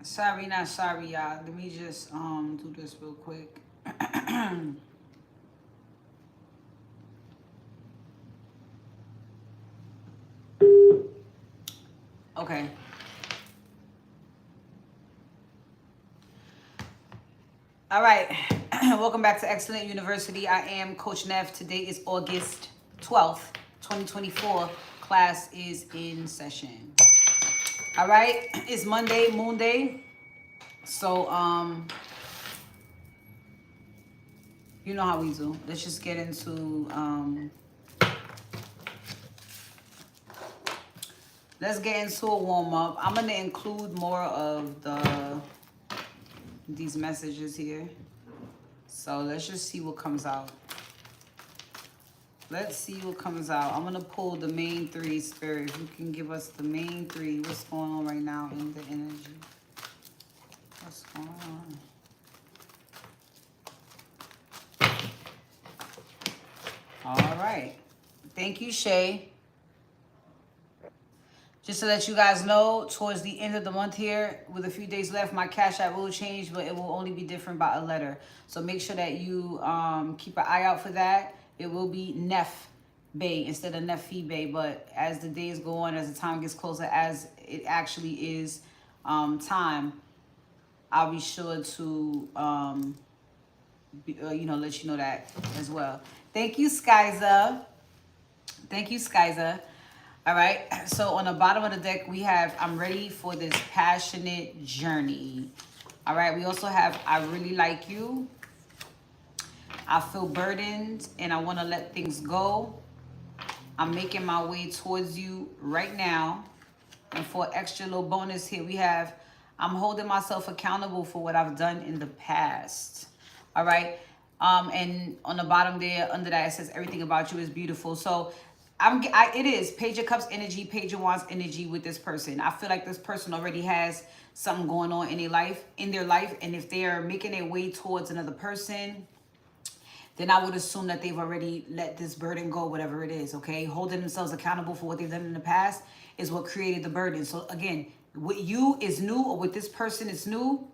Sorry, not sorry, y'all. Let me just do this real quick. Okay. All right. Welcome back to Excellent University. I am Coach Neff. Today is August 12th, 2024. Class is in session. All right. It's Monday, Moon Day. So, you know how we do. Let's just get into, let's get into a warm-up. I'm going to include more of these messages here. So let's just see what comes out. Let's see what comes out. I'm going to pull the main three, Spirit. Who can give us the main three? What's going on right now in the energy? What's going on? All right. Thank you, Shay. Just to let you guys know, towards the end of the month here, with a few days left, my Cash App will change, but it will only be different by a letter. So make sure that you keep an eye out for that. It will be NephyBey instead of NephyBey, but as the days go on, as the time gets closer, as it actually is time, I'll be sure to let you know that as well. Thank you, Skyza. Thank you, Skyza. All right, so on the bottom of the deck, we have, I'm ready for this passionate journey. All right, we also have, I really like you. I feel burdened and I want to let things go. I'm making my way towards you right now. And for extra little bonus here, we have, I'm holding myself accountable for what I've done in the past. All right, and on the bottom there, under that, it says everything about you is beautiful. So it is Page of Cups energy, Page of Wands energy with this person. I feel like this person already has something going on in their life, and if they are making their way towards another person, then I would assume that they've already let this burden go, whatever it is, okay? Holding themselves accountable for what they've done in the past is what created the burden. So again, with you is new, or with this person it's new,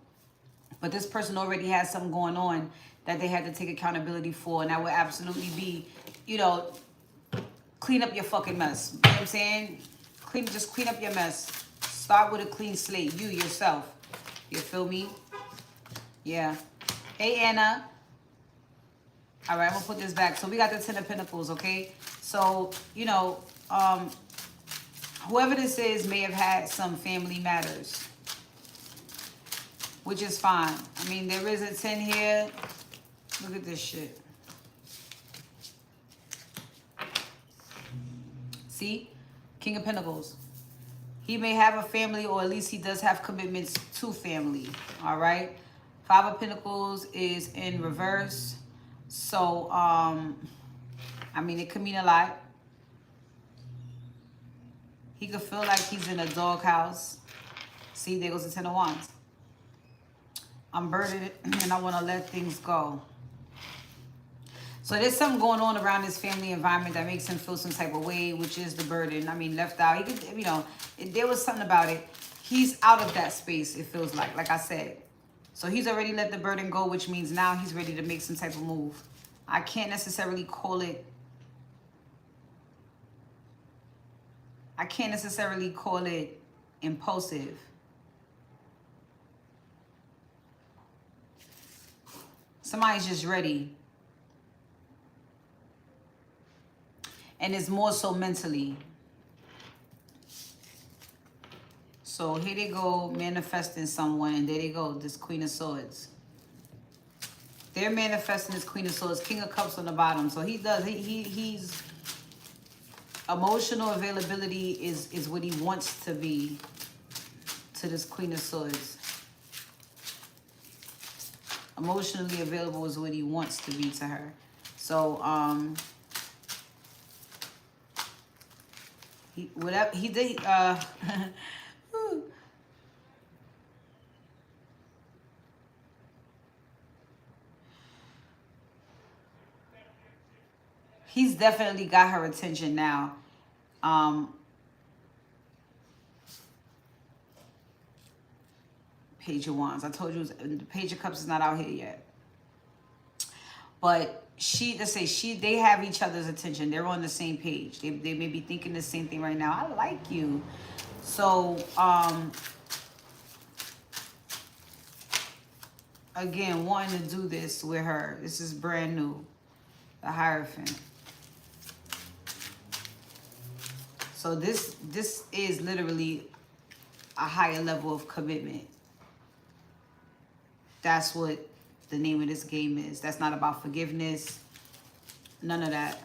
but this person already has something going on that they had to take accountability for, and that would absolutely be, clean up your fucking mess. You know what I'm saying? Just clean up your mess. Start with a clean slate. You, yourself. You feel me? Yeah. Hey, Anna. All right, I'm going to put this back. So we got the Ten of Pentacles, okay? So, whoever this is may have had some family matters, which is fine. I mean, there is a 10 here. Look at this shit. See? King of Pentacles. He may have a family, or at least he does have commitments to family. All right? Five of Pentacles is in reverse. So, it could mean a lot. He could feel like he's in a doghouse. See, there goes the Ten of Wands. I'm burdened and I want to let things go. So there's something going on around his family environment that makes him feel some type of way, which is the burden. Left out. He could, there was something about it. He's out of that space, it feels like I said. So he's already let the burden go, which means now he's ready to make some type of move. I can't necessarily call it impulsive. Somebody's just ready. And it's more so mentally. So here they go, manifesting someone, and there they go, this Queen of Swords. They're manifesting this Queen of Swords, King of Cups on the bottom. So he's emotional availability is what he wants to be to this Queen of Swords. Emotionally available is what he wants to be to her. So, he did, he's definitely got her attention now. Page of Wands. I told you the Page of Cups is not out here yet. But they have each other's attention. They're on the same page. They may be thinking the same thing right now. I like you. So, again, wanting to do this with her. This is brand new. The Hierophant. So this is literally a higher level of commitment. That's what the name of this game is. That's not about forgiveness. None of that.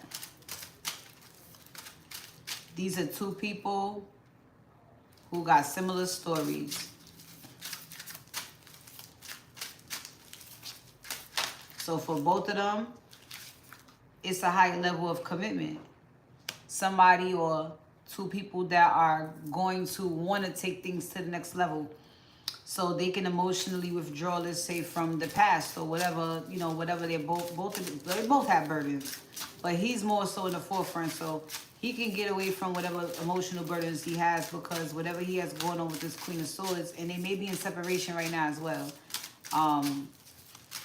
These are two people who got similar stories. So for both of them, it's a higher level of commitment. Somebody or two people that are going to want to take things to the next level. So they can emotionally withdraw, let's say, from the past or whatever, you know, whatever they both have burdens. But he's more so in the forefront, so he can get away from whatever emotional burdens he has, because whatever he has going on with this Queen of Swords, and they may be in separation right now as well.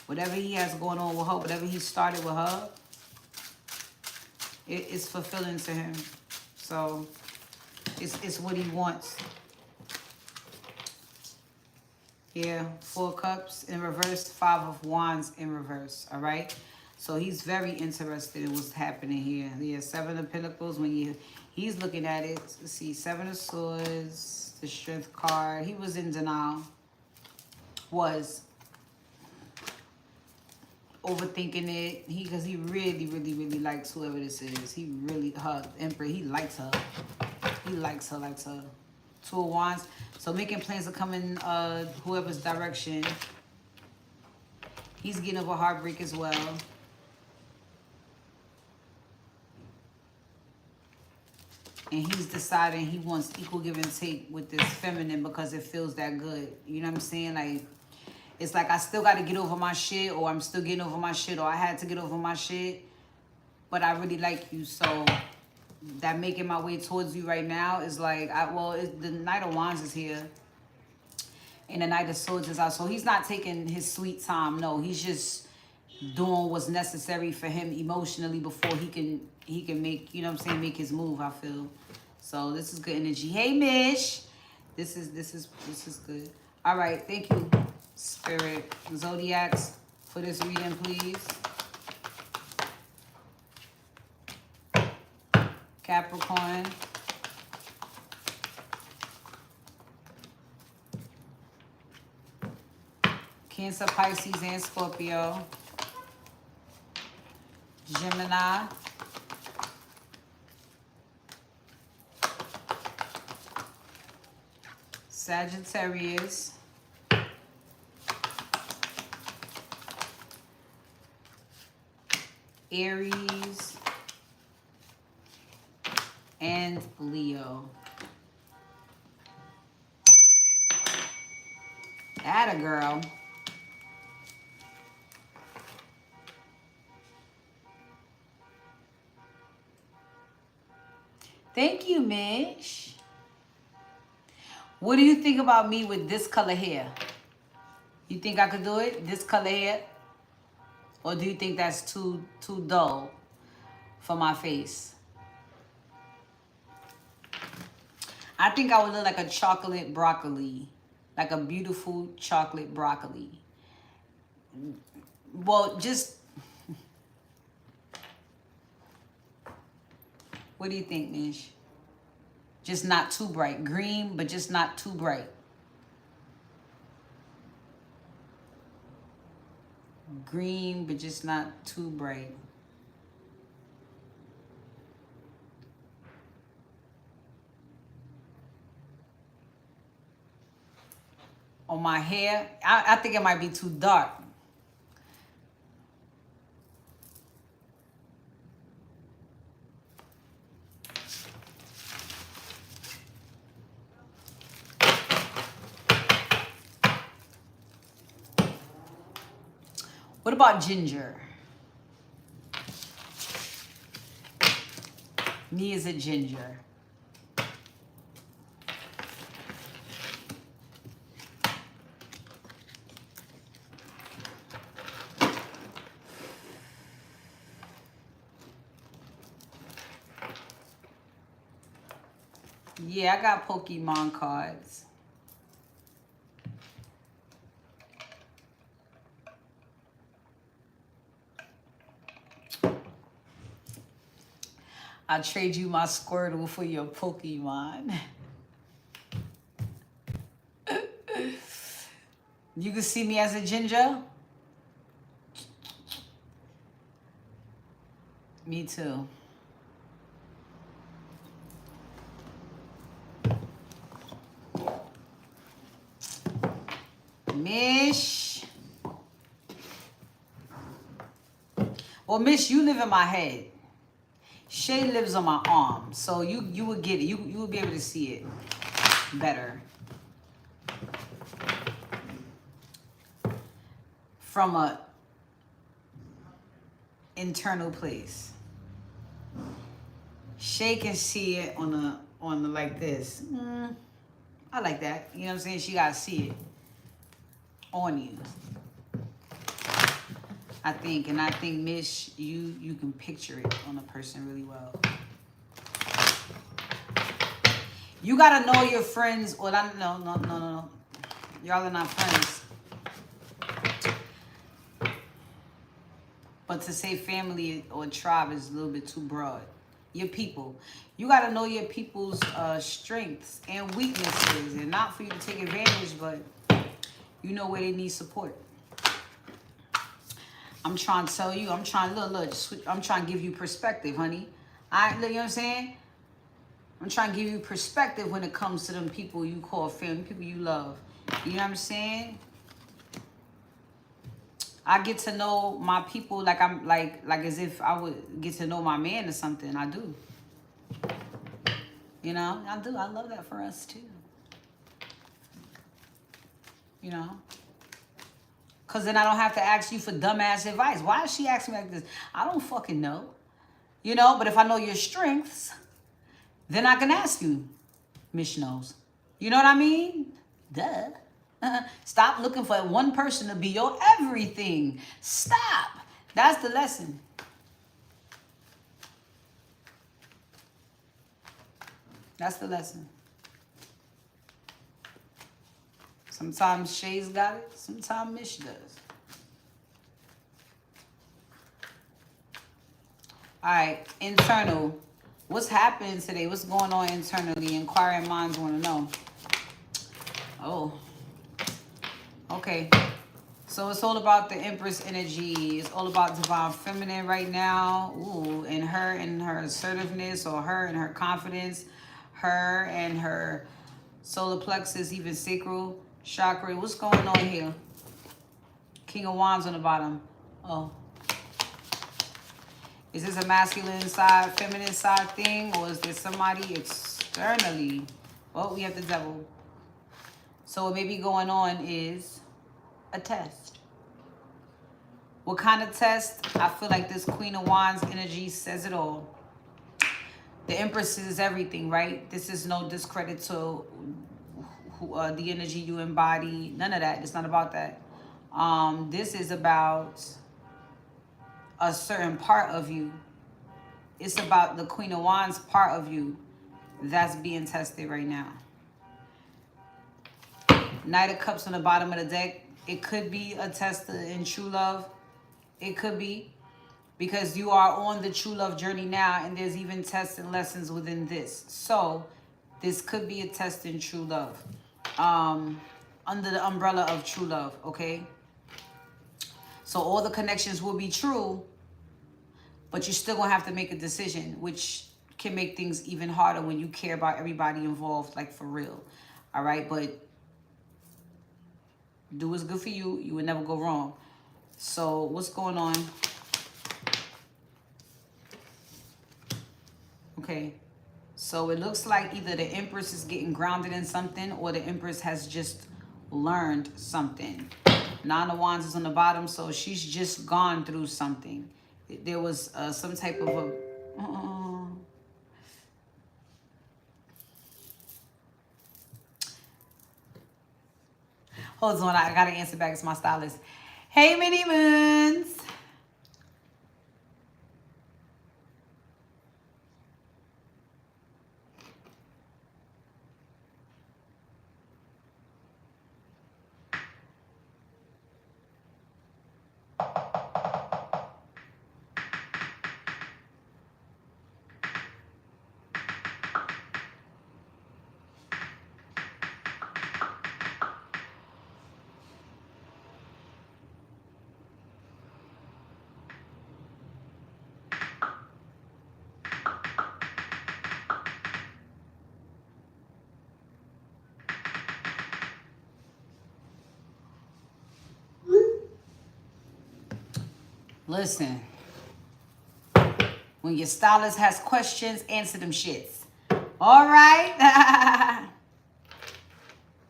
Whatever he has going on with her, whatever he started with her, it's fulfilling to him. So it's what he wants. Yeah, 4 Cups in reverse, 5 of Wands in reverse, all right? So he's very interested in what's happening here. Yeah, 7 of Pentacles, he's looking at it. Let's see, 7 of Swords, the Strength card. He was in denial. Was overthinking it. Because he really, really, really likes whoever this is. He really, her Emperor, he likes her. He likes her. 2 of Wands. So making plans to come in whoever's direction. He's getting over heartbreak as well. And he's deciding he wants equal give and take with this feminine because it feels that good. You know what I'm saying? Like, it's like I still got to get over my shit, or I'm still getting over my shit, or I had to get over my shit. But I really like you, so that making my way towards you right now is like, the Knight of Wands is here. And the Knight of Swords is out. So he's not taking his sweet time. No, he's just doing what's necessary for him emotionally before he can make, you know what I'm saying, make his move, I feel. So this is good energy. Hey, Mish. This is good. All right, thank you, Spirit. Zodiacs, for this reading, please. Capricorn. Cancer, Pisces, and Scorpio. Gemini. Sagittarius. Aries. And Leo. Atta girl. Thank you, Mish. What do you think about me with this color hair? You think I could do it? This color hair? Or do you think that's too dull for my face? I think I would look like a chocolate broccoli. Like a beautiful chocolate broccoli. Well, just... What do you think, Mish? Just not too bright. Green, but just not too bright. Green, but just not too bright. On my hair, I think it might be too dark. What about ginger? Me as a ginger. Yeah, I got Pokemon cards. I'll trade you my Squirtle for your Pokemon. You can see me as a ginger? Me too. Mish. Well, Mish, you live in my head. Shay lives on my arm. So you would get it. You would be able to see it better. From a internal place. Shay can see it on the like this. I like that. You know what I'm saying? She gotta see it on you. I think Mish, you can picture it on a person really well. You gotta know your friends. Well, no. Y'all are not friends. But to say family or tribe is a little bit too broad. Your people. You got to know your people's strengths and weaknesses. And not for you to take advantage, but you know where they need support. I'm trying to tell you. I'm trying to give you perspective, honey. You know what I'm saying? I'm trying to give you perspective when it comes to them people you call family, people you love. You know what I'm saying? I get to know my people like I'm like as if I would get to know my man or something. I do. You know, I do. I love that for us too. You know? Because then I don't have to ask you for dumbass advice. Why is she asking me like this? I don't fucking know. You know, but if I know your strengths, then I can ask you. Mish knows. You know what I mean? Duh. Stop looking for one person to be your everything. Stop. That's the lesson. That's the lesson. Sometimes Shay's got it. Sometimes Mish does. All right. Internal. What's happening today? What's going on internally? Inquiring minds want to know. Oh. Okay, so it's all about the Empress energy. It's all about divine feminine right now. Ooh, and her assertiveness, or her and her confidence, her and her solar plexus, even sacral chakra. What's going on here? King of Wands on the bottom. Oh. Is this a masculine side, feminine side thing, or is there somebody externally? Oh, we have the devil. So what may be going on is a test. What kind of test? I feel like this Queen of Wands energy says it all. The Empress is everything, right? This is no discredit to the energy you embody. None of that. It's not about that. This is about a certain part of you. It's about the Queen of Wands part of you that's being tested right now. Knight of Cups on the bottom of the deck. It could be a test in true love. It could be. Because you are on the true love journey now. And there's even tests and lessons within this. So, this could be a test in true love. Under the umbrella of true love. Okay? So, all the connections will be true. But you're still going to have to make a decision. Which can make things even harder when you care about everybody involved. Like, for real. All right? But do what's good for you. You would never go wrong. So what's going on? Okay. So it looks like either the Empress is getting grounded in something, or the Empress has just learned something. Nine of Wands is on the bottom, so she's just gone through something. There was some type of a... Hold on, I gotta answer back. It's my stylist. Hey, Mini Moons. Listen. When your stylist has questions, answer them shits. All right?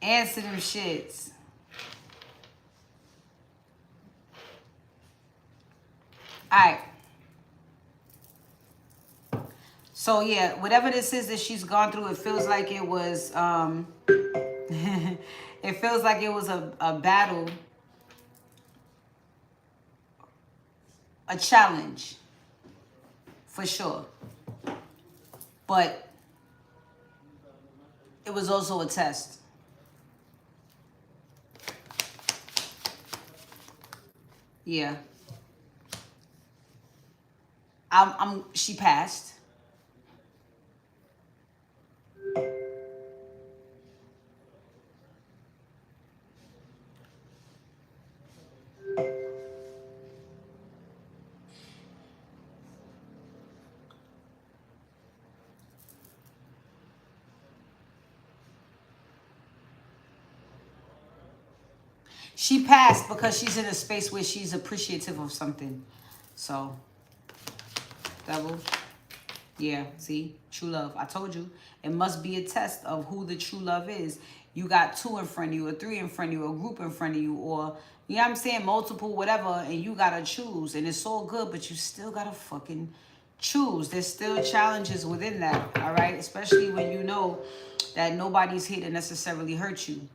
Answer them shits. All right. So yeah, whatever this is that she's gone through, it feels like it was it feels like it was a battle, a challenge, for sure. But it was also a test. Yeah. She passed. She passed because she's in a space where she's appreciative of something. So, double. Yeah, see? True love. I told you. It must be a test of who the true love is. You got 2 in front of you, or 3 in front of you, or a group in front of you, or, you know what I'm saying, multiple, whatever, and you got to choose. And it's all good, but you still got to fucking choose. There's still challenges within that, all right? Especially when you know that nobody's here to necessarily hurt you.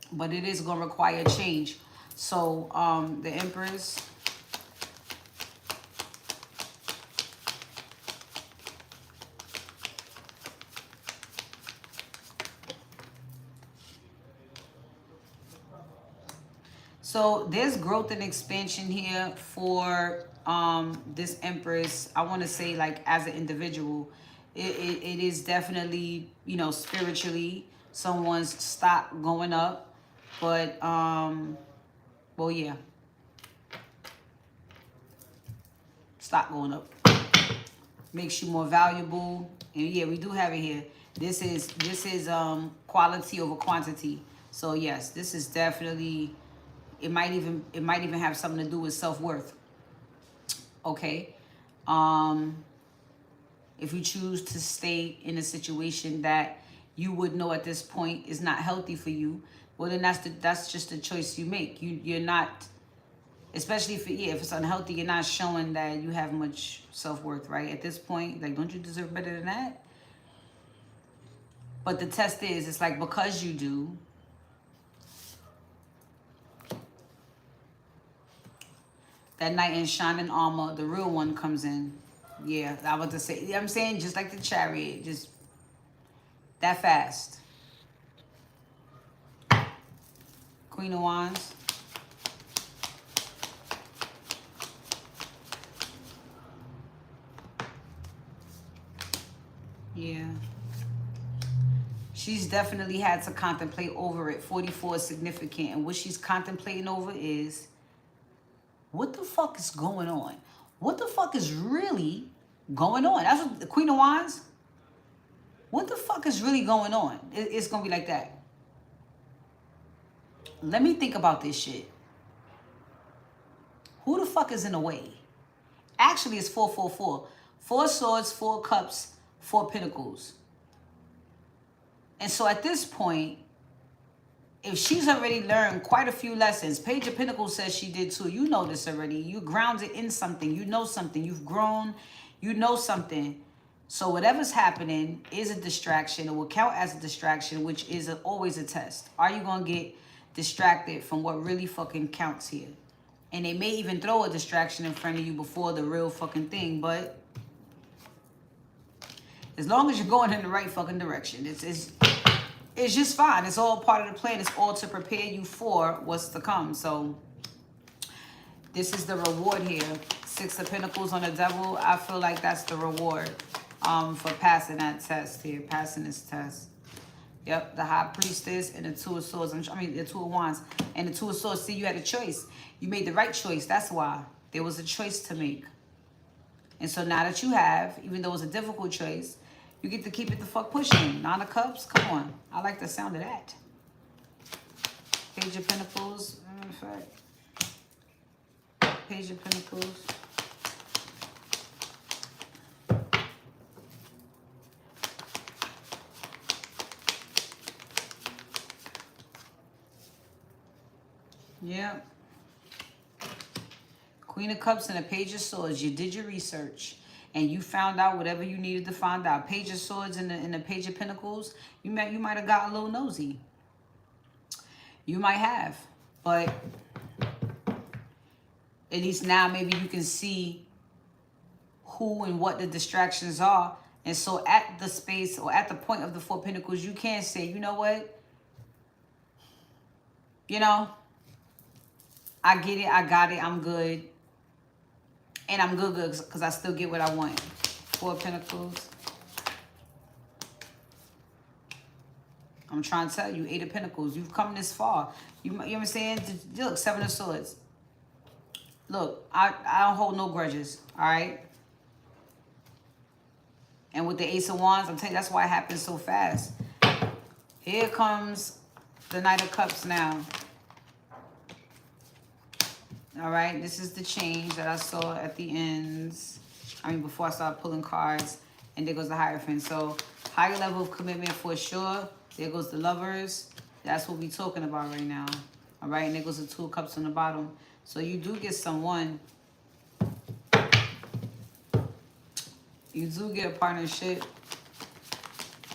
But it is going to require change. So, the Empress. So, there's growth and expansion here for this Empress. I want to say, like, as an individual, it is definitely, you know, spiritually, someone's stock going up. But, well, yeah. Stock going up. Makes you more valuable. And yeah, we do have it here. This is quality over quantity. So yes, this is definitely, it might even have something to do with self-worth. Okay. If you choose to stay in a situation that you would know at this point is not healthy for you, well, then that's just a choice you make. You're not, especially if it's unhealthy, you're not showing that you have much self-worth, right? At this point, like, don't you deserve better than that? But the test is, it's like, because you do, that knight in shining armor, the real one comes in. Yeah, I want to say, you know what I'm saying? Just like the chariot, just that fast. Queen of Wands. Yeah. She's definitely had to contemplate over it. 44 is significant. And what she's contemplating over is, what the fuck is going on? What the fuck is really going on? That's what the Queen of Wands. What the fuck is really going on? It's going to be like that. Let me think about this shit. Who the fuck is in the way? Actually, it's 444. 4 swords, 4 cups, 4 pentacles. And so at this point, if she's already learned quite a few lessons, Page of Pentacles says she did too. You know this already. You grounded in something. You know something. You've grown. You know something. So whatever's happening is a distraction. It will count as a distraction, which is always a test. Are you going to get distracted from what really fucking counts here? And they may even throw a distraction in front of you before the real fucking thing. But as long as you're going in the right fucking direction, it's just fine. It's all part of the plan. It's all to prepare you for what's to come. So this is the reward here. 6 of Pentacles on the Devil. I feel like that's the reward for passing that test here. Passing this test. Yep, the High Priestess and the 2 of Swords. I mean, the 2 of Wands and the 2 of Swords. See, you had a choice. You made the right choice. That's why. There was a choice to make. And so now that you have, even though it was a difficult choice, you get to keep it the fuck pushing. 9 of Cups, come on. I like the sound of that. Page of Pentacles, in fact. Page of Pentacles. Yeah. Queen of Cups and a Page of Swords. You did your research and you found out whatever you needed to find out. Page of Swords and the Page of Pentacles. You might have got a little nosy. You might have, but at least now maybe you can see who and what the distractions are. And so at the space or at the point of the Four of Pentacles, you can say, you know what? You know, I get it. I got it. I'm good. And I'm good because I still get what I want. Four of Pentacles. I'm trying to tell you, Eight of Pentacles. You've come this far. You know what I'm saying? Look, Seven of Swords. Look, I don't hold no grudges, all right? And with the Ace of Wands, I'm telling you, that's why it happens so fast. Here comes the Knight of Cups now. All right, this is the change that I saw at the ends. I mean, before I started pulling cards. And there goes the Hierophant. So, higher level of commitment for sure. There goes the Lovers. That's what we're talking about right now. All right, and there goes the Two of Cups on the bottom. So, you do get someone. You do get a partnership.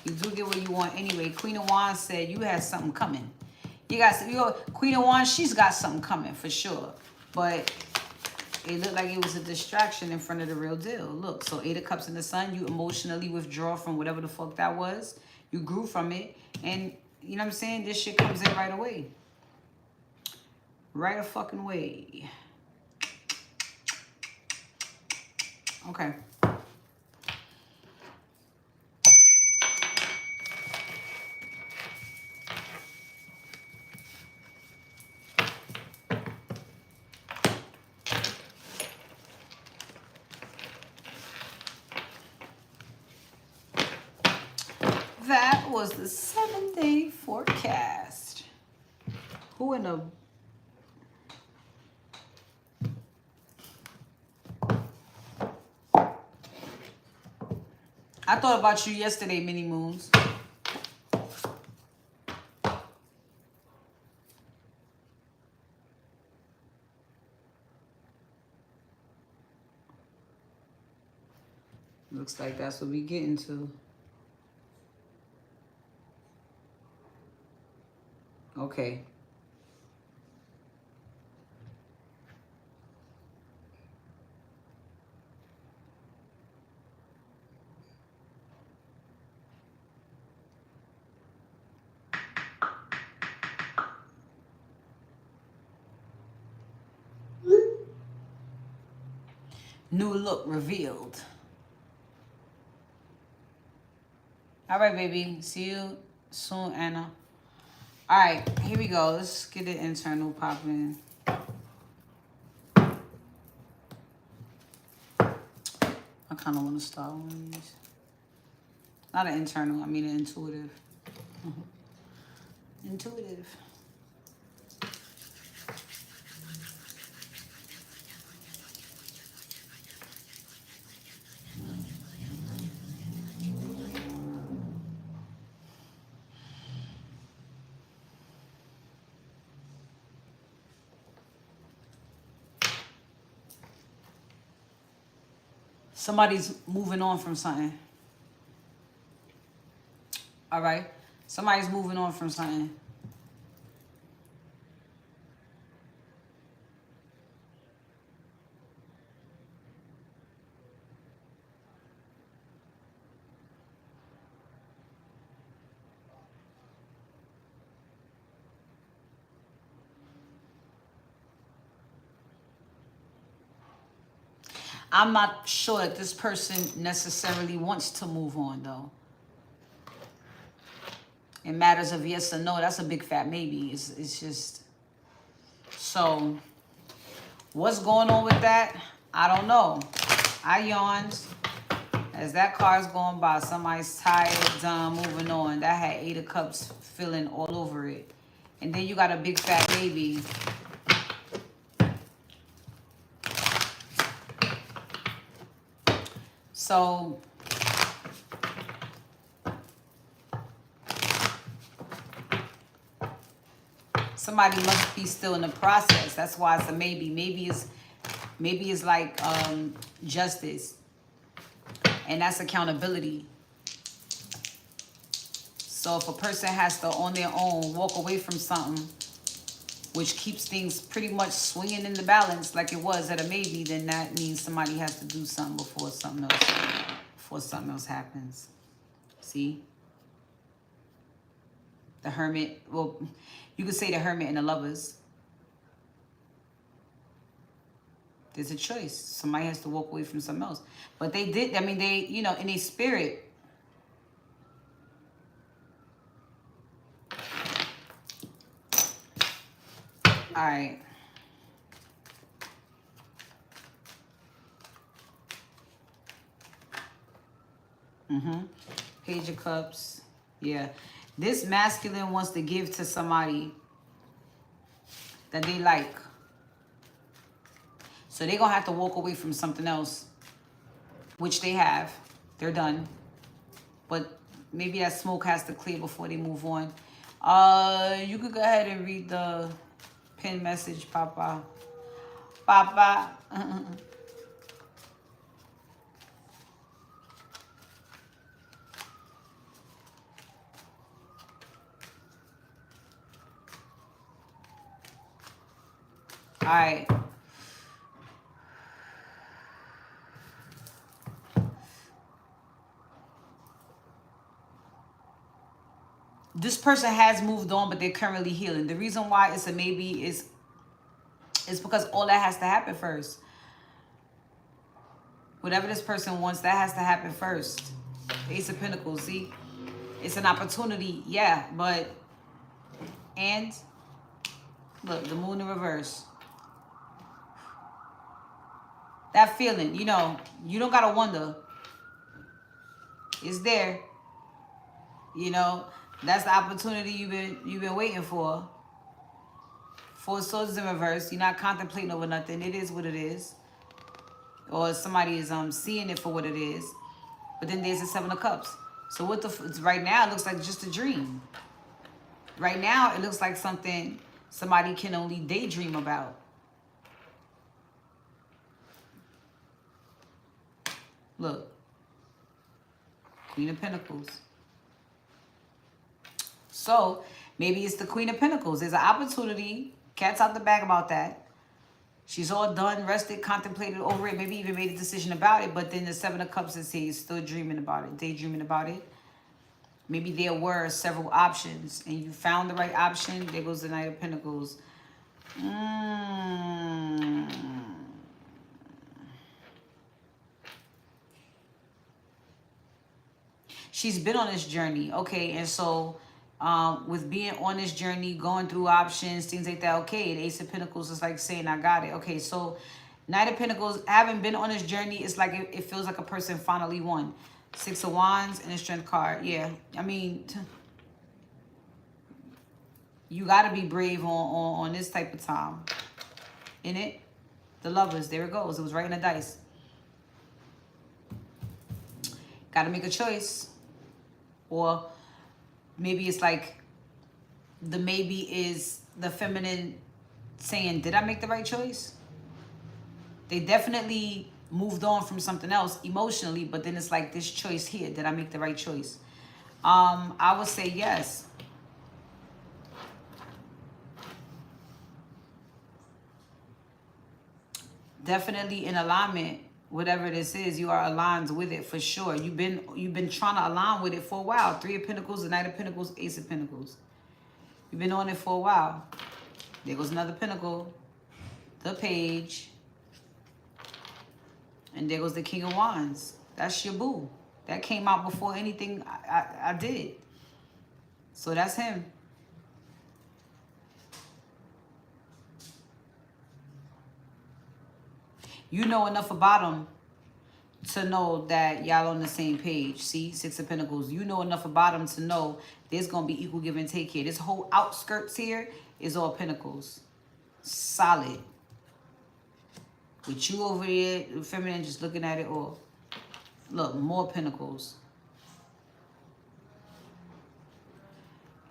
You do get what you want anyway. Queen of Wands said you had something coming. Queen of Wands, she's got something coming for sure. But it looked like it was a distraction in front of the real deal. Look, so Eight of Cups in the Sun, you emotionally withdraw from whatever the fuck that was. You grew from it. And, you know what I'm saying? This shit comes in right away. Right a fucking way. Okay. That was the 7-day forecast. Who in the... I thought about you yesterday, Mini Moons. Looks like that's what we getting to. Okay. New look revealed. All right, baby. See you soon, Anna. All right, here we go. Let's get the internal popping. I kind of want to start one of these. Not an internal, I mean an intuitive. Intuitive. Somebody's moving on from something. All right. Somebody's moving on from something. I'm not sure that this person necessarily wants to move on, though. In matters of yes or no, that's a big fat maybe. It's just... So, what's going on with that? I don't know. I yawned. As that car's going by, somebody's tired, done, moving on. That had Eight of Cups feeling all over it. And then you got a big fat baby. So somebody must be still in the process. That's why it's a maybe. Maybe it's like justice. And that's accountability. So if a person has to, on their own, walk away from something, which keeps things pretty much swinging in the balance like it was at a maybe, then that means somebody has to do something before something else happens. See? The Hermit. Well, you could say the Hermit and the Lovers. There's a choice. Somebody has to walk away from something else. But they did, I mean, they, you know, in their spirit. All right. Page of Cups. Yeah. This masculine wants to give to somebody that they like. So they're going to have to walk away from something else, which they have. They're done. But maybe that smoke has to clear before they move on. You could go ahead and read the pin message, Papa. Papa. All right. This person has moved on, but they're currently healing. The reason why it's a maybe is because all that has to happen first. Whatever this person wants, that has to happen first. Ace of Pentacles, see? It's an opportunity, yeah, but... And... Look, the Moon in reverse. That feeling, you know, you don't gotta wonder. It's there. You know, that's the opportunity you've been waiting for. Four of Swords in reverse. You're not contemplating over nothing. It is what it is. Or somebody is seeing it for what it is. But then there's the Seven of Cups. So what right now it looks like just a dream. Right now it looks like something somebody can only daydream about. Look. Queen of Pentacles. So maybe it's the Queen of Pentacles. There's an opportunity. Cat's out the bag about that. She's all done, rested, contemplated over it, maybe even made a decision about it. But then the Seven of Cups is here, still dreaming about it, daydreaming about it. Maybe there were several options and you found the right option. There goes the Knight of Pentacles. She's been on this journey. Okay, and so with being on this journey, going through options, things like that, okay, the Ace of Pentacles is like saying, I got it. Okay, so Knight of Pentacles, having been on this journey, it's like it feels like a person finally won. Six of Wands and a Strength card. Yeah, I mean, you got to be brave on this type of time. In it, the Lovers, there it goes. It was right in the dice. Got to make a choice. Or maybe it's like the maybe is the feminine saying, did I make the right choice? They definitely moved on from something else emotionally, but then it's like this choice here. Did I make the right choice? I would say yes. Definitely in alignment. Whatever this is, you are aligned with it for sure. You've been trying to align with it for a while. Three of Pentacles, the Knight of Pentacles, Ace of Pentacles. You've been on it for a while. There goes another Pentacle, the Page, and there goes the King of Wands. That's your boo. That came out before anything I did. So that's him. You know enough about him to know that y'all on the same page. See, Six of Pentacles. You know enough about him to know there's going to be equal give and take here. This whole outskirts here is all Pentacles. Solid. With you over here, feminine, just looking at it all. Look, more pentacles.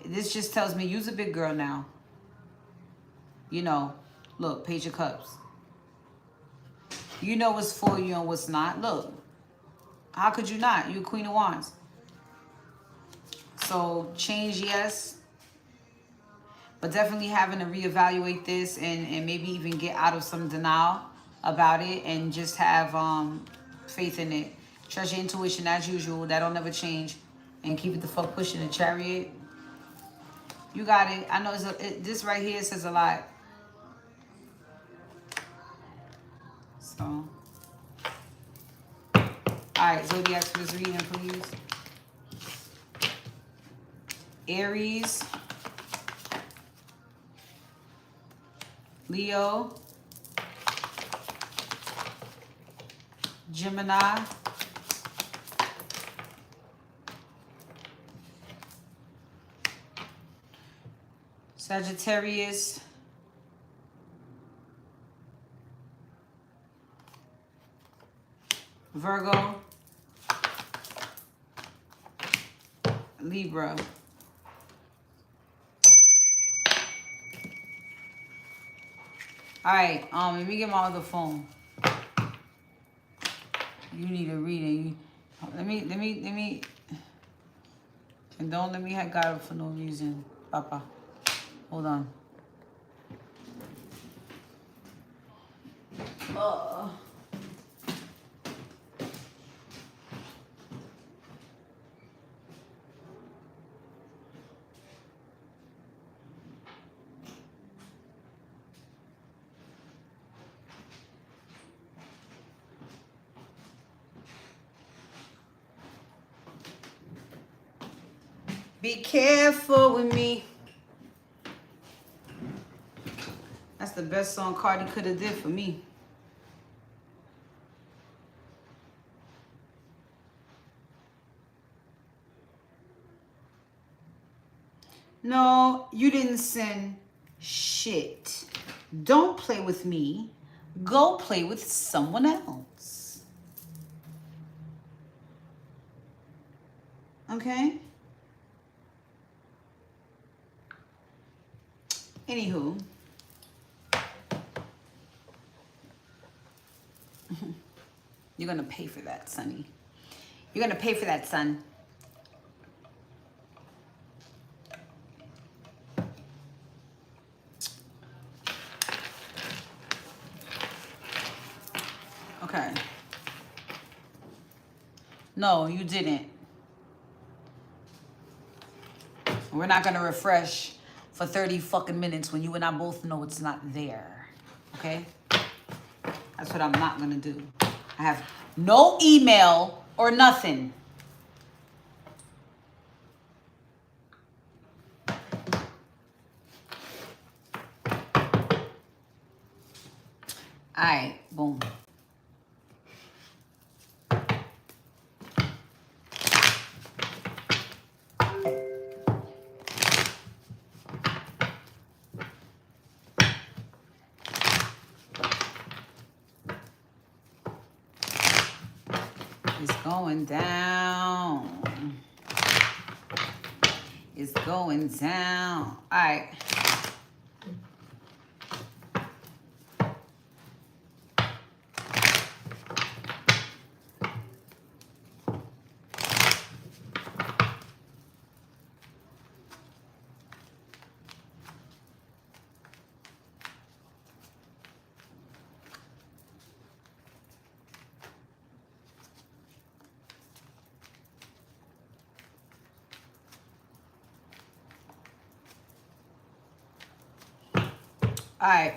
This just tells me you's a big girl now. You know, look, Page of Cups. You know what's for you and what's not. Look, how could you not? You're Queen of Wands. So change, yes. But definitely having to reevaluate this and maybe even get out of some denial about it and just have faith in it. Trust your intuition as usual. That'll never change. And keep it the fuck pushing the Chariot. You got it. I know this right here says a lot. So. Alright, Zodiac for this reading, please. Aries. Leo. Gemini. Sagittarius. Virgo. Libra. All right, let me get my other phone. You need a reading. Let me. And don't let me have God for no reason, Papa. Hold on. Be careful with me. That's the best song Cardi could have did for me. No, you didn't send shit. Don't play with me. Go play with someone else. Okay? Anywho. You're going to pay for that, Sonny. You're going to pay for that, son. Okay. No, you didn't. We're not going to refresh for 30 fucking minutes when you and I both know it's not there. Okay? That's what I'm not going to do. I have no email or nothing. All right, boom. It's going down. It's going down. All right. All right.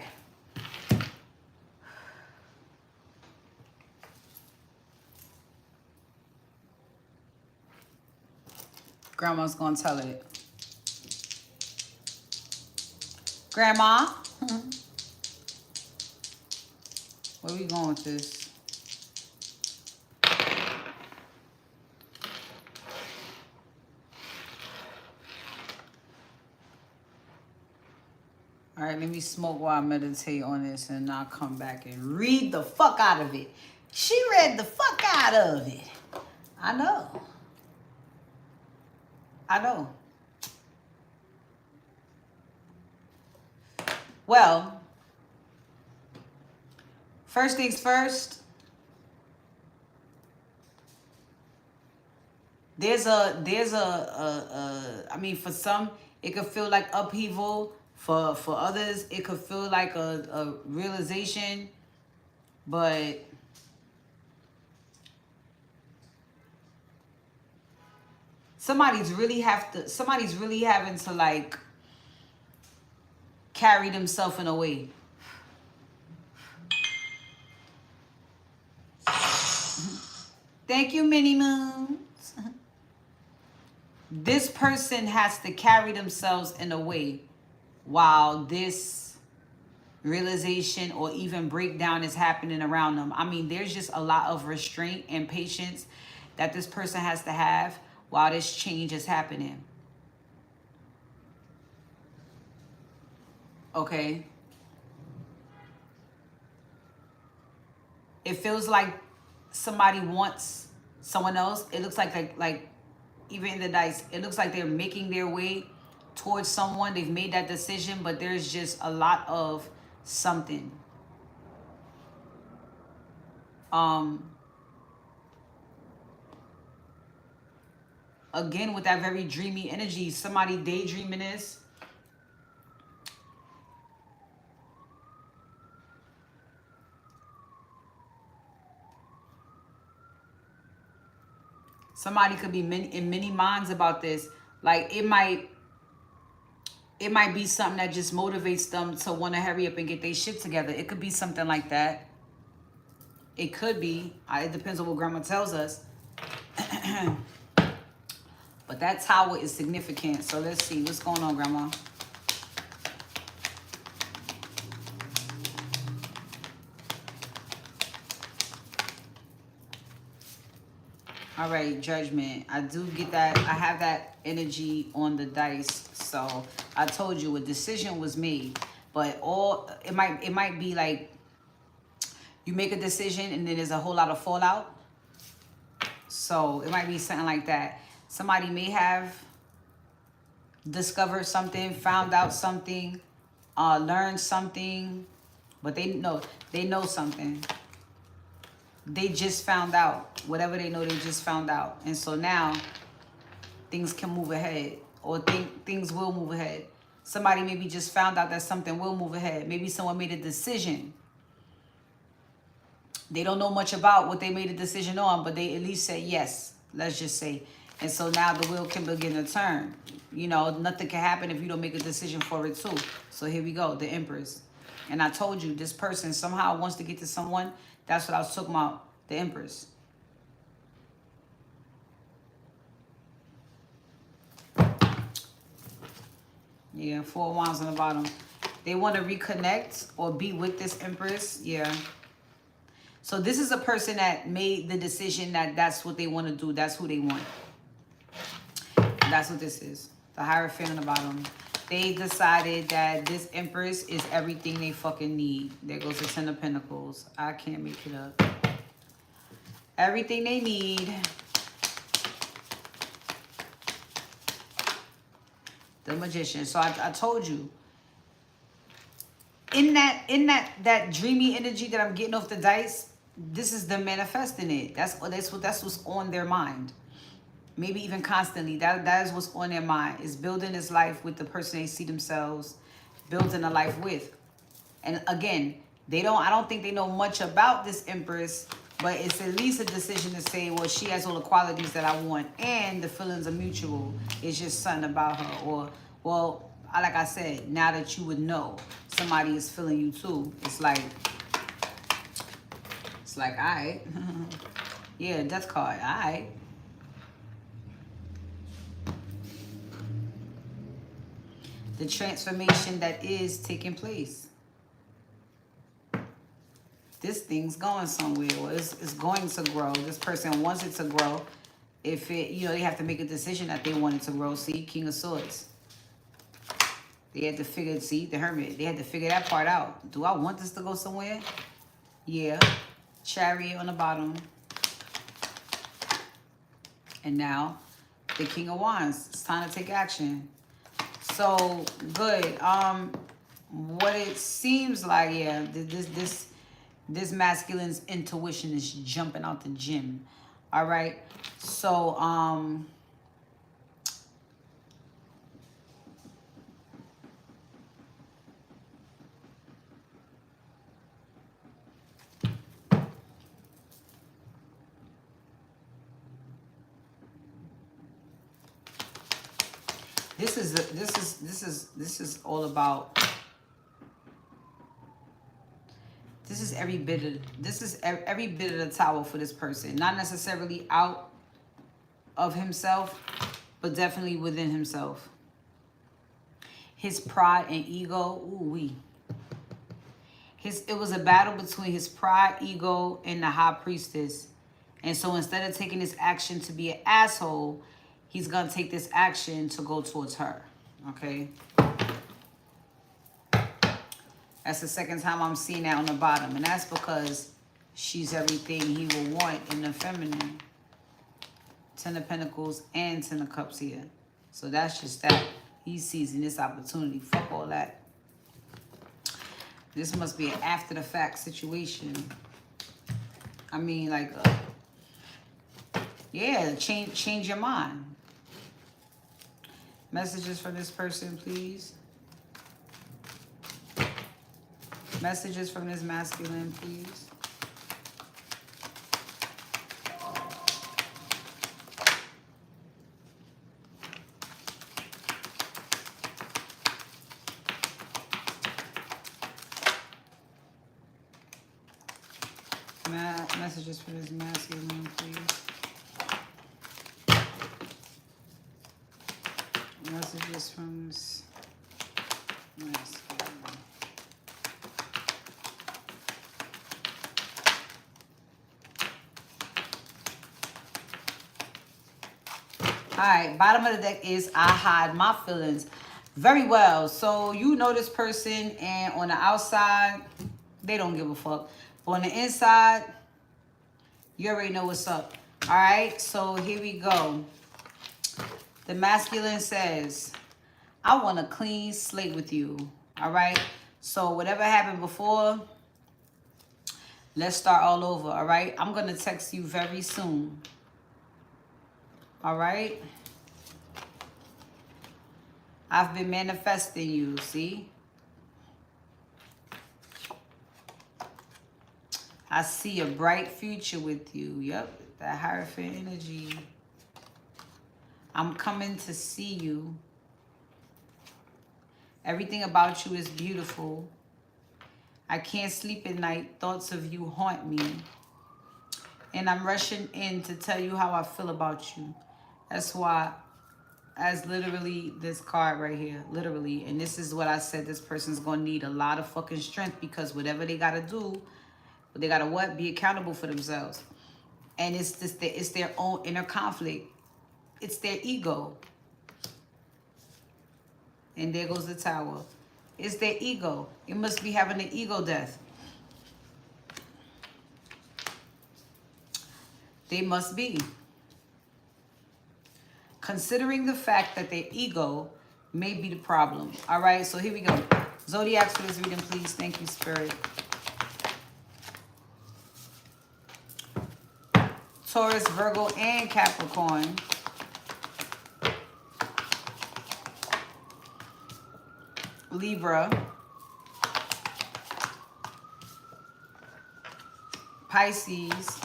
Grandma's gonna tell it. Grandma? Where we going with this? All right, let me smoke while I meditate on this and I'll come back and read the fuck out of it. She read the fuck out of it. I know. I know. Well, first things first, I mean, for some, it could feel like upheaval. For others, it could feel like a realization, but somebody's really having to like carry themselves in a way. Thank you, Minnie Moons. This person has to carry themselves in a way while this realization or even breakdown is happening around them. I mean, there's just a lot of restraint and patience that this person has to have while this change is happening. Okay. It feels like somebody wants someone else. It looks like even in the dice, it looks like they're making their way towards someone. They've made that decision, but there's just a lot of something. Again, with that very dreamy energy, somebody daydreaming this. Somebody could be in many minds about this. Like it might be something that just motivates them to want to hurry up and get their shit together. It could be something like that. It could be. It depends on what Grandma tells us. But that tower is significant. So let's see what's going on, Grandma. All right, Judgment. I do get that. I have that energy on the dice. So I told you a decision was made, but it might be like you make a decision and then there's a whole lot of fallout. So it might be something like that. Somebody may have discovered something, found out something, learned something, but they know something. They just found out. Whatever they know, they just found out. And so now things can move ahead, or things will move ahead. Somebody maybe just found out that something will move ahead. Maybe someone made a decision. They don't know much about what they made a decision on, but they at least said yes, let's just say. And so now the wheel can begin to turn. You know, nothing can happen if you don't make a decision for it too. So here we go, the Empress. And I told you, this person somehow wants to get to someone. That's what I was talking about, the Empress. Yeah, 4 of Wands on the bottom. They want to reconnect or be with this Empress. Yeah. So this is a person that made the decision that that's what they want to do. That's who they want. That's what this is. The Hierophant on the bottom. They decided that this Empress is everything they fucking need. There goes the Ten of Pentacles. I can't make it up. Everything they need. The Magician. So I told you. In that dreamy energy that I'm getting off the dice, this is them manifesting it. That's what's on their mind. Maybe even constantly. That is what's on their mind. Is building this life with the person they see themselves building a life with. And again, I don't think they know much about this Empress, but it's at least a decision to say, well, she has all the qualities that I want and the feelings are mutual. It's just something about her. Or, well, like I said, now that you would know somebody is feeling you too, it's like, all right. Yeah, Death card, all right. The transformation that is taking place. This thing's going somewhere. Well, it's going to grow. This person wants it to grow. If it, they have to make a decision that they want it to grow. See, King of Swords. They had to figure, see, the Hermit. They had to figure that part out. Do I want this to go somewhere? Yeah. Chariot on the bottom. And now the King of Wands. It's time to take action. So good. What it seems like, yeah, this masculine's intuition is jumping out the gym. All right. So this is all about. This is every bit of the Tower for this person. Not necessarily out of himself, but definitely within himself. His pride and ego, ooh-wee. It was a battle between his pride, ego, and the High Priestess. And so instead of taking this action to be an asshole, he's going to take this action to go towards her. Okay? That's the second time I'm seeing that on the bottom. And that's because she's everything he will want in the feminine. 10 of Pentacles and 10 of Cups here. So that's just that. He's seizing this opportunity. Fuck all that. This must be an after the fact situation. I mean, like, yeah, change your mind. Messages for this person, please. Messages from this masculine, please. Messages for this masculine, please. Messages from this masculine. All right, bottom of the deck is I hide my feelings. Very well. So you know this person, and on the outside, they don't give a fuck. But on the inside, you already know what's up. All right, so here we go. The masculine says, I want a clean slate with you. All right, so whatever happened before, let's start all over. All right, I'm going to text you very soon. All right. I've been manifesting you, see? I see a bright future with you. Yep, that Hierophant energy. I'm coming to see you. Everything about you is beautiful. I can't sleep at night. Thoughts of you haunt me. And I'm rushing in to tell you how I feel about you. That's why, as literally this card right here, literally, and this is what I said, this person's going to need a lot of fucking strength, because whatever they got to do, they got to what? Be accountable for themselves. And it's just it's their own inner conflict. It's their ego. And there goes the Tower. It's their ego. It must be having an ego death. They must be. Considering the fact that their ego may be the problem. All right, so here we go. Zodiacs for this reading, please. Thank you, Spirit. Taurus, Virgo, and Capricorn. Libra. Pisces.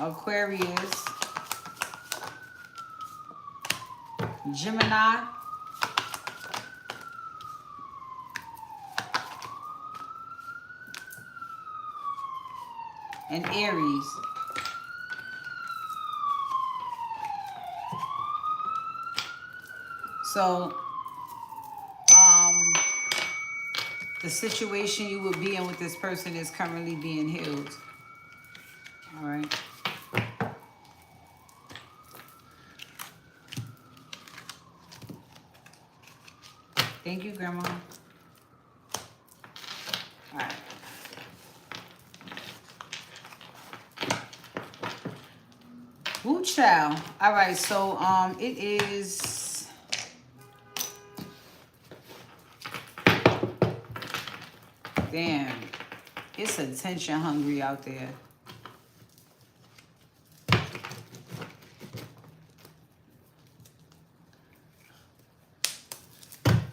Aquarius, Gemini, and Aries. So, the situation you would be in with this person is currently being healed. All right. Thank you, Grandma. Ooh, child. All right, so it is damn. It's attention hungry out there.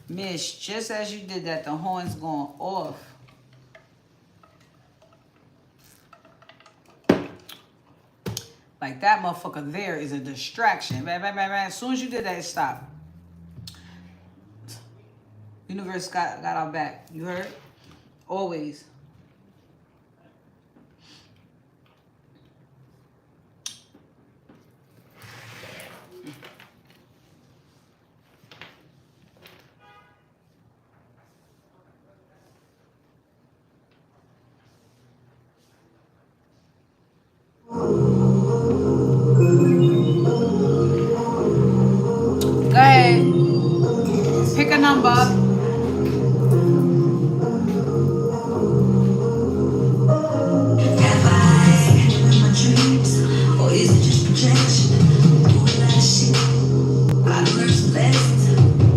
Miss, just as you did that, the horn's going off. Like that motherfucker there is a distraction. Bang, bang, bang, bang. As soon as you did that, it stopped. Universe got our back. You heard? Always. Go ahead. Pick a number. Have I in my dreams, or is it just projection? Doing that shit. I learned some lessons.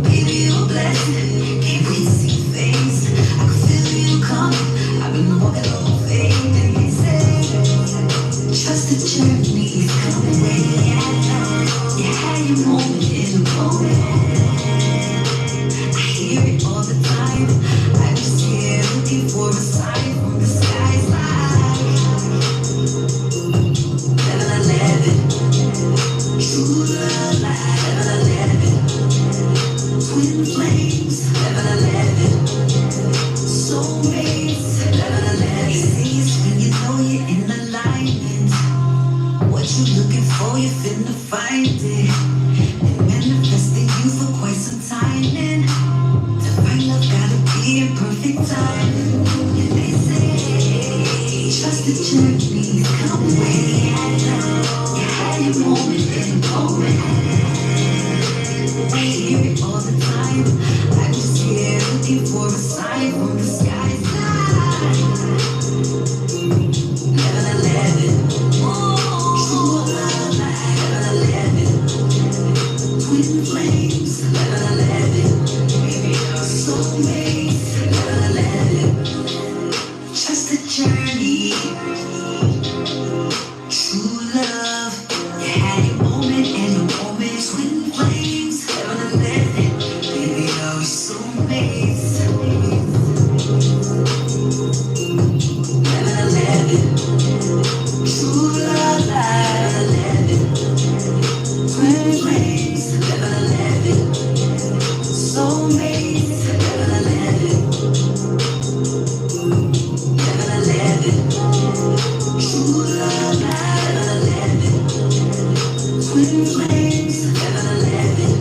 Baby, you're a blessing. Can't wait to see your face. I can feel you coming. I've been walking on faith, and they say, trust the journey is coming. You had your moment in the moment. I hear it all the time. I was here looking for a sign from the skies. Level 11, true love, level 11, twin flames, level 11, soulmates, level 11. It's when you know you're in alignment. What you looking for, you finna find it. Been manifesting you for quite some time, and to find love gotta be in perfect time. And they say, trust the journey is coming. You had your moment in the moment. I hear it all the time. I was here looking for a sign from the skies. Level 11. True love, level 11. Twin flames, level 11. Soulmates, level 11. Trust the journey. True love. You had your moment and your moment. Twin flames, level 11. Baby, are we soulmates? Level 11. True love, level 11. Twin flames, level 11. Soulmates, level 11. Level 11. True love, level 11. Twin flames, level 11.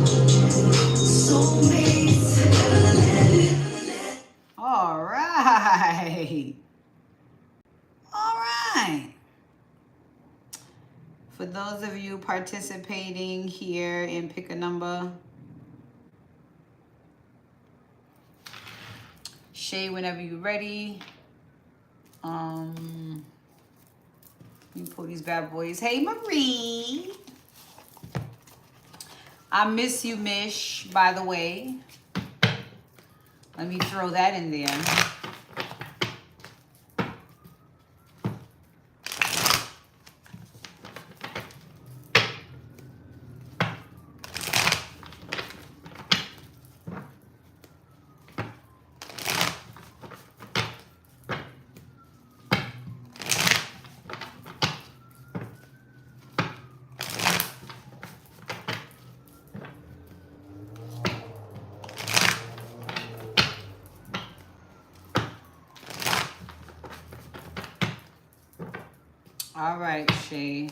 Soulmates, level 11. All right. All right. For those of you participating here in Pick a Number, Shay, whenever you're ready. Let me pull these bad boys. Hey, Marie. I miss you, Mish, by the way. Let me throw that in there. All right, Shay.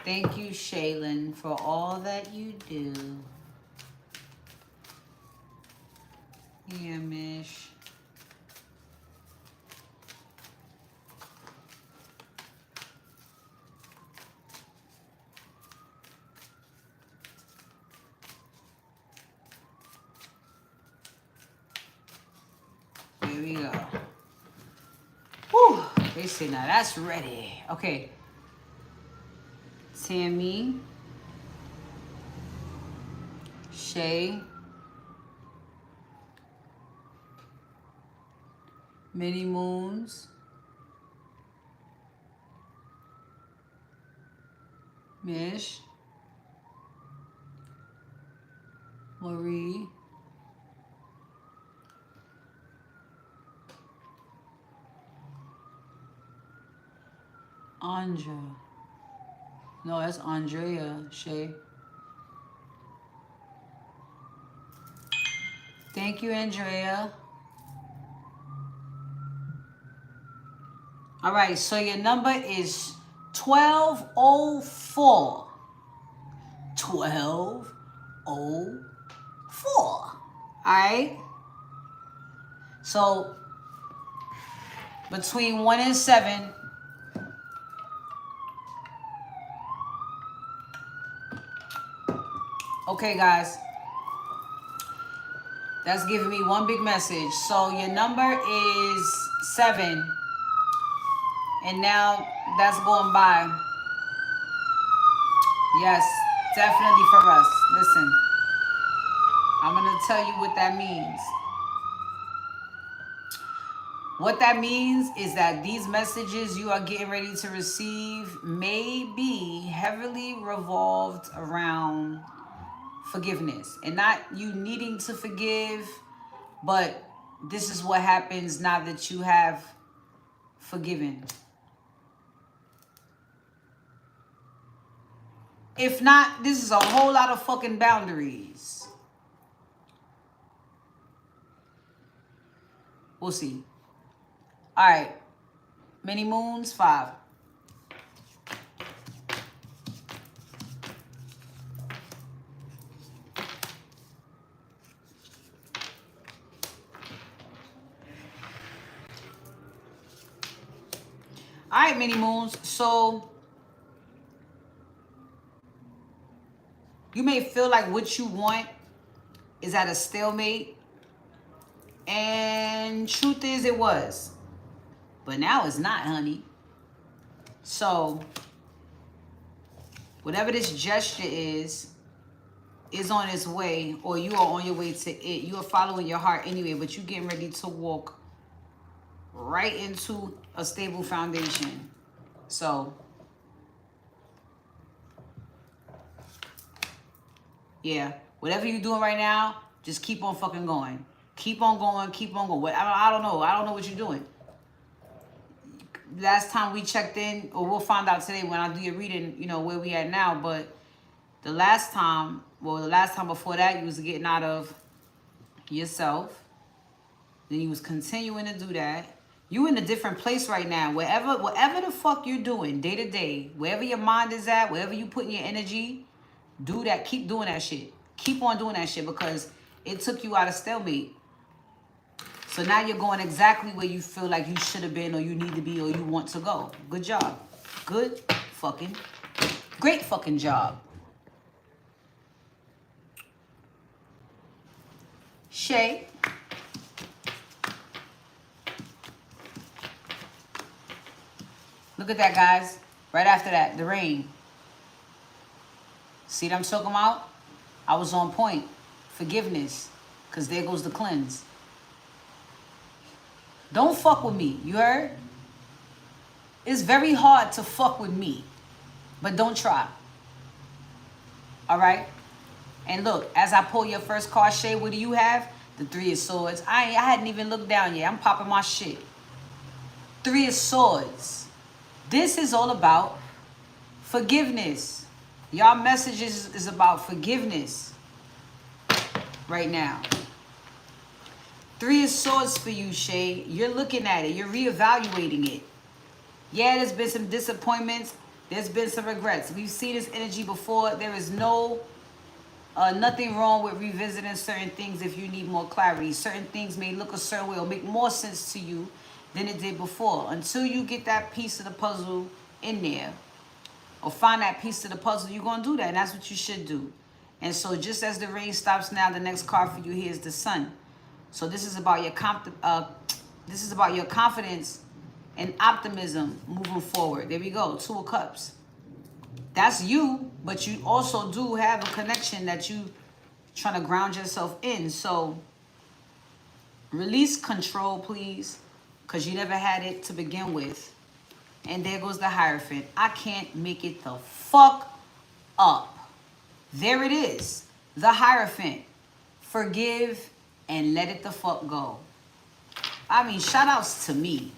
Thank you, Shaylin, for all that you do. Yeah, Mish. Here we go. Whew. They say now that's ready. Okay. Tammy, Shay, Many Moons, Mish, Marie, Andrea. No, that's Andrea, Shay. Thank you, Andrea. All right, so your number is 1204. 1204. All right. So between 1 and 7. Okay, guys. That's giving me one big message. So your number is 7. And now that's going by. Yes, definitely for us. Listen, I'm going to tell you what that means. What that means is that these messages you are getting ready to receive may be heavily revolved around forgiveness. And not you needing to forgive, but this is what happens now that you have forgiven. If not, this is a whole lot of fucking boundaries. We'll see. All right. Many Moons, 5. All right, Many Moons. So you may feel like what you want is at a stalemate. And truth is, it was. But now it's not, honey. So whatever this gesture is on its way, or you are on your way to it. You are following your heart anyway, but you're getting ready to walk right into a stable foundation. So yeah, whatever you're doing right now, just keep on fucking going. Keep on going, keep on going. I don't know. I don't know what you're doing. Last time we checked in, or we'll find out today when I do your reading, you know, where we at now. But the last time before that, you was getting out of yourself. Then you was continuing to do that. You in a different place right now. Whatever the fuck you're doing day to day, wherever your mind is at, wherever you putting your energy, do that. Keep doing that shit. Keep on doing that shit, because it took you out of stalemate. So now you're going exactly where you feel like you should have been, or you need to be, or you want to go. Good job. Good fucking, great fucking job. Shay. Look at that, guys. Right after that, the rain. See what I'm talking about? I was on point. Forgiveness. Because there goes the cleanse. Don't fuck with me. You heard? It's very hard to fuck with me. But don't try. All right? And look, as I pull your first card, Shay, what do you have? The 3 of Swords. I hadn't even looked down yet. I'm popping my shit. 3 of Swords. This is all about forgiveness. Y'all messages is about forgiveness right now. 3 of Swords for you, Shay. You're looking at it. You're reevaluating it. Yeah, there's been some disappointments. There's been some regrets. We've seen this energy before. There is nothing wrong with revisiting certain things if you need more clarity. Certain things may look a certain way or make more sense to you than it did before. Until you get that piece of the puzzle in there, or find that piece of the puzzle, you're going to do that. And that's what you should do. And so just as the rain stops now, the next card for you here is the sun. So this is about your confidence and optimism moving forward. There we go. 2 of Cups. That's you, but you also do have a connection that you trying to ground yourself in. So release control, please, because you never had it to begin with. And there goes the Hierophant. I can't make it the fuck up. There it is. The Hierophant. Forgive and let it the fuck go. I mean, shout outs to me.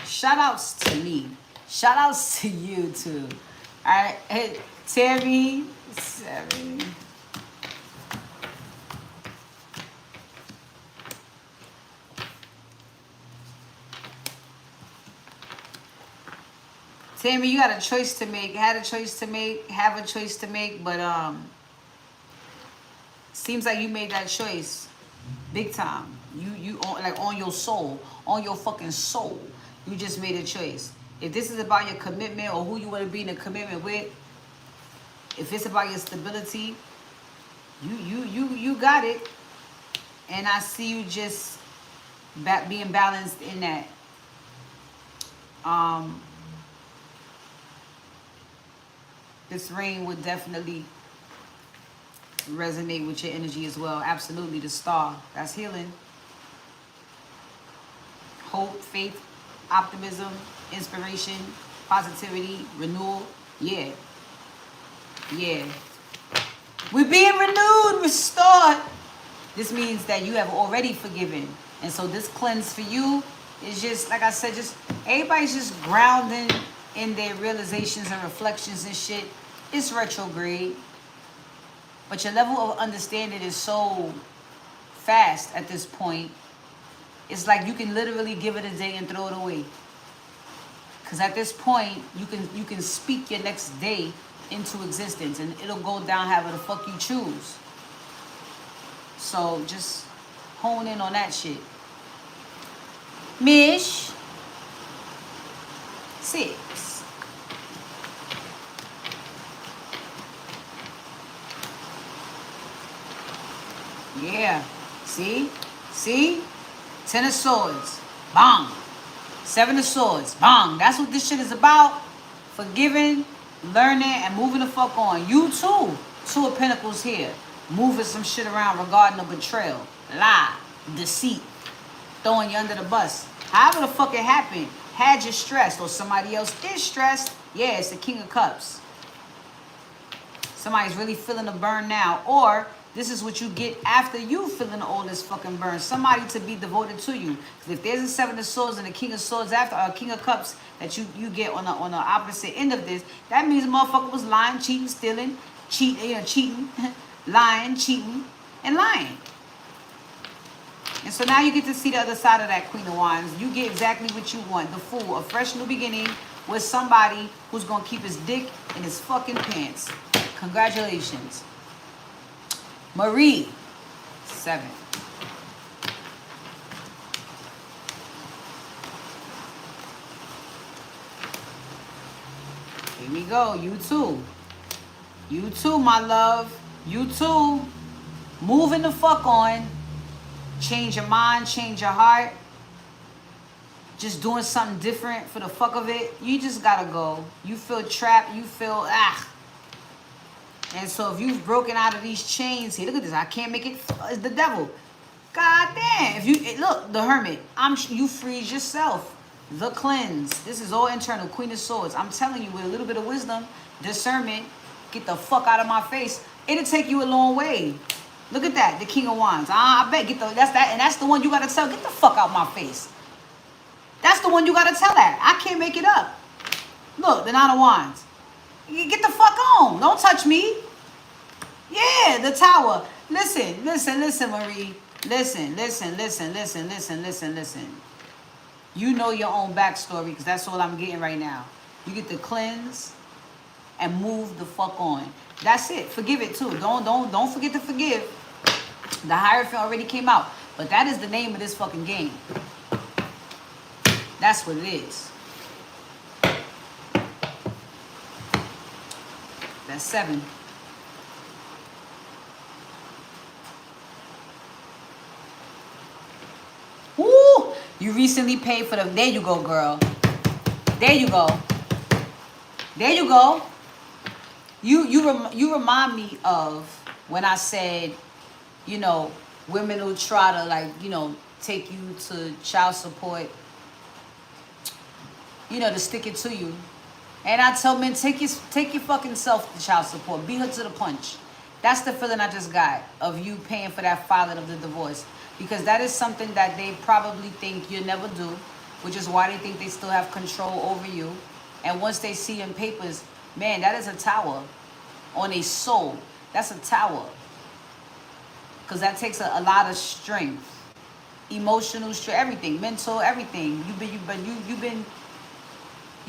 Shout outs to me. Shout outs to you too. All right. Hey, Tammy. 7. Tammy, you got a choice to make. Had a choice to make. Have a choice to make. But seems like you made that choice, big time. You like on your soul, on your fucking soul. You just made a choice. If this is about your commitment or who you want to be in a commitment with, if it's about your stability, you got it. And I see you just being balanced in that. This ring would definitely resonate with your energy as well. Absolutely, the star. That's healing. Hope, faith, optimism, inspiration, positivity, renewal. Yeah. Yeah. We're being renewed, restored. This means that you have already forgiven. And so this cleanse for you is just, like I said, just everybody's just grounding in their realizations and reflections and shit. It's retrograde. But your level of understanding is so fast at this point. It's like you can literally give it a day and throw it away. Because at this point, you can speak your next day into existence and it'll go down however the fuck you choose. So just hone in on that shit. Mish. 6. Yeah. See? See? 10 of Swords. Bang. 7 of Swords. Bang. That's what this shit is about. Forgiving, learning, and moving the fuck on. You too. 2 of Pentacles here. Moving some shit around regarding a betrayal. Lie. Deceit. Throwing you under the bus. However the fuck it happened. Had you stressed or somebody else is stressed. Yeah, it's the King of Cups. Somebody's really feeling the burn now. Or this is what you get after you feeling all this fucking burn. Somebody to be devoted to you. Because if there's a 7 of Swords and a King of Swords after, or a King of Cups that you get on the opposite end of this, that means the motherfucker was lying, cheating, stealing, cheating, lying, cheating, and lying. And so now you get to see the other side of that Queen of Wands. You get exactly what you want. The Fool, a fresh new beginning with somebody who's going to keep his dick in his fucking pants. Congratulations. Marie, 7. Here we go. You too. You too, my love. You too. Moving the fuck on. Change your mind, change your heart. Just doing something different for the fuck of it. You just gotta go. You feel trapped. You feel And so if you've broken out of these chains, here, look at this. I can't make it. It's the devil. God damn. If you look, the Hermit. You freeze yourself. The Cleanse. This is all internal. Queen of Swords. I'm telling you, with a little bit of wisdom, discernment, get the fuck out of my face. It'll take you a long way. Look at that, the King of Wands. I bet that's the one you gotta tell. Get the fuck out my face. That's the one you gotta tell that. I can't make it up. Look, the 9 of Wands. Get the fuck on. Don't touch me. Yeah, the Tower. Listen, Marie. Listen. You know your own backstory because that's all I'm getting right now. You get to cleanse and move the fuck on. That's it. Forgive it too. Don't forget to forgive. The Hierophant already came out. But that is the name of this fucking game. That's what it is. That's 7. Woo! You recently paid for them. There you go, girl. There you go. There you go. You remind me of when I said, you know, women will try to, like, you know, take you to child support, you know, to stick it to you. And I tell men, take your fucking self to child support. Beat her to the punch. That's the feeling I just got of you paying for that filing of the divorce. Because that is something that they probably think you'll never do, which is why they think they still have control over you. And once they see in papers, man, that is a tower on a soul. That's a tower. Because that takes a lot of strength. Emotional strength, everything, mental, everything. You've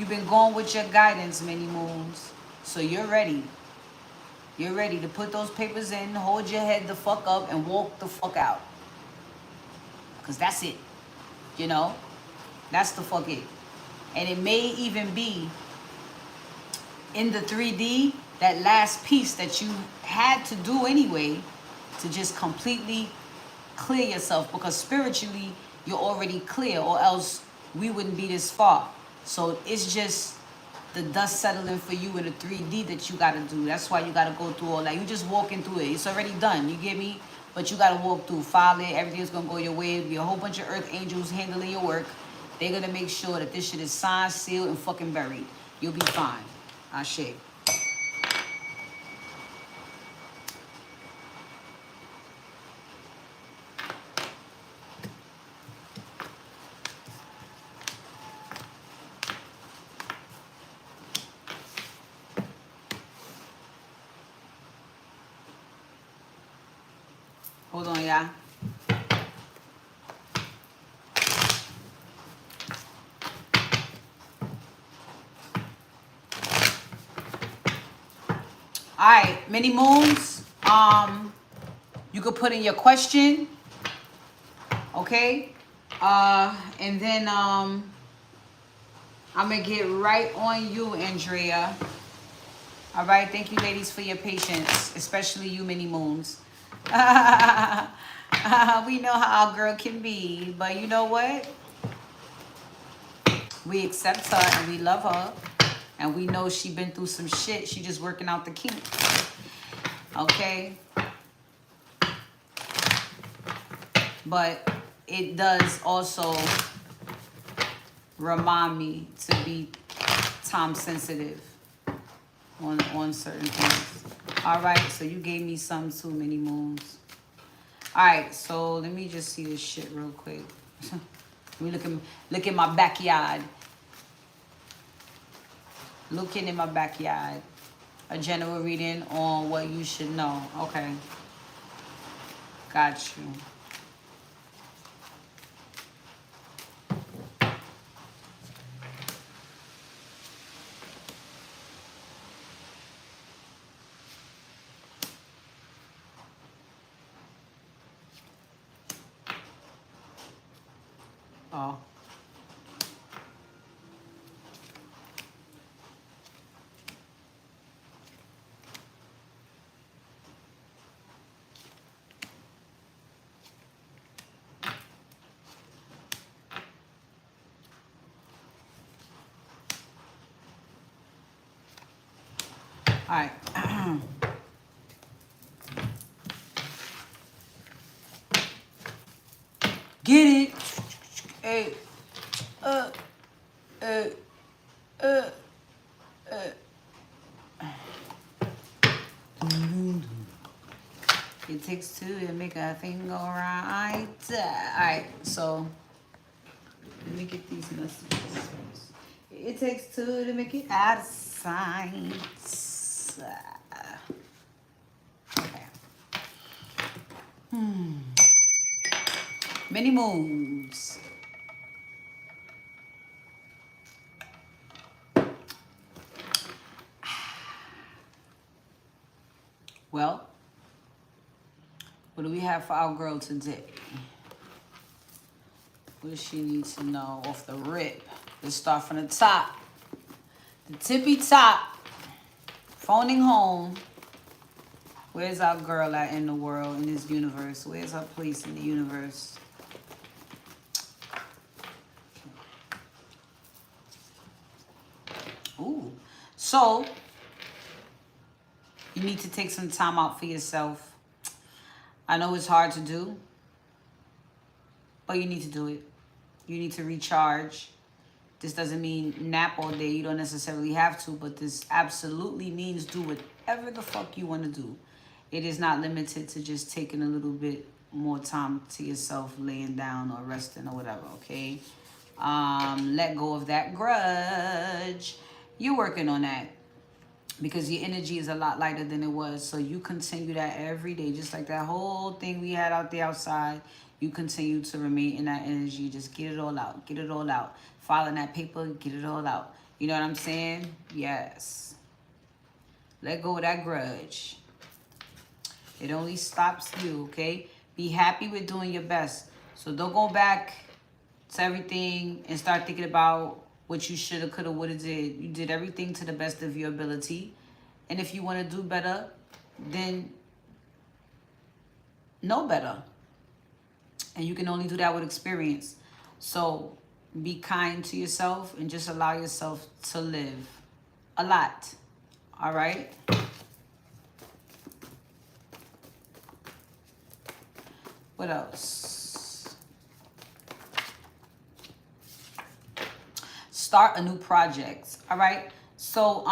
been going with your guidance many moons. So you're ready. You're ready to put those papers in, hold your head the fuck up, and walk the fuck out. Because that's it. You know? That's the fuck it. And it may even be in the 3D, that last piece that you had to do anyway, to just completely clear yourself. Because spiritually, you're already clear, or else we wouldn't be this far. So it's just the dust settling for you in the 3D that you got to do. That's why you got to go through all that. You just walking through it. It's already done. You get me? But you got to walk through, file it. Everything's going to go your way. There'll be a whole bunch of earth angels handling your work. They're going to make sure that this shit is signed, sealed, and fucking buried. You'll be fine. Ashe. Hold on, y'all. All right, many moons. You could put in your question, okay? And then I'm gonna get right on you, Andrea. All right, thank you, ladies, for your patience, especially you, many moons. We know how our girl can be, but you know what? We accept her and we love her, and we know she been through some shit. She just working out the kinks. Okay? But it does also remind me to be time sensitive on certain things. All right, so you gave me some too many moons. All right, so let me just see this shit real quick. Let me look in my backyard. Looking in my backyard. A general reading on what you should know. Okay. Got you. Oh. All right. Get it. Hey. It takes two to make a thing go right. Alright, so let me get these messages. It takes two to make it out of sight. Okay. Many moons. Well, what do we have for our girl today? What does she need to know off the rip? Let's start from the top. The tippy top. Phoning home. Where's our girl at in the world, in this universe? Where's her place in the universe? Ooh. So, You need to take some time out for yourself. I know it's hard to do, but you need to do it. You need to recharge. This doesn't mean nap all day. You don't necessarily have to, but this absolutely means do whatever the fuck you want to do. It is not limited to just taking a little bit more time to yourself, laying down or resting or whatever, okay? Let go of that grudge. You're working on that because your energy is a lot lighter than it was. So you continue that every day, just like that whole thing we had out there outside. You continue to remain in that energy. Just get it all out. Get it all out. Filing that paper, get it all out. You know what I'm saying? Yes. Let go of that grudge. It only stops you, okay? Be happy with doing your best. So don't go back to everything and start thinking about what you should have, could have, would have did. You did everything to the best of your ability. And if you want to do better, then know better. And you can only do that with experience. So be kind to yourself and just allow yourself to live a lot. All right? What else? Start a new project. All right? So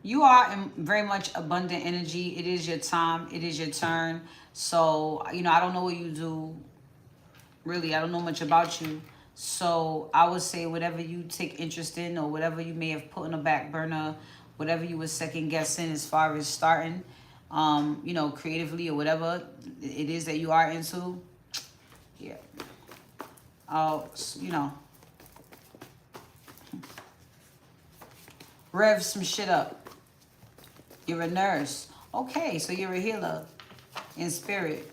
you are in very much abundant energy. It is your time. It is your turn. So, you know, I don't know what you do. Really, I don't know much about you. So I would say whatever you take interest in or whatever you may have put on the back burner, whatever you were second guessing as far as starting, you know, creatively or whatever it is that you are into. Yeah. You know, rev some shit up. You're a nurse. Okay, so you're a healer in spirit.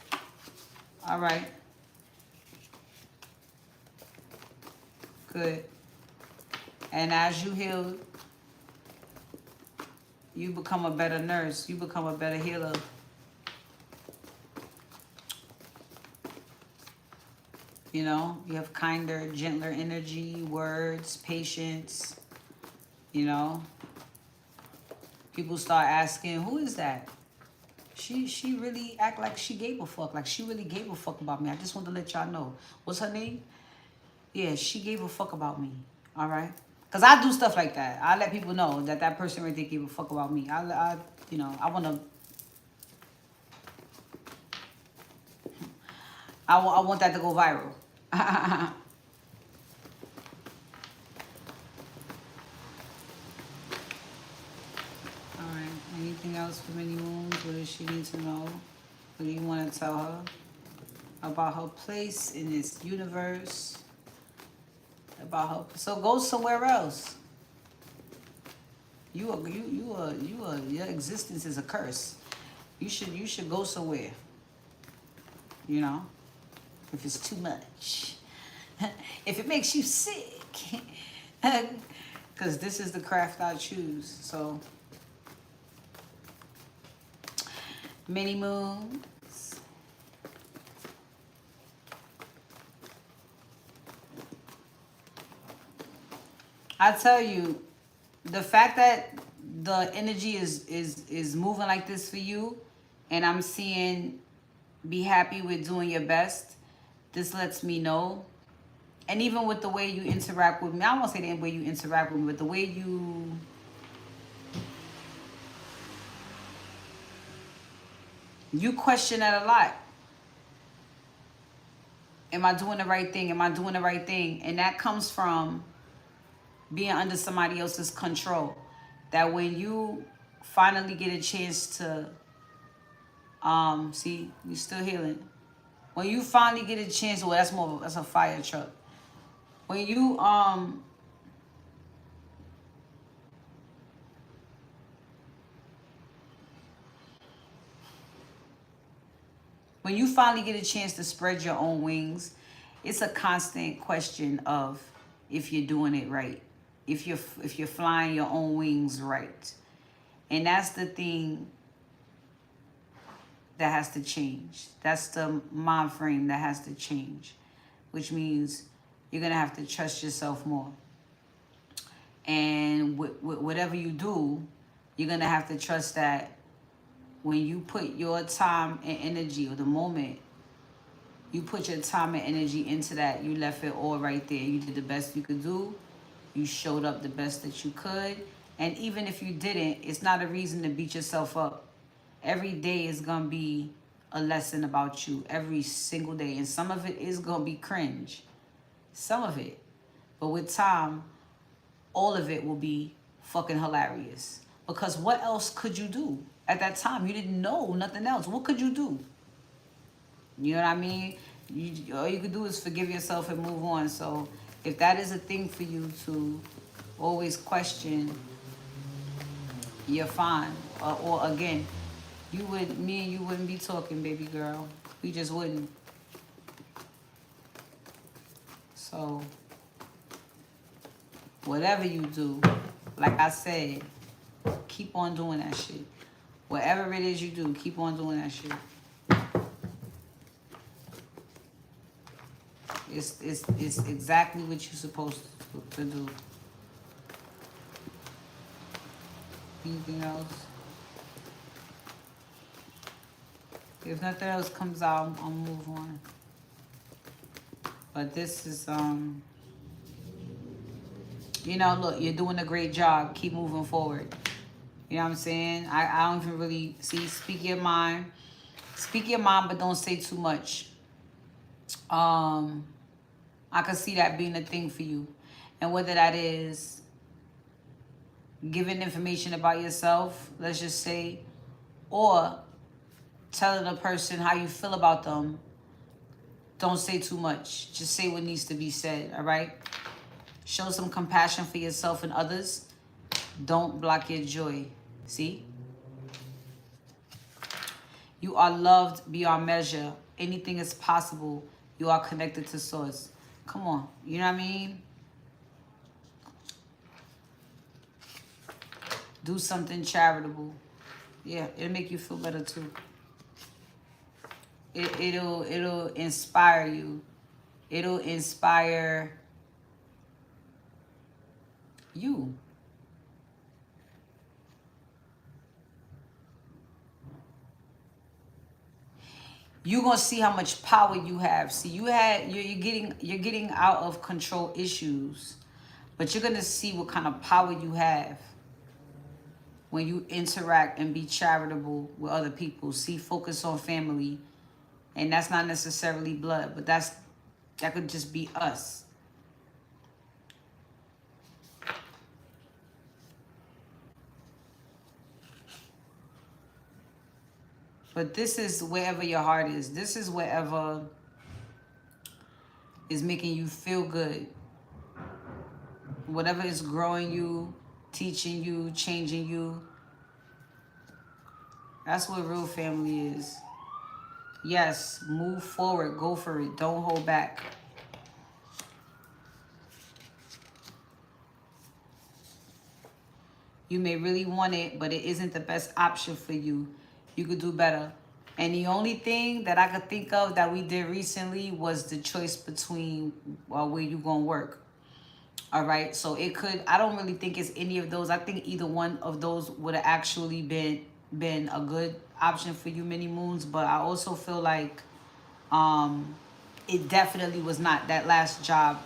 All right. Good. And as you heal, you become a better nurse. You become a better healer. You know, you have kinder, gentler energy, words, patience. You know, people start asking, who is that? She really act like she gave a fuck. Like she really gave a fuck about me. I just want to let y'all know. What's her name? Yeah, she gave a fuck about me. All right? Because I do stuff like that. I let people know that that person right there gave a fuck about me. You know, I want to... I want that to go viral. All right. Anything else for Many Moons? What does she need to know? What do you want to tell her about her place in this universe? About her, so go somewhere else. Your existence is a curse. You should go somewhere. You know, if it's too much, if it makes you sick, because this is the craft I choose. So, Many Moons. I tell you, the fact that the energy is moving like this for you, and I'm seeing be happy with doing your best, this lets me know. And even with the way you interact with me, I won't say the way you interact with me, but the way you question that a lot. Am I doing the right thing? Am I doing the right thing? And that comes from being under somebody else's control. That when you finally get a chance to, see, you're still healing. When you finally get a chance, well, that's a fire truck. When you, when you finally get a chance to spread your own wings, it's a constant question of if you're doing it right. If you're flying your own wings right. And that's the thing that has to change. That's the mind frame that has to change, which means you're going to have to trust yourself more. And whatever you do, you're going to have to trust that when you put your time and energy, or the moment you put your time and energy into that, you left it all right there. You did the best you could do. You showed up the best that you could. And even if you didn't, it's not a reason to beat yourself up. Every day is going to be a lesson about you. Every single day. And some of it is going to be cringe. Some of it. But with time, all of it will be fucking hilarious. Because what else could you do at that time? You didn't know nothing else. What could you do? You know what I mean? All you could do is forgive yourself and move on. So if that is a thing for you to always question, you're fine. Or again, me and you wouldn't be talking, baby girl. We just wouldn't. So whatever you do, like I said, keep on doing that shit. Whatever it is you do, keep on doing that shit. It's exactly what you're supposed to do. Anything else? If nothing else comes out, I'll move on. But this is, you know, look, you're doing a great job. Keep moving forward. You know what I'm saying? I don't even really, speak your mind. Speak your mind, but don't say too much. I could see that being a thing for you. And whether that is giving information about yourself, let's just say, or telling a person how you feel about them, don't say too much. Just say what needs to be said, all right? Show some compassion for yourself and others. Don't block your joy. See? You are loved beyond measure. Anything is possible. You are connected to source. Come on. You know what I mean? Do something charitable. Yeah, it'll make you feel better too. It'll inspire you. It'll inspire you. You're gonna see how much power you have. See, you're getting out of control issues, but you're gonna see what kind of power you have when you interact and be charitable with other people. See, focus on family, and that's not necessarily blood, but that could just be us. But this is wherever your heart is. This is wherever is making you feel good. Whatever is growing you, teaching you, changing you. That's what real family is. Yes, move forward. Go for it. Don't hold back. You may really want it, but it isn't the best option for you. You could do better. And the only thing that I could think of that we did recently was the choice between where you gonna work. All right, so it could, I don't really think it's any of those. I think either one of those would have actually been a good option for you, Many Moons. But I also feel like it definitely was not that last job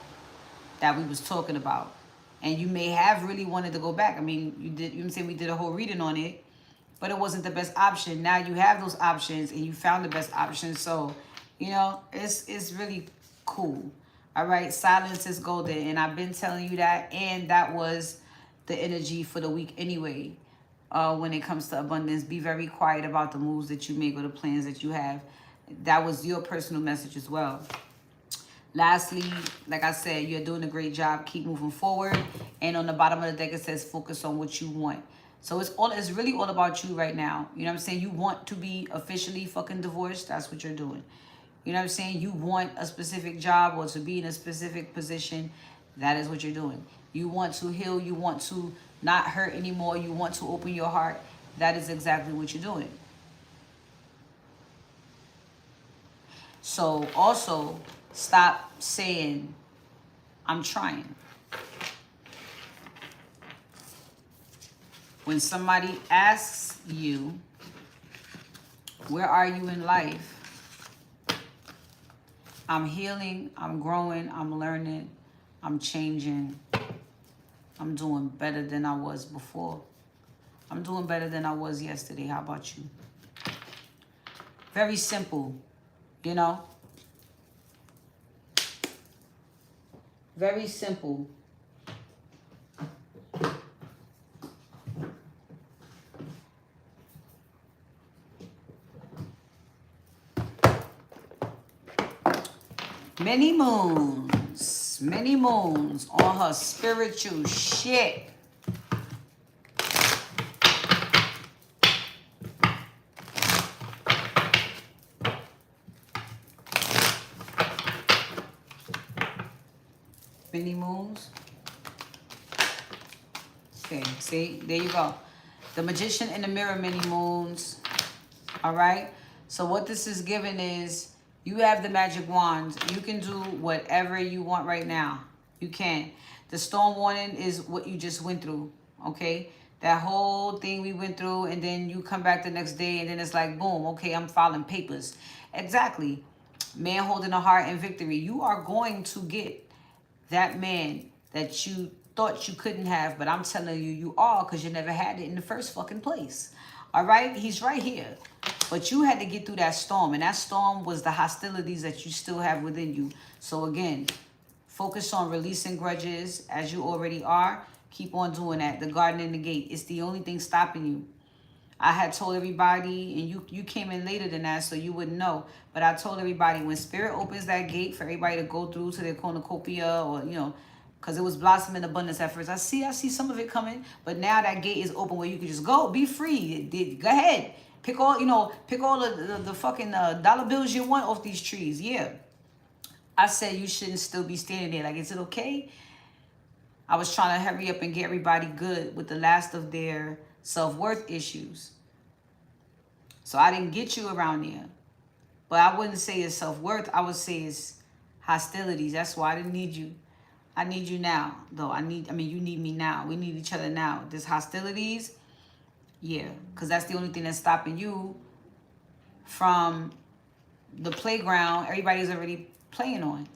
that we was talking about. And you may have really wanted to go back. I mean, you know what I'm saying? We did a whole reading on it, but it wasn't the best option. Now you have those options and you found the best option. So, you know, it's really cool. All right, silence is golden. And I've been telling you that. And that was the energy for the week anyway. When it comes to abundance, be very quiet about the moves that you make or the plans that you have. That was your personal message as well. Lastly, like I said, you're doing a great job. Keep moving forward. And on the bottom of the deck, it says focus on what you want. So it's really all about you right now. You know what I'm saying? You want to be officially fucking divorced. That's what you're doing. You know what I'm saying? You want a specific job or to be in a specific position. That is what you're doing. You want to heal. You want to not hurt anymore. You want to open your heart. That is exactly what you're doing. So also stop saying, I'm trying. When somebody asks you, Where are you in life? I'm healing, I'm growing, I'm learning, I'm changing. I'm doing better than I was before. I'm doing better than I was yesterday. How about you? Very simple, you know? Very simple. Many moons on her spiritual shit. Many moons. Okay, see, there you go. The Magician in the Mirror, many moons. All right. So what this is giving is you have the magic wand. You can do whatever you want right now. You can. The storm warning is what you just went through. Okay. That whole thing we went through, and then you come back the next day and then it's like, boom, okay, I'm filing papers. Exactly. Man holding a heart and victory. You are going to get that man that you thought you couldn't have, but I'm telling you, you are, because you never had it in the first fucking place. All right? He's right here. But you had to get through that storm, and that storm was the hostilities that you still have within you. So again, focus on releasing grudges as you already are. Keep on doing that. The garden and the gate. It's the only thing stopping you. I had told everybody, and you came in later than that, so you wouldn't know. But I told everybody, when Spirit opens that gate for everybody to go through to their cornucopia, or, you know, because it was blossoming abundance at first. I see some of it coming, but now that gate is open where you can just go, be free. Go ahead. Pick all, pick all the fucking dollar bills you want off these trees. Yeah. I said you shouldn't still be standing there. Like, is it okay? I was trying to hurry up and get everybody good with the last of their self-worth issues. So I didn't get you around there. But I wouldn't say it's self-worth. I would say it's hostilities. That's why I didn't need you. I need you now, though. I mean, you need me now. We need each other now. There's hostilities. Yeah, because that's the only thing that's stopping you from the playground everybody's already playing on.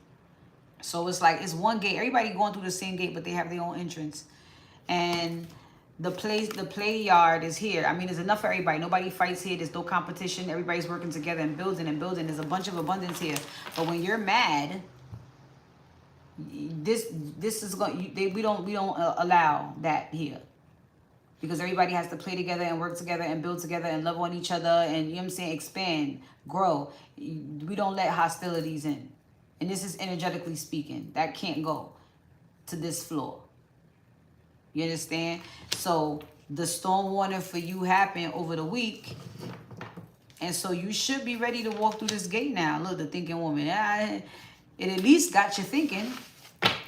So it's like, it's one gate. Everybody going through the same gate, but they have their own entrance. And the play yard is here. I mean, there's enough for everybody. Nobody fights here. There's no competition. Everybody's working together and building and building. There's a bunch of abundance here. But when you're mad, this is going. We don't allow that here, because everybody has to play together and work together and build together and love on each other and, you know what I'm saying, expand, grow. We don't let hostilities in. And this is energetically speaking. That can't go to this floor. You understand? So the storm warning for you happened over the week. And so you should be ready to walk through this gate now. Look, the thinking woman. It at least got you thinking,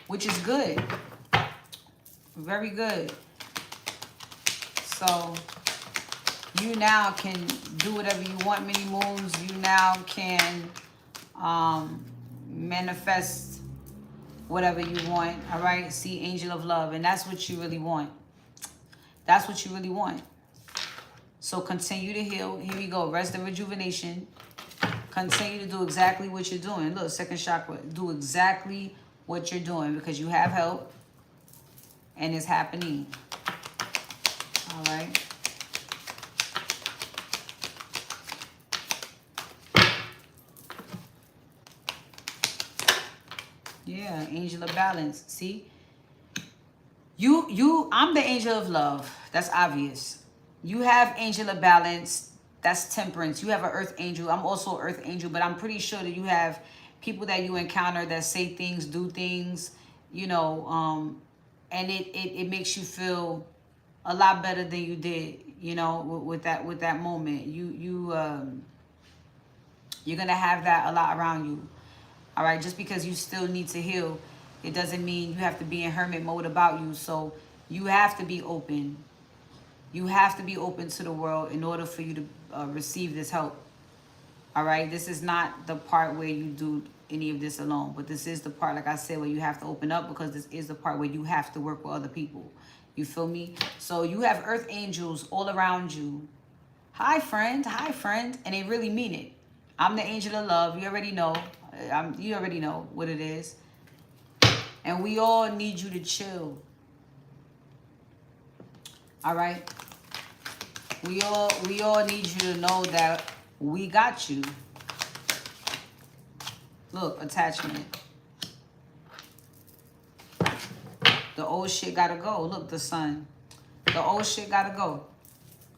which is good. Very good. So you now can do whatever you want, many moons. You now can manifest whatever you want. All right? See, angel of love. And that's what you really want. That's what you really want. So continue to heal. Here we go. Rest and rejuvenation. Continue to do exactly what you're doing. Look, second chakra. Do exactly what you're doing, because you have help and it's happening. All right. Yeah, angel of balance. See? I'm the angel of love. That's obvious. You have angel of balance. That's temperance. You have an earth angel. I'm also an earth angel, but I'm pretty sure that you have people that you encounter that say things, do things, you know, and it makes you feel a lot better than you did, you know, with that moment. You're gonna have that a lot around you. All right, just because you still need to heal, it doesn't mean you have to be in hermit mode about you. So you have to be open. You have to be open to the world in order for you to receive this help. All right, this is not the part where you do any of this alone, but this is the part, like I said, where you have to open up, because this is the part where you have to work with other people. You feel me? So you have earth angels all around you. Hi, friend. Hi, friend. And they really mean it. I'm the angel of love. You already know. You already know what it is. And we all need you to chill. All right? We all need you to know that we got you. Look, attachment. The old shit gotta go. Look, the sun. The old shit gotta go.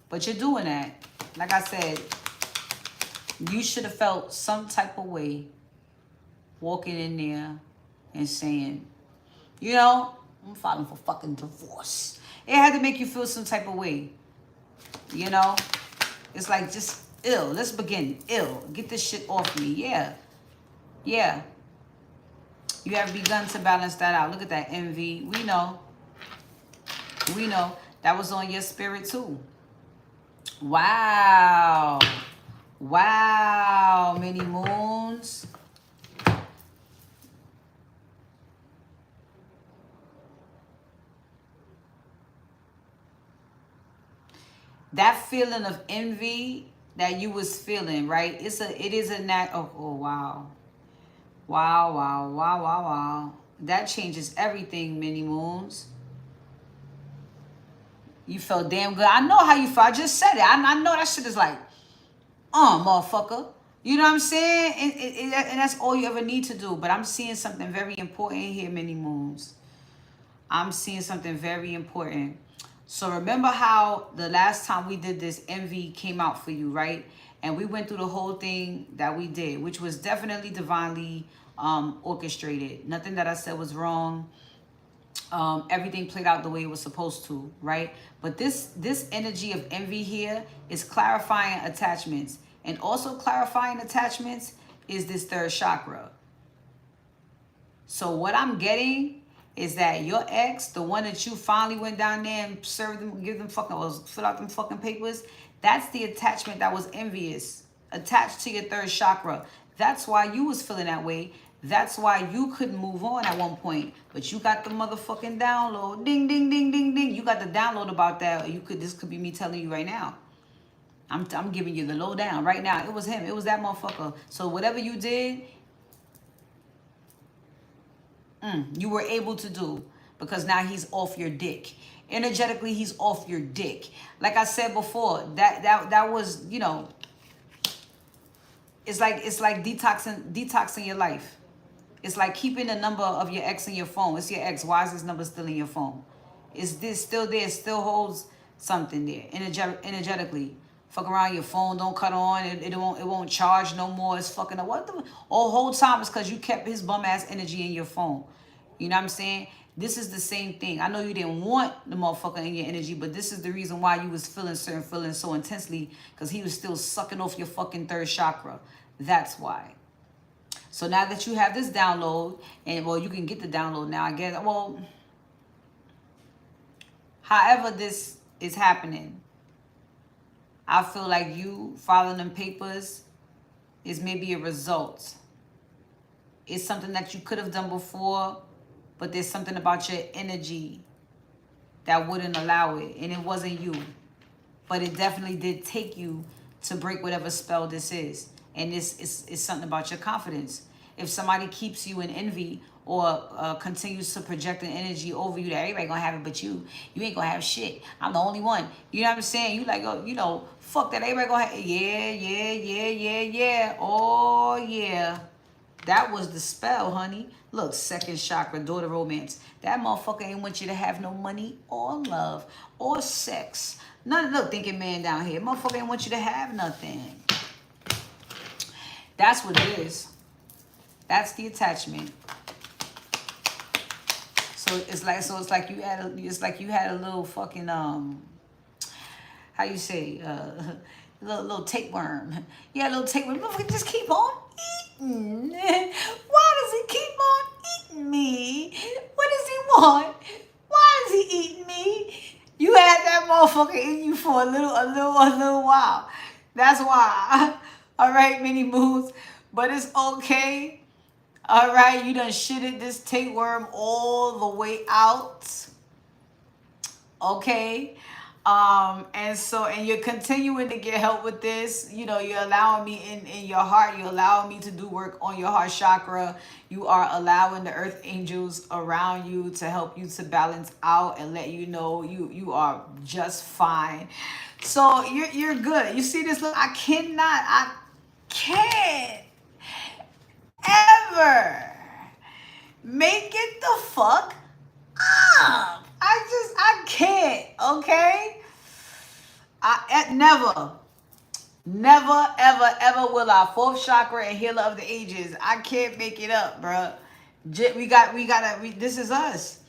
But you're doing that. Like I said, you should have felt some type of way walking in there and saying, you know, I'm filing for fucking divorce. It had to make you feel some type of way. You know? It's like just ill. Let's begin. Ill. Get this shit off me. Yeah. Yeah. You have begun to balance that out. Look at that envy. We know. We know. That was on your spirit too. Wow. Wow. Many moons. That feeling of envy that you was feeling, right? It is a nat. Oh, wow. Wow, wow, wow, wow, wow. That changes everything, many moons. You felt damn good. I know how you felt. I just said it. I know that shit is like, motherfucker. You know what I'm saying? And that's all you ever need to do. But I'm seeing something very important here, many moons. I'm seeing something very important. So remember how the last time we did this, envy came out for you, right? And we went through the whole thing that we did, which was definitely divinely orchestrated. Nothing that I said was wrong. Everything played out the way it was supposed to, right? But this energy of envy here is clarifying attachments. And also clarifying attachments is this third chakra. So what I'm getting is that your ex, the one that you finally went down there and served them, give them fucking, fill out them fucking papers, that's the attachment that was envious, attached to your third chakra. That's why you was feeling that way. That's why you couldn't move on at one point. But you got the motherfucking download. Ding, ding, ding, ding, ding. You got the download about that. This could be me telling you right now. I'm giving you the lowdown right now. It was him. It was that motherfucker. So whatever you did, you were able to do, because now he's off your dick. Energetically, he's off your dick. Like I said before, that was, you know, it's like detoxing your life. It's like keeping the number of your ex in your phone. It's your ex. Why is this number still in your phone? Is this still there? It still holds something there energetically. Fuck around, your phone don't cut on. It won't charge no more. It's fucking what the whole time is because you kept his bum ass energy in your phone. You know what I'm saying? This is the same thing. I know you didn't want the motherfucker in your energy, but this is the reason why you was feeling certain feelings so intensely, because he was still sucking off your fucking third chakra. That's why. So now that you have this download, and well, you can get the download now, I guess. Well, however this is happening, I feel like you filing them papers is maybe a result. It's something that you could have done before, but there's something about your energy that wouldn't allow it, and it wasn't you. But it definitely did take you to break whatever spell this is. And this is something about your confidence. If somebody keeps you in envy or continues to project an energy over you that everybody gonna have it but you ain't gonna have shit. I'm the only one. You know what I'm saying? You like, oh, you know, fuck that, everybody gonna have it. Yeah. Oh, yeah. That was the spell, honey. Look, second chakra, daughter romance. That motherfucker ain't want you to have no money or love or sex. None. Look, thinking man down here. Motherfucker ain't want you to have nothing. That's what it is. That's the attachment. So it's like you had a little fucking how you say little tapeworm. Yeah, little tapeworm. Motherfucker just keep on eating. Why does he keep on eating me? What does he want? Why is he eating me? You had that motherfucker in you for a little while. That's why. All right, mini moves. But it's okay. All right, you done shitted this tapeworm all the way out. Okay. And you're continuing to get help with this. You know, you're allowing me in your heart. You're allowing me to do work on your heart chakra. You are allowing the earth angels around you to help you to balance out and let you know you are just fine. So you're good. You see this? Look, I can't ever make it the fuck up. I can't, okay? Never, ever will our fourth chakra and healer of the ages. I can't make it up, bruh. This is us.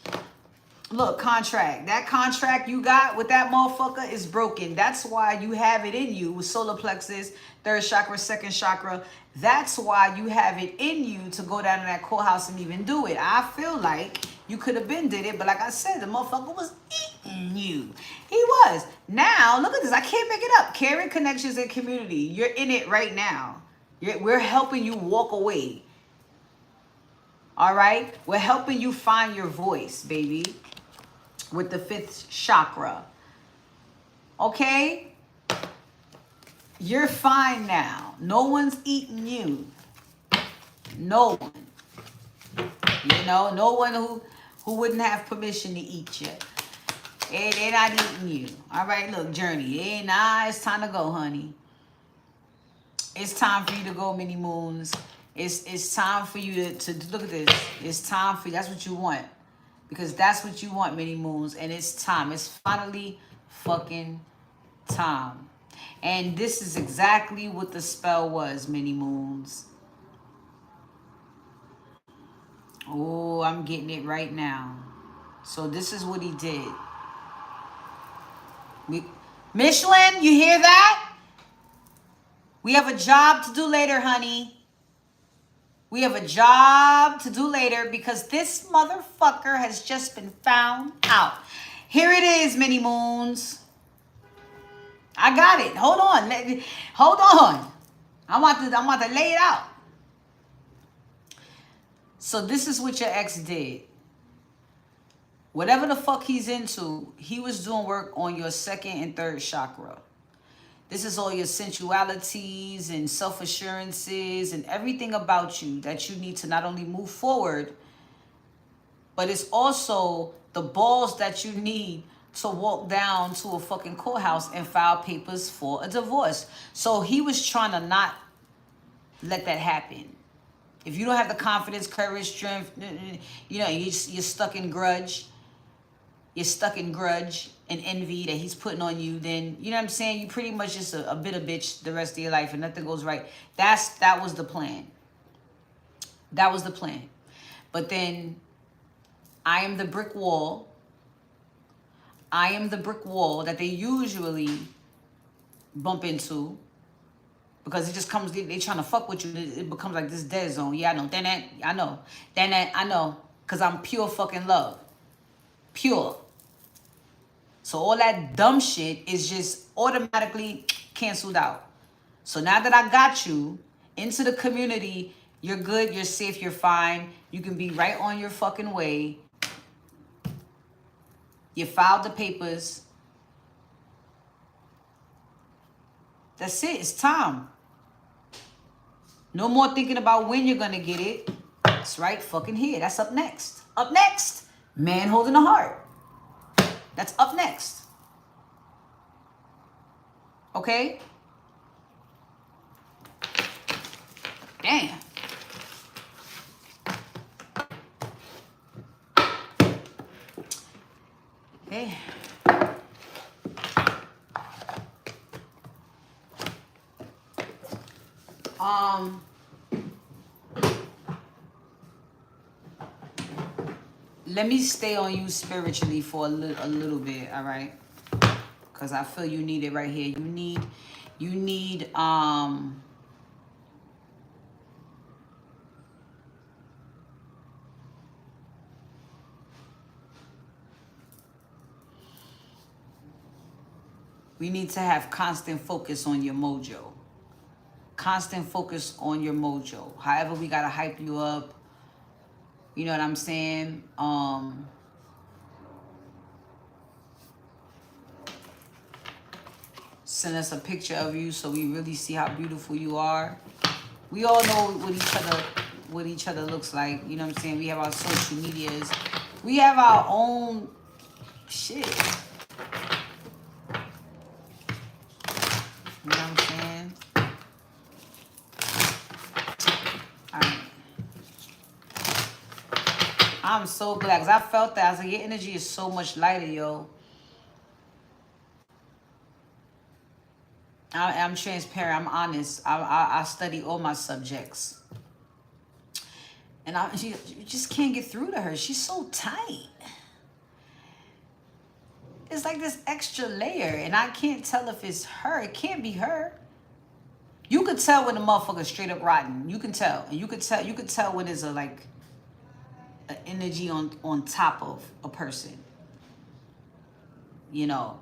Look, contract. That contract you got with that motherfucker is broken. That's why you have it in you with solar plexus, third chakra, second chakra. That's why you have it in you to go down to that courthouse and even do it. I feel like you could have been did it, but like I said, the motherfucker was eating you. He was. Now, look at this. I can't make it up. Caring connections and community. You're in it right now. We're helping you walk away. All right? We're helping you find your voice, baby. With the fifth chakra. Okay? You're fine now. No one's eating you. No one. You know, no one who wouldn't have permission to eat you. They're not eating you. All right, look, Journey. It's time to go, honey. It's time for you to go, Mini Moons. It's time for you to look at this. It's time for you. That's what you want. Because that's what you want, Mini Moons. And it's time. It's finally fucking time. And this is exactly what the spell was, Mini Moons. Oh, I'm getting it right now. So this is what he did. Michelin, you hear that? We have a job to do later, honey. We have a job to do later because this motherfucker has just been found out. Here it is, Mini Moons. I got it. Hold on. Hold on. I'm about to lay it out. So this is what your ex did. Whatever the fuck he's into, he was doing work on your second and third chakra. This is all your sensualities and self-assurances and everything about you that you need to not only move forward, but it's also the balls that you need to walk down to a fucking courthouse and file papers for a divorce. So he was trying to not let that happen. If you don't have the confidence, courage, strength, you know, you're stuck in grudge. You're stuck in grudge and envy that he's putting on you, then, you know what I'm saying? You pretty much just a bitter bitch the rest of your life and nothing goes right. That was the plan. That was the plan. But then I am the brick wall. I am the brick wall that they usually bump into because it just comes, they trying to fuck with you. It becomes like this dead zone. Yeah, I know. Then I know. I know. Because I'm pure fucking love. Pure. So all that dumb shit is just automatically canceled out. So now that I got you into the community, you're good, you're safe, you're fine. You can be right on your fucking way. You filed the papers. That's it. It's time. No more thinking about when you're going to get it. It's right fucking here. That's up next. Up next, man holding a heart. That's up next. Okay? Damn. Hey. Let me stay on you spiritually for a little bit, all right? Because I feel you need it right here. You need, we need to have constant focus on your mojo. Constant focus on your mojo. However, we got to hype you up. You know what I'm saying? Send us a picture of you so we really see how beautiful you are. We all know what each other looks like. You know what I'm saying? We have our social medias. We have our own shit. You know what I'm saying? Alright. I'm so glad because I felt that. I was like, your energy is so much lighter, yo. I'm transparent. I'm honest. I study all my subjects. And you just can't get through to her. She's so tight. It's like this extra layer. And I can't tell if it's her. It can't be her. You could tell when the motherfucker's straight up rotten. You can tell. And you could tell when there's an energy on top of a person. You know.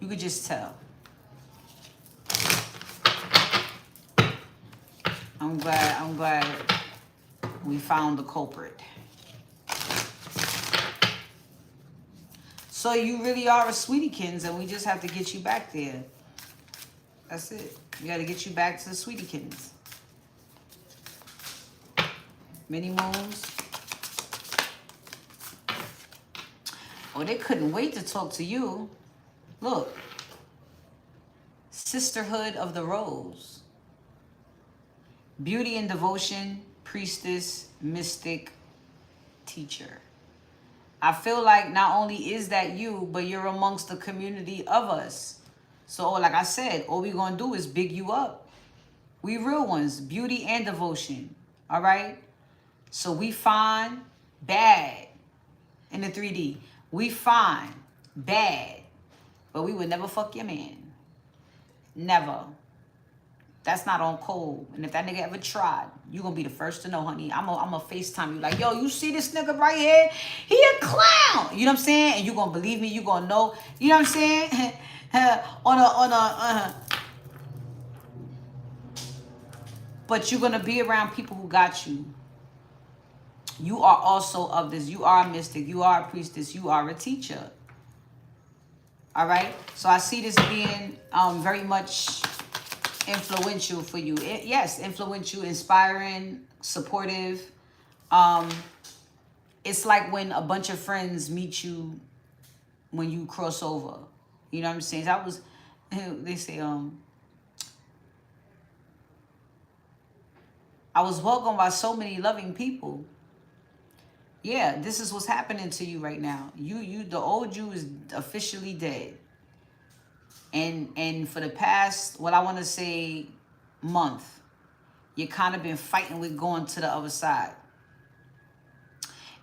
You could just tell. I'm glad we found the culprit. So you really are a Sweetiekins, and we just have to get you back there. That's it. We got to get you back to the Sweetiekins. Many moons. Oh, they couldn't wait to talk to you. Look. Sisterhood of the Rose. Beauty and devotion, priestess, mystic, teacher. I feel like not only is that you, but you're amongst the community of us. So like I said, all we're going to do is big you up. We real ones, beauty and devotion. All right? So we fine, bad in the 3D. We fine, bad, but we would never fuck your man. Never. That's not on code. And if that nigga ever tried, you gonna be the first to know, honey. I'm a FaceTime you like, yo, you see this nigga right here? He a clown. You know what I'm saying? And you gonna believe me, you gonna know. You know what I'm saying? But you're gonna be around people who got you. You are also of this. You are a mystic. You are a priestess. You are a teacher. All right? So I see this being very much influential for you. Yes, influential, inspiring, supportive. It's like when a bunch of friends meet you when you cross over. You know what I'm saying? They say, I was welcomed by so many loving people. Yeah, this is what's happening to you right now. The old you is officially dead. And for the past, what I want to say, month, you kind of been fighting with going to the other side.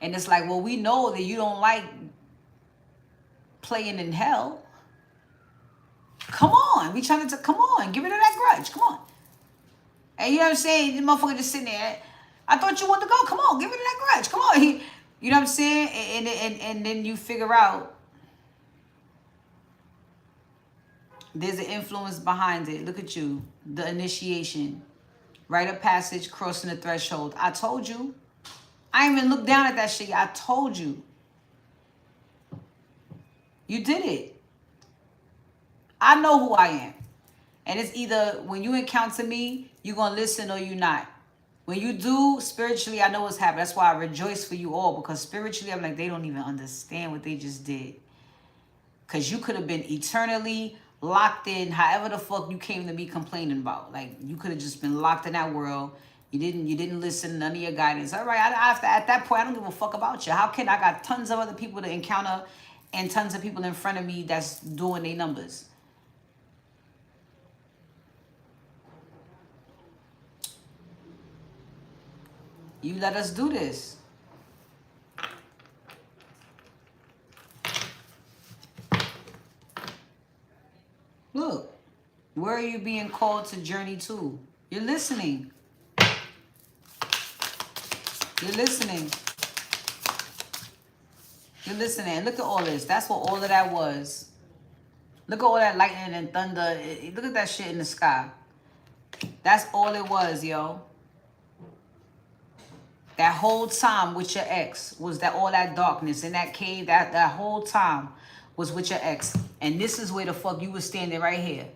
And it's like, well, we know that you don't like playing in hell. Come on. We trying to, come on. Get rid of that grudge. Come on. And you know what I'm saying? The motherfucker just sitting there. I thought you wanted to go. Come on. Get rid of that grudge. Come on. You know what I'm saying? And then you figure out there's an influence behind it. Look at you. The initiation. Rite of passage, crossing the threshold. I told you. I ain't even looked down at that shit. I told you. You did it. I know who I am. And it's either when you encounter me, you're going to listen or you're not. When you do, spiritually, I know what's happening. That's why I rejoice for you all. Because spiritually, I'm like, they don't even understand what they just did. Because you could have been eternally locked in however the fuck you came to me complaining about. Like, you could have just been locked in that world. You didn't listen to none of your guidance. All right, at that point, I don't give a fuck about you. How can I got tons of other people to encounter and tons of people in front of me that's doing their numbers. You let us do this. Look, where are you being called to journey to? You're listening. You're listening. You're listening. Look at all this. That's what all of that was. Look at all that lightning and thunder. Look at that shit in the sky. That's all it was, yo. That whole time with your ex was that all that darkness in that cave. That whole time was with your ex. And this is where the fuck you was standing right here.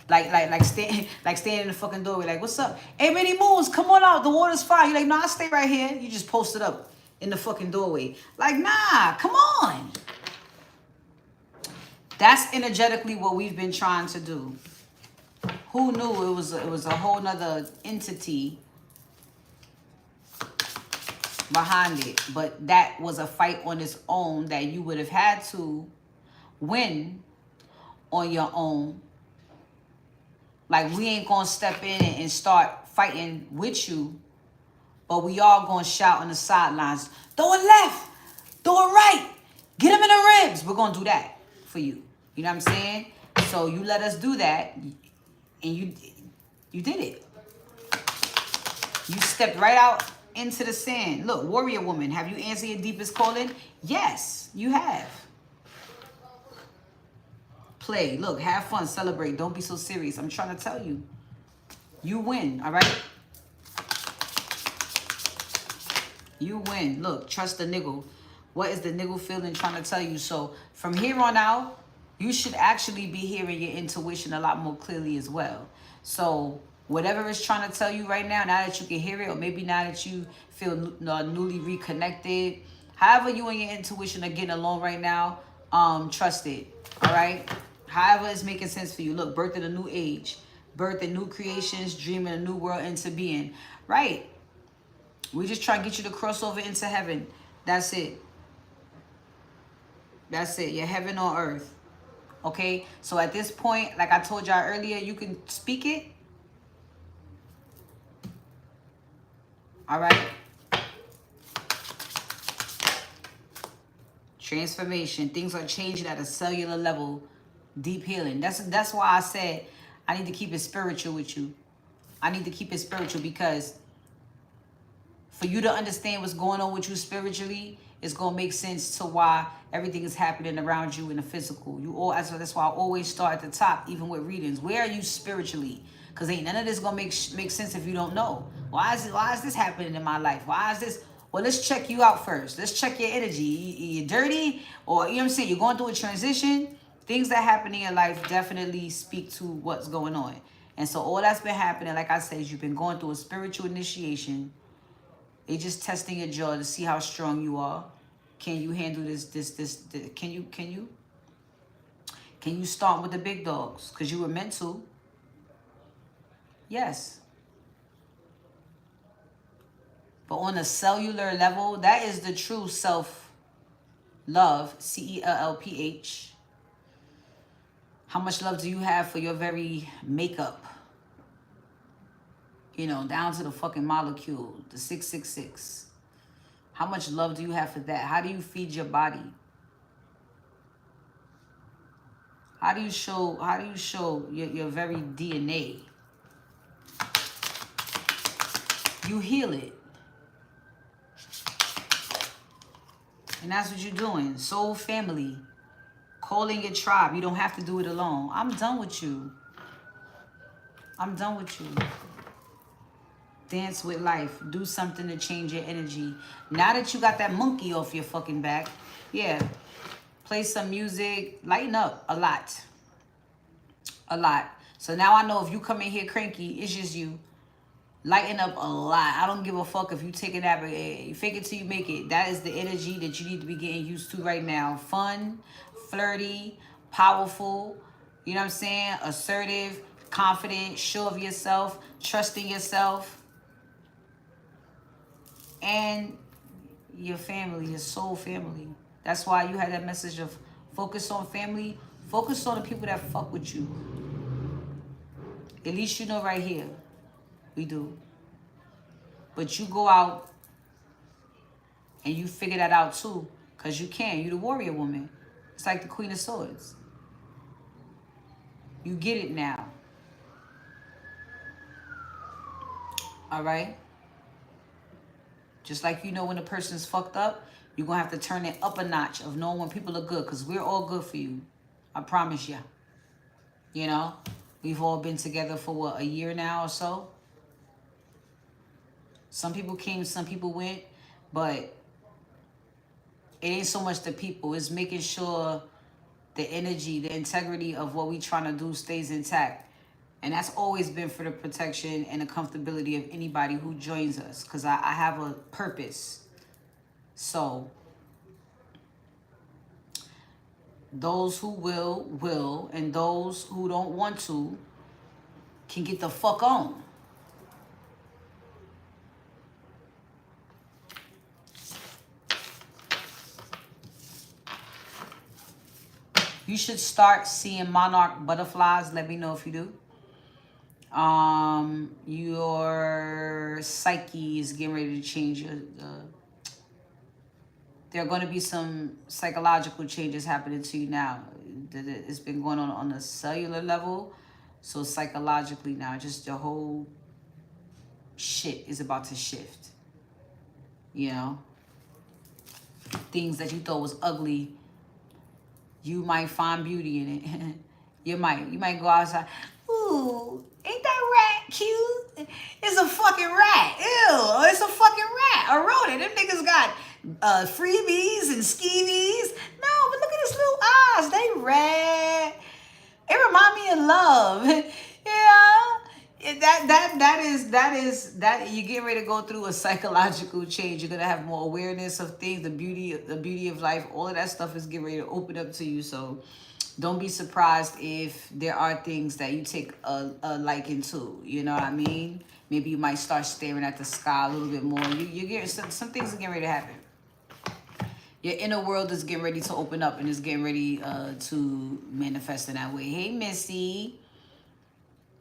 Standing in the fucking doorway, like, what's up? Hey, many moons, come on out. The water's fine. You're like, no, I stay right here. You just posted up in the fucking doorway. Like, nah, come on. That's energetically what we've been trying to do. Who knew it was a whole nother entity behind it? But that was a fight on its own that you would have had to win on your own. Like, we ain't gonna step in and start fighting with you, but we all gonna shout on the sidelines, throw it left, throw it right, get him in the ribs. We're gonna do that for you. You know what I'm saying? So you let us do that, and you did it. You stepped right out into the sand. Look, warrior woman, have you answered your deepest calling? Yes, you have. Play, look, have fun, celebrate. Don't be so serious. I'm trying to tell you. You win, all right? You win. Look, trust the niggle. What is the niggle feeling trying to tell you? So from here on out, you should actually be hearing your intuition a lot more clearly as well. So whatever it's trying to tell you right now that you can hear it, or maybe now that you feel newly reconnected, however you and your intuition are getting along right now, trust it, all right? However it's making sense for you. Look, birth in a new age, birth in new creations, dreaming a new world into being. Right. We just try to get you to cross over into heaven. That's it. That's it. You're heaven on earth. Okay? So at this point, like I told y'all earlier, you can speak it. All right? Transformation. Things are changing at a cellular level. Deep healing. That's why I said I need to keep it spiritual with you. I need to keep it spiritual, because for you to understand what's going on with you spiritually, it's going to make sense to why everything is happening around you in the physical. That's why I always start at the top, even with readings. Where are you spiritually? Because ain't none of this going to make sense if you don't know. Why is this happening in my life? Why is this? Well, let's check you out first. Let's check your energy. You're dirty, or you know what I'm saying? You're going through a transition. Things that happen in your life definitely speak to what's going on. And so all that's been happening, like I said, is you've been going through a spiritual initiation. They're just testing your jaw to see how strong you are. Can you handle this? Can you start with the big dogs? Because you were meant to. Yes. But on a cellular level, that is the true self-love, CELLPH. How much love do you have for your very makeup? You know, down to the fucking molecule, the 666. How much love do you have for that? How do you feed your body? How do you show your very DNA? You heal it. And that's what you're doing. Soul family. Calling your tribe. You don't have to do it alone. I'm done with you. I'm done with you. Dance with life. Do something to change your energy. Now that you got that monkey off your fucking back, yeah, play some music. Lighten up a lot. A lot. So now I know if you come in here cranky, it's just you. Lighten up a lot. I don't give a fuck if you take a nap. You fake it till you make it. That is the energy that you need to be getting used to right now. Fun, flirty, powerful, you know what I'm saying? Assertive, confident, sure of yourself, trusting yourself. And your family, your soul family. That's why you had that message of focus on family. Focus on the people that fuck with you. At least you know right here. We do. But you go out and you figure that out too. Because you can. You're the warrior woman. It's like the Queen of Swords. You get it now. All right? Just like you know when a person's fucked up, you're going to have to turn it up a notch of knowing when people are good. Because we're all good for you. I promise you. You know? We've all been together for, what, a year now or so? Some people came, some people went. But it ain't so much the people. It's making sure the energy, the integrity of what we trying to do stays intact. And that's always been for the protection and the comfortability of anybody who joins us, because I have a purpose. So those who will, and those who don't want to can get the fuck on. You should start seeing monarch butterflies. Let me know if you do. Your psyche is getting ready to change. There are going to be some psychological changes happening to you now. It's been going on a cellular level. So psychologically now, just the whole shit is about to shift. You know? Things that you thought was ugly, you might find beauty in it. You might go outside. Ooh, ain't that rat cute? It's a fucking rat. Ew, it's a fucking rat. A rodent. Them niggas got freebies and skeevies. No, but look at his little eyes. They red. It remind me of love. Yeah. That you're getting ready to go through a psychological change. You're gonna have more awareness of things, the beauty of life. All of that stuff is getting ready to open up to you. So don't be surprised if there are things that you take a liking to. You know what I mean? Maybe you might start staring at the sky a little bit more. You get some things are getting ready to happen. Your inner world is getting ready to open up and is getting ready to manifest in that way. Hey, Missy.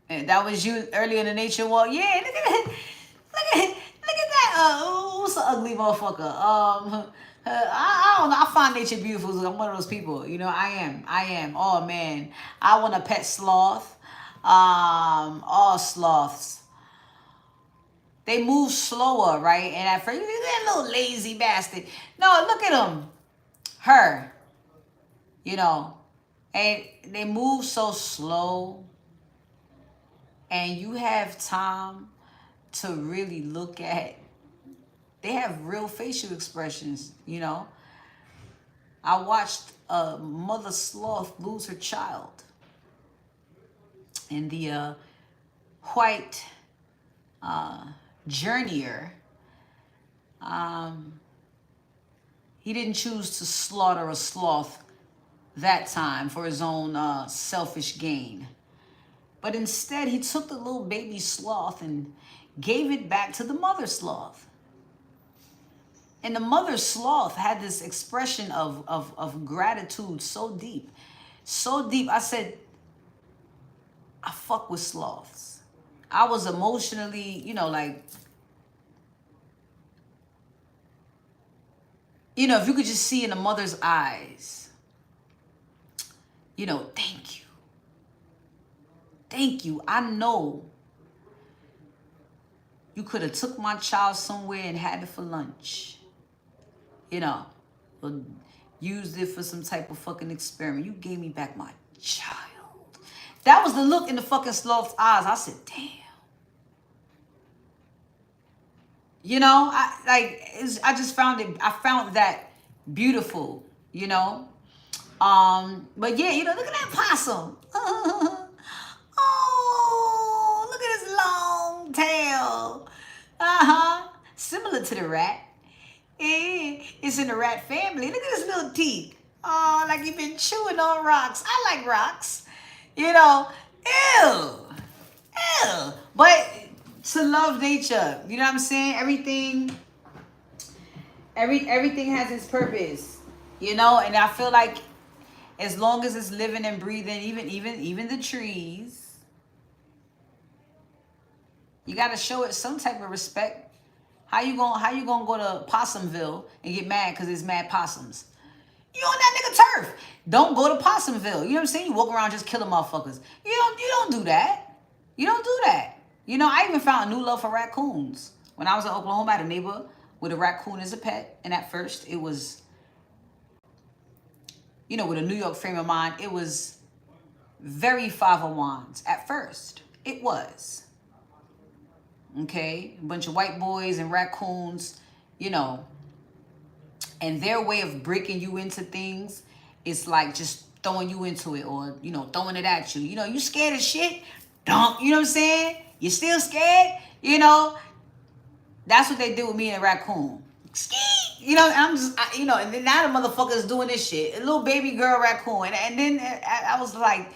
And that was you earlier in the nature walk. Yeah, look at that. What's an ugly motherfucker? I don't know. I find nature beautiful. I'm one of those people. You know, I am. Oh man, I want a pet sloth. All sloths. They move slower, right? And at first, that little lazy bastard. No, look at him. Her. You know, and they move so slow. And you have time to really look at, they have real facial expressions, you know. I watched a mother sloth lose her child. And the white journeyer, he didn't choose to slaughter a sloth that time for his own selfish gain. But instead, he took the little baby sloth and gave it back to the mother sloth. And the mother sloth had this expression of gratitude so deep. So deep. I said, I fuck with sloths. I was emotionally, you know, like, you know, if you could just see in the mother's eyes, you know, thank you. Thank you. I know you could have took my child somewhere and had it for lunch. You know, or used it for some type of fucking experiment. You gave me back my child. That was the look in the fucking sloth's eyes. I said, damn. You know, I just found it. I found that beautiful. You know, but yeah, you know, look at that possum. Oh, look at his long tail. Similar to the rat. It's in the rat family. Look at his little teeth. Oh, like you've been chewing on rocks. I like rocks. You know, ew. But to love nature, you know what I'm saying? Everything has its purpose, you know? And I feel like as long as it's living and breathing, even the trees, you gotta show it some type of respect. How you gonna go to Possumville and get mad because there's mad possums? You on that nigga turf. Don't go to Possumville. You know what I'm saying? You walk around just killing motherfuckers. You don't do that. You don't do that. You know, I even found a new love for raccoons. When I was in Oklahoma, I had a neighbor with a raccoon as a pet. And at first it was, you know, with a New York frame of mind, it was very Five of Wands. At first, it was. Okay? A bunch of white boys and raccoons, you know. And their way of breaking you into things is like just throwing you into it or, you know, throwing it at you. You know, you scared of shit? Don't, you know what I'm saying? You still scared? You know, that's what they did with me and a raccoon. Ski! You know, and I'm just, you know, and then now the motherfucker's doing this shit. A little baby girl raccoon. And then I was like,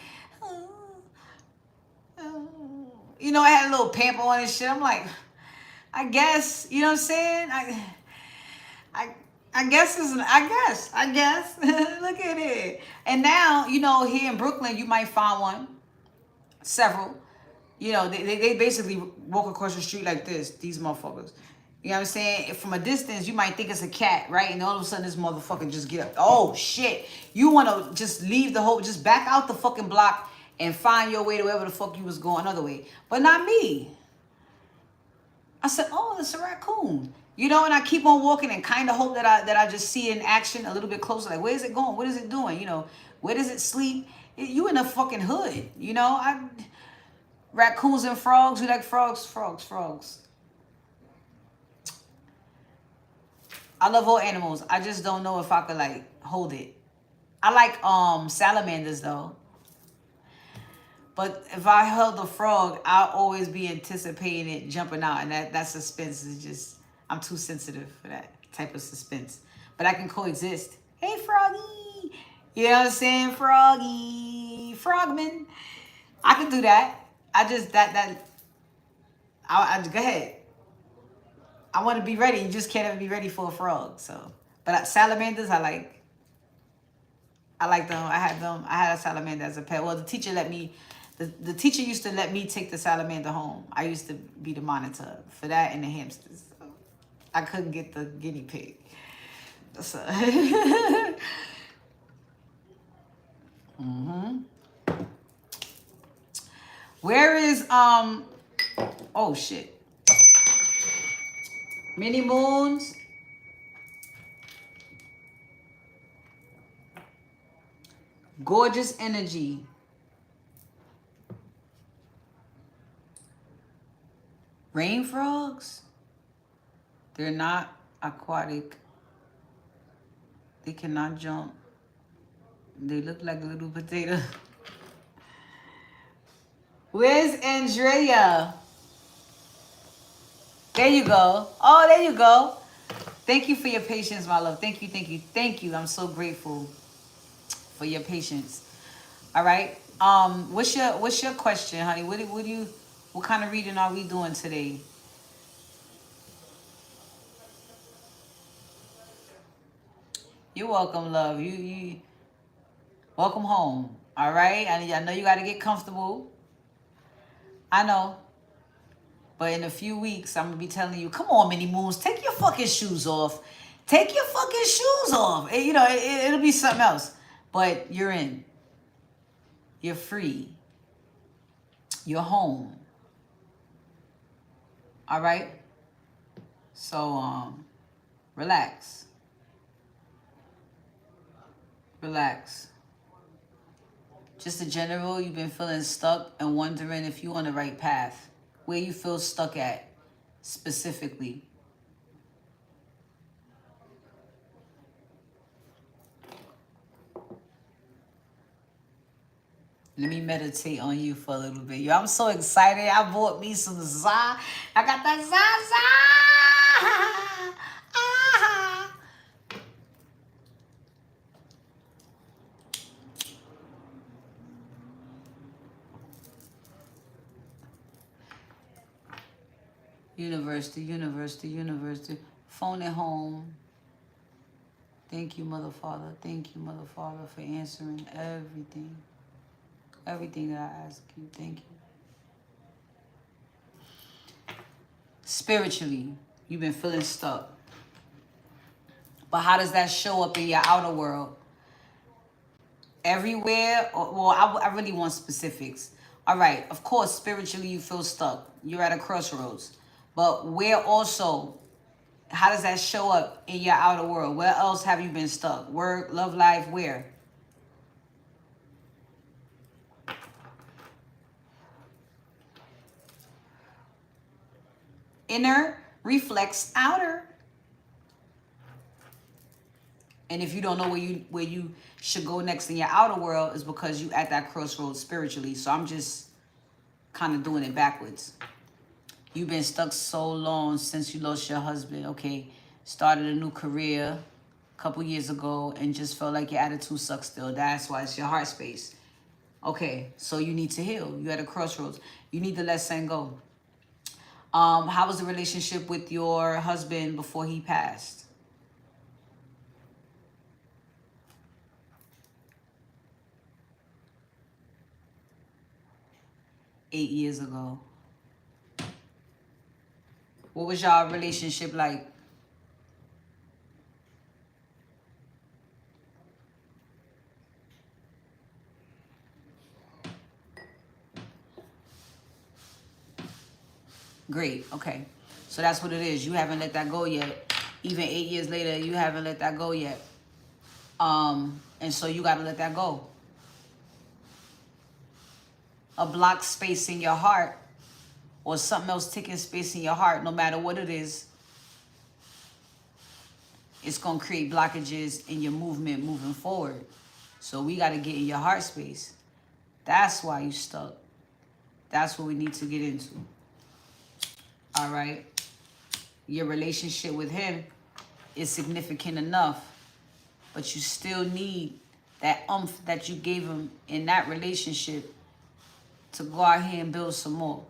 you know, I had a little pamper on and shit. I'm like, I guess, you know what I'm saying? I guess I guess. Look at it. And now, you know, here in Brooklyn, you might find one, several. You know, they basically walk across the street like this, these motherfuckers. You know what I'm saying? From a distance, you might think it's a cat, right? And all of a sudden, this motherfucker just get up. Oh, shit. You want to just leave the whole, just back out the fucking block and find your way to wherever the fuck you was going another way. But not me. I said, oh, it's a raccoon. You know, and I keep on walking and kind of hope that I just see it in action a little bit closer. Like, where is it going? What is it doing? You know, where does it sleep? You in the fucking hood. You know, raccoons and frogs. We like frogs. I love all animals. I just don't know if I could like hold it. I like salamanders though. But if I held a frog, I'll always be anticipating it jumping out, and that suspense is just, I'm too sensitive for that type of suspense. But I can coexist. Hey, froggy. You know what I'm saying? Froggy. Frogman. I can do that. I just, I go ahead. I want to be ready. You just can't ever be ready for a frog. So, but salamanders, I like them. I had a salamander as a pet. Well, the teacher let me, the teacher used to let me take the salamander home. I used to be the monitor for that and the hamsters. So I couldn't get the guinea pig. So. Where is, oh shit. Mini moons. Gorgeous energy. Rain frogs. They're not aquatic. They cannot jump. They look like a little potato. Where's Andrea? There you go. Oh, there you go. Thank you for your patience, my love. Thank you. I'm so grateful for your patience. All right. What's your question, honey? What kind of reading are we doing today? You're welcome, love. You welcome home. All right. I know you got to get comfortable. I know. But in a few weeks, I'm going to be telling you, come on, Mini Moons, take your fucking shoes off. Take your fucking shoes off. And, you know, it'll be something else. But you're in. You're free. You're home. All right? So, relax. Relax. Just in general, you've been feeling stuck and wondering if you're on the right path. Where you feel stuck at, specifically. Let me meditate on you for a little bit. Yo, I'm so excited. I bought me some Za. I got that Zaza. Ah. University. Phone at home. Thank you, Mother Father. Thank you, Mother Father, for answering everything. Everything that I ask you. Thank you. Spiritually, you've been feeling stuck. But how does that show up in your outer world? Everywhere? Well, I really want specifics. All right, of course, spiritually you feel stuck. You're at a crossroads. But where also, how does that show up in your outer world? Where else have you been stuck? Work, love life, where? Inner reflects outer. And if you don't know where you should go next in your outer world, is because you at that crossroads spiritually. So I'm just kind of doing it backwards. You've been stuck so long since you lost your husband. Okay, started a new career a couple years ago and just felt like your attitude sucks still. That's why it's your heart space. Okay, so you need to heal. You're at a crossroads. You need to let Sen go. How was the relationship with your husband before he passed? Eight years ago. What was y'all relationship like? Great. Okay. So that's what it is. You haven't let that go yet. Even 8 years later, you haven't let that go yet. And so you got to let that go. A block space in your heart or something else taking space in your heart, no matter what it is, it's going to create blockages in your movement moving forward. So we got to get in your heart space. That's why you stuck. That's what we need to get into. All right. Your relationship with him is significant enough, but you still need that oomph that you gave him in that relationship to go out here and build some more.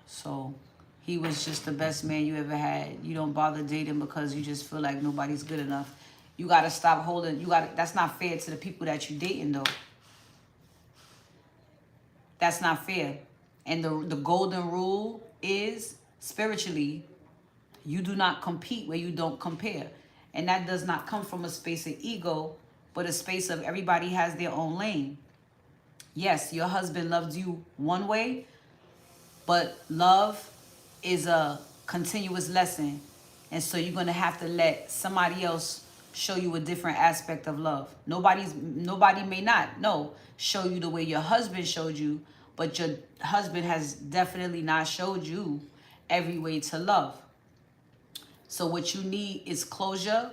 So he was just the best man you ever had. You don't bother dating because you just feel like nobody's good enough. You got to stop holding. That's not fair to the people that you dating though. That's not fair. And the golden rule is, spiritually, you do not compete where you don't compare. And that does not come from a space of ego, but a space of everybody has their own lane. Yes, your husband loved you one way, but love is a continuous lesson. And so you're going to have to let somebody else show you a different aspect of love. Nobody may not, show you the way your husband showed you, but your husband has definitely not showed you every way to love. So what you need is closure.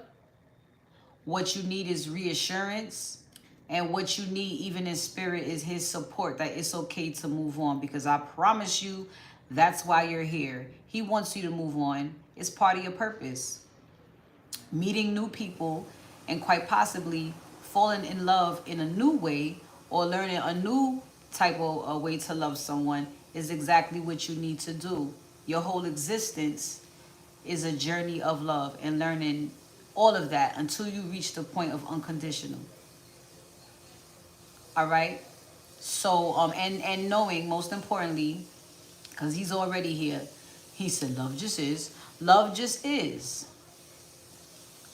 What you need is reassurance. And what you need, even in spirit, is his support that it's okay to move on. Because I promise you, that's why you're here. He wants you to move on. It's part of your purpose. Meeting new people and quite possibly falling in love in a new way or learning a new type of a way to love someone is exactly what you need to do. Your whole existence is a journey of love and learning all of that until you reach the point of unconditional. All right? So, and knowing, most importantly, because he's already here, he said, love just is. Love just is.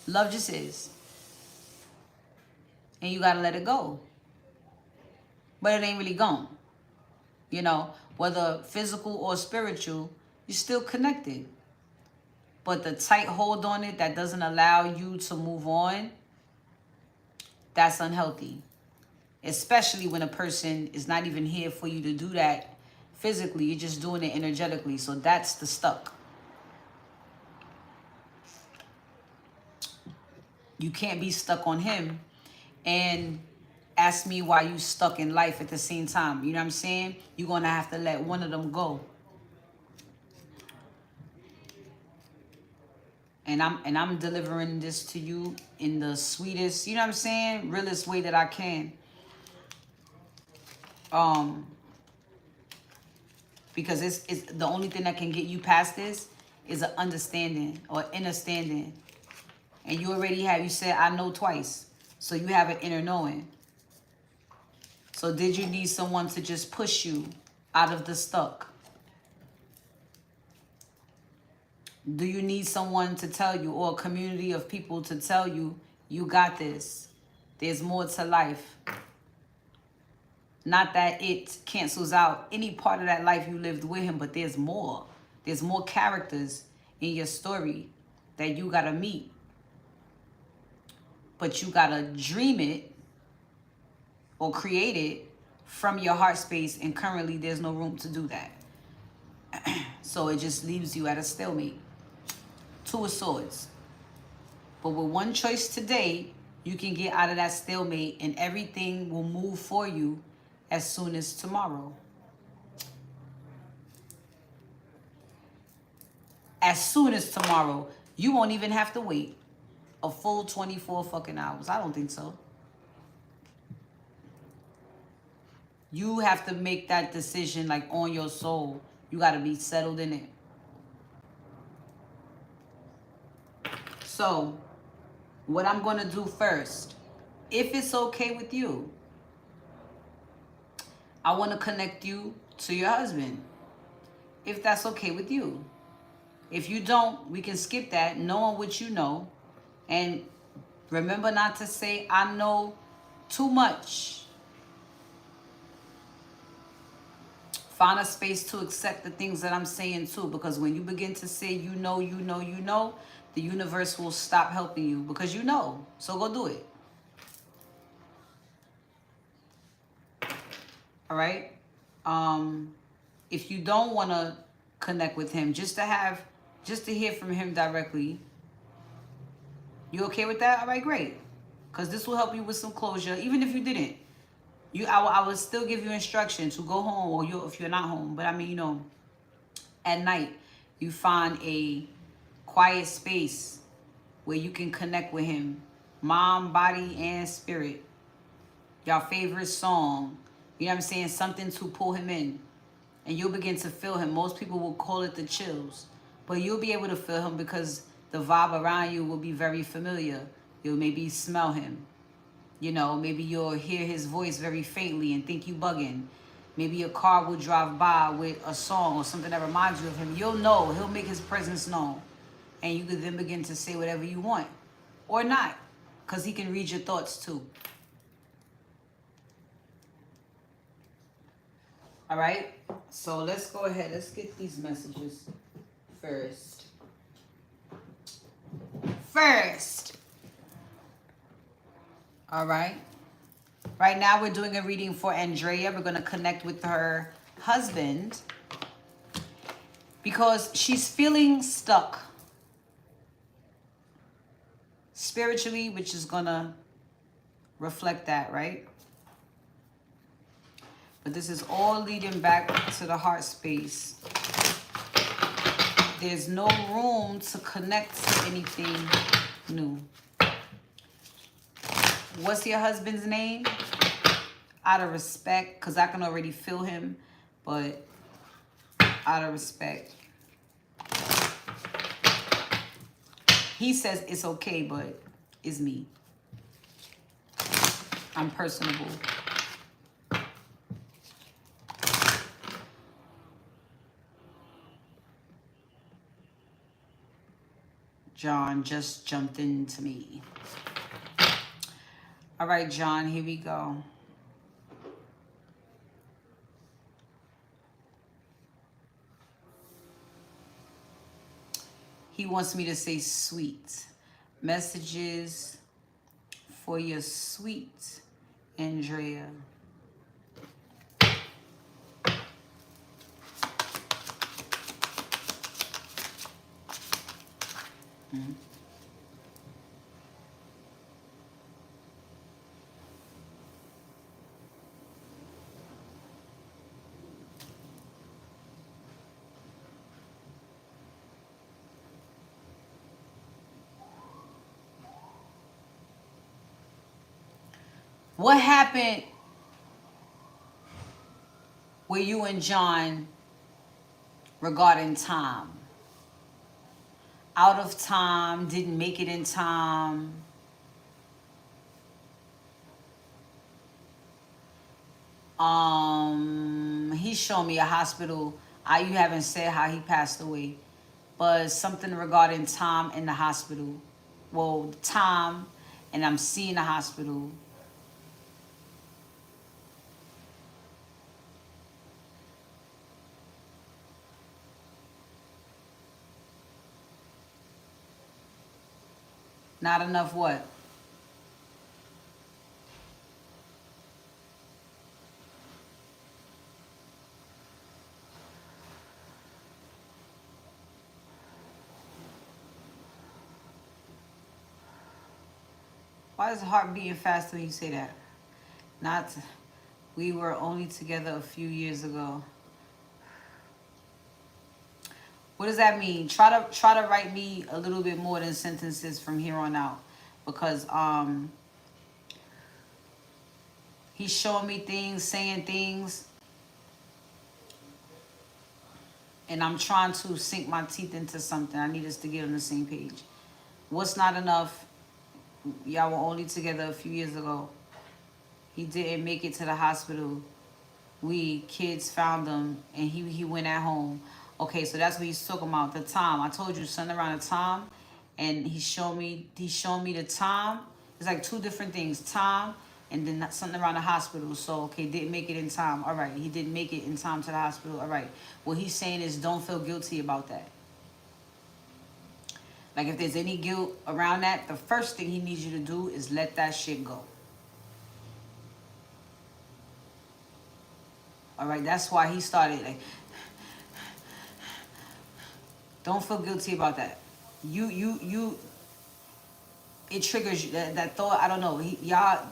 Love just is. And you got to let it go. But it ain't really gone. You know, whether physical or spiritual, you're still connected. But the tight hold on it that doesn't allow you to move on, that's unhealthy. Especially when a person is not even here for you to do that physically. You're just doing it energetically. So that's the stuck. You can't be stuck on him and ask me why you stuck in life at the same time. You know what I'm saying? You're going to have to let one of them go. And I'm delivering this to you in the sweetest, you know what I'm saying, realest way that I can. Because it's the only thing that can get you past this is an understanding or understanding. And you already have, you said, I know twice. So you have an inner knowing. So did you need someone to just push you out of the stuck? Do you need someone to tell you, or a community of people to tell you, you got this? There's more to life. Not that it cancels out any part of that life you lived with him, but there's more. There's more characters in your story that you got to meet. But you got to dream it or create it from your heart space, and currently there's no room to do that. So it just leaves you at a stalemate. Two of Swords. But with one choice today, you can get out of that stalemate and everything will move for you as soon as tomorrow. As soon as tomorrow. You won't even have to wait a full 24 fucking hours. I don't think so. You have to make that decision like on your soul. You got to be settled in it. So, what I'm going to do first, if it's okay with you, I want to connect you to your husband. If that's okay with you. If you don't, we can skip that, knowing what you know. And remember not to say, I know too much. Find a space to accept the things that I'm saying too. Because when you begin to say, you know, the universe will stop helping you because you know. So go do it. All right? If you don't want to connect with him, just to hear from him directly, you okay with that? All right, great. Because this will help you with some closure. Even if you didn't, I would still give you instructions to go home, or if you're not home. But I mean, at night, you find a quiet space where you can connect with him, mind, body, and spirit. Your favorite song, you know what I'm saying? Something to pull him in. And you'll begin to feel him. Most people will call it the chills. But you'll be able to feel him because the vibe around you will be very familiar. You'll maybe smell him. Maybe you'll hear his voice very faintly and think you bugging. Maybe your car will drive by with a song or something that reminds you of him. You'll know. He'll make his presence known. And you could then begin to say whatever you want. Or not. Because he can read your thoughts too. All right, so let's go ahead. Let's get these messages first. All right. Right now we're doing a reading for Andrea. We're going to connect with her husband because she's feeling stuck spiritually, which is going to reflect that, right? But this is all leading back to the heart space. There's no room to connect to anything new. What's your husband's name? Out of respect, because I can already feel him, but out of respect. He says it's okay, but it's me. I'm personable. John just jumped into me. All right, John, here we go. He wants me to say sweet. Messages for your sweet Andrea. Mm-hmm. What happened with you and John regarding time? Out of time, didn't make it in time. He's showing me a hospital. You haven't said how he passed away, but something regarding time in the hospital. Well, time, and I'm seeing the hospital. Not enough what? Why is the heart beating faster when you say that? Not, we were only together a few years ago. What does that mean? Try to write me a little bit more than sentences from here on out, because he's showing me things, saying things, and I'm trying to sink my teeth into something. I need us to get on the same page. What's not enough? Y'all were only together a few years ago. He didn't make it to the hospital. We kids found him, and he went at home. Okay, so that's what he's talking about. The time. I told you something around the time, and he's showing me the time. It's like two different things. Time and then something around the hospital. So okay, didn't make it in time. All right, he didn't make it in time to the hospital. All right. What he's saying is don't feel guilty about that. Like if there's any guilt around that, the first thing he needs you to do is let that shit go. All right, that's why he started like, don't feel guilty about that. You, it triggers you, that thought, I don't know, y'all,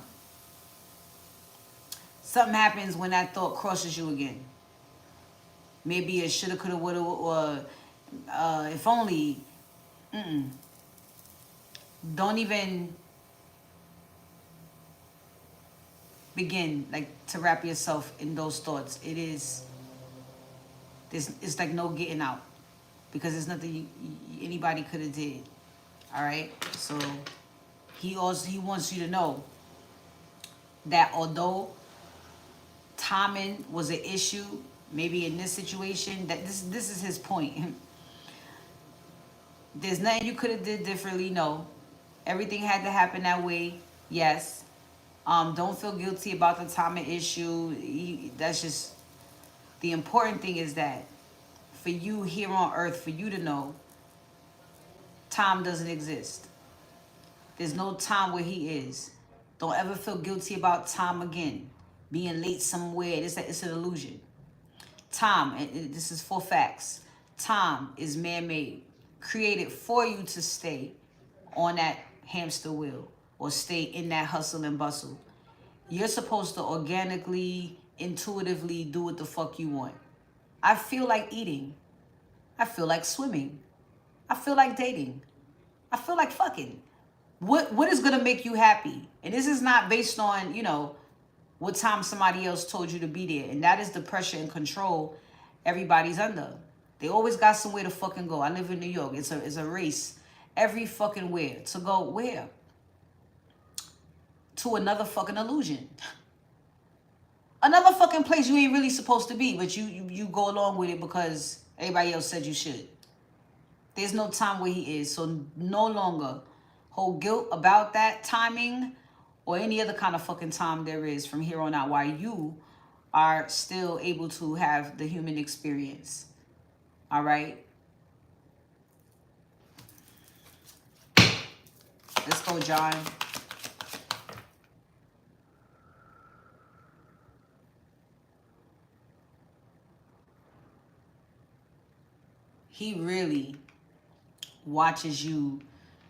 something happens when that thought crosses you again. Maybe it shoulda, coulda, woulda, or if only, don't even begin like to wrap yourself in those thoughts. It's like no getting out, because there's nothing anybody could have did. All right, so he wants you to know that although timing was an issue, maybe in this situation, that this is his point. There's nothing you could have did differently. No, everything had to happen that way. Yes. Don't feel guilty about the timing issue. That's just, the important thing is that for you here on earth, for you to know, time doesn't exist. There's no time where he is. Don't ever feel guilty about time again. Being late somewhere, it's an illusion. Time, and this is for facts. Time is man-made, created for you to stay on that hamster wheel or stay in that hustle and bustle. You're supposed to organically, intuitively do what the fuck you want. I feel like eating. I feel like swimming. I feel like dating. I feel like fucking. What is gonna make you happy? And this is not based on, what time somebody else told you to be there. And that is the pressure and control everybody's under. They always got somewhere to fucking go. I live in New York. It's a race every fucking where. To go where? To another fucking illusion. Another fucking place you ain't really supposed to be, but you go along with it because everybody else said you should. There's no time where he is, so no longer hold guilt about that timing or any other kind of fucking time there is from here on out, while you are still able to have the human experience. All right? Let's go, John. He really watches you.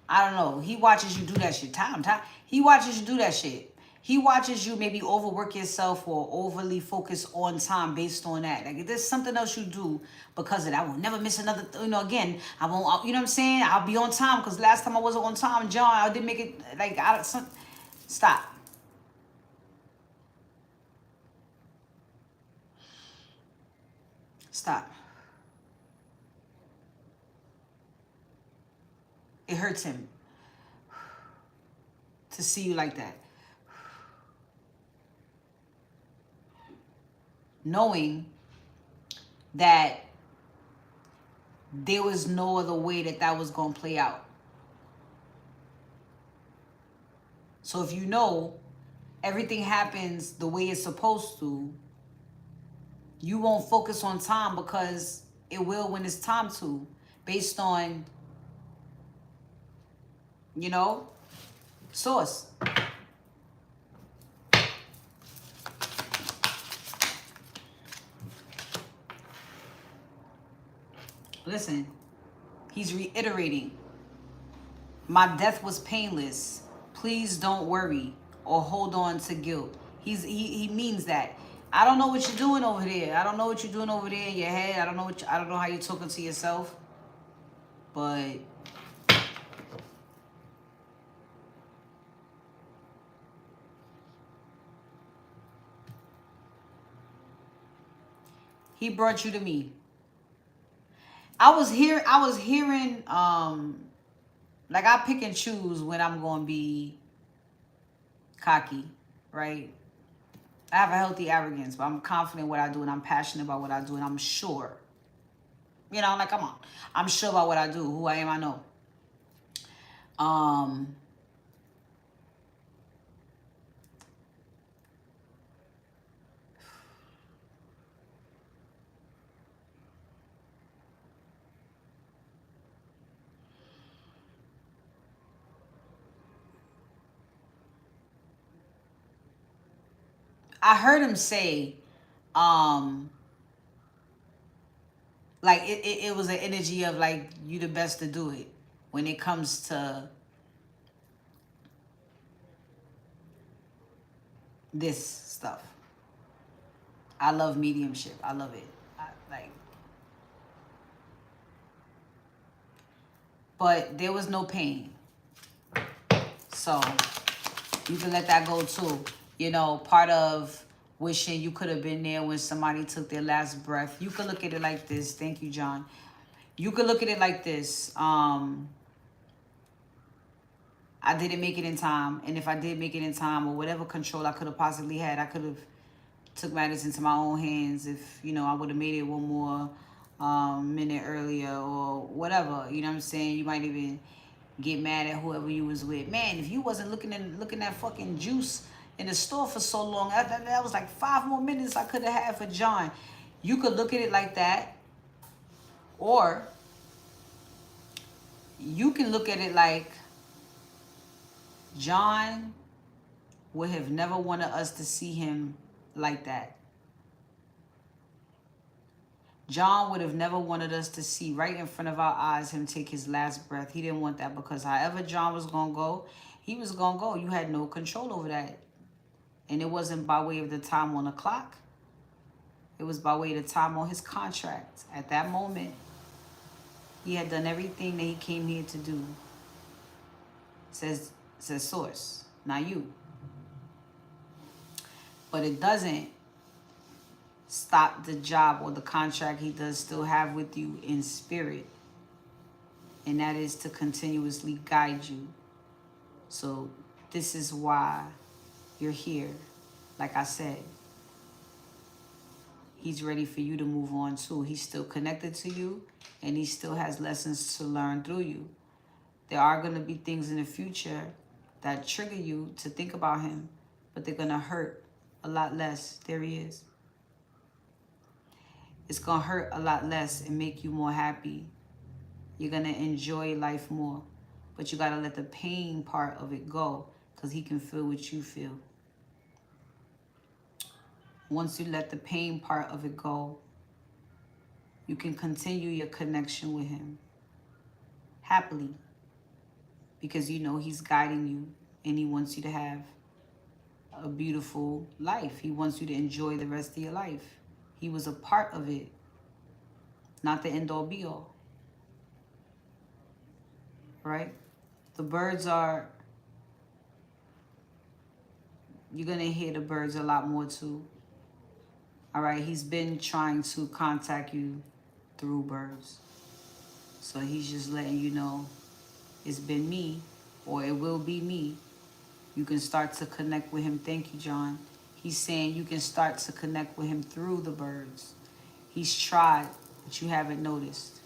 I don't know. He watches you do that shit. Time. He watches you do that shit. He watches you maybe overwork yourself or overly focus on time based on that. Like if there's something else you do because of that, I will never miss another, again, I won't, you know what I'm saying? I'll be on time because last time I wasn't on time, John, I didn't make it, stop. Stop. It hurts him to see you like that. Knowing that there was no other way that was going to play out. So if you know everything happens the way it's supposed to, you won't focus on time because it will when it's time to, based on, source. Listen, he's reiterating, my death was painless. Please don't worry or hold on to guilt. He means that. I don't know what you're doing over there. I don't know what you're doing over there in your head. I don't know how you're talking to yourself. But he brought you to me. I was hearing like I pick and choose when I'm gonna be cocky, right? I have a healthy arrogance, but I'm confident in what I do and I'm passionate about what I do and I'm sure. You know, like, come on. I'm sure about what I do. Who I am, I know. I heard him say, like it was an energy of like you the best to do it when it comes to this stuff. I love mediumship. I love it. But there was no pain. So you can let that go too. You know, part of wishing you could have been there when somebody took their last breath. You could look at it like this. Thank you, John. You could look at it like this. I didn't make it in time. And if I did make it in time or whatever control I could have possibly had, I could have took matters into my own hands if, you know, I would have made it one more minute earlier or whatever. You know what I'm saying? You might even get mad at whoever you was with. Man, if you wasn't looking at fucking juice in the store for so long, that was like 5 more minutes I could have had for John. You could look at it like that. Or you can look at it like John would have never wanted us to see him like that. John would have never wanted us to see right in front of our eyes him take his last breath. He didn't want that because however John was going to go, he was going to go. You had no control over that. And it wasn't by way of the time on the clock. It was by way of the time on his contract. At that moment, he had done everything that he came here to do. Says source, not you. But it doesn't stop the job or the contract he does still have with you in spirit. And that is to continuously guide you. So this is why you're here. Like I said, he's ready for you to move on too. He's still connected to you and he still has lessons to learn through you. There are going to be things in the future that trigger you to think about him, but they're going to hurt a lot less. There he is. It's going to hurt a lot less and make you more happy. You're going to enjoy life more. But you got to let the pain part of it go because he can feel what you feel. Once you let the pain part of it go, you can continue your connection with him happily because you know he's guiding you and he wants you to have a beautiful life. He wants you to enjoy the rest of your life. He was a part of it, not the end all be all. Right? The birds are, you're going to hear the birds a lot more too. All right? He's been trying to contact you through birds. So he's just letting you know it's been me or it will be me. You can start to connect with him. Thank you, John. He's saying you can start to connect with him through the birds. He's tried, but you haven't noticed.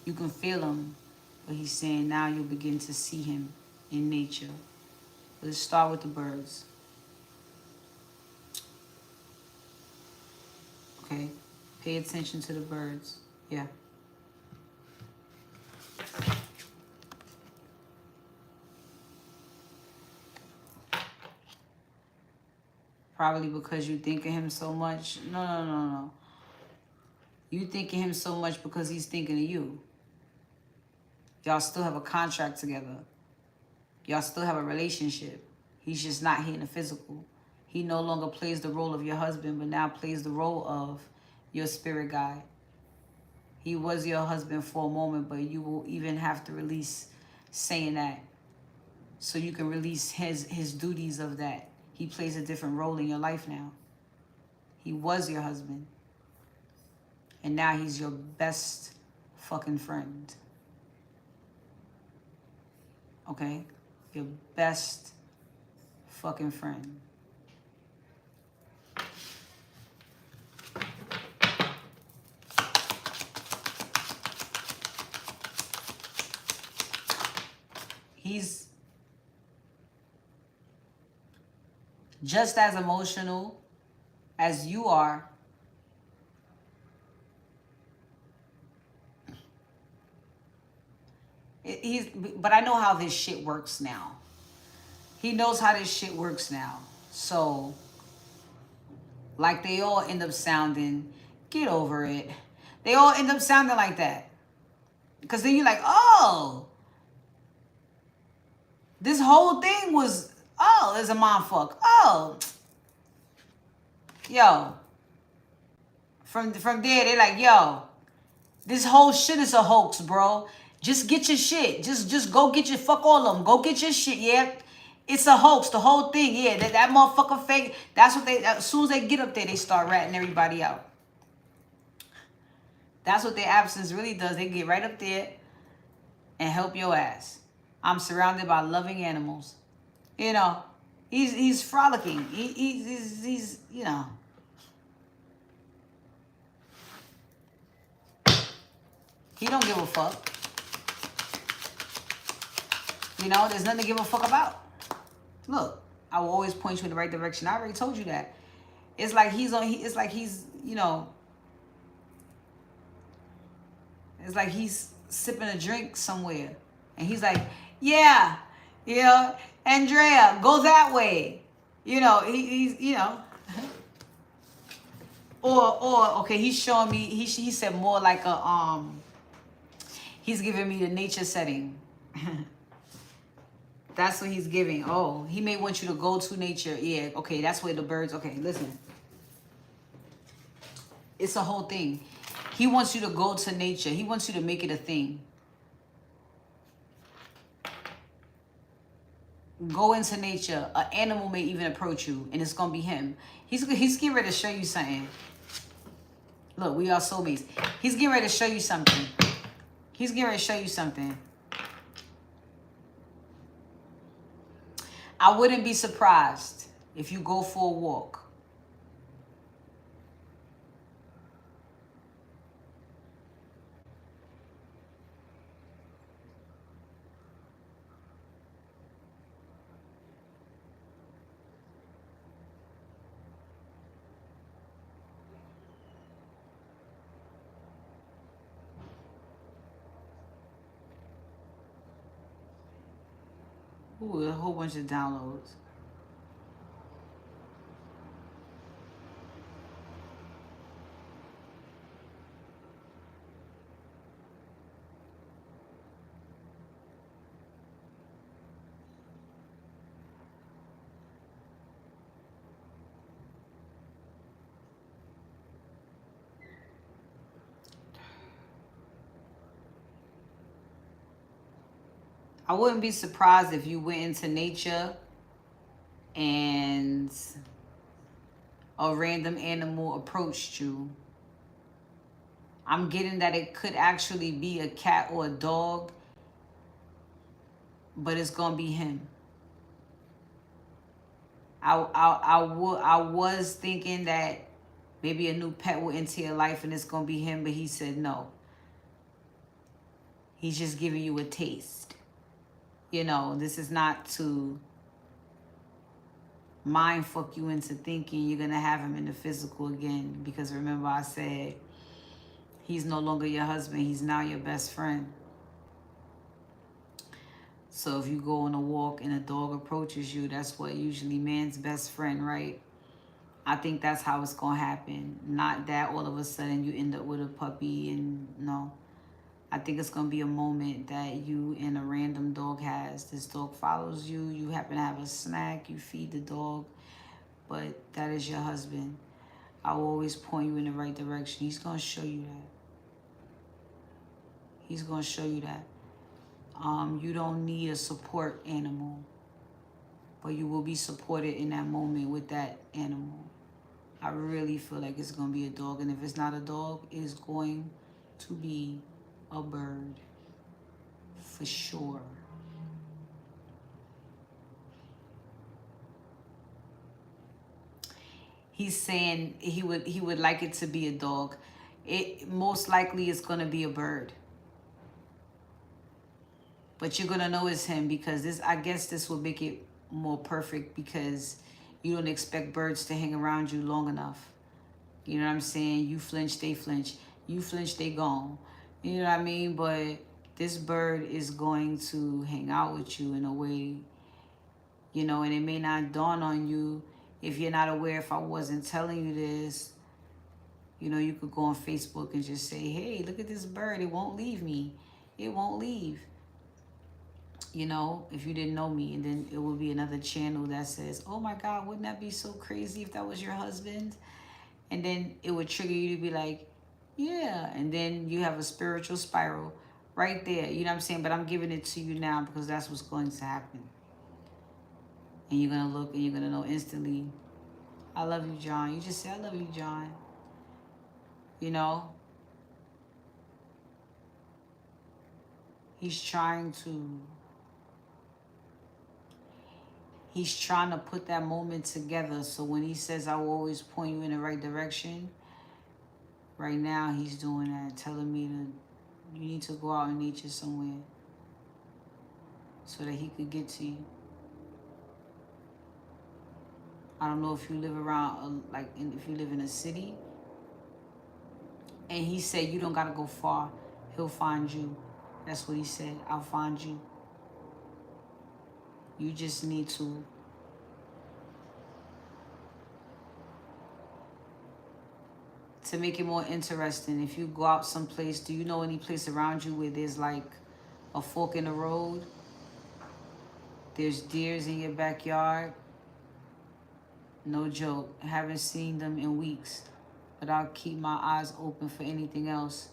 You can feel him, but he's saying now you'll begin to see him in nature. Let's start with the birds. Okay, pay attention to the birds. Yeah. Probably because you think of him so much. No. You think of him so much because he's thinking of you. Y'all still have a contract together. Y'all still have a relationship. He's just not here in the physical. He no longer plays the role of your husband, but now plays the role of your spirit guide. He was your husband for a moment, but you will even have to release saying that, so you can release his duties of that. He plays a different role in your life now. He was your husband, and now he's your best fucking friend. Okay? Your best fucking friend. He's just as emotional as you are. But I know how this shit works now. He knows how this shit works now. So, like they all end up sounding, get over it. They all end up sounding like that. Because then you're like, oh, this whole thing was, oh, it's a mindfuck. Oh, yo. From there, they're like, yo, this whole shit is a hoax, bro. Just get your shit. Just go get your, fuck all of them. Go get your shit, yeah. It's a hoax, the whole thing, yeah. That motherfucker fake. That's what they, as soon as they get up there, they start ratting everybody out. That's what their absence really does. They get right up there and help your ass. I'm surrounded by loving animals. You know, he's frolicking. He's you know. He don't give a fuck. You know, there's nothing to give a fuck about. Look, I will always point you in the right direction. I already told you that. It's like he's on. It's like he's, you know. It's like he's sipping a drink somewhere, and he's like, "Yeah, yeah, Andrea, go that way." You know, he's, you know. Or okay, he's showing me. He said more like a He's giving me the nature setting. That's what he's giving. Oh, he may want you to go to nature. Yeah, okay, that's where the birds... Okay, listen. It's a whole thing. He wants you to go to nature. He wants you to make it a thing. Go into nature. An animal may even approach you, and it's going to be him. He's getting ready to show you something. Look, we are soulmates. He's getting ready to show you something. He's getting ready to show you something. I wouldn't be surprised if you go for a walk. Ooh, a whole bunch of downloads. I wouldn't be surprised if you went into nature and a random animal approached you. I'm getting that it could actually be a cat or a dog, but it's gonna be him. I was thinking that maybe a new pet will enter your life and it's gonna be him, but he said no. He's just giving you a taste. You know, this is not to mind fuck you into thinking you're going to have him in the physical again. Because remember I said, he's no longer your husband. He's now your best friend. So if you go on a walk and a dog approaches you, that's what usually man's best friend, right? I think that's how it's going to happen. Not that all of a sudden you end up with a puppy and no. I think it's going to be a moment that you and a random dog has. This dog follows you. You happen to have a snack. You feed the dog. But that is your husband. I will always point you in the right direction. He's going to show you that. He's going to show you that. You don't need a support animal. But you will be supported in that moment with that animal. I really feel like it's going to be a dog. And if it's not a dog, it is going to be a bird. For sure. He's saying he would like it to be a dog. It most likely is going to be a bird. But you're going to know it's him because this, I guess this will make it more perfect because you don't expect birds to hang around you long enough. You know what I'm saying? You flinch, they flinch. You flinch, they gone. You know what I mean? But this bird is going to hang out with you in a way, you know, and it may not dawn on you if you're not aware. If I wasn't telling you this, you know, you could go on Facebook and just say, hey, look at this bird. It won't leave me. It won't leave. You know, if you didn't know me, and then it will be another channel that says, oh my God, wouldn't that be so crazy if that was your husband? And then it would trigger you to be like, yeah. And then you have a spiritual spiral right there. You know what I'm saying? But I'm giving it to you now because that's what's going to happen. And you're going to look and you're going to know instantly, I love you, John. You just say, I love you, John. You know? He's trying to put that moment together. So when he says, I will always point you in the right direction, right now he's doing that, telling me you need to go out in nature somewhere so that he could get to you. I don't know if you live around, if you live in a city. And he said, you don't got to go far. He'll find you. That's what he said. I'll find you. You just need to make it more interesting. If you go out someplace, do you know any place around you where there's like a fork in the road? There's deers in your backyard. No joke. I haven't seen them in weeks, but I'll keep my eyes open for anything else.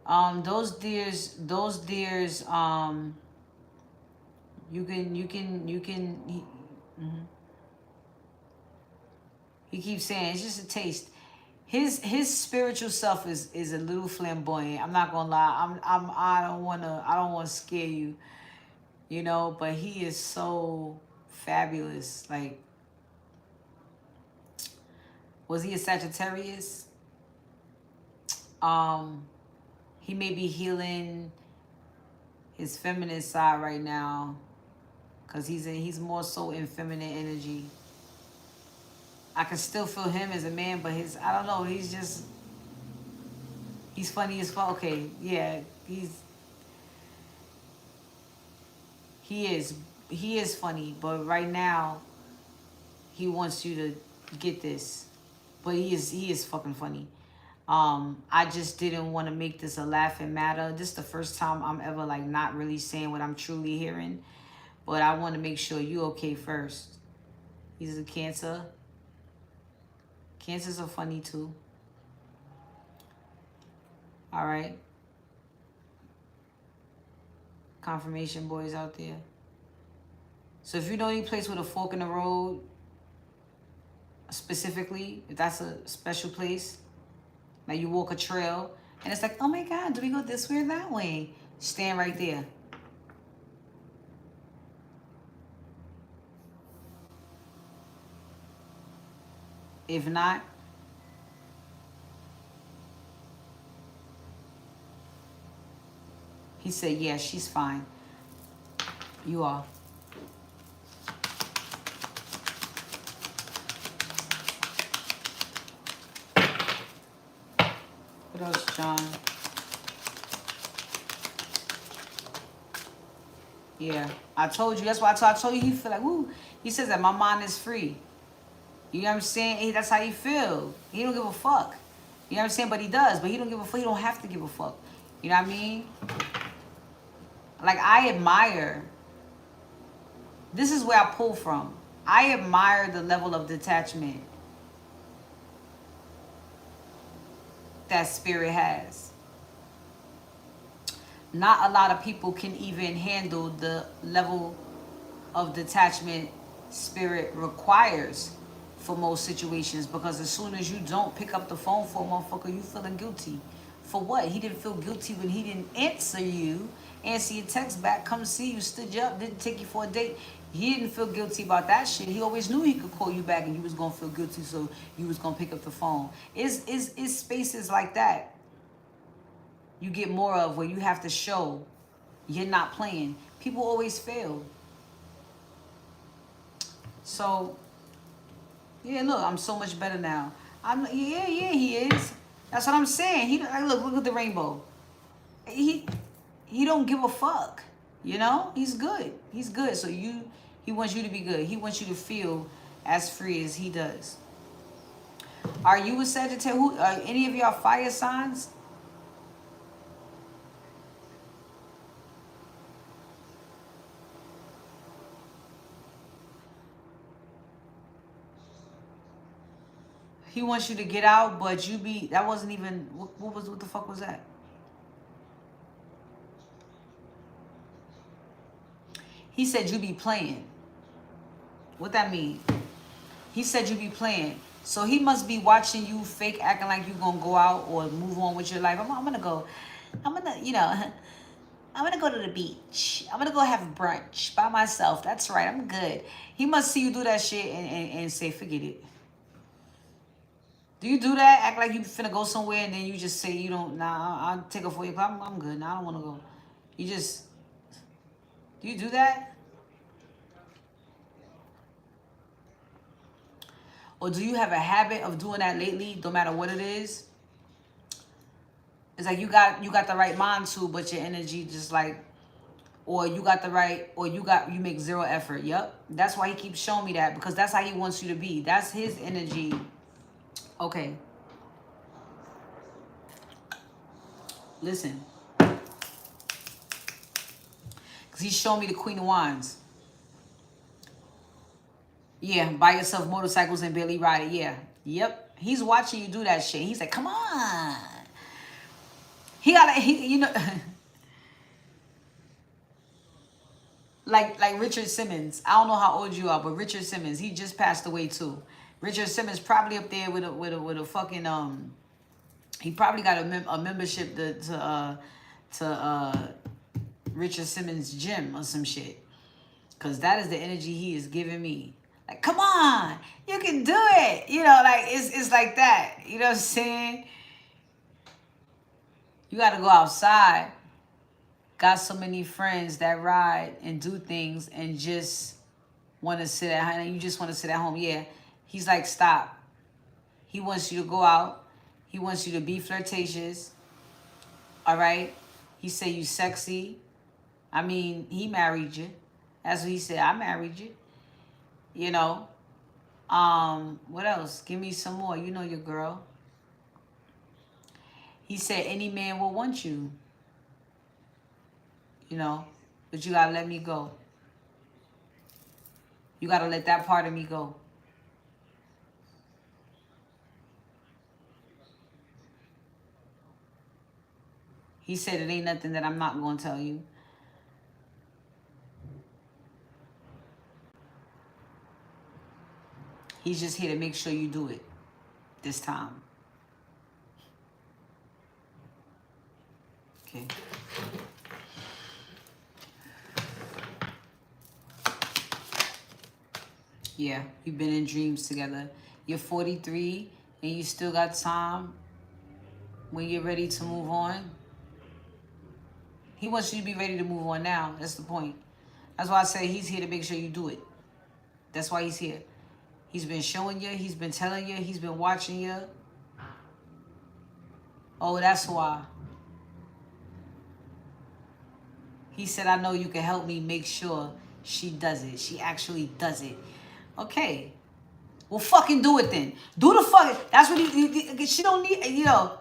Those deers, you can, he keeps saying it's just a taste. His spiritual self is a little flamboyant. I'm not gonna lie. I don't wanna scare you, you know, but he is so fabulous. Like, was he a Sagittarius? He may be healing his feminine side right now, because he's more so in feminine energy. I can still feel him as a man, but I don't know, he's funny as fuck. Okay, yeah, he is funny, but right now he wants you to get this. But he is fucking funny. I just didn't want to make this a laughing matter. This is the first time I'm ever like not really saying what I'm truly hearing. But I want to make sure you okay first. He's a Cancer. Cancers are funny too. All right. Confirmation boys out there. So if you know any place with a fork in the road, specifically, if that's a special place, like you walk a trail and it's like, oh my God, do we go this way or that way? Stand right there. If not, he said, yeah, she's fine. You are. What else, John? Yeah, I told you. That's why I told you he feel like, woo. He says that my mind is free. You know what I'm saying? That's how he feel. He don't give a fuck. You know what I'm saying? But he does. But he don't give a fuck. He don't have to give a fuck. You know what I mean? Like, I admire, this is where I pull from. I admire the level of detachment that spirit has. Not a lot of people can even handle the level of detachment spirit requires for most situations, because as soon as you don't pick up the phone for a motherfucker, you feeling guilty. For what? He didn't feel guilty when he didn't answer you, answer your text back, come see you, stood you up, didn't take you for a date. He didn't feel guilty about that shit. He always knew he could call you back and you was gonna feel guilty, so you was gonna pick up the phone. It's spaces like that you get more of, where you have to show you're not playing. People always fail. So, yeah, look, I'm so much better now. Yeah, he is. That's what I'm saying. He like, look at the rainbow. He don't give a fuck. You know, he's good. He's good. So he wants you to be good. He wants you to feel as free as he does. Are you a Sagittarius? Who are any of y'all fire signs? He wants you to get out, but you be, that wasn't even, what the fuck was that? He said you be playing. What that mean? He said you be playing. So he must be watching you fake acting like you gonna go out or move on with your life. I'm gonna go, you know, I'm gonna go to the beach. I'm gonna go have brunch by myself. That's right, I'm good. He must see you do that shit and say, forget it. Do you do that? Act like you finna go somewhere and then you just say you don't, nah, I'll take her for you. I'm good. Nah, I don't wanna go. You just, do you do that? Or do you have a habit of doing that lately, no matter what it is? It's like you got the right mind to, but your energy just like, or you got the right, or you make zero effort. Yep. That's why he keeps showing me that, because that's how he wants you to be. That's his energy. Okay. Listen. Because he's showing me the Queen of Wands. Yeah, buy yourself motorcycles and barely ride it. Yeah. Yep. He's watching you do that shit. He's like, come on. You know, like Richard Simmons. I don't know how old you are, but Richard Simmons, he just passed away too. Richard Simmons probably up there with a fucking he probably got a membership to Richard Simmons gym or some shit, cause that is the energy he is giving me. Like, come on, you can do it. You know, like it's like that. You know what I'm saying? You got to go outside. Got so many friends that ride and do things and just want to sit at home. You just want to sit at home. Yeah. He's like, stop. He wants you to go out. He wants you to be flirtatious. All right? He said you sexy. I mean, he married you. That's what he said. I married you. You know? What else? Give me some more. You know your girl. He said any man will want you. You know? But you got to let me go. You got to let that part of me go. He said it ain't nothing that I'm not going to tell you. He's just here to make sure you do it this time. Okay. Yeah, you've been in dreams together. You're 43 and you still got time when you're ready to move on. He wants you to be ready to move on now. That's the point. That's why I say he's here to make sure you do it. That's why he's here. He's been showing you. He's been telling you. He's been watching you. Oh, that's why. He said, I know you can help me make sure she does it. She actually does it. Okay. Well, fucking do it then. Do the fucking. That's what she don't need, you know.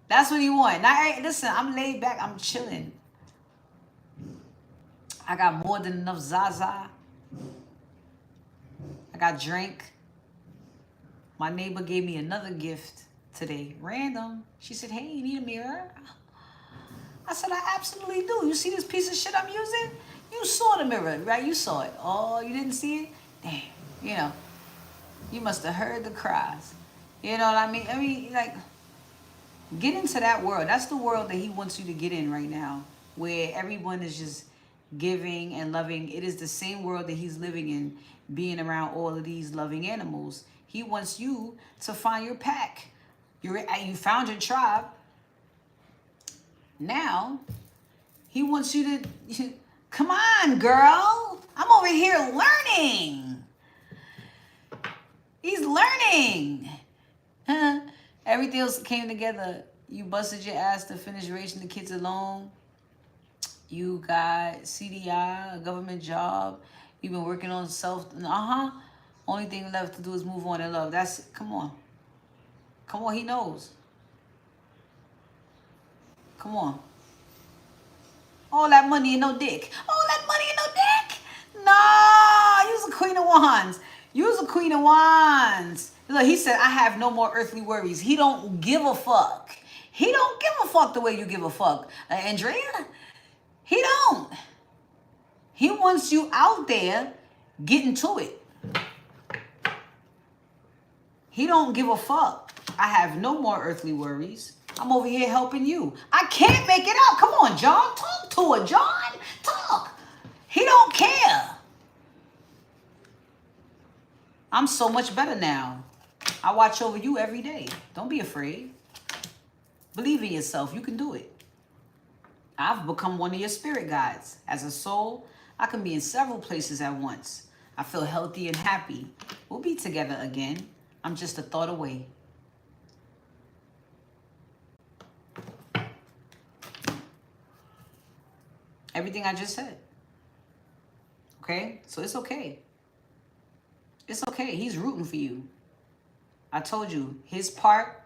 That's what you want. Now, hey, listen, I'm laid back. I'm chilling. I got more than enough Zaza. I got drink. My neighbor gave me another gift today. Random. She said, hey, you need a mirror? I said, I absolutely do. You see this piece of shit I'm using? You saw the mirror, right? You saw it. Oh, you didn't see it? Damn. You know, you must have heard the cries. You know what I mean? I mean, like, get into that world. That's the world that he wants you to get in right now, where everyone is just giving and loving. It is the same world that he's living in, being around all of these loving animals. He wants you to find your pack. You found your tribe. Now, he wants you to, come on, girl. I'm over here learning. He's learning. Everything else came together. You busted your ass to finish raising the kids alone. You got CDI, a government job. You've been working on self. Only thing left to do is move on in love. That's, come on. Come on, he knows. Come on. All that money and no dick. All that money and no dick? No, you's a queen of wands. You's a queen of wands. Look, he said, I have no more earthly worries. He don't give a fuck. He don't give a fuck the way you give a fuck. Andrea, he don't. He wants you out there getting to it. He don't give a fuck. I have no more earthly worries. I'm over here helping you. I can't make it out. Come on, John. Talk to her, John. Talk. He don't care. I'm so much better now. I watch over you every day. Don't be afraid. Believe in yourself. You can do it. I've become one of your spirit guides. As a soul, I can be in several places at once. I feel healthy and happy. We'll be together again. I'm just a thought away. Everything I just said. Okay? So it's okay. It's okay. He's rooting for you. I told you, his part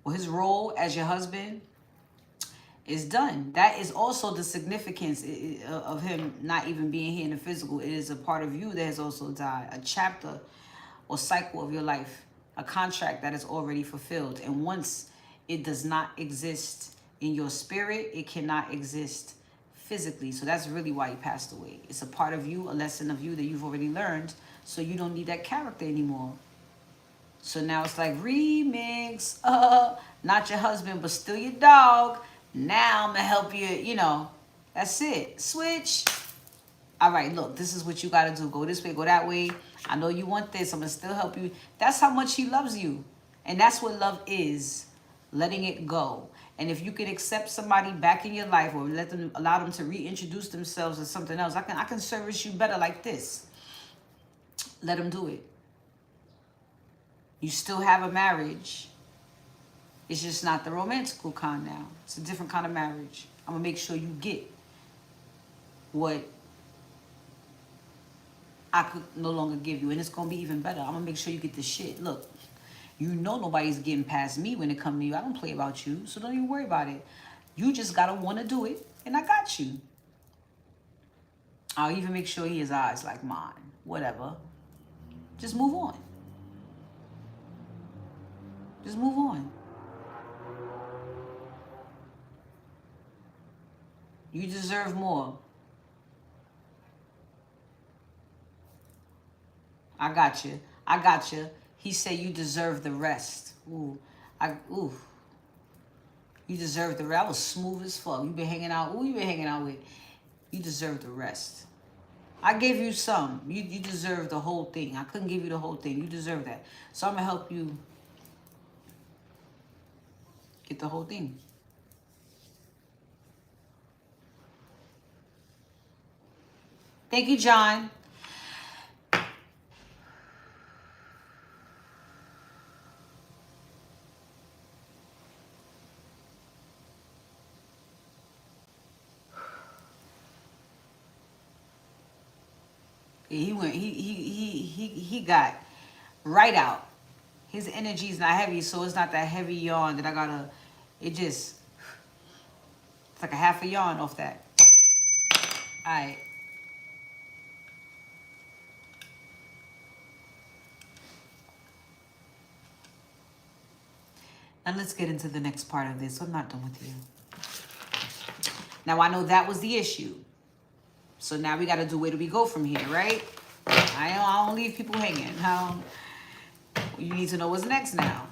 or his role as your husband is done. That is also the significance of him not even being here in the physical. It is a part of you that has also died. A chapter or cycle of your life. A contract that is already fulfilled. And once it does not exist in your spirit, it cannot exist physically. So that's really why he passed away. It's a part of you, a lesson of you that you've already learned. So you don't need that character anymore. So now it's like remix. Not your husband, but still your dog. Now I'm going to help you, you know. That's it. Switch. All right, look, this is what you got to do. Go this way, go that way. I know you want this. I'm going to still help you. That's how much he loves you. And that's what love is. Letting it go. And if you can accept somebody back in your life or allow them to reintroduce themselves as something else, I can service you better like this. Let them do it. You still have a marriage. It's just not the romantical kind now. It's a different kind of marriage. I'm going to make sure you get what I could no longer give you. And it's going to be even better. I'm going to make sure you get the shit. Look, you know nobody's getting past me when it comes to you. I don't play about you, so don't even worry about it. You just got to want to do it, and I got you. I'll even make sure his eyes like mine. Whatever. Just move on. Just move on. You deserve more. I got you. I got you. He said you deserve the rest. Ooh. You deserve the rest. I was smooth as fuck. You been hanging out. Who you been hanging out with? You deserve the rest. I gave you some. You deserve the whole thing. I couldn't give you the whole thing. You deserve that. So I'm going to help you get the whole thing. Thank you, John. He got right out. His energy is not heavy, so it's not that heavy yawn that I gotta It just, it's like a half a yawn off that. All right. Now let's get into the next part of this. I'm not done with you. Now I know that was the issue. So now we got to do where do we go from here, right? I don't leave people hanging. You need to know what's next now.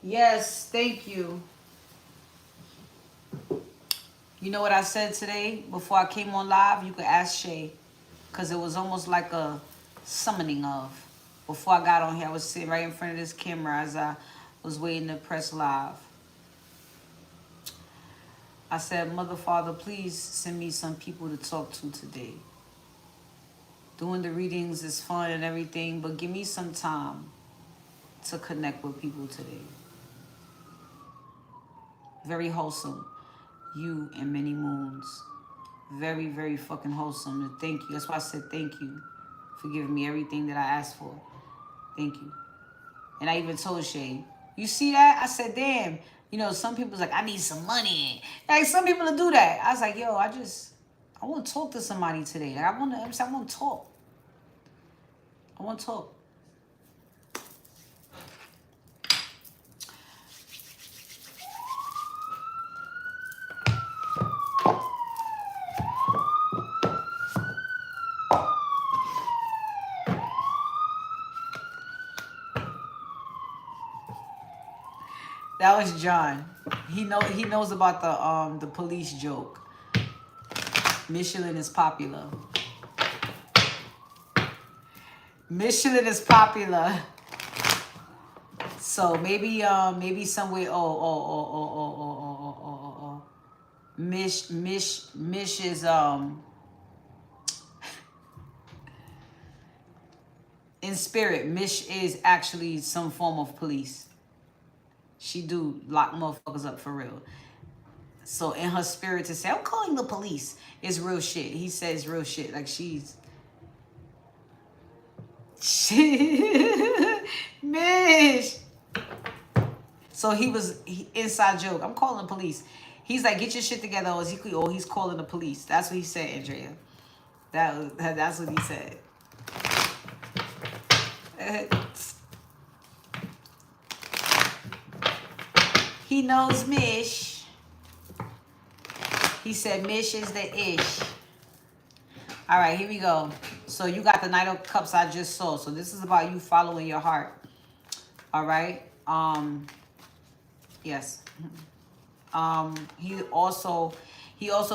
Yes, thank you. You know what I said today before I came on live? You could ask Shay. Because it was almost like a summoning of. Before I got on here, I was sitting right in front of this camera as I was waiting to press live. I said, Mother, Father, please send me some people to talk to today. Doing the readings is fun and everything, but give me some time to connect with people today. Very wholesome. You and many moons. Very, very fucking wholesome. And thank you. That's why I said thank you for giving me everything that I asked for. Thank you. And I even told Shay, you see that? I said, damn. You know, some people's like, I need some money. Like, some people will do that. I was like, yo, I want to talk to somebody today. Like, I want to talk. I want to talk. That was John. He knows about the police joke. Michelin is popular. Michelin is popular. So maybe somewhere. Mish is in spirit. Mish is actually some form of police. She do lock motherfuckers up for real. So in her spirit to say, I'm calling the police, is real shit. He says real shit. Like she's... Mish! So inside joke, I'm calling the police. He's like, get your shit together, or he's calling the police. That's what he said, Andrea. That's what he said. He knows Mish. He said Mish is the ish. All right, here we go. So you got the Knight of Cups I just saw. So this is about you following your heart. All right. Yes. He also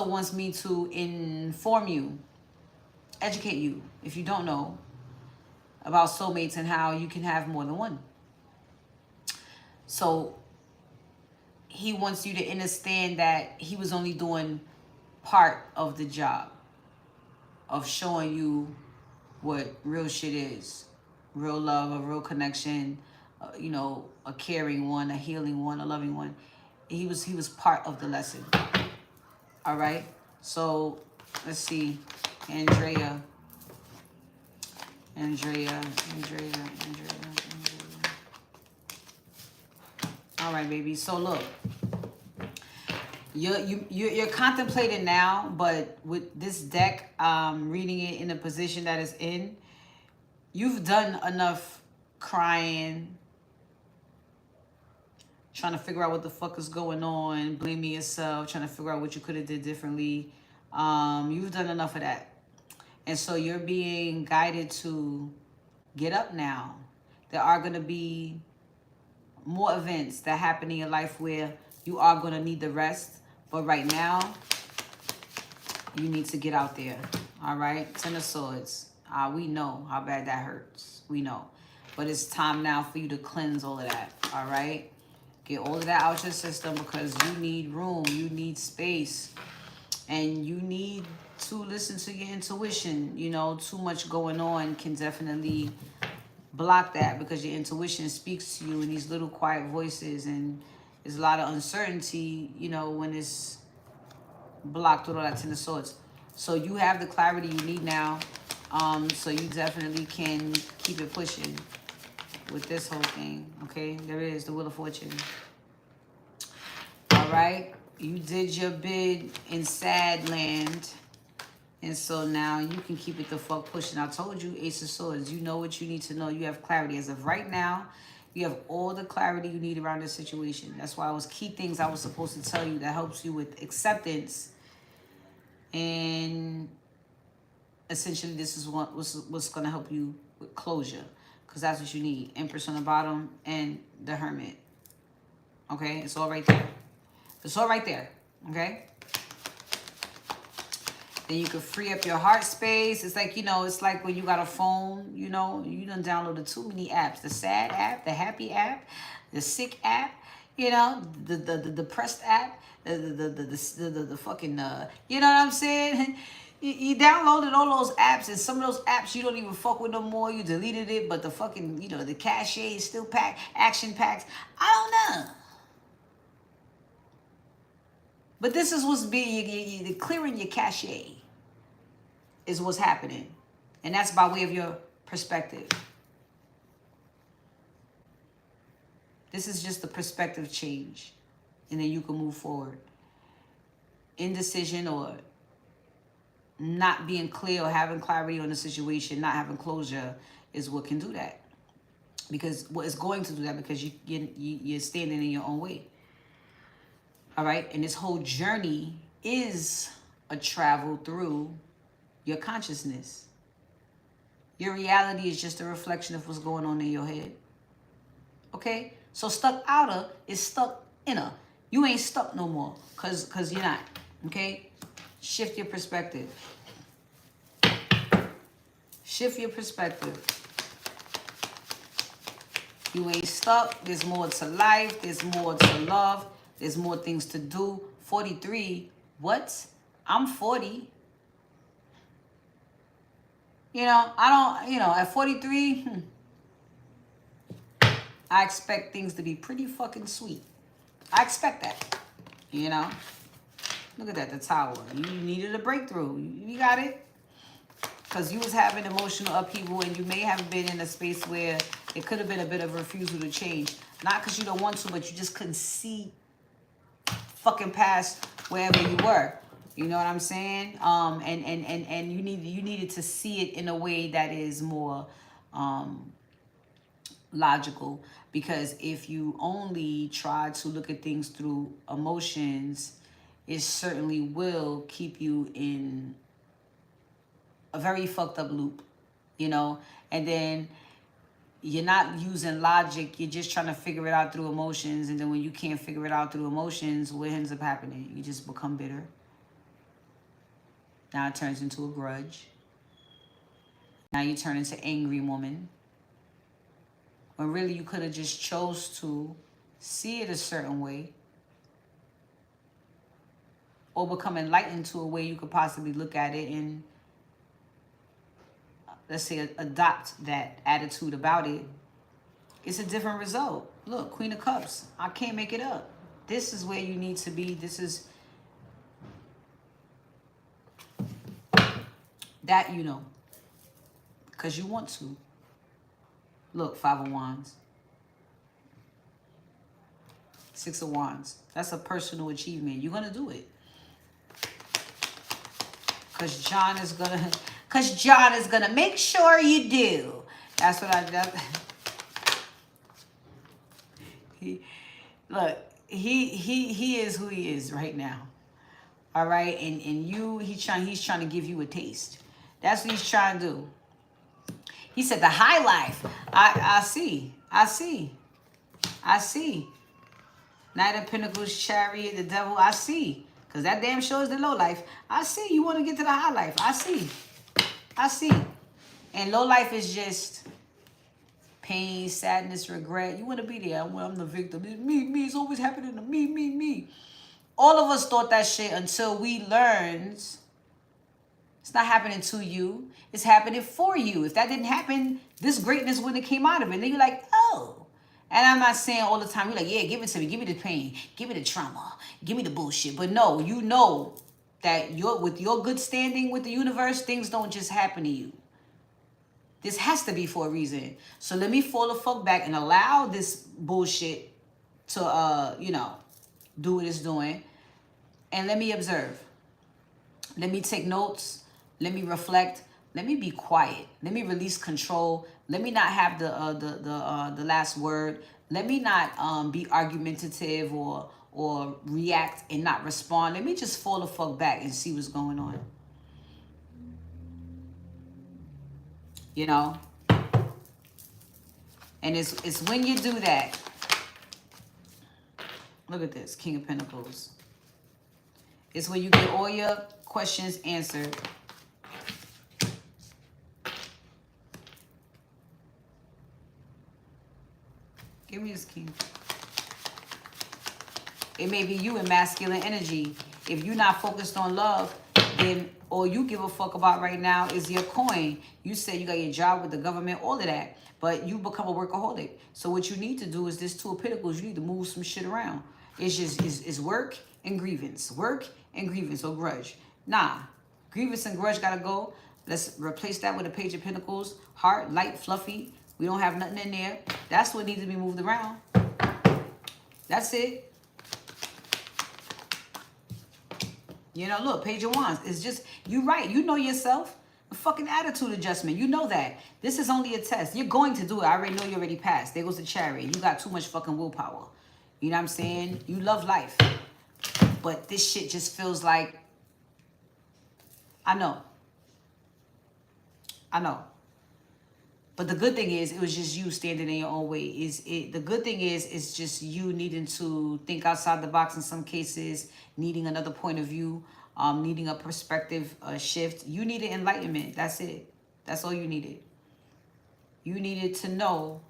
wants me to inform you, educate you, if you don't know, about soulmates and how you can have more than one. So he wants you to understand that he was only doing part of the job of showing you what real shit is. Real love, a real connection, you know, a caring one, a healing one, a loving one. He was part of the lesson. All right. So let's see. Andrea. All right, baby. So look, you're contemplating now, but with this deck, reading it in the position that it's in, you've done enough crying, trying to figure out what the fuck is going on, blaming yourself, trying to figure out what you could have did differently. You've done enough of that. And so you're being guided to get up now. There are going to be more events that happen in your life where you are going to need the rest. But right now, you need to get out there. All right? Ten of Swords. We know how bad that hurts. We know. But it's time now for you to cleanse all of that. All right? Get all of that out your system because you need room. You need space. And you need to listen to your intuition. You know, too much going on can definitely block that because your intuition speaks to you in these little quiet voices, and there's a lot of uncertainty, you know, when it's blocked with all that Ten of Swords. So you have the clarity you need now. So you definitely can keep it pushing with this whole thing. Okay, there is the Wheel of Fortune. All right, you did your bid in sad land. And so now you can keep it the fuck pushing. I told you, Ace of Swords, you know what you need to know. You have clarity. As of right now, you have all the clarity you need around this situation. That's why it was key things I was supposed to tell you that helps you with acceptance. And essentially, this is what's going to help you with closure. Because that's what you need. Empress on the bottom and the Hermit. Okay? It's all right there. It's all right there. Okay? Then you can free up your heart space. It's like, you know, it's like when you got a phone, you know, you done downloaded too many apps. The sad app, the happy app, the sick app, you know, the depressed app, the fucking, you know what I'm saying? You downloaded all those apps, and some of those apps you don't even fuck with no more. You deleted it, but the fucking, you know, the cache is still packed, action packs. I don't know. But this is what's being, you're clearing your cache is what's happening. And that's by way of your perspective. This is just the perspective change. And then you can move forward. Indecision or not being clear or having clarity on the situation, not having closure is what can do that. Because what is going to do that because you're standing in your own way. All right, and this whole journey is a travel through your consciousness. Your reality is just a reflection of what's going on in your head. Okay, so stuck outer is stuck inner. You ain't stuck no more, cause you're not. Okay, shift your perspective. Shift your perspective. You ain't stuck. There's more to life. There's more to love. There's more things to do. 43. What? I'm 40. You know, I don't, you know, at 43, I expect things to be pretty fucking sweet. I expect that. You know? Look at that, the Tower. You needed a breakthrough. You got it? Because you was having emotional upheaval and you may have been in a space where it could have been a bit of a refusal to change. Not because you don't want to, but you just couldn't see fucking past wherever you were. You know what I'm saying? And you needed to see it in a way that is more logical. Because if you only try to look at things through emotions, it certainly will keep you in a very fucked up loop, you know? And then you're not using logic. You're just trying to figure it out through emotions. And then when you can't figure it out through emotions, what ends up happening? You just become bitter. Now it turns into a grudge. Now you turn into angry woman. When really you could have just chose to see it a certain way. Or become enlightened to a way you could possibly look at it and, let's say, adopt that attitude about it. It's a different result. Look, Queen of Cups. I can't make it up. This is where you need to be. This is that, you know, because you want to. Look, 5 of Wands. 6 of Wands. That's a personal achievement. You're going to do it. Because John is going to make sure you do. That's what I've done. He is who he is right now. All right? And he's trying to give you a taste. That's what he's trying to do. He said the high life. I see. Knight of Pentacles, Chariot, the Devil. I see. Because that damn show is the low life. I see. You want to get to the high life. I see. And low life is just pain, sadness, regret. You want to be there. I'm the victim. It's me. It's always happening to me. All of us thought that shit until we learned it's not happening to you. It's happening for you. If that didn't happen, this greatness wouldn't have came out of it. And then you're like, oh. And I'm not saying all the time, you're like, yeah, give it to me. Give me the pain. Give me the trauma. Give me the bullshit. But no, you know that with your good standing with the universe, things don't just happen to you. This has to be for a reason. So let me fall the fuck back and allow this bullshit to, do what it's doing. And let me observe. Let me take notes. Let me reflect. Let me be quiet. Let me release control. Let me not have the last word. Let me not be argumentative or react and not respond. Let me just fall the fuck back and see what's going on. You know? And it's when you do that. Look at this, King of Pentacles. It's when you get all your questions answered. Give me this King. It may be you in masculine energy. If you're not focused on love, then all you give a fuck about right now is your coin. You say you got your job with the government, all of that. But you become a workaholic. So what you need to do is this Two of Pentacles. You need to move some shit around. It's just it's work and grievance. Work and grievance or grudge. Nah. Grievance and grudge gotta go. Let's replace that with a Page of Pentacles. Heart, light, fluffy. We don't have nothing in there. That's what needs to be moved around. That's it. You know, look, Page of Wands. It's just, you right. You know yourself. A fucking attitude adjustment. You know that. This is only a test. You're going to do it. I already know you already passed. There goes the Chariot. You got too much fucking willpower. You know what I'm saying? You love life. But this shit just feels like, I know. But the good thing is, it was just you standing in your own way. The good thing is, it's just you needing to think outside the box in some cases, needing another point of view, needing a perspective shift. You needed enlightenment. That's it. That's all you needed. You needed to know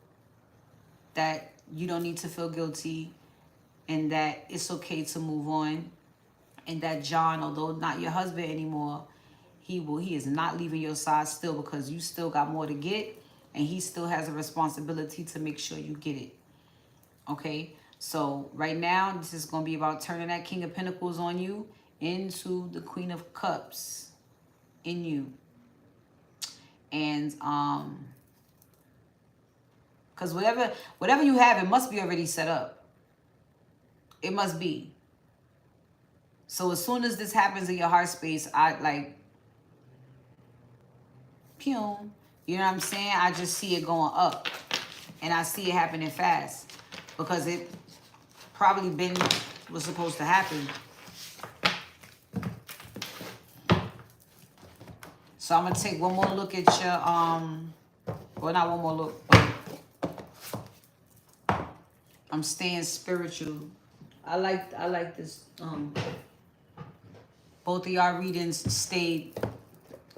that you don't need to feel guilty and that it's okay to move on. And that John, although not your husband anymore, he is not leaving your side still, because you still got more to get. And he still has a responsibility to make sure you get it. Okay? So right now, this is going to be about turning that King of Pentacles on you into the Queen of Cups in you. And because whatever you have, it must be already set up. It must be. So as soon as this happens in your heart space, I like, pew. You know what I'm saying? I just see it going up. And I see it happening fast. Because it probably was supposed to happen. So I'm going to take one more look at your, well, not one more look. I'm staying spiritual. I like this, both of y'all readings stayed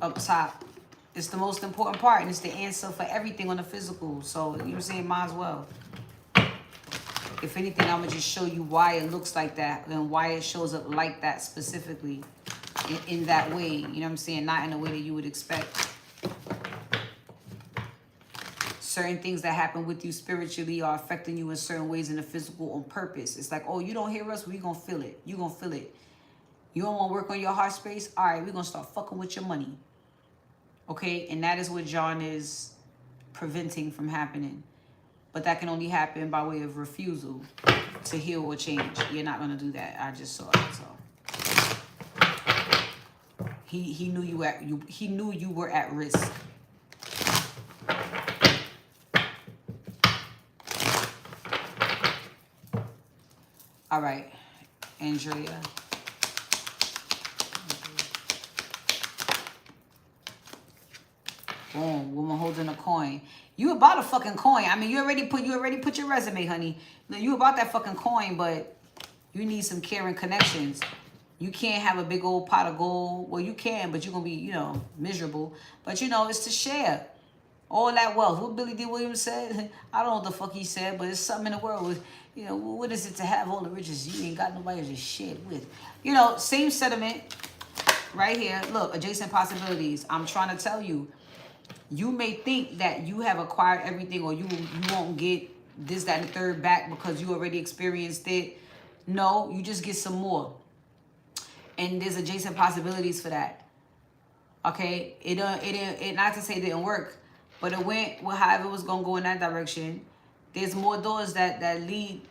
up top. It's the most important part, and it's the answer for everything on the physical. So, you know what I'm saying? Might as well. If anything, I'm going to just show you why it looks like that and why it shows up like that specifically in that way. You know what I'm saying? Not in a way that you would expect. Certain things that happen with you spiritually are affecting you in certain ways in the physical on purpose. It's like, oh, you don't hear us? We're going to feel it. You're going to feel it. You don't want to work on your heart space? All right, we're going to start fucking with your money. Okay, and that is what John is preventing from happening. But that can only happen by way of refusal to heal or change. You're not going to do that. I just saw it. So he knew you were at risk. All right, Andrea. Boom, woman holding a coin. You about a fucking coin. I mean, you already put your resume, honey. You about that fucking coin, but you need some caring connections. You can't have a big old pot of gold. Well, you can, but you're gonna be, you know, miserable. But you know, it's to share all that wealth. What Billy D. Williams said, I don't know what the fuck he said, but it's something in the world with, you know, what is it to have all the riches you ain't got nobody to share it with? You know, same sentiment right here. Look, adjacent possibilities. I'm trying to tell you. You may think that you have acquired everything, or you won't get this, that, and the third back because you already experienced it. No, you just get some more. And there's adjacent possibilities for that. Okay, it not to say it didn't work, but it went well, however it was gonna go in that direction. There's more doors that lead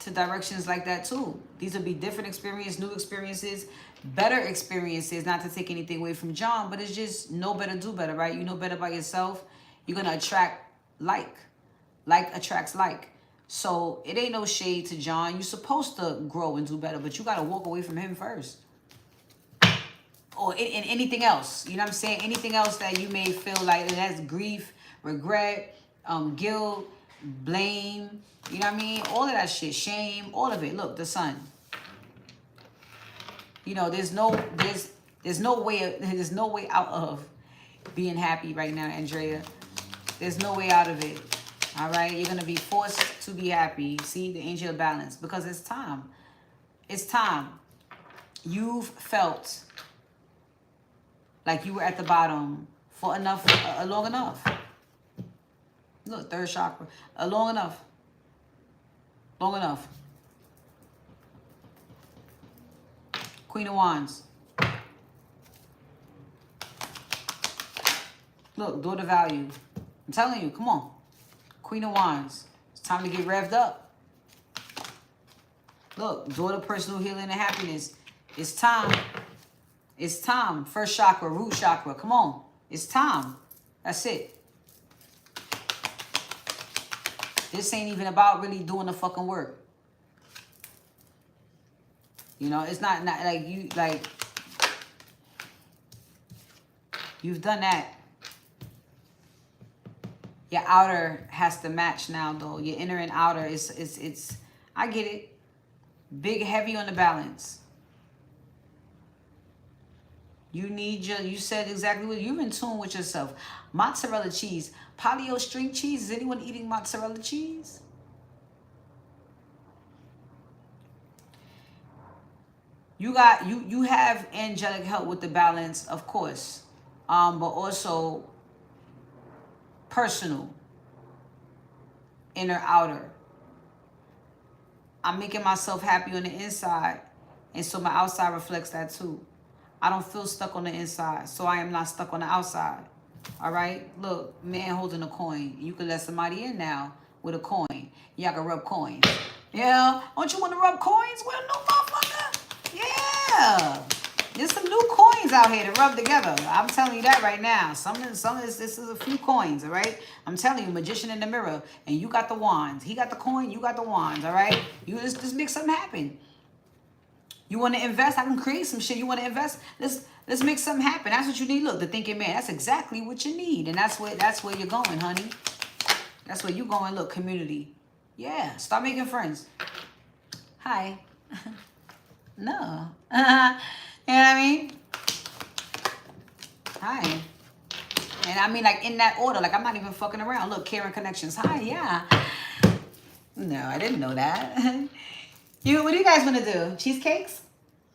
to directions like that too. These will be different experiences, new experiences, better experiences. Not to take anything away from John, but it's just know better, do better, right? You know better about yourself. You're gonna attract like attracts like. So it ain't no shade to John. You're supposed to grow and do better, but you gotta walk away from him first. Or in anything else, you know what I'm saying? Anything else that you may feel like it has grief, regret, guilt, blame, you know what I mean? All of that shit, shame, all of it. Look, the sun. You know, there's no way out of being happy right now, Andrea. There's no way out of it. All right, you're gonna be forced to be happy. See the angel of balance, because it's time. It's time. You've felt like you were at the bottom for long enough. Look, third chakra, long enough. Queen of Wands. Look, door to value. I'm telling you, come on. Queen of Wands. It's time to get revved up. Look, door to personal healing and happiness. It's time. It's time. First chakra, root chakra. Come on. It's time. That's it. This ain't even about really doing the fucking work. You know, it's not like you've done that. Your outer has to match now, though. Your inner and outer it's I get it. Big, heavy on the balance. You said exactly what you're in tune with yourself. Mozzarella cheese, paleo string cheese. Is anyone eating mozzarella cheese? You have angelic help with the balance, of course, but also personal, inner, outer. I'm making myself happy on the inside, and so my outside reflects that too. I don't feel stuck on the inside, so I am not stuck on the outside. All right? Look, man holding a coin. You can let somebody in now with a coin. Y'all can rub coins. Yeah? Don't you want to rub coins? Well, no, motherfucker. Yeah. There's some new coins out here to rub together. I'm telling you that right now. This is a few coins, all right? I'm telling you, magician in the mirror, and you got the wands. He got the coin, you got the wands, all right? You just make something happen. You want to invest? I can create some shit. You want to invest? Let's make something happen. That's what you need. Look, the thinking man. That's exactly what you need, and that's where you're going, honey. That's where you going. Look, community. Yeah, start making friends. Hi. No. You know what I mean? Hi. And I mean, like, in that order. Like, I'm not even fucking around. Look, Karen Connections. Hi, yeah. No, I didn't know that. What do you guys want to do? Cheesecakes?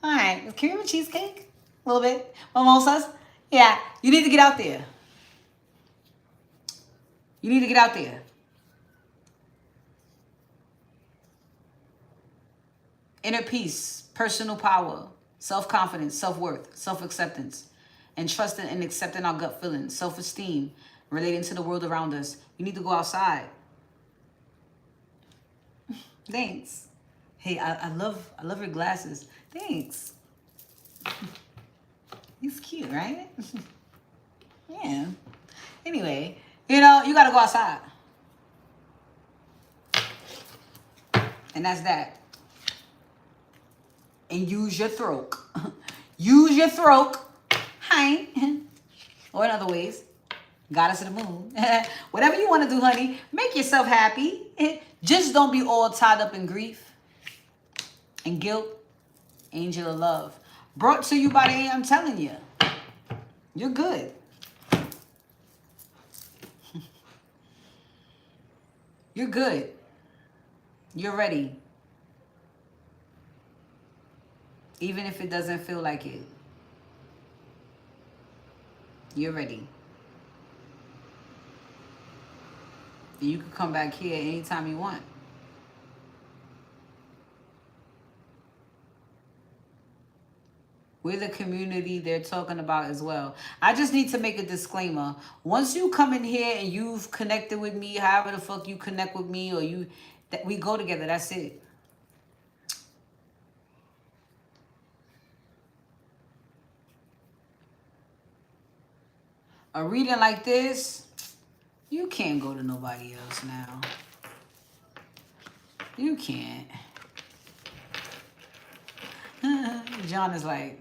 All right. Can we have a cheesecake? A little bit? Mimosas? Yeah. You need to get out there. You need to get out there. Inner peace, personal power, self-confidence, self-worth, self-acceptance, and trusting and accepting our gut feelings, self-esteem, relating to the world around us. You need to go outside. Thanks. Hey, I love your glasses. Thanks. He's cute, right? Yeah. Anyway, you know, you gotta go outside. And that's that. And use your throat. Use your throat. Hi. Or in other ways. Goddess of the moon. Whatever you want to do, honey. Make yourself happy. Just don't be all tied up in grief and guilt. Angel of love. Brought to you by the I'm telling you. You're good. You're good. You're ready. Even if it doesn't feel like it. You're ready. And you can come back here anytime you want. We're the community they're talking about as well. I just need to make a disclaimer. Once you come in here and you've connected with me, however the fuck you connect with me, or that we go together, that's it. A reading like this, you can't go to nobody else now. You can't. John is like,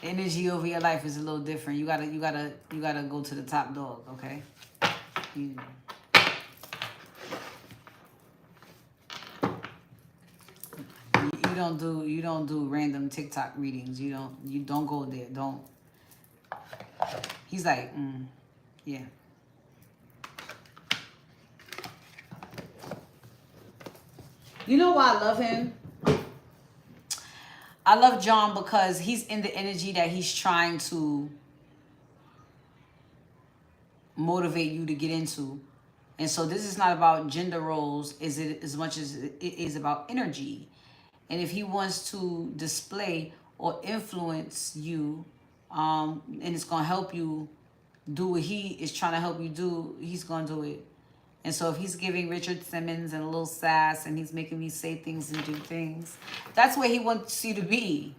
energy over your life is a little different. You gotta go to the top dog, okay? You don't do random TikTok readings. You don't go there. Don't. He's like, yeah. You know why I love him? I love John because he's in the energy that he's trying to motivate you to get into. And so this is not about gender roles as much as it is about energy. And if he wants to display or influence you, and it's going to help you do what he is trying to help you do, he's going to do it. And so if he's giving Richard Simmons and a little sass and he's making me say things and do things, that's where he wants you to be.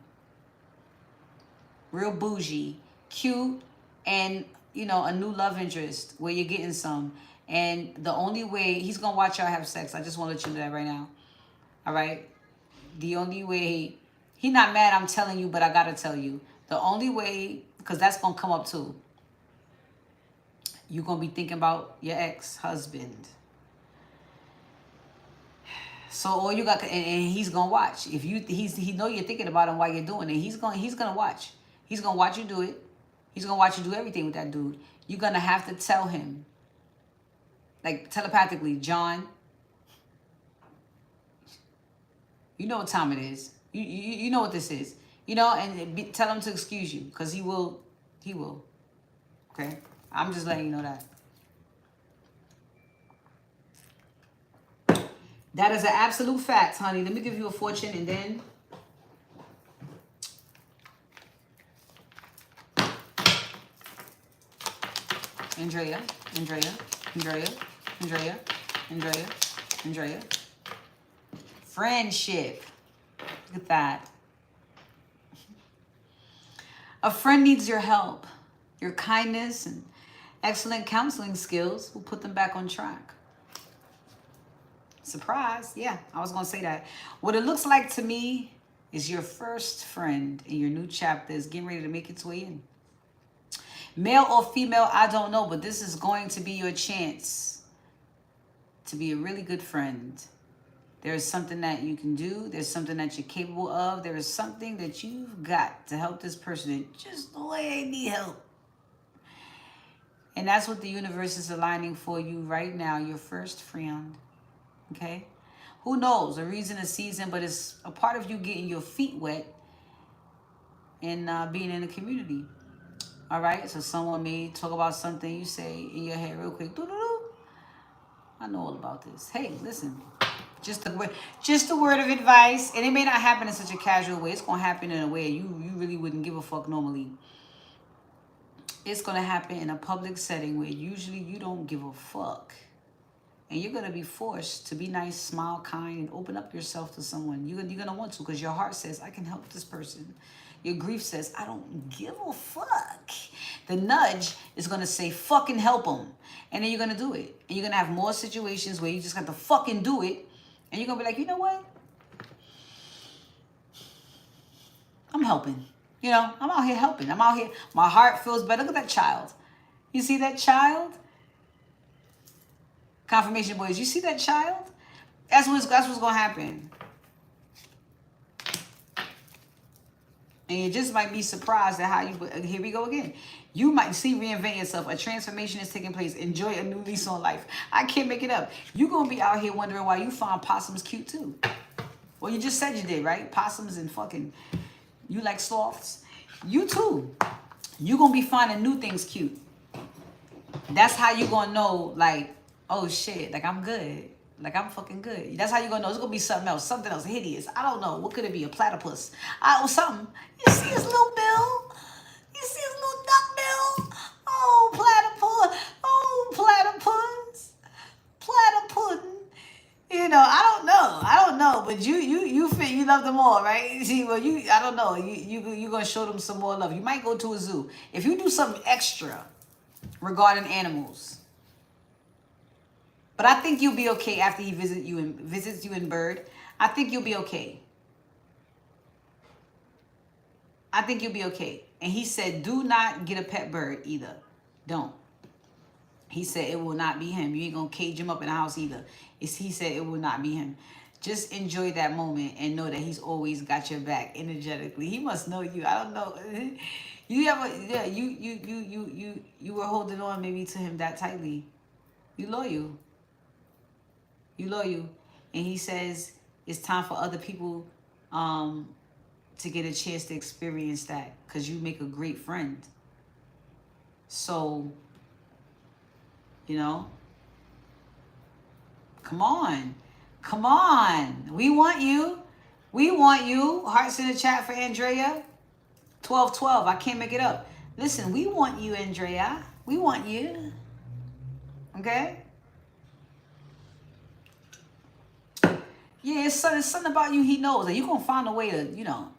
Real bougie, cute, and, you know, a new love interest where you're getting some. And the only way, he's going to watch y'all have sex. I just want to let you know that right now. All right? The only way, he not mad, I'm telling you, but I got to tell you. The only way, because that's going to come up too. You're going to be thinking about your ex-husband. So all you got, and he's going to watch. If he know you're thinking about him while you're doing it, he's going to watch. He's going to watch you do it. He's going to watch you do everything with that dude. You're going to have to tell him, like telepathically, John, you know what time it is. You know what this is. You know, and tell him to excuse you, because he will. Okay? I'm just letting you know that. That is an absolute fact, honey. Let me give you a fortune and then... Andrea. Friendship. Look at that. A friend needs your help. Your kindness and excellent counseling skills will put them back on track. Surprise. Yeah, I was going to say that. What it looks like to me is your first friend in your new chapter is getting ready to make its way in. Male or female, I don't know, but this is going to be your chance to be a really good friend. There's something that you can do. There's something that you're capable of. There is something that you've got to help this person just the way they need help. And that's what the universe is aligning for you right now, your first friend. Okay? Who knows? A reason, a season, but it's a part of you getting your feet wet and being in the community. All right? So someone may talk about something you say in your head real quick. Doo-doo-doo. I know all about this. Hey, listen. Just a word of advice. And it may not happen in such a casual way. It's going to happen in a way you really wouldn't give a fuck normally. It's going to happen in a public setting where usually you don't give a fuck. And you're going to be forced to be nice, smile, kind, and open up yourself to someone. You're going to want to because your heart says, I can help this person. Your grief says, I don't give a fuck. The nudge is going to say, fucking help them. And then you're going to do it. And you're going to have more situations where you just have to fucking do it. And you're going to be like, you know what? I'm helping. You know, I'm out here helping. I'm out here. My heart feels better. Look at that child. You see that child? Confirmation boys, you see that child? That's what's going to happen. And you just might be surprised at how you... Here we go again. You might see reinvent yourself. A transformation is taking place. Enjoy a new lease on life. I can't make it up. You're going to be out here wondering why you find possums cute too. Well, you just said you did, right? Possums and fucking... You like sloths? You too. You're going to be finding new things cute. That's how you gonna know, like, oh shit, like I'm good. Like I'm fucking good. That's how you gonna know. It's gonna be something else hideous. I don't know. What could it be? A platypus? Something. You see his little bill? You see his little duck bill? Oh, platypus. Oh, platypus. Platypudding. You know, I don't know, but you feel you love them all, right? See, well, I don't know, you gonna show them some more love. You might go to a zoo if you do something extra regarding animals. But I think you'll be okay after he visits you in Bird. I think you'll be okay. I think you'll be okay. And he said, do not get a pet bird either. Don't. He said it will not be him. You ain't gonna cage him up in the house either. He said it will not be him. Just enjoy that moment and know that he's always got your back energetically. He must know you. I don't know. You were holding on maybe to him that tightly. You loyal. You loyal. And he says it's time for other people to get a chance to experience that, because you make a great friend. So, you know, come on. Come on. We want you. We want you. Hearts in the chat for Andrea. 1212. I can't make it up. Listen, we want you, Andrea. We want you. Okay? Yeah, it's something about you he knows. That you're going to find a way to, you know,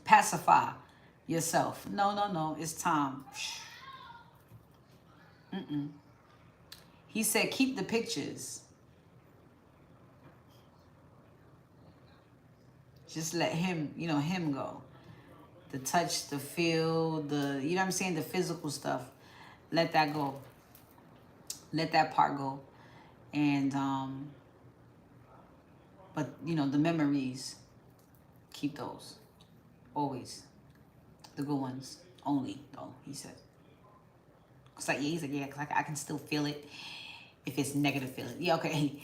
pacify yourself. No. It's time. He said, keep the pictures. Just let him, you know, him go. The touch, the feel, the, you know what I'm saying? The physical stuff. Let that go. Let that part go. And, but, you know, the memories, keep those. Always. The good ones. Only, though, he said. It's like, yeah, he's like, yeah, because I can still feel it if it's negative feeling. Yeah, okay.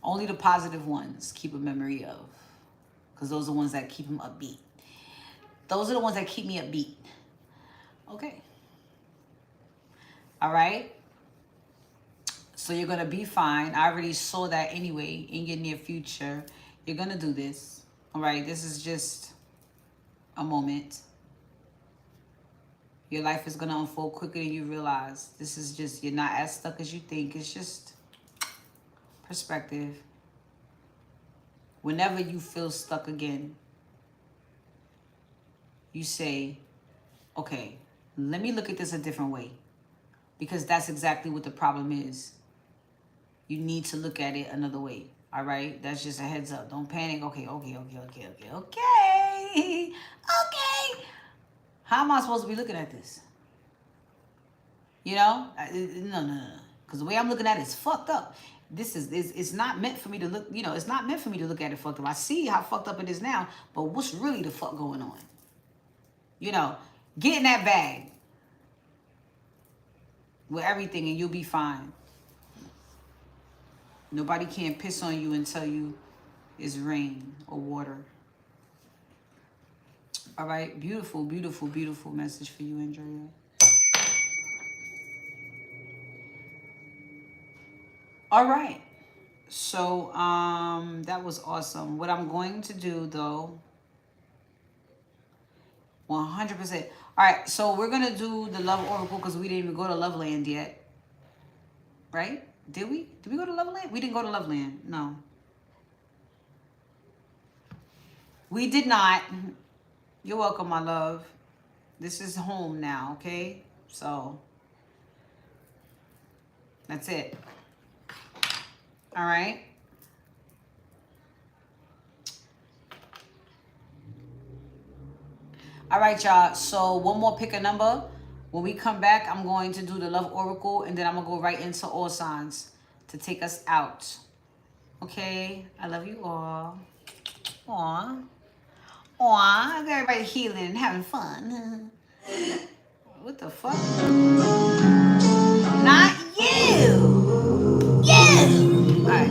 Only the positive ones keep a memory of, because those are the ones that keep him upbeat. Those are the ones that keep me upbeat. Okay. All right. So you're going to be fine. I already saw that anyway in your near future. You're going to do this. All right. This is just a moment. Your life is going to unfold quicker than you realize. This is just, you're not as stuck as you think. It's just perspective. Whenever you feel stuck again, you say, okay, let me look at this a different way. Because that's exactly what the problem is. You need to look at it another way. All right? That's just a heads up. Don't panic. Okay. How am I supposed to be looking at this? You know? No. Because the way I'm looking at it is fucked up. It's not meant for me to look, you know, it's not meant for me to look at it fucked up. I see how fucked up it is now, but what's really the fuck going on? You know, get in that bag with everything and you'll be fine. Nobody can piss on you and tell you it's rain or water. All right, beautiful, beautiful, beautiful message for you, Andrea. All right, so that was awesome. What I'm going to do though, 100%. All right, so we're gonna do the Love Oracle because we didn't even go to Loveland yet, right? Did we? Did we go to Loveland? We didn't go to Loveland. No, we did not. You're welcome, my love. This is home now, okay? So that's it. All right. All right, y'all. So one more pick a number. When we come back, I'm going to do the Love Oracle, and then I'm going to go right into all signs to take us out. Okay? I love you all. Aw. Aw. Everybody healing and having fun. What the fuck? Not you. You. All right.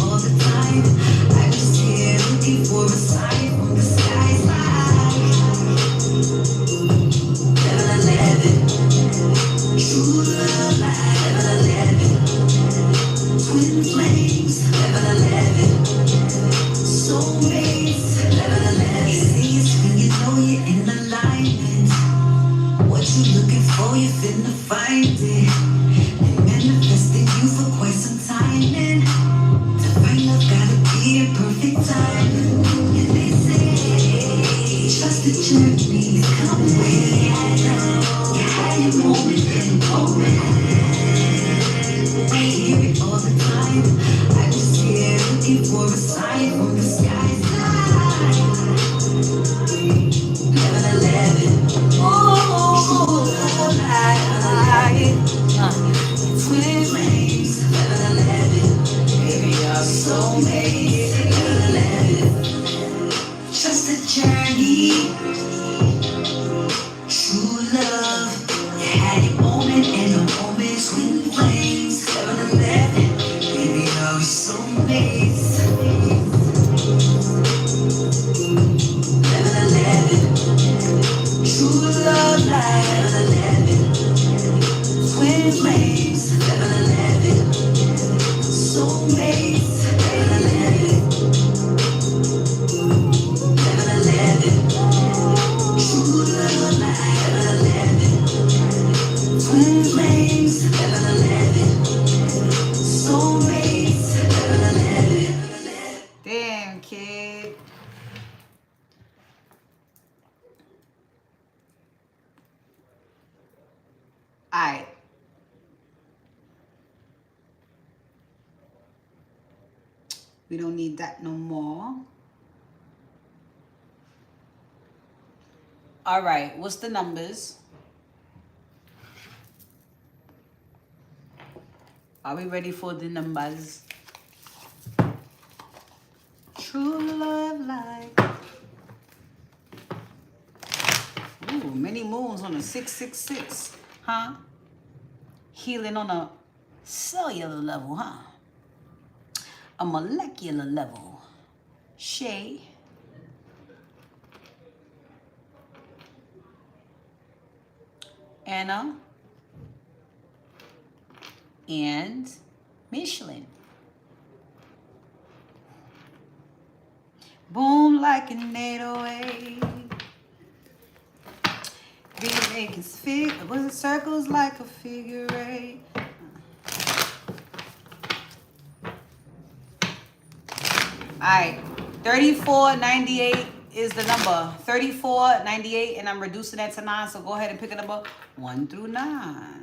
all the time. I was here looking for a sign from the skies like 11, true love like 11, twin flames 11, soulmates 11. See it's when you know you're in alignment. What you looking for, you finna find it. Been manifesting you for quite some time, and divine love gotta be in perfect time. And they say, trust the journey, come with you. You had your moment and moment. I hear it all the time. I was here looking for a sign from the skies. 11, oh, twin flames, 11, baby, our soulmates, 11, trust the journey, true love, you had your moment and a moment, twin flames, 11, baby, our soulmates, 11, true love, like 11, twin flames, 11, soulmates, 11, 11, true love, like 11, twin flames, 11, soulmates, 11. Damn, kid. Alright. We don't need that no more. Alright, what's the numbers? Are we ready for the numbers? True love like. Ooh, many moons on a 666. Huh? Healing on a cellular level, huh? A molecular level. Shay. Anna. And Michelin. Boom like an 808. Be making with circles like a figure 8. Alright, 3498 is the number. 3498, and I'm reducing that to 9, so go ahead and pick a number 1 through 9.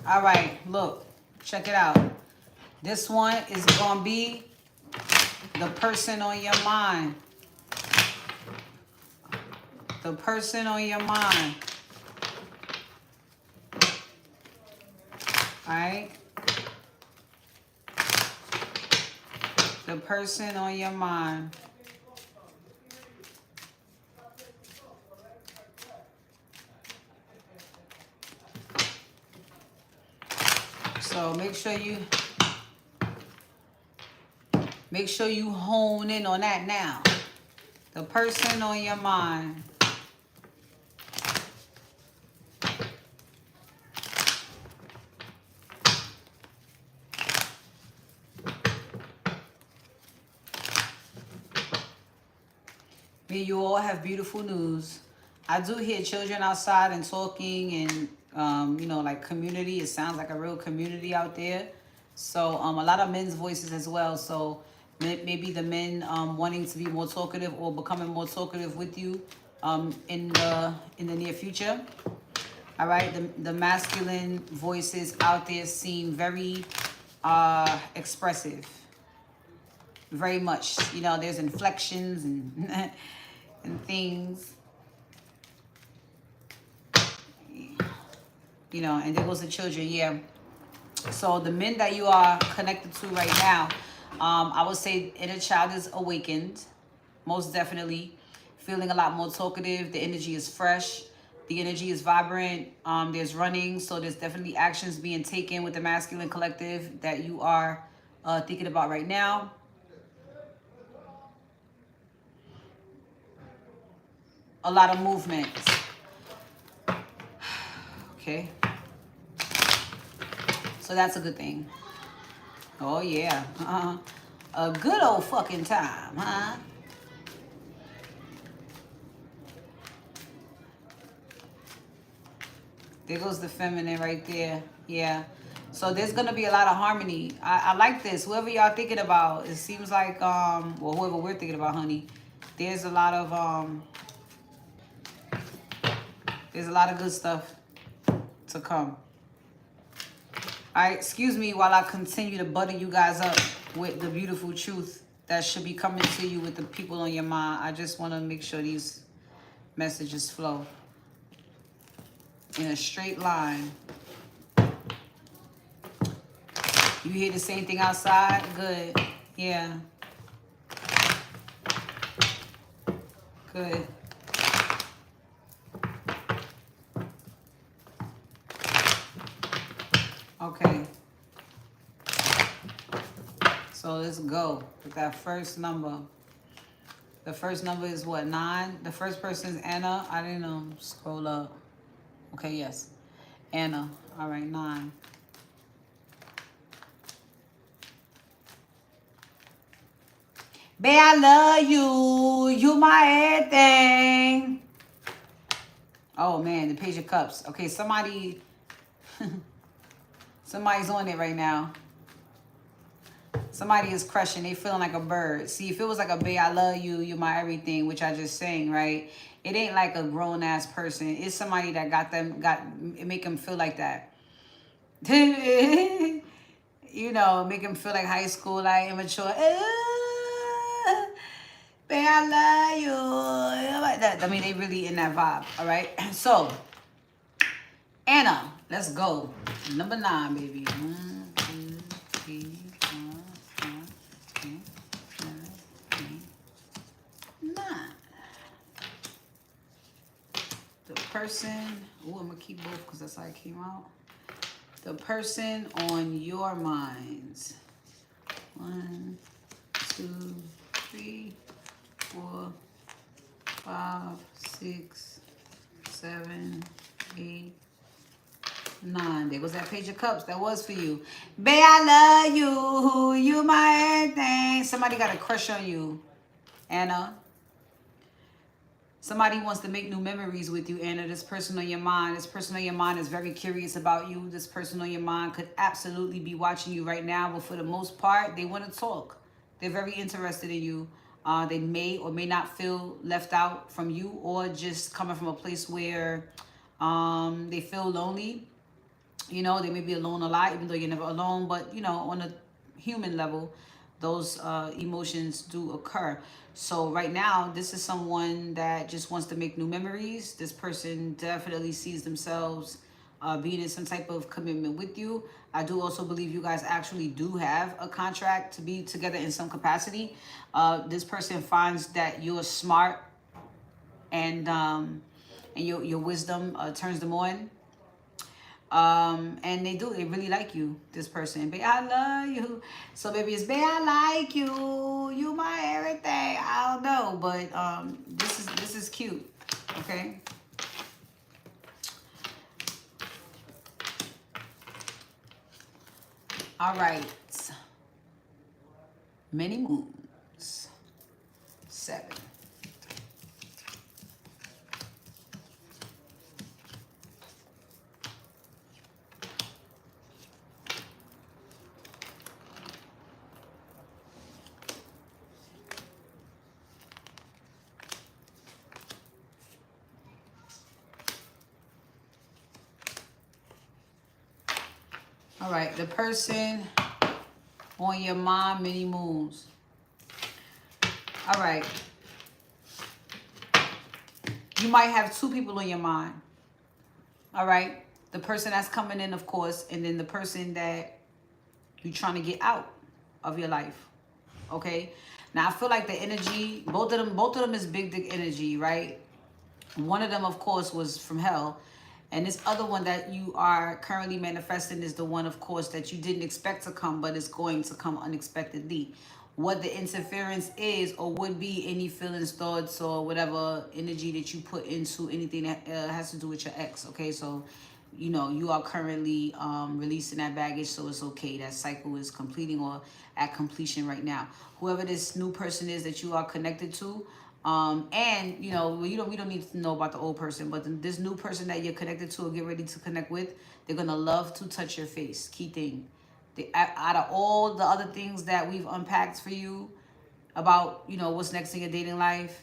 All right, look, check it out. This one is going to be the person on your mind. The person on your mind. All right? The person on your mind. So make sure you hone in on that now. The person on your mind. May you all have beautiful news. I do hear children outside and talking and you know, like community. It sounds like a real community out there. So a lot of men's voices as well. So maybe the men wanting to be more talkative or becoming more talkative with you in the near future. All right, the masculine voices out there seem very expressive. Very much, you know, there's inflections and and things. You know, and there goes the children, yeah. So the men that you are connected to right now, I would say inner child is awakened, most definitely. Feeling a lot more talkative. The energy is fresh. The energy is vibrant. There's running, so there's definitely actions being taken with the masculine collective that you are thinking about right now. A lot of movement. Okay. So that's a good thing. Oh, yeah. A good old fucking time, huh? There goes the feminine right there. Yeah. So there's going to be a lot of harmony. I like this. Whoever y'all thinking about, it seems like, well, whoever we're thinking about, honey, there's a lot of good stuff to come. All right, excuse me while I continue to butter you guys up with the beautiful truth that should be coming to you with the people on your mind. I just want to make sure these messages flow in a straight line. You hear the same thing outside? Good. Yeah. Good. Okay. So let's go with that first number. The first number is what, 9? The first person is Anna. I didn't know. Scroll up. Okay, yes. Anna. All right, 9. Babe, I love you. You my everything. Oh, man, the Page of Cups. Okay, somebody's on it right now. Somebody is crushing. They feeling like a bird. See, if it was like a babe, I love you, you're my everything, which I just sang, right? It ain't like a grown-ass person. It's somebody that make them feel like that. You know, make them feel like high school, like immature. Babe, I love you. Like that. I mean, they really in that vibe, all right? So, Anna, let's go. Number 9, baby. 1, 2, 3, 4, 5, 6, 7, 8, 9. The person, oh, I'm gonna keep both because that's how it came out. The person on your minds. 1, 2, 3, 4, 5, 6, 7, 8, 9. There goes that Page of Cups. That was for you. Babe, I love you. You my everything. Somebody got a crush on you, Anna. Somebody wants to make new memories with you, Anna. This person on your mind. This person on your mind is very curious about you. This person on your mind could absolutely be watching you right now, but for the most part, they want to talk. They're very interested in you. They may or may not feel left out from you, or just coming from a place where they feel lonely. You know, they may be alone a lot, even though you're never alone. But, you know, on a human level, those emotions do occur. So right now, this is someone that just wants to make new memories. This person definitely sees themselves being in some type of commitment with you. I do also believe you guys actually do have a contract to be together in some capacity. This person finds that you're smart and your wisdom turns them on. And they really like you, this person. Babe, I love you. So maybe it's, babe, I like you. You my everything. I don't know, but this is cute. Okay. All right. Many moons. 7. All right, the person on your mind, many moons. All right. You might have two people on your mind. All right. The person that's coming in, of course, and then the person that you're trying to get out of your life. Okay. Now I feel like the energy, both of them is big dick energy, right? One of them, of course, was from hell. And this other one that you are currently manifesting is the one, of course, that you didn't expect to come, but it's going to come unexpectedly. What the interference is or would be any feelings, thoughts, or whatever energy that you put into anything that has to do with your ex. Okay, so, you know, you are currently releasing that baggage, so it's okay. That cycle is completing or at completion right now. Whoever this new person is that you are connected to, and you know, we don't need to know about the old person, but this new person that you're connected to or get ready to connect with, they're gonna love to touch your face. Key thing. Out of all the other things that we've unpacked for you about, you know, what's next in your dating life,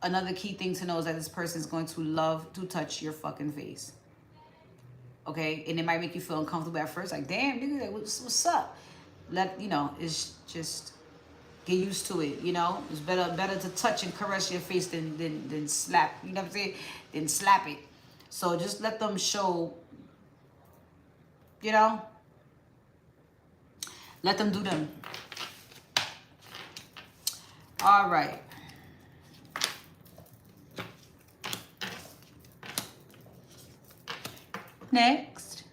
another key thing to know is that this person is going to love to touch your fucking face. Okay, and it might make you feel uncomfortable at first, like, damn, nigga, what's up? You know, it's just get used to it. You know, it's better to touch and caress your face than slap. You know what I'm saying? Than slap it. So just let them show. You know, let them do them. All right. Next,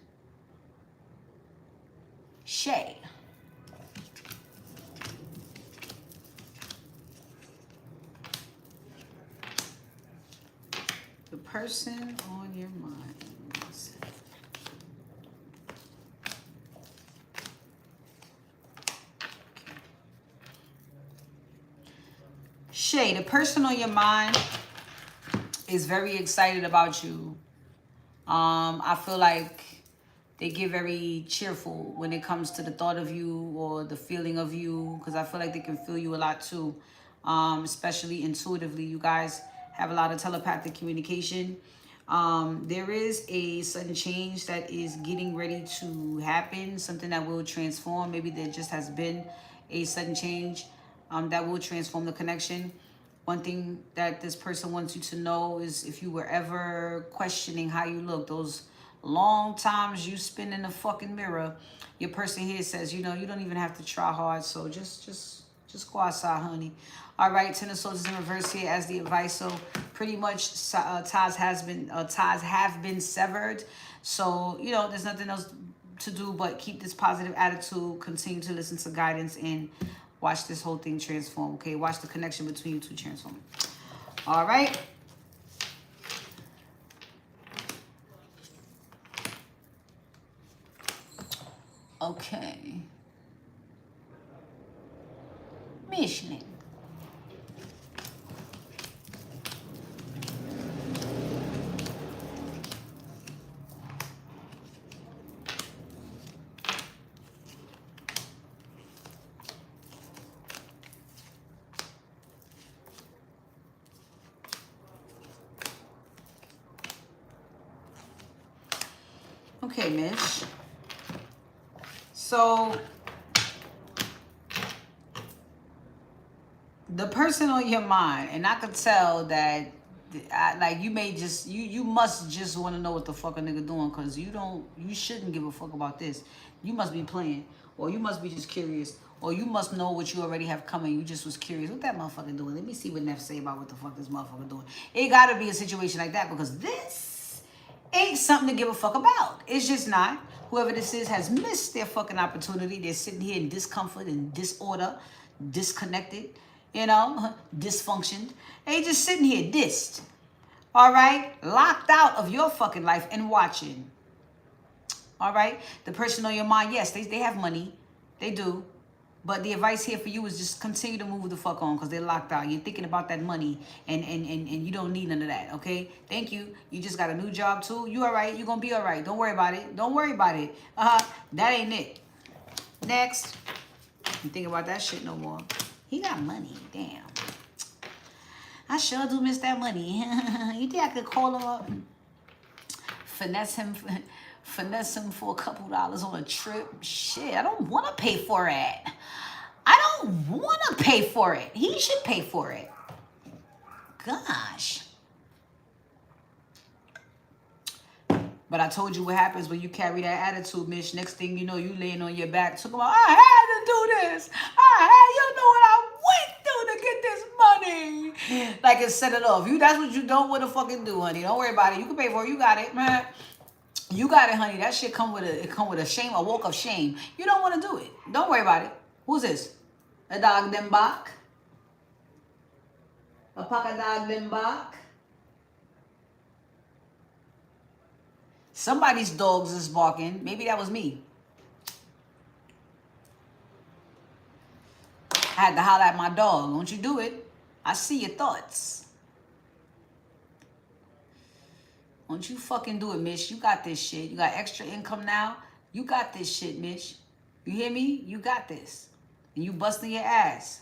Shay. The person on your mind. Shay, the person on your mind is very excited about you. I feel like they get very cheerful when it comes to the thought of you or the feeling of you, because I feel like they can feel you a lot too, especially intuitively. You guys have a lot of telepathic communication. There is a sudden change that is getting ready to happen, something that will transform. Maybe there just has been a sudden change that will transform the connection. One thing that this person wants you to know is if you were ever questioning how you look, those long times you spend in the fucking mirror, your person here says, you know, you don't even have to try hard. So just go outside, honey. All right, Ten of Swords is in reverse here as the advice. So pretty much ties have been severed. So, you know, there's nothing else to do but keep this positive attitude, continue to listen to guidance, and watch this whole thing transform, okay? Watch the connection between you two transform. All right. Okay. Michelin. Okay, Mish. So the person on your mind, and I could tell that like you may just you must just want to know what the fuck a nigga doing, because you shouldn't give a fuck about this. You must be playing, or you must be just curious, or you must know what you already have coming. You just was curious. What that motherfucker doing? Let me see what Neph say about what the fuck this motherfucker doing. It gotta be a situation like that, because this ain't something to give a fuck about. It's just not. Whoever this is has missed their fucking opportunity. They're sitting here in discomfort and disorder, disconnected, you know, dysfunctioned. They just sitting here dissed. All right? Locked out of your fucking life and watching. All right? The person on your mind, yes, they have money. They do. But the advice here for you is just continue to move the fuck on, because they're locked out. You're thinking about that money, and you don't need none of that, okay? Thank you. You just got a new job, too. You all right. You're going to be all right. Don't worry about it. Don't worry about it. That ain't it. Next. You think about that shit no more. He got money. Damn. I sure do miss that money. You think I could call him up? finesse him for a couple dollars on a trip. Shit, I don't want to pay for it. I don't want to pay for it. He should pay for it. Gosh. But I told you what happens when you carry that attitude, Mish. Next thing you know, you laying on your back talking about, I had to do this. You know what I went through to get this money. Like it set it off. That's what you don't want to fucking do, honey. Don't worry about it. You can pay for it. You got it, man. You got it, honey. That shit come with a shame, a walk of shame. You don't want to do it. Don't worry about it. Who's this? A dog them back? A pack of dog them back? Somebody's dogs is barking. Maybe that was me. I had to holler at my dog. Don't you do it. I see your thoughts. Don't you fucking do it, Mish. You got this shit. You got extra income now. You got this shit, Mish. You hear me? You got this. And you busting your ass.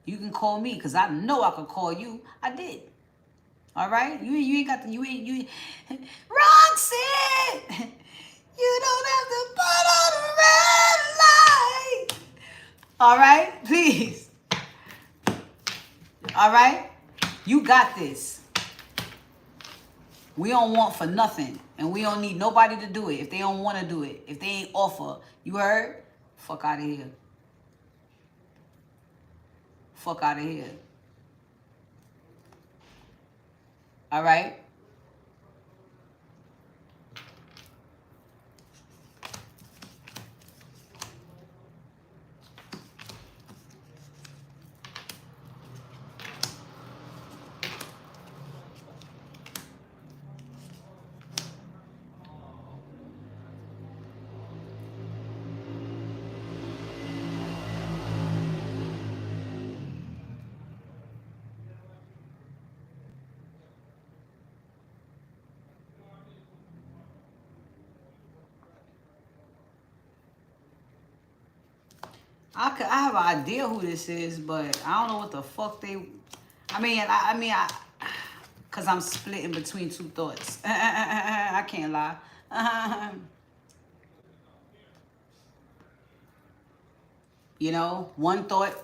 You can call me, because I know I could call you. I did. All right? You ain't got the... Roxy! You don't have to put on a red light. All right? Please. All right? You got this. We don't want for nothing. And we don't need nobody to do it if they don't want to do it. If they ain't offer. You heard? Fuck out of here. Fuck out of here. All right? I have an idea who this is, but I don't know what the fuck they... because I'm splitting between two thoughts. I can't lie. You know, one thought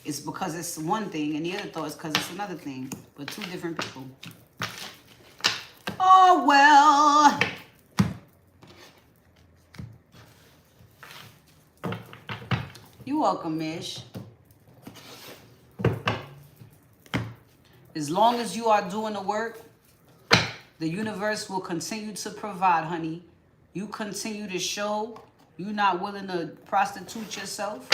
is because it's one thing, and the other thought is because it's another thing. But two different people. Oh, well... You're welcome, Mish. As long as you are doing the work, the universe will continue to provide, honey. You continue to show you're not willing to prostitute yourself.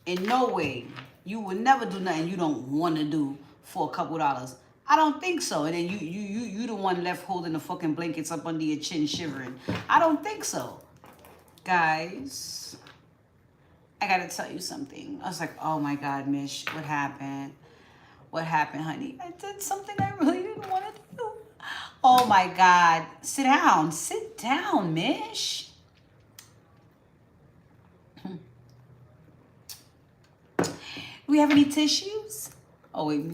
In no way. You will never do nothing you don't want to do for a couple dollars. I don't think so. And then you the one left holding the fucking blankets up under your chin shivering. I don't think so. Guys... I gotta tell you something. I was like, oh my God, Mish, what happened? What happened, honey? I did something I really didn't want to do. Oh my God. Sit down. Sit down, Mish. Do we have any tissues? Oh, wait.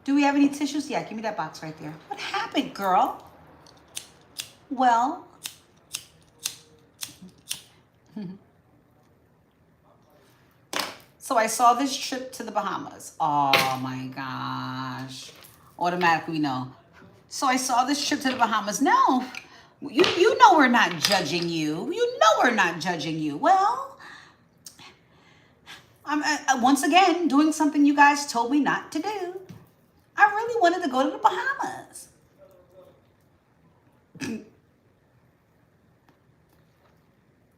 Do we have any tissues? Yeah, give me that box right there. What happened, girl? Well... So I saw this trip to the Bahamas. Oh my gosh. Automatically no. So I saw this trip to the Bahamas. No, you know we're not judging you. You know we're not judging you. Well, I'm once again doing something you guys told me not to do. I really wanted to go to the Bahamas.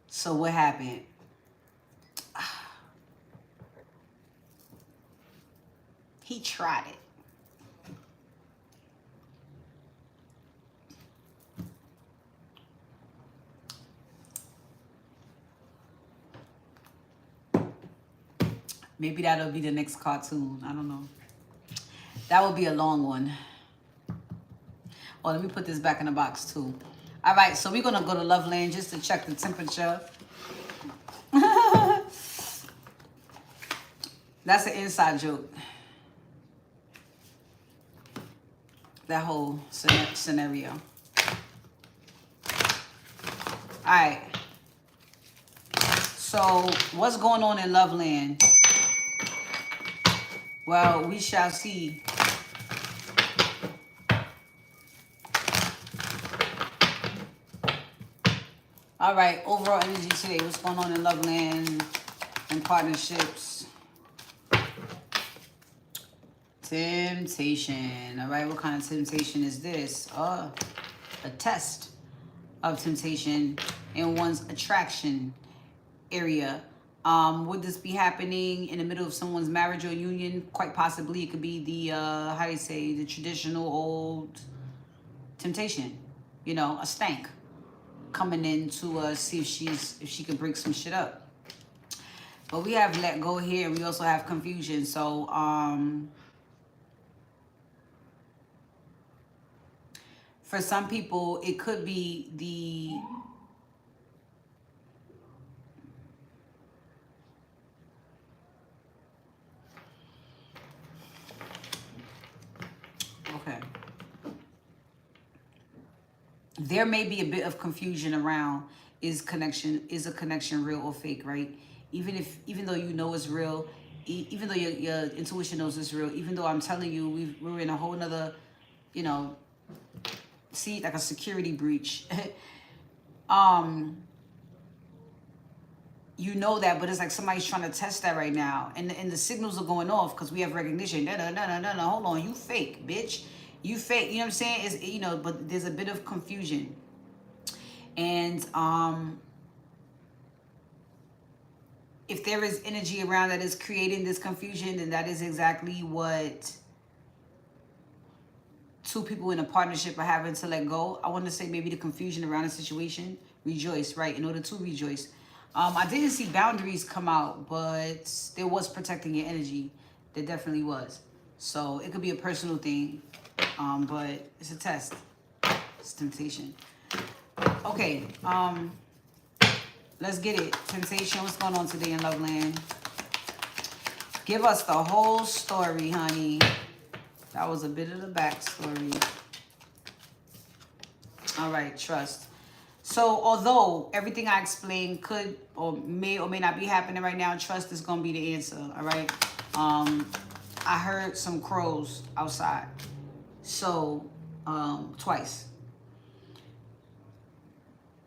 So what happened? He tried it. Maybe that'll be the next cartoon. I don't know. That will be a long one. Oh, let me put this back in the box too. All right, so we're going to go to Loveland just to check the temperature. That's an inside joke. that whole scenario. All right. So what's going on in Loveland? Well, we shall see. All right, overall energy today. What's going on in Loveland and partnerships? Temptation. All right, what kind of temptation is this? A test of temptation in one's attraction area. Would this be happening in the middle of someone's marriage or union? Quite possibly. It could be the, how do you say, the traditional old temptation. You know, a stank coming in to see if she can break some shit up. But we have let go here, and we also have confusion. So, for some people, it could be the okay. There may be a bit of confusion around is a connection real or fake, right? Even though you know it's real, even though your intuition knows it's real, even though I'm telling you we're in a whole nother, you know, see, like a security breach. You know that, but it's like somebody's trying to test that right now, and the signals are going off because we have recognition. No, hold on, you fake, bitch, you fake. You know what I'm saying? It's, you know, but there's a bit of confusion, and if there is energy around that is creating this confusion, then that is exactly what two people in a partnership are having to let go. I want to say maybe the confusion around the situation. Rejoice, right? In order to rejoice. I didn't see boundaries come out, but there was protecting your energy. There definitely was. So it could be a personal thing, but it's a test. It's temptation. Okay, let's get it. Temptation, what's going on today in Loveland? Give us the whole story, honey. That was a bit of the backstory. All right, trust. So although everything I explained could or may not be happening right now, trust is going to be the answer, all right? I heard some crows outside. So, twice.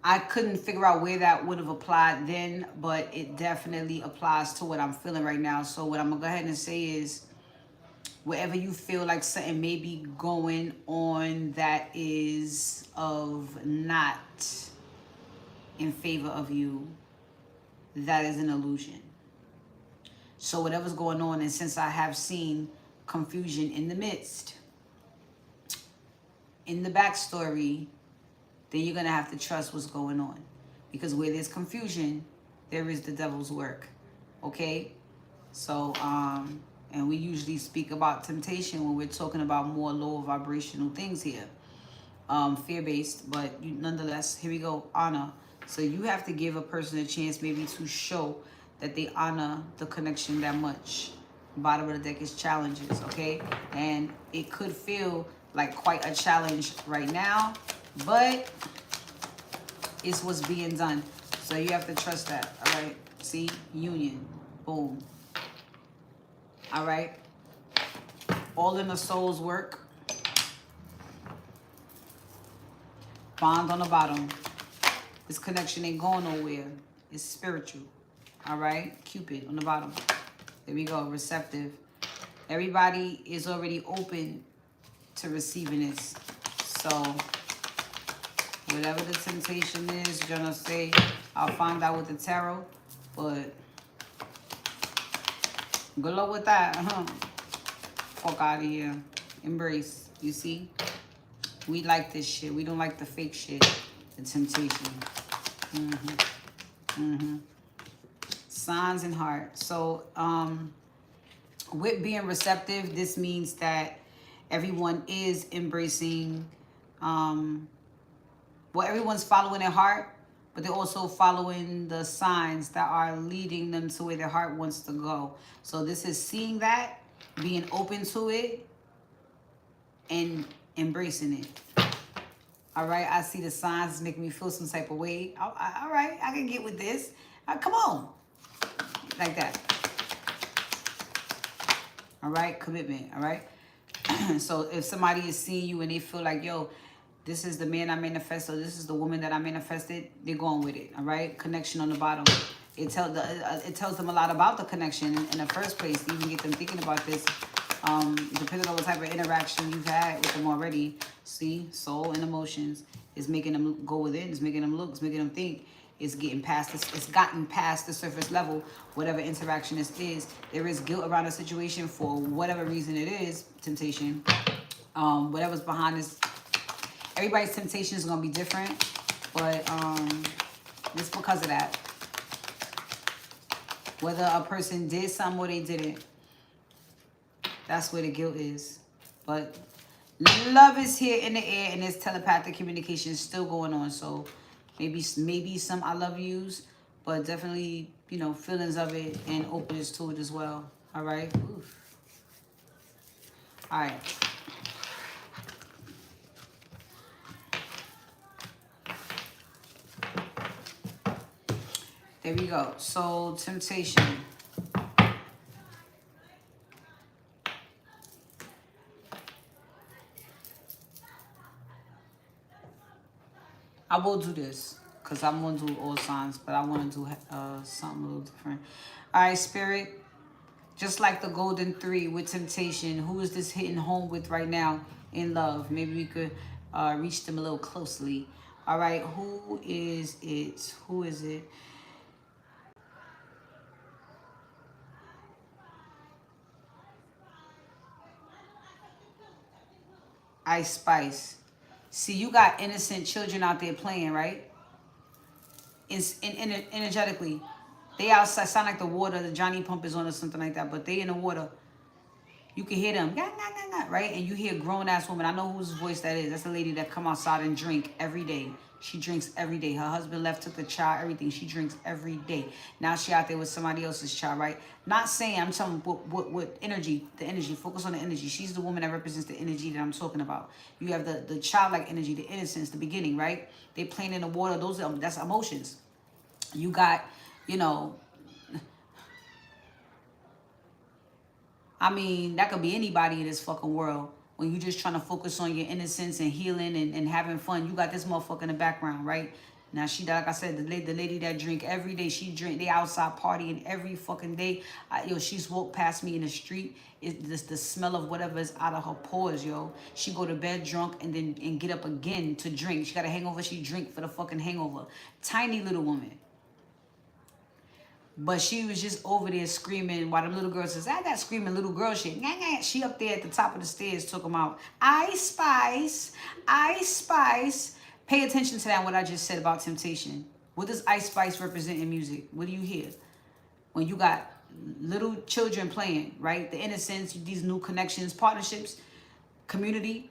I couldn't figure out where that would have applied then, but it definitely applies to what I'm feeling right now. So what I'm going to go ahead and say is, wherever you feel like something may be going on that is of not in favor of you, that is an illusion. So whatever's going on, and since I have seen confusion in the midst, in the backstory, then you're going to have to trust what's going on. Because where there's confusion, there is the devil's work. Okay? So, and we usually speak about temptation when we're talking about more lower vibrational things here. Fear-based, but nonetheless, here we go, honor. So you have to give a person a chance maybe to show that they honor the connection that much. Bottom of the deck is challenges, okay? And it could feel like quite a challenge right now, but it's what's being done. So you have to trust that, all right? See? Union. Boom. All right? All in the soul's work. Bond on the bottom. This connection ain't going nowhere. It's spiritual. All right? Cupid on the bottom. There we go. Receptive. Everybody is already open to receiving this. So, whatever the temptation is, you're going to say, I'll find out with the tarot. But, good luck with that. Fuck out of here. Embrace. You see? We like this shit. We don't like the fake shit. The temptation. Signs and heart. So, with being receptive, this means that everyone is embracing, everyone's following their heart, but they're also following the signs that are leading them to where their heart wants to go. So this is seeing that, being open to it, and embracing it. All right, I see the signs making me feel some type of way. All right, I can get with this. Come on. Like that. All right, commitment. All right. So if somebody is seeing you and they feel like, yo, this is the man I manifested, or this is the woman that I manifested, they're going with it. All right, connection on the bottom. It tells them a lot about the connection in the first place to even get them thinking about this. Depending on what type of interaction you've had with them already. See, soul and emotions is making them go within, it's making them look, it's making them think. It's getting past this, it's gotten past the surface level, whatever interaction this is. There is guilt around the situation for whatever reason it is, temptation. Whatever's behind this, everybody's temptation is gonna be different, but it's because of that. Whether a person did something or they didn't, that's where the guilt is. But love is here in the air, and this telepathic communication is still going on. So maybe some I love yous, but definitely, you know, feelings of it and openness to it as well. All right. Oof. All right. There we go. So temptation. I will do this because I'm going to do all signs, but I want to do something a little different. All right, Spirit. Just like the golden 3 with temptation, who is this hitting home with right now in love? Maybe we could reach them a little closely. All right, who is it? Who is it? Ice Spice. See, you got innocent children out there playing, right? Energetically. They outside, sound like the water, the Johnny pump is on or something like that, but they in the water. You can hear them, right? And you hear grown-ass woman. I know whose voice that is. That's the lady that come outside and drink every day. She drinks every day. Her husband left, took the child, everything. She drinks every day. Now she out there with somebody else's child, right? Not saying, I'm telling what energy, the energy, focus on the energy. She's the woman that represents the energy that I'm talking about. You have the childlike energy, the innocence, the beginning, right? They playing in the water. That's emotions. You got, you know, I mean, that could be anybody in this fucking world. When you're just trying to focus on your innocence and healing and having fun, you got this motherfucker in the background, right? Now, she, like I said, the lady that drink every day, they outside partying every fucking day. She's walked past me in the street. It's the smell of whatever is out of her pores, yo. She go to bed drunk and get up again to drink. She got a hangover, she drink for the fucking hangover. Tiny little woman. But she was just over there screaming while the little girl says, I got screaming little girl shit. She up there at the top of the stairs talking about Ice Spice, Ice Spice. Pay attention to that, what I just said about temptation. What does Ice Spice represent in music? What do you hear? When you got little children playing, right? The innocence, these new connections, partnerships, community.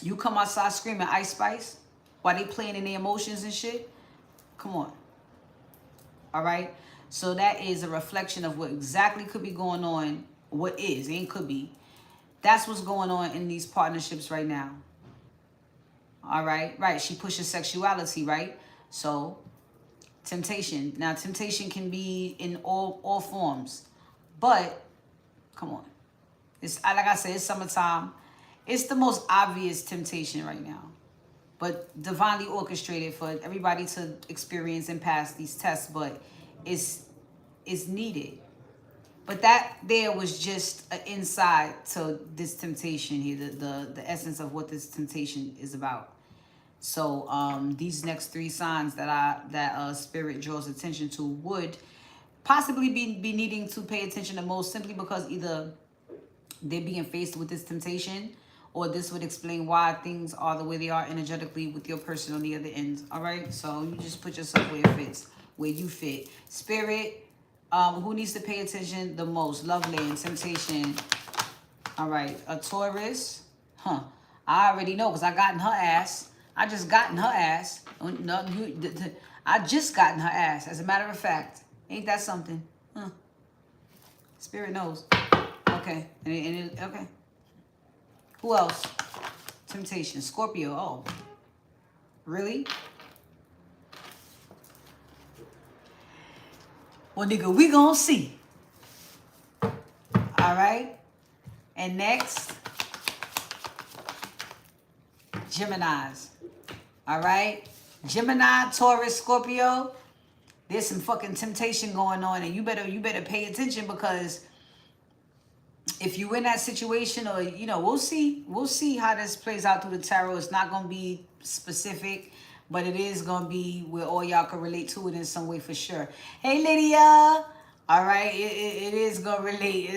You come outside screaming Ice Spice while they playing in their emotions and shit. Come on. All right? So that is a reflection of what exactly could be going on. What is, ain't could be. That's what's going on in these partnerships right now. All right? Right. She pushes sexuality, right? So, temptation. Now, temptation can be in all forms. But, come on. It's like I said, it's summertime. It's the most obvious temptation right now. But divinely orchestrated for everybody to experience and pass these tests. But it's needed. But that there was just an insight to this temptation here, the essence of what this temptation is about. So these next 3 signs that Spirit draws attention to would possibly be needing to pay attention to most, simply because either they're being faced with this temptation, or this would explain why things are the way they are energetically with your person on the other end. All right, so you just put yourself where it fits, where you fit. Spirit, who needs to pay attention the most? Love land, temptation. All right, a Taurus. I already know because I got in her ass. I just got in her ass. No, I just got in her ass. As a matter of fact, ain't that something? Spirit knows. Okay, okay. Who else? Temptation. Scorpio. Oh. Really? Well, nigga, we gonna see. All right. And next, Geminis. All right. Gemini, Taurus, Scorpio. There's some fucking temptation going on, and you better pay attention, because if you in that situation, or we'll see how this plays out through the tarot. It's not gonna be specific, but it is gonna be where all y'all can relate to it in some way for sure. Hey Lydia, all right, it is gonna relate.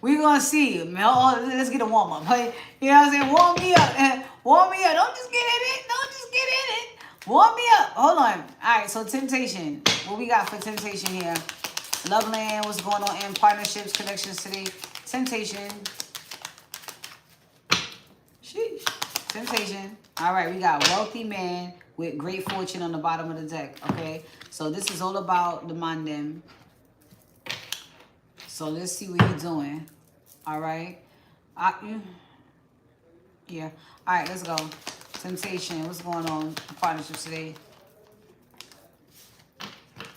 We gonna see. Let's get a warm up. Hey, you know what I'm saying? Warm me up. Warm me up. Don't just get in it. Don't just get in it. Warm me up. Hold on. All right. So temptation. What we got for temptation here? Love land. What's going on in partnerships, connections today? Temptation. Sheesh. Temptation. All right. We got wealthy man with great fortune on the bottom of the deck. Okay. So this is all about the mandem. So let's see what he's doing. All right. Yeah. All right, let's go. Temptation. What's going on in partnerships today?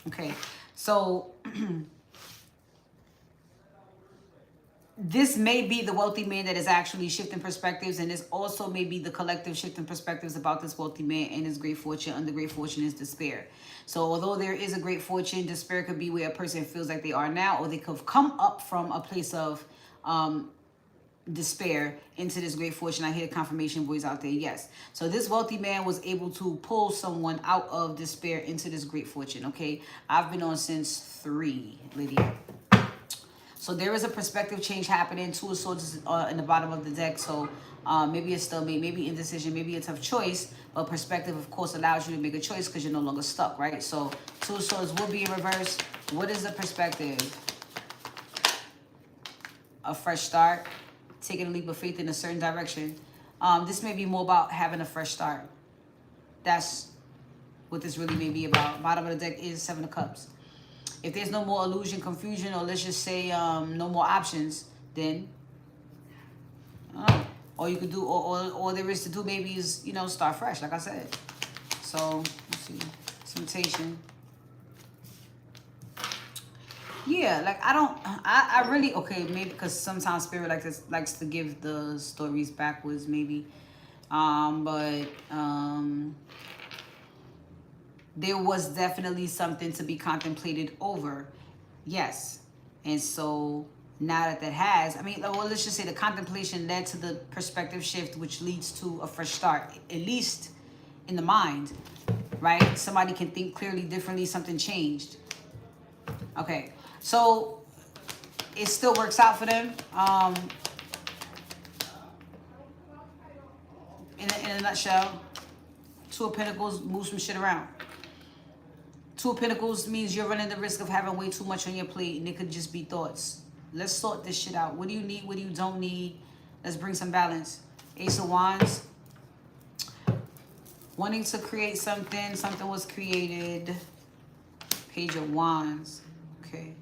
Okay. So this may be the wealthy man that is actually shifting perspectives, and this also may be the collective shifting perspectives about this wealthy man and his great fortune. Under great fortune is despair. So although there is a great fortune, despair could be where a person feels like they are now, or they could come up from a place of despair into this great fortune. I hear confirmation boys out there. Yes. So this wealthy man was able to pull someone out of despair into this great fortune. Okay. I've been on since 3, Lydia. So there is a perspective change happening. 2 of Swords in the bottom of the deck. So maybe it's still maybe indecision, maybe a tough choice. But perspective, of course, allows you to make a choice because you're no longer stuck, right? So 2 of Swords will be in reverse. What is the perspective? A fresh start. Taking a leap of faith in a certain direction. This may be more about having a fresh start. That's what this really may be about. Bottom of the deck is 7 of Cups. If there's no more illusion, confusion, or let's just say no more options, then all you could do, all there is to do maybe is, start fresh, like I said. So, let's see. Temptation. Yeah, like I really, okay, maybe because sometimes spirit likes to give the stories backwards, maybe. But there was definitely something to be contemplated over. Yes. And so now that has, well, let's just say the contemplation led to the perspective shift, which leads to a fresh start, at least in the mind, right? Somebody can think clearly, differently, something changed. Okay. So it still works out for them. In a nutshell, 2 of Pentacles moves some shit around. 2 of Pentacles means you're running the risk of having way too much on your plate, and it could just be thoughts. Let's sort this shit out. What do you need? What do you don't need? Let's bring some balance. Ace of Wands. Wanting to create something. Something was created. Page of Wands. Okay.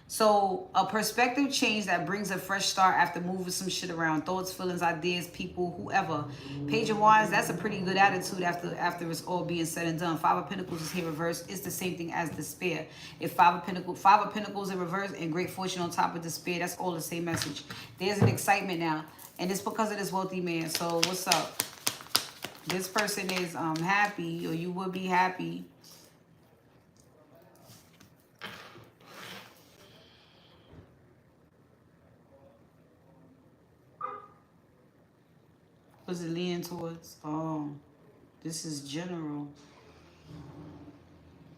So a perspective change that brings a fresh start after moving some shit around. Thoughts, feelings, ideas, people, whoever. Page of Wands, that's a pretty good attitude after it's all being said and done. 5 of Pentacles is here reversed. It's the same thing as despair. If 5 of Pentacles in reverse and great fortune on top of despair, that's all the same message. There's an excitement now. And it's because of this wealthy man. So what's up? This person is happy, or you would be happy. What's it leaning towards? Oh, this is general.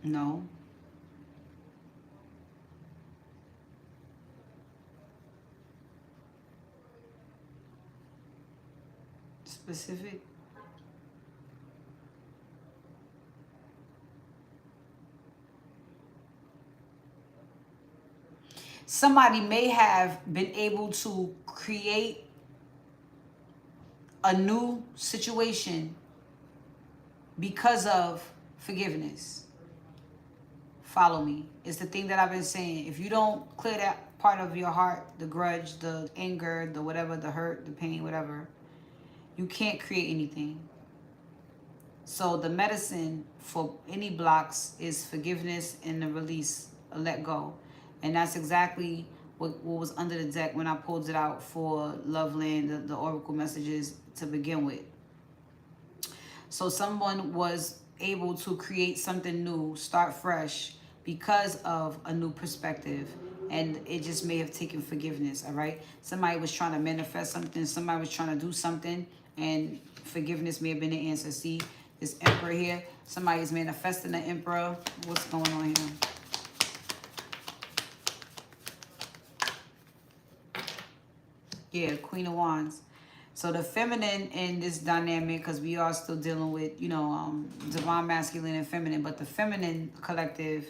No. Specific. Somebody may have been able to create a new situation because of forgiveness. Follow me. It's the thing that I've been saying. If you don't clear that part of your heart, the grudge, the anger, the whatever, the hurt, the pain, whatever, you can't create anything. So the medicine for any blocks is forgiveness and the release, a let go. And that's exactly what was under the deck when I pulled it out for Loveland, the oracle messages to begin with. So someone was able to create something new, start fresh, because of a new perspective. And it just may have taken forgiveness, all right? Somebody was trying to manifest something. Somebody was trying to do something. And forgiveness may have been the answer. See, this Emperor here. Somebody is manifesting the Emperor. What's going on here? Yeah, Queen of Wands. So the feminine in this dynamic, because we are still dealing with, you know, divine masculine and feminine, but the feminine collective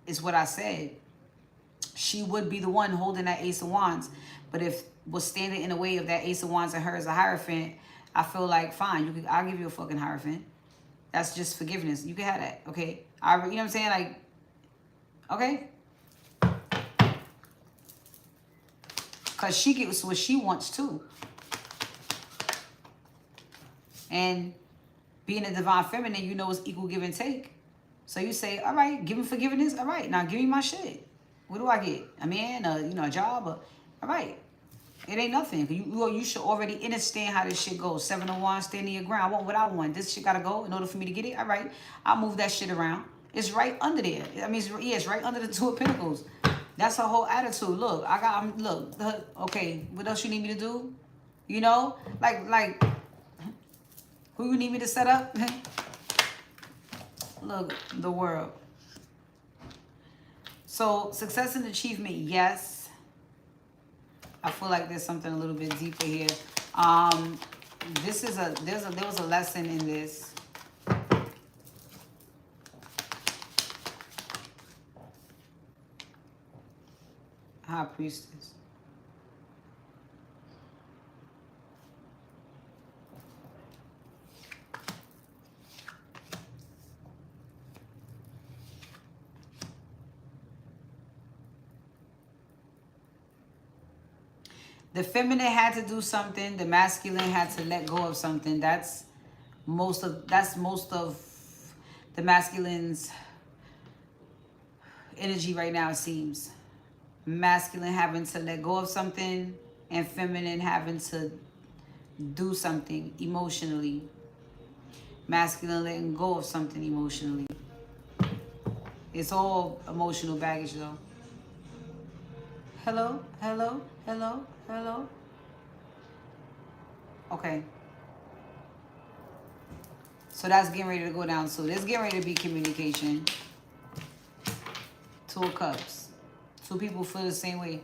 is what I said. She would be the one holding that Ace of Wands. But if was standing in the way of that Ace of Wands and her as a Hierophant, I feel like, fine, I'll give you a fucking Hierophant. That's just forgiveness. You can have that, okay? You know what I'm saying? Like, okay? Because she gets what she wants too. And being a divine feminine, you know, it's equal give and take. So you say, all right, give me forgiveness. All right, now give me my shit. What do I get? A man, you know, a job? All right. It ain't nothing. You should already understand how this shit goes. 7 of Wands, standing your ground. I want what I want. This shit gotta go in order for me to get it. All right, I'll move that shit around. It's right under there. I mean, it's right under the 2 of Pentacles. That's her whole attitude. Look, okay, what else you need me to do? You know, like, who you need me to set up? Look, the world. So, success and achievement, yes. I feel like there's something a little bit deeper here. There was a lesson in this. High Priestess. The feminine had to do something. The masculine had to let go of something. That's most of the masculine's energy right now, it seems. Masculine having to let go of something and feminine having to do something emotionally. Masculine letting go of something emotionally. It's all emotional baggage though. Hello, hello, hello, hello. Okay. So that's getting ready to go down. So there's getting ready to be communication. 2 of Cups. 2 people feel the same way.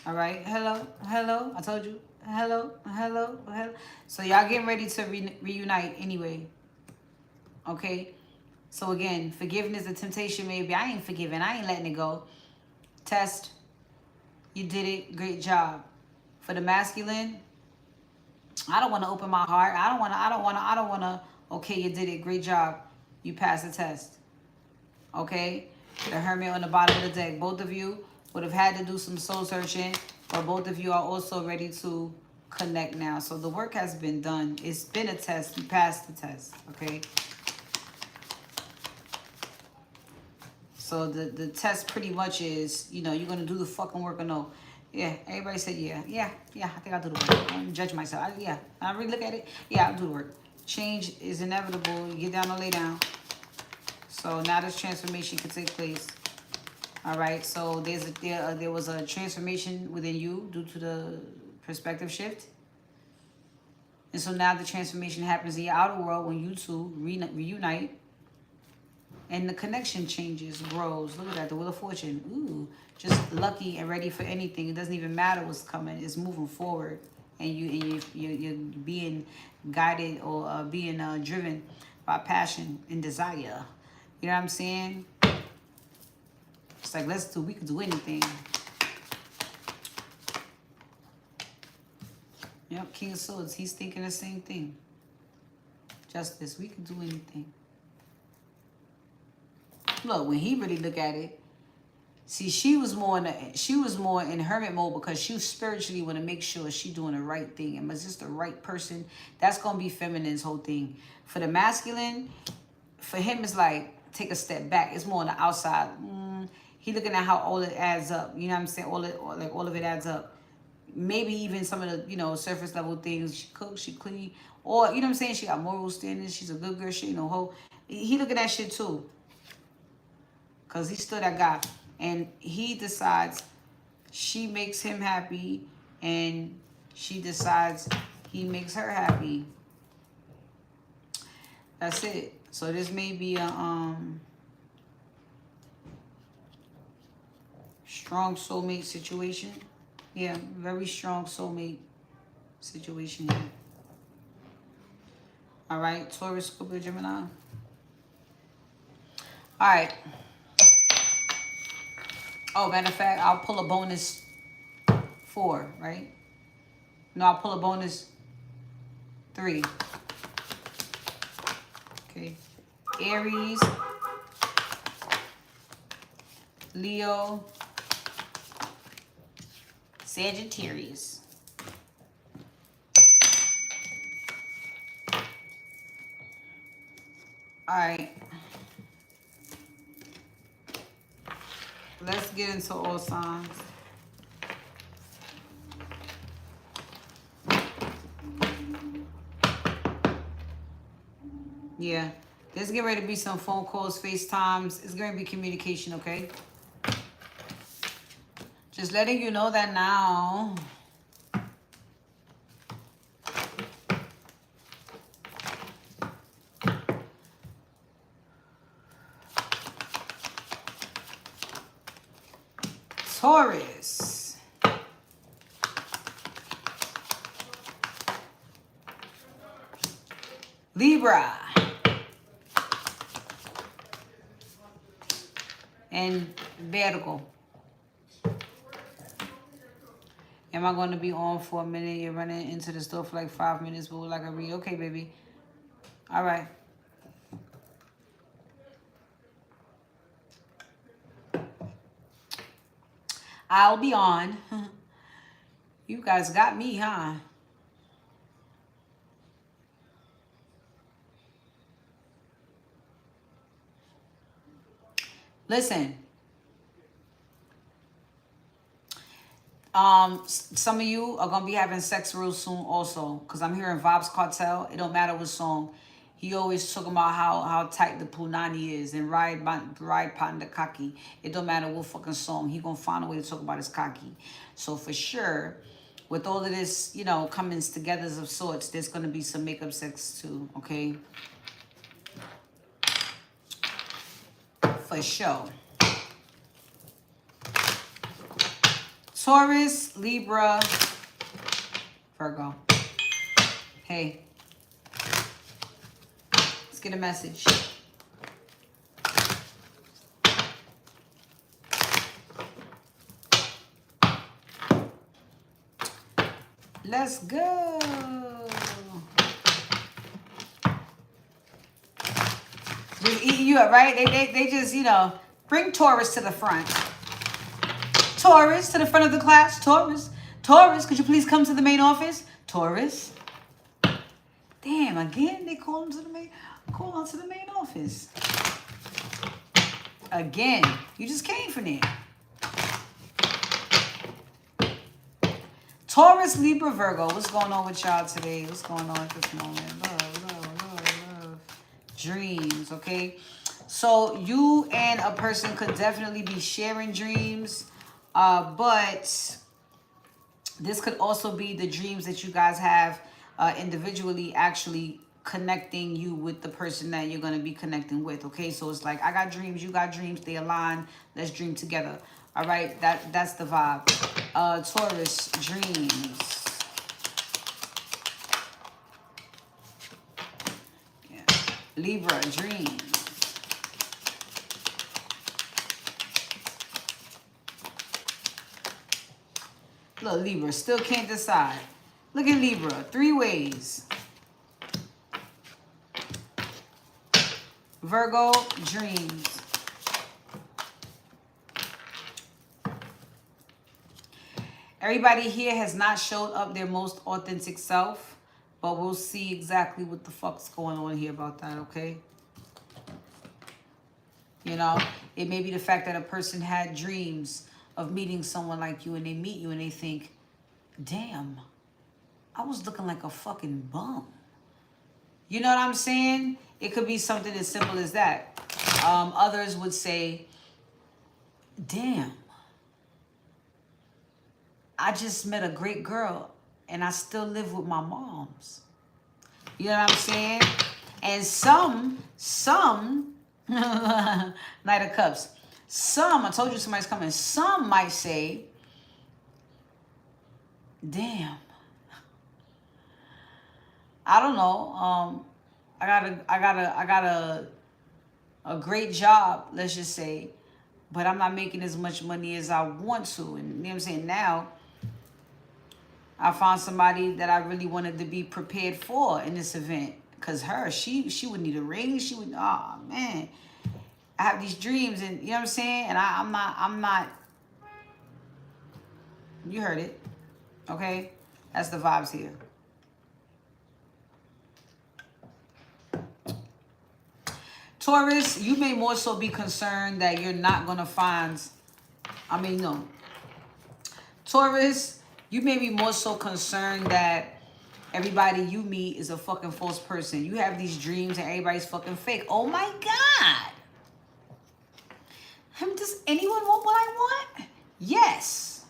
All right. Hello, hello. I told you. Hello, hello, hello. So y'all getting ready to reunite anyway. Okay. So again, forgiveness and temptation maybe. I ain't forgiving. I ain't letting it go. Test. You did it. Great job. For the masculine, I don't want to open my heart. I don't want to. Okay, you did it. Great job. You passed the test. Okay. The Hermit on the bottom of the deck. Both of you would have had to do some soul searching, but both of you are also ready to connect now. So the work has been done. It's been a test. You passed the test. Okay. So the test pretty much is, you know, you're going to do the fucking work or no. Yeah, everybody said yeah. Yeah, I think I'll do the work. I don't judge myself. I really look at it. Yeah, I'll do the work. Change is inevitable. You get down or lay down. So now this transformation can take place. All right, so there was a transformation within you due to the perspective shift. And so now the transformation happens in your outer world when you two reunite. And the connection changes, grows. Look at that, the Wheel of Fortune. Ooh, just lucky and ready for anything. It doesn't even matter what's coming. It's moving forward. And you're being guided or being driven by passion and desire. You know what I'm saying? It's like, we could do anything. Yep, King of Swords, he's thinking the same thing. Justice, we could do anything. Look, when he really look at it, See, she was more in hermit mode because she spiritually want to make sure she doing the right thing. And is this the right person? That's going to be feminine's whole thing. For the masculine, for him, it's like, take a step back. It's more on the outside. He looking at how all it adds up. You know what I'm saying? All of it adds up. Maybe even some of the, you know, surface level things. She cooks, she clean. Or, you know what I'm saying? She got moral standards. She's a good girl. She ain't no hoe. He looking at shit too. Because he still that guy. And he decides she makes him happy. And she decides he makes her happy. That's it. So this may be a strong soulmate situation. Yeah, very strong soulmate situation here. All right, Taurus, Scorpio, Gemini. All right. Oh, matter of fact, I'll pull a bonus 4, right? No, I'll pull a bonus 3. Okay. Aries, Leo, Sagittarius. All right. Let's get into all signs. Yeah. There's getting ready to be some phone calls, FaceTimes. It's going to be communication, okay? Just letting you know that now. Taurus. Libra. And Virgo. Am I going to be on for a minute? You're running into the store for like 5 minutes, but we're like a read. Okay, baby. All right. I'll be on. You guys got me, huh? Listen. Some of you are going to be having sex real soon also. Because I'm hearing Vibes Cartel. It don't matter what song. He always talking about how tight the punani is and ride pan the kaki. It don't matter what fucking song. He gonna find a way to talk about his kaki. So for sure, with all of this, you know, comings togethers of sorts, there's gonna be some makeup sex too, okay? For sure. Taurus, Libra, Virgo. Hey. Let's get a message. Let's go. Just eating you up, right? They just, you know, bring Taurus to the front. Taurus to the front of the class. Taurus. Taurus, could you please come to the main office? Taurus. Damn, again, they call him to the main. Call on to the main office. Again, you just came from there. Taurus, Libra, Virgo. What's going on with y'all today? What's going on at this moment? Love. Dreams, okay? So you and a person could definitely be sharing dreams. But this could also be the dreams that you guys have individually actually connecting you with the person that you're going to be connecting with, okay? So it's like, I got dreams, you got dreams, they align, let's dream together. All right, that's the vibe. Taurus, dreams. Yeah. Libra, dreams. Look, Libra, still can't decide. Look at Libra, 3 ways. Virgo, dreams. Everybody here has not showed up their most authentic self, but we'll see exactly what the fuck's going on here about that, okay? You know, it may be the fact that a person had dreams of meeting someone like you, and they meet you and they think, damn, I was looking like a fucking bum. You know what I'm saying? It could be something as simple as that. Others would say, damn, I just met a great girl and I still live with my moms. You know what I'm saying? And some, Knight of Cups, some, I told you somebody's coming, some might say, damn, I don't know, I got a great job, let's just say, but I'm not making as much money as I want to. And you know what I'm saying? Now, I found somebody that I really wanted to be prepared for in this event. Because she would need a ring. She would, oh man. I have these dreams, and you know what I'm saying? And I'm not, you heard it. Okay? That's the vibes here. Taurus, you may more so be concerned that you're not going to find, no. Taurus, you may be more so concerned that everybody you meet is a fucking false person. You have these dreams and everybody's fucking fake. Oh my God. Does anyone want what I want? Yes.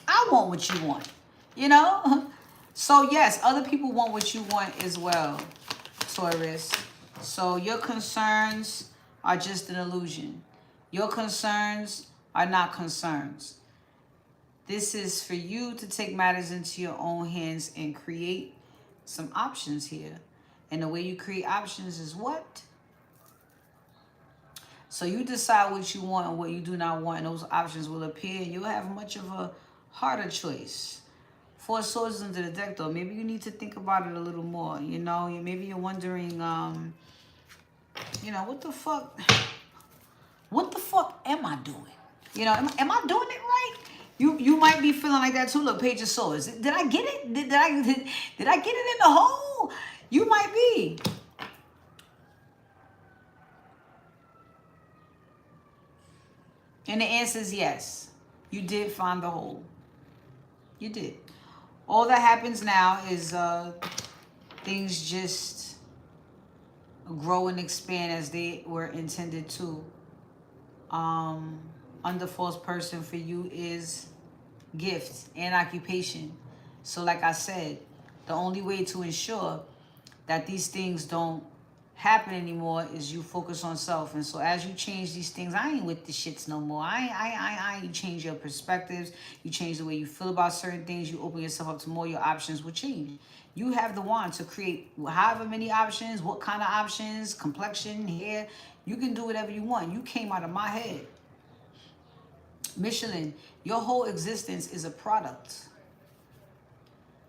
I want what you want. You know? So yes, other people want what you want as well, Taurus. So your concerns are just an illusion. Your concerns are not concerns. This is for you to take matters into your own hands and create some options here. And the way you create options is what? So you decide what you want and what you do not want, and those options will appear, and you'll have much of a harder choice. Four Swords into the deck, though. Maybe you need to think about it a little more. You know, maybe you're wondering, you know, what the fuck am I doing? You know, am I doing it right? You might be feeling like that too. Look, Page of Swords. Did I get it? Did I get it in the hole? You might be. And the answer is yes. You did find the hole. You did. All that happens now is things just grow and expand as they were intended to. Under false person for you is gift and occupation. So like I said, the only way to ensure that these things don't happen anymore is you focus on self. And so as you change these things, I ain't with the shits no more. You change your perspectives, you change the way you feel about certain things, you open yourself up to more, your options will change. You have the wand to create however many options, what kind of options, complexion, hair, you can do whatever you want. You came out of my head. Michelin, your whole existence is a product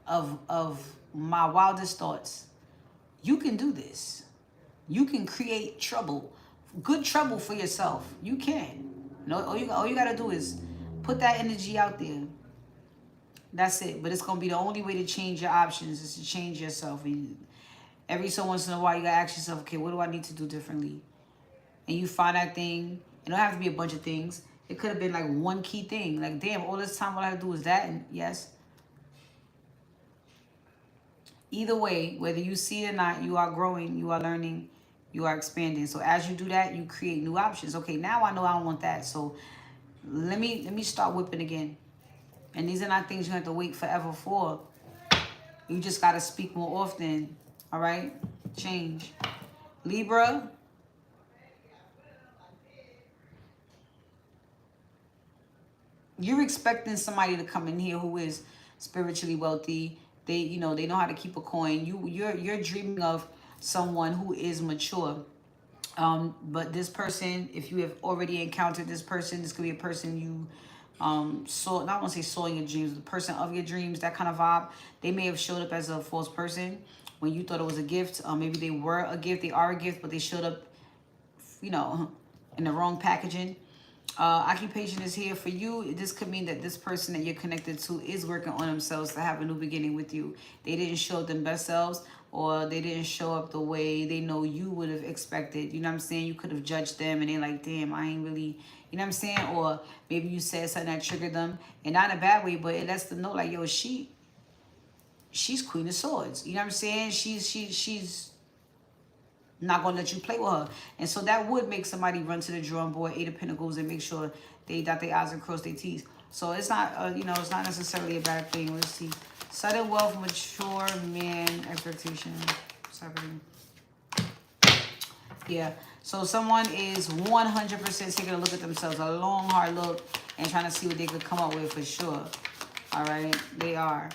of my wildest thoughts. You can do this. You can create trouble, good trouble for yourself. You can. All you got to do is put that energy out there. That's it. But it's going to be the only way to change your options is to change yourself. And every so once in a while, you got to ask yourself, okay, what do I need to do differently? And you find that thing. It don't have to be a bunch of things. It could have been like one key thing. Like, damn, all this time, all I have to do is that. And yes. Either way, whether you see it or not, you are growing, you are learning, you are expanding. So as you do that, you create new options. Okay, now I know I don't want that. So let me start whipping again. And these are not things you have to wait forever for. You just got to speak more often. All right? Change. Libra. You're expecting somebody to come in here who is spiritually wealthy. They know how to keep a coin. You're dreaming of someone who is mature. But this person, if you have already encountered this person, this could be a person you saw, not want to say saw in your dreams, the person of your dreams, that kind of vibe. They may have showed up as a false person when you thought it was a gift. Maybe they were a gift, they are a gift, but they showed up, you know, in the wrong packaging. Occupation is here for you. This could mean that this person that you're connected to is working on themselves to have a new beginning with you. They didn't show up their best selves, or they didn't show up the way they know you would have expected. You know what I'm saying? You could have judged them and they're like, damn, I ain't really, you know what I'm saying? Or maybe you said something that triggered them, and not in a bad way, but it lets them know like, yo, she's Queen of Swords. You know what I'm saying? She's not gonna let you play with her. And so that would make somebody run to the drawing board, 8 of Pentacles, and make sure they dot their I's and cross their T's. So it's not, you know, it's not necessarily a bad thing. Let's see. Sudden wealth, mature man, expectation. Yeah. So someone is 100% taking a look at themselves, a long, hard look, and trying to see what they could come up with for sure. All right. They are.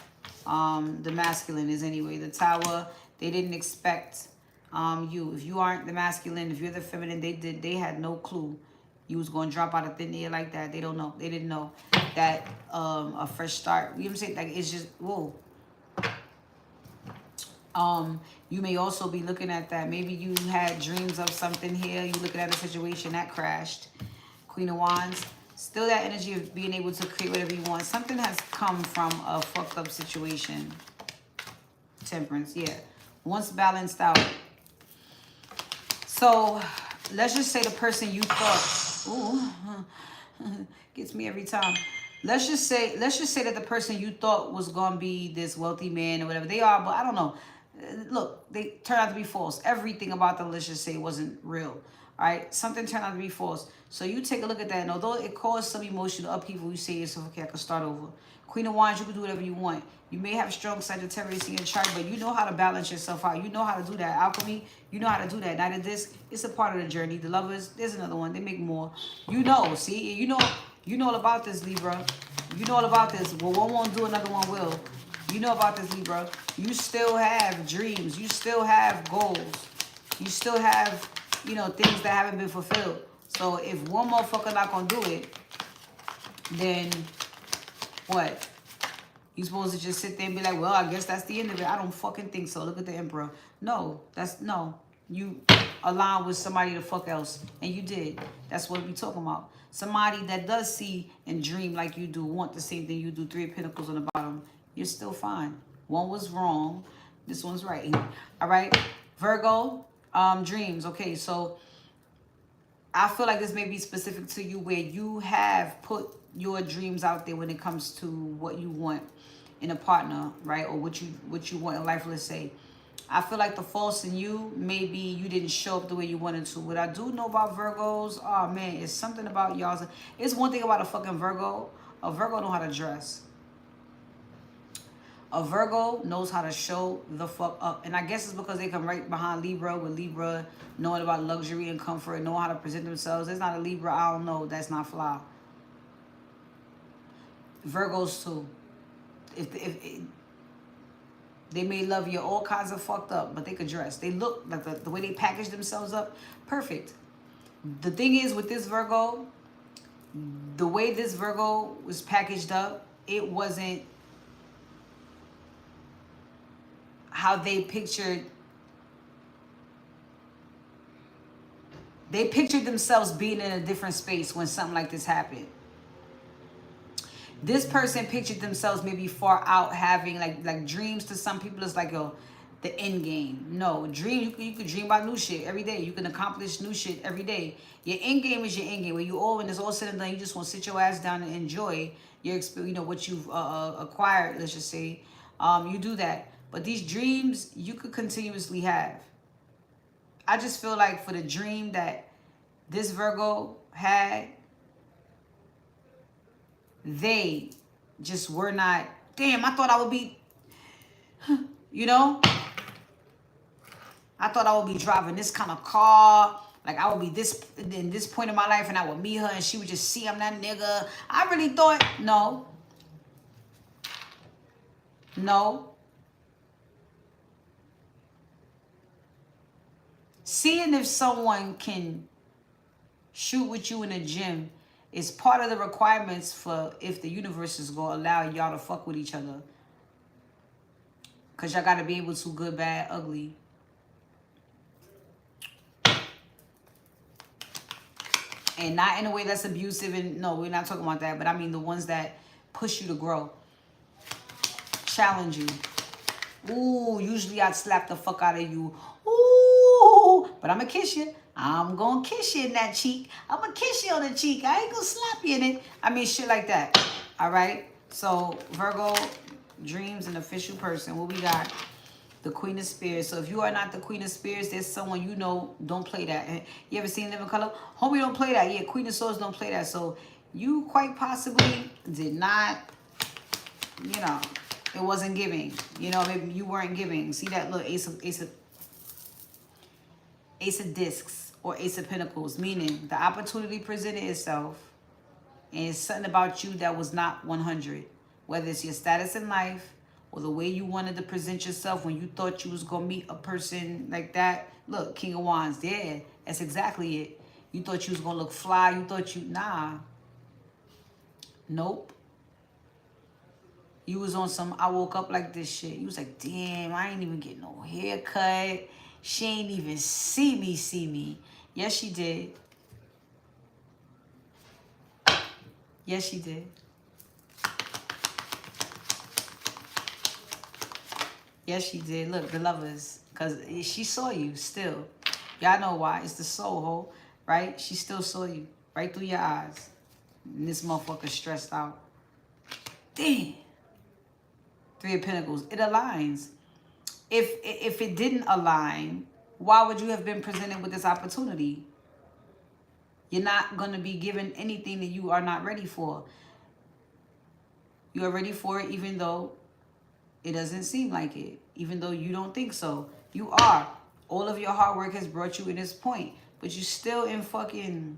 The masculine is anyway. The Tower, they didn't expect you. If you aren't the masculine, if you're the feminine, they had no clue you was going to drop out of thin air like that. They don't know. They didn't know that a fresh start. You know what I'm saying? Like, it's just, whoa. You may also be looking at that. Maybe you had dreams of something here. You looking at a situation that crashed. Queen of Wands. Still that energy of being able to create whatever you want. Something has come from a fucked up situation. Temperance, yeah. Once balanced out. So, let's just say the person you thought, ooh, gets me every time. Let's just say that the person you thought was gonna be this wealthy man or whatever they are, but I don't know. Look, they turned out to be false. Everything about them, let's just say, wasn't real. All right, something turned out to be false. So you take a look at that, and although it caused some emotional upheaval, you say to yourself, okay, I can start over. Queen of Wands, you can do whatever you want. You may have strong Sagittarius in your chart, but you know how to balance yourself out. You know how to do that. Alchemy, you know how to do that. Neither this, it's a part of the journey. The Lovers, there's another one. They make more. You know, see, you know all about this, Libra. You know all about this. Well, one won't do, another one will. You know about this, Libra. You still have dreams. You still have goals. You still have, you know, things that haven't been fulfilled. So if one motherfucker not gonna do it, then what? You supposed to just sit there and be like, well, I guess that's the end of it. I don't fucking think so. Look at the Emperor. No, no. You align with somebody the fuck else. And you did. That's what we talking about. Somebody that does see and dream like you do, want the same thing you do. 3 of Pentacles on the bottom. You're still fine. One was wrong. This one's right. All right. Virgo, dreams. Okay, so I feel like this may be specific to you, where you have put your dreams out there when it comes to what you want in a partner, right? Or what you want in life, let's say. I feel like the false in you, maybe you didn't show up the way you wanted to. What I do know about Virgos, oh man, it's something about y'all. It's one thing about a fucking Virgo. A Virgo know how to dress. A Virgo knows how to show the fuck up. And I guess it's because they come right behind Libra, with Libra knowing about luxury and comfort, knowing how to present themselves. There's not a Libra, I don't know, that's not fly. Virgos too. If they may love you all kinds of fucked up, but they could dress. They look like the way they package themselves up, perfect. The thing is with this Virgo, the way this Virgo was packaged up, it wasn't how they pictured. They pictured themselves being in a different space when something like this happened. This person pictured themselves maybe far out, having like dreams. To some people it's like, yo, the end game. No, dream, you can dream about new shit every day. You can accomplish new shit every day. Your end game is your end game. When when it's all said and done, you just want to sit your ass down and enjoy your experience, you know, what you've acquired, let's just say. You do that. But these dreams you could continuously have. I just feel like for the dream that this Virgo had, they just were not, damn, I thought I would be, you know? I thought I would be driving this kind of car. Like I would be this in this point in my life, and I would meet her and she would just see I'm that nigga. I really thought, no. No. Seeing if someone can shoot with you in a gym is part of the requirements for if the universe is going to allow y'all to fuck with each other. Because y'all got to be able to, good, bad, ugly. And not in a way that's abusive. And no, we're not talking about that. But I mean the ones that push you to grow. Challenge you. Ooh, usually I'd slap the fuck out of you. Ooh, but I'm going to kiss you. I'm going to kiss you in that cheek. I'm going to kiss you on the cheek. I ain't going to slap you in it. I mean, shit like that. All right? So, Virgo, dreams, an official person. What we got? The Queen of Spears. So, if you are not the Queen of Spears, there's someone you know, don't play that. You ever seen Living Color? Homie, don't play that. Yeah, Queen of Swords don't play that. So, you quite possibly did not, you know, it wasn't giving. You know, maybe you weren't giving. See that little Ace of Discs or Ace of Pentacles, meaning the opportunity presented itself and it's something about you that was not 100. Whether it's your status in life or the way you wanted to present yourself when you thought you was going to meet a person like that. Look, King of Wands, yeah, that's exactly it. You thought you was going to look fly. You thought you, nah. Nope. You was on some, I woke up like this shit. You was like, damn, I ain't even get no haircut. She ain't even see me. Yes, she did. Yes, she did. Yes, she did. Look, the lovers. Because she saw you still. Y'all know why. It's the soul hole, right? She still saw you right through your eyes. And this motherfucker stressed out. Damn. Three of Pentacles. It aligns. If it didn't align, why would you have been presented with this opportunity? You're not going to be given anything that you are not ready for. You are ready for it even though it doesn't seem like it. Even though you don't think so. You are. All of your hard work has brought you to this point. But you're still in fucking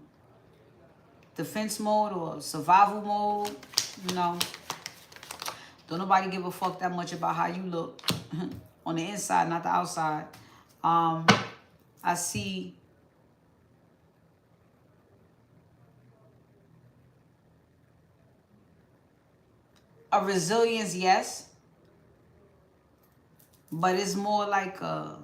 defense mode or survival mode. You know. Don't nobody give a fuck that much about how you look. On the inside, not the outside. I see a resilience, yes. But it's more like a...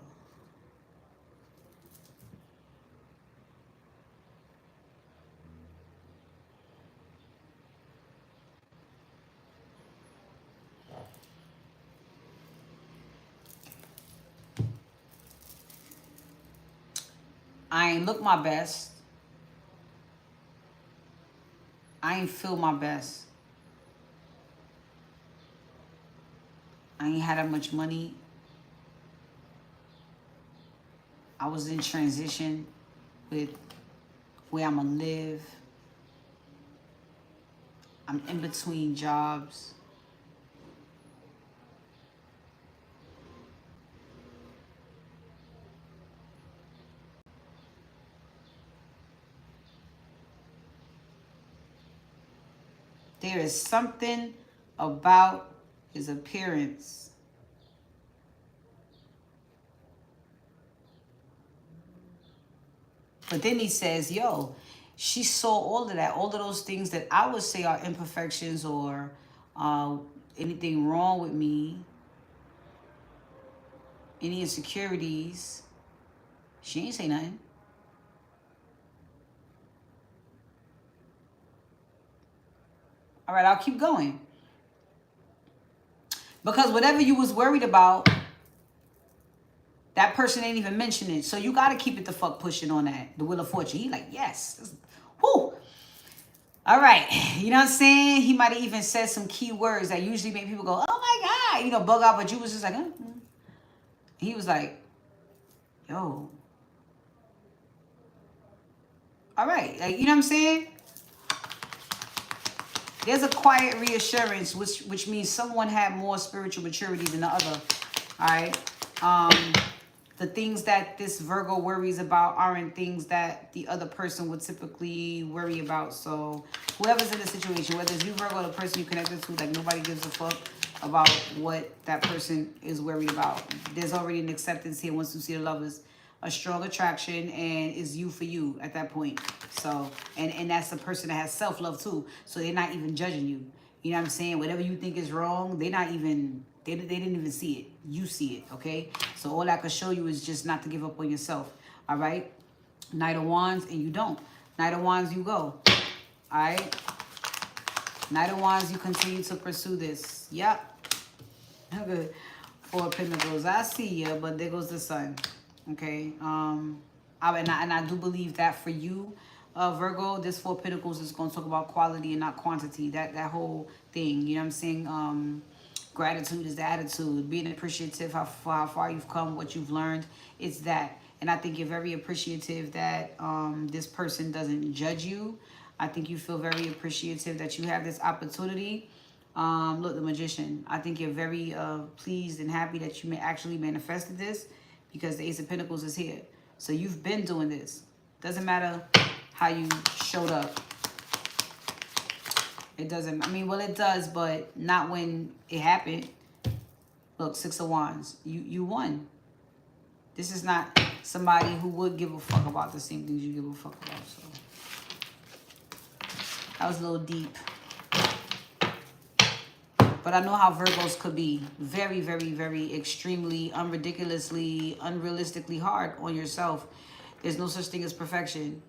I ain't look my best. I ain't feel my best. I ain't had that much money. I was in transition with where I'm gonna live. I'm in between jobs. There is something about his appearance. But then he says, yo, she saw all of that, all of those things that I would say are imperfections or anything wrong with me, any insecurities. She ain't say nothing. All right, I'll keep going. Because whatever you was worried about, that person ain't even mention it. So you got to keep it the fuck pushing on that. The Wheel of Fortune. He like, yes. Whoo. All right. You know what I'm saying? He might have even said some key words that usually make people go, oh my God. You know, bug out. But you was just like, He was like, yo. All right. Like, you know what I'm saying? There's a quiet reassurance, which means someone had more spiritual maturity than the other. All right. The things that this Virgo worries about aren't things that the other person would typically worry about. So whoever's in the situation, whether it's you, Virgo, or the person you connected to, like nobody gives a fuck about what that person is worried about. There's already an acceptance here once you see the lovers. A strong attraction and is you for you at that point. So, and that's the person that has self-love too. So they're not even judging you. You know what I'm saying? Whatever you think is wrong, they're not even... They didn't even see it. You see it, okay? So all I can show you is just not to give up on yourself, all right? Knight of Wands, and you don't. Knight of Wands, you go. All right. Knight of Wands, you continue to pursue this. Yep. Good. Four of Pentacles. I see you, but there goes the sun. Okay. And I do believe that for you, Virgo, this Four of Pentacles is going to talk about quality and not quantity. That whole thing. You know what I'm saying? Gratitude is the attitude. Being appreciative for how far you've come, what you've learned. It's that. And I think you're very appreciative that this person doesn't judge you. I think you feel very appreciative that you have this opportunity. Look, the Magician. I think you're very pleased and happy that you actually manifested this because the Ace of Pentacles is here. So you've been doing this. Doesn't matter how you showed up. It doesn't. I mean, well, it does, but not when it happened. Look, Six of Wands. You won. This is not somebody who would give a fuck about the same things you give a fuck about. So that was a little deep. But I know how Virgos could be. Very, very, very extremely, unridiculously, unrealistically hard on yourself. There's no such thing as perfection.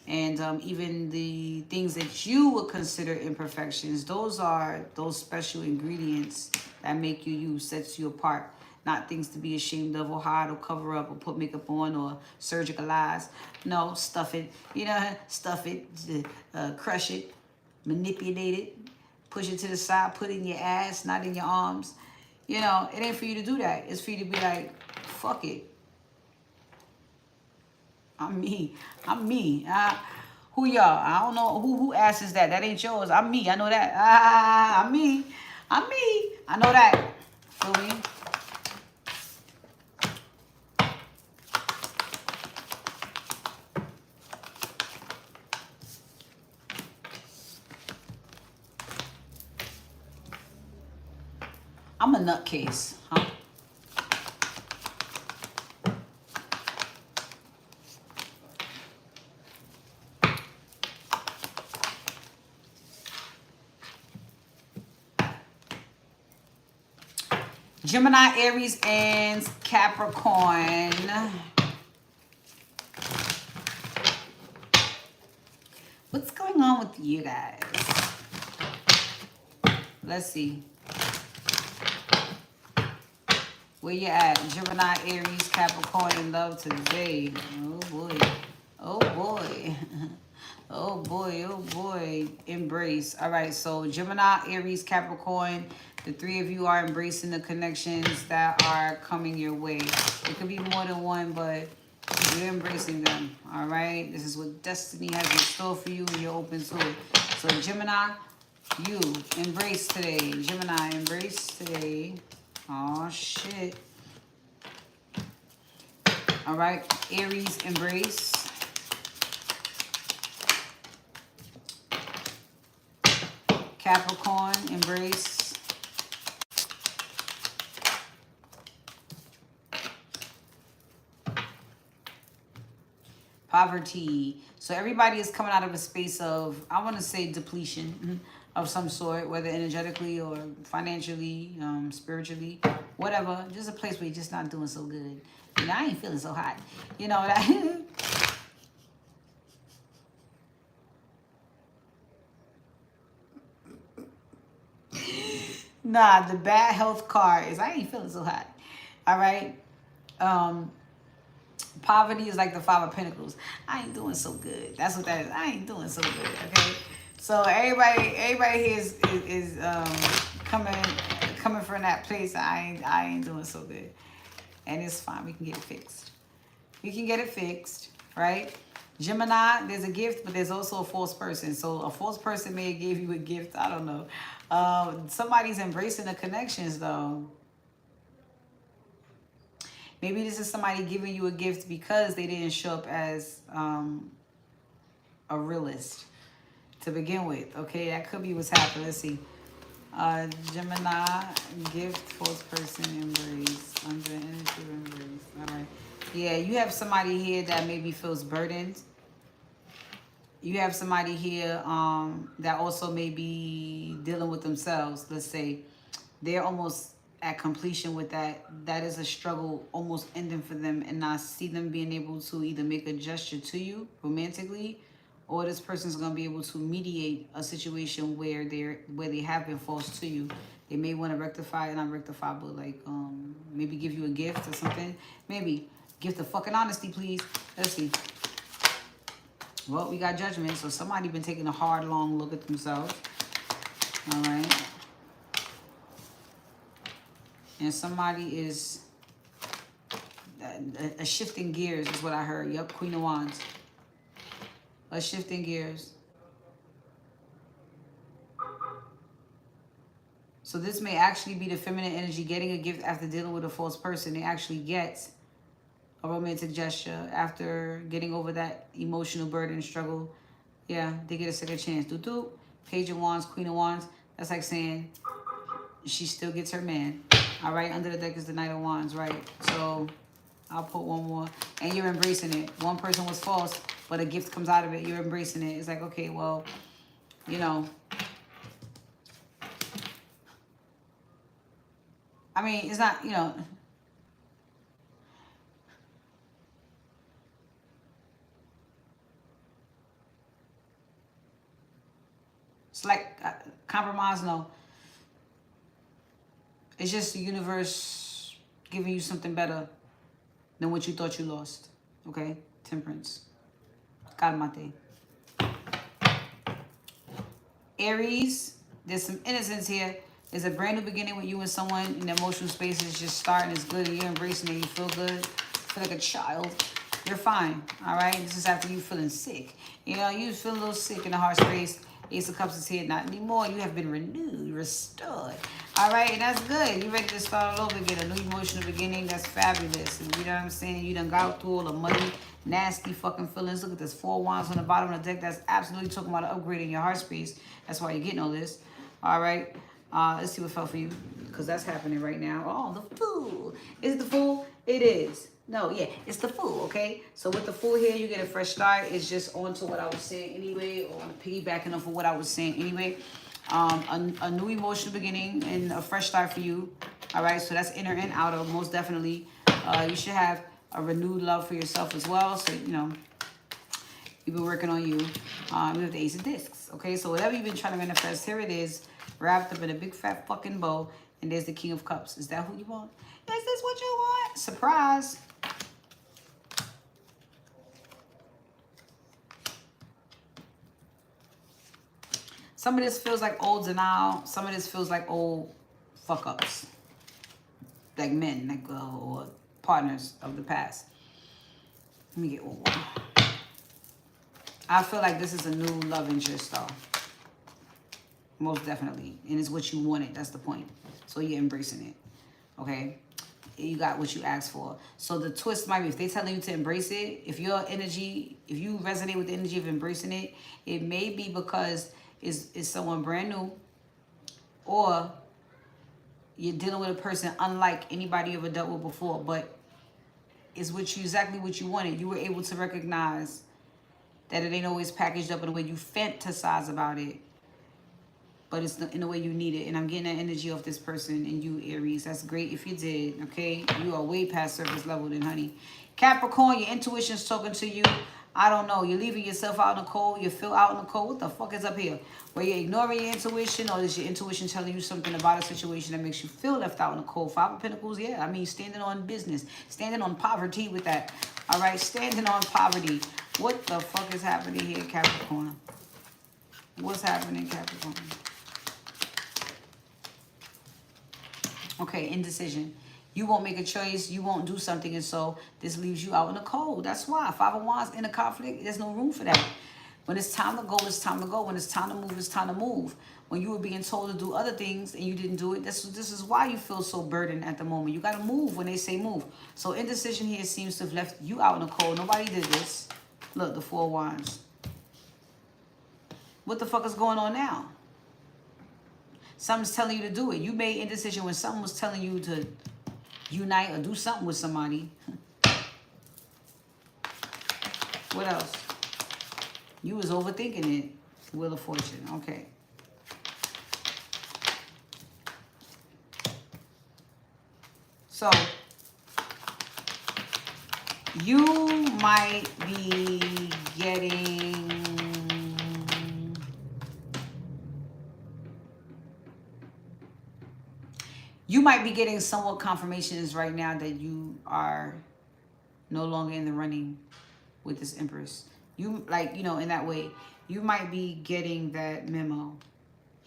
And even the things that you would consider imperfections, those are those special ingredients that make you you, sets you apart. Not things to be ashamed of or hide or cover up or put makeup on or surgicalize. No, stuff it. You know, stuff it, crush it, manipulate it, push it to the side, put it in your ass, not in your arms. You know, it ain't for you to do that. It's for you to be like, fuck it. I'm me. I'm me. Who y'all? I don't know who asks that. That ain't yours. I'm me. I know that. I'm me. I'm me. I know that. Feel me? I'm a nutcase, huh? Gemini, Aries, and Capricorn. What's going on with you guys? Let's see. Where you at? Gemini, Aries, Capricorn in love today. Oh boy. Oh boy. Oh boy. Oh boy. Embrace. All right. So Gemini, Aries, Capricorn. The three of you are embracing the connections that are coming your way. It could be more than one, but you're embracing them. All right. This is what destiny has in store for you, and you're open to it. So Gemini, you embrace today. Gemini, embrace today. Oh shit. All right, Aries, embrace. Capricorn, embrace. Poverty. So everybody is coming out of a space of, I want to say, depletion of some sort, whether energetically or financially, spiritually, whatever. Just a place where you're just not doing so good. You know, I ain't feeling so hot. You know what I Nah, the bad health card is I ain't feeling so hot. All right. Poverty is like the Five of Pentacles. I ain't doing so good. That's what that is. I ain't doing so good. Okay. So everybody here is coming from that place. I ain't doing so good, and it's fine. We can get it fixed. We can get it fixed, right? Gemini, there's a gift, but there's also a false person. So a false person may have gave you a gift. I don't know. Somebody's embracing the connections though. Maybe this is somebody giving you a gift because they didn't show up as a realist to begin with. Okay, that could be what's happening. Let's see. Gemini, gift, false person, embrace. Under energy of embrace. All right. Yeah, you have somebody here that maybe feels burdened. You have somebody here that also may be dealing with themselves. Let's say they're almost at completion with that. That is a struggle almost ending for them, and I see them being able to either make a gesture to you romantically or this person's gonna be able to mediate a situation where they have been false to you. They may want to rectify, not rectify, but like maybe give you a gift or something. Maybe gift of fucking honesty, please. Let's see. Well, we got judgment, so somebody been taking a hard, long look at themselves. All right. And somebody is a shifting gears is what I heard. Yup, Queen of Wands. A shifting gears. So this may actually be the feminine energy getting a gift after dealing with a false person. They actually get a romantic gesture after getting over that emotional burden and struggle. Yeah, they get a second chance. Do. Page of Wands, Queen of Wands. That's like saying she still gets her man. All right, under the deck is the Knight of Wands, right? So I'll put one more. And you're embracing it. One person was false, but a gift comes out of it. You're embracing it. It's like, okay, well, you know. I mean, it's not, you know. It's like compromise, no. It's just the universe giving you something better than what you thought you lost. Okay? Temperance. Calmate. Aries, there's some innocence here. There's a brand new beginning with you and someone in the emotional space is just starting. It's good and you're embracing it. You feel good. You feel like a child. You're fine. All right? This is after you feeling sick. You know, you feel a little sick in the heart space. Ace of Cups is here. Not anymore. You have been renewed, restored. All right? And that's good. You're ready to start all over again. A new emotional beginning. That's fabulous. And you know what I'm saying? You done got through all the muddy, nasty fucking feelings. Look at this. 4 wands on the bottom of the deck. That's absolutely talking about an upgrade in your heart space. That's why you're getting all this. All right? Let's see what fell for you. Because that's happening right now. Oh, the Fool. Is it the Fool? It is. No, yeah, it's the Fool, okay? So with the Fool here, you get a fresh start. It's just on to what I was saying anyway, or piggybacking off of what I was saying anyway. A new emotional beginning and a fresh start for you. All right, so that's inner and outer, most definitely. You should have a renewed love for yourself as well. So, you know, you've been working on you. We have the Ace of Discs, okay? So whatever you've been trying to manifest, here it is, wrapped up in a big fat fucking bow. And there's the King of Cups. Is that who you want? Is this what you want? Surprise. Some of this feels like old denial. Some of this feels like old fuck-ups. Like men, like or partners of the past. Let me get one more. I feel like this is a new love interest, though. Most definitely. And it's what you wanted. That's the point. So you're embracing it. Okay? You got what you asked for. So the twist might be, if they're telling you to embrace it, if your energy, if you resonate with the energy of embracing it, it may be because it's someone brand new, or you're dealing with a person unlike anybody you ever dealt with before, but it's exactly what you wanted. You were able to recognize that it ain't always packaged up in the way you fantasize about it, but it's in the way you need it. And I'm getting that energy off this person and you, Aries. That's great if you did, okay? You are way past surface level then, honey. Capricorn, your intuition's talking to you. I don't know. You're leaving yourself out in the cold. You feel out in the cold. What the fuck is up here? Where you're ignoring your intuition, or is your intuition telling you something about a situation that makes you feel left out in the cold? 5 of Pentacles, yeah. I mean, standing on business. Standing on poverty with that. All right? Standing on poverty. What the fuck is happening here, Capricorn? What's happening, Capricorn? Okay, indecision. You won't make a choice. You won't do something. And so this leaves you out in the cold. That's why. 5 of Wands in a conflict, there's no room for that. When it's time to go, it's time to go. When it's time to move, it's time to move. When you were being told to do other things and you didn't do it, this is why you feel so burdened at the moment. You got to move when they say move. So indecision here seems to have left you out in the cold. Nobody did this. Look, the 4 of Wands. What the fuck is going on now? Something's telling you to do it. You made indecision when someone was telling you to unite or do something with somebody. What else? You was overthinking it. Wheel of Fortune. Okay. So, you might be getting You might be getting somewhat confirmations right now that you are no longer in the running with this Empress. You, like, you know, in that way, you might be getting that memo.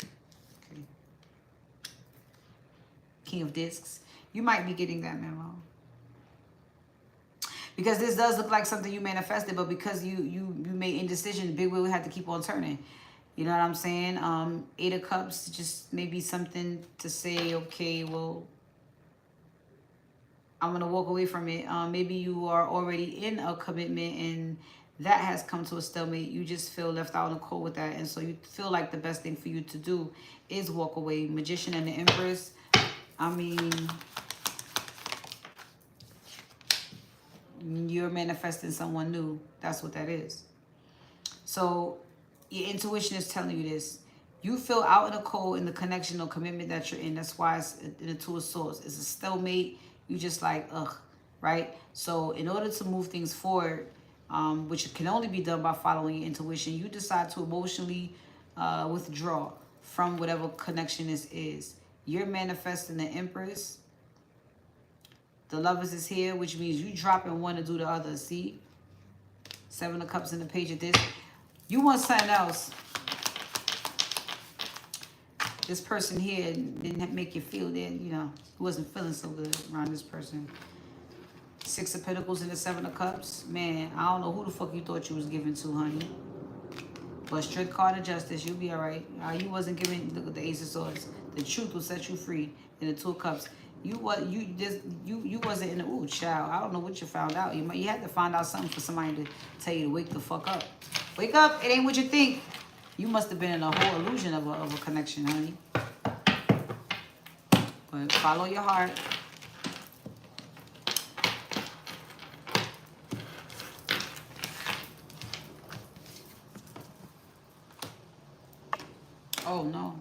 Okay. King of Discs. You might be getting that memo. Because this does look like something you manifested, but because you made indecision, big wheel had to keep on turning. You know what I'm saying? 8 of Cups, just maybe something to say, okay, well, I'm going to walk away from it. Maybe you are already in a commitment and that has come to a stalemate. You just feel left out in the cold with that. And so you feel like the best thing for you to do is walk away. Magician and the Empress. I mean, you're manifesting someone new. That's what that is. So your intuition is telling you this. You feel out in the cold in the connection or commitment that you're in. That's why it's in the Two of Swords. It's a stalemate. You just like, ugh, right? So in order to move things forward, which can only be done by following your intuition, you decide to emotionally withdraw from whatever connection this is. You're manifesting the Empress. The Lovers is here, which means you dropping one to do the other. See? 7 of Cups in the Page of this. You want something else. This person here didn't make you feel that, you know, you wasn't feeling so good around this person. 6 of Pentacles and the 7 of Cups. Man, I don't know who the fuck you thought you was giving to, honey. But strict card of justice, you'll be all right. You wasn't giving, look at the Ace of Swords. The truth will set you free. And the 2 of Cups. You wasn't in the, ooh, child. I don't know what you found out. You had to find out something for somebody to tell you to wake the fuck up. Wake up, it ain't what you think. You must have been in a whole illusion of a connection, honey. But follow your heart. Oh, no.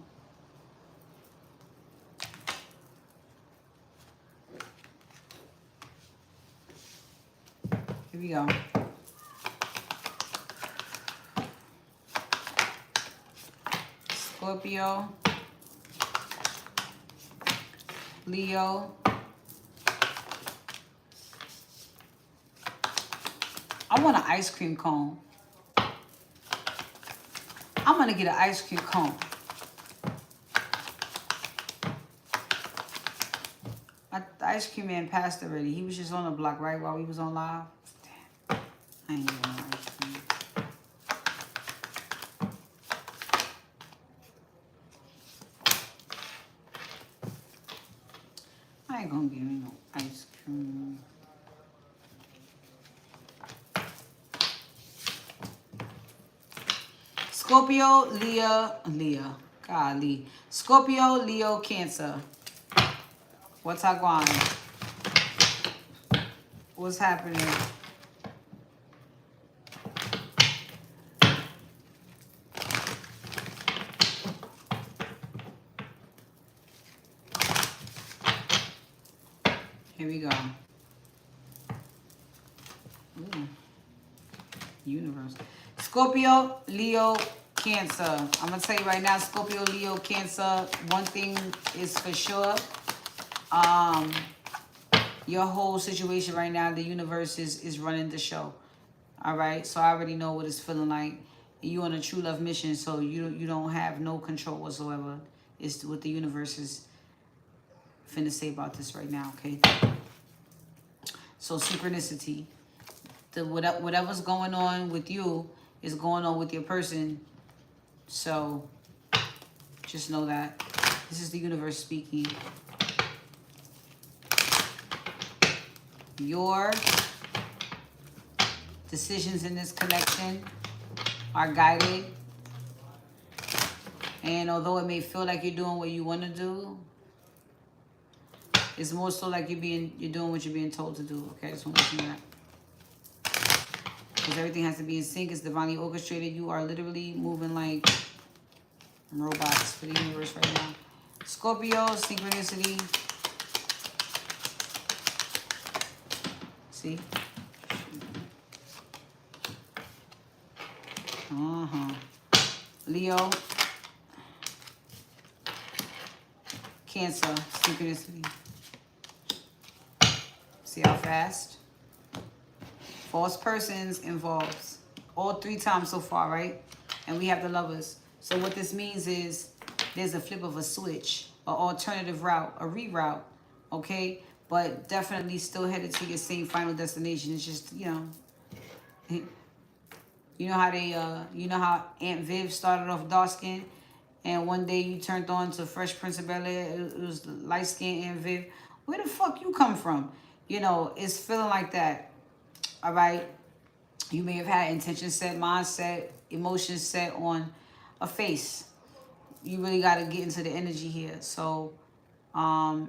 Here we go. Scorpio, Leo, I want an ice cream cone. I'm going to get an ice cream cone. The ice cream man passed already. He was just on the block, right, while we was on live. Damn. I ain't getting no ice cream. I ain't gonna give me no ice cream. Scorpio, Leo, golly. Scorpio, Leo, Cancer. What's going? What's happening? Here we go. Ooh. Universe. Scorpio, Leo, Cancer. I'm going to tell you right now, Scorpio, Leo, Cancer, one thing is for sure. Your whole situation right now, the universe is running the show. All right? So I already know what it's feeling like. You're on a true love mission, so you don't have no control whatsoever. It's what the universe is finna say about this right now, okay? So synchronicity. Whatever's going on with you is going on with your person. So just know that. This is the universe speaking. Your decisions in this connection are guided. And although it may feel like you're doing what you want to do, it's more so like you're doing what you're being told to do. Okay, I just want to mention that. Because everything has to be in sync. It's divinely orchestrated. You are literally moving like robots for the universe right now. Scorpio, synchronicity. See? Leo. Cancer, synchronicity. See how fast? False persons involves. All 3 times so far, right? And we have the Lovers. So what this means is there's a flip of a switch, an alternative route, a reroute, okay? But definitely still headed to your same final destination. It's just, you know how they, you know how Aunt Viv started off dark skin, and one day you turned on to Fresh Prince of Bel-Air, it was light skin Aunt Viv. Where the fuck you come from? You know, it's feeling like that, all right? You may have had intention set, mindset, emotions set on a face. You really got to get into the energy here. So, what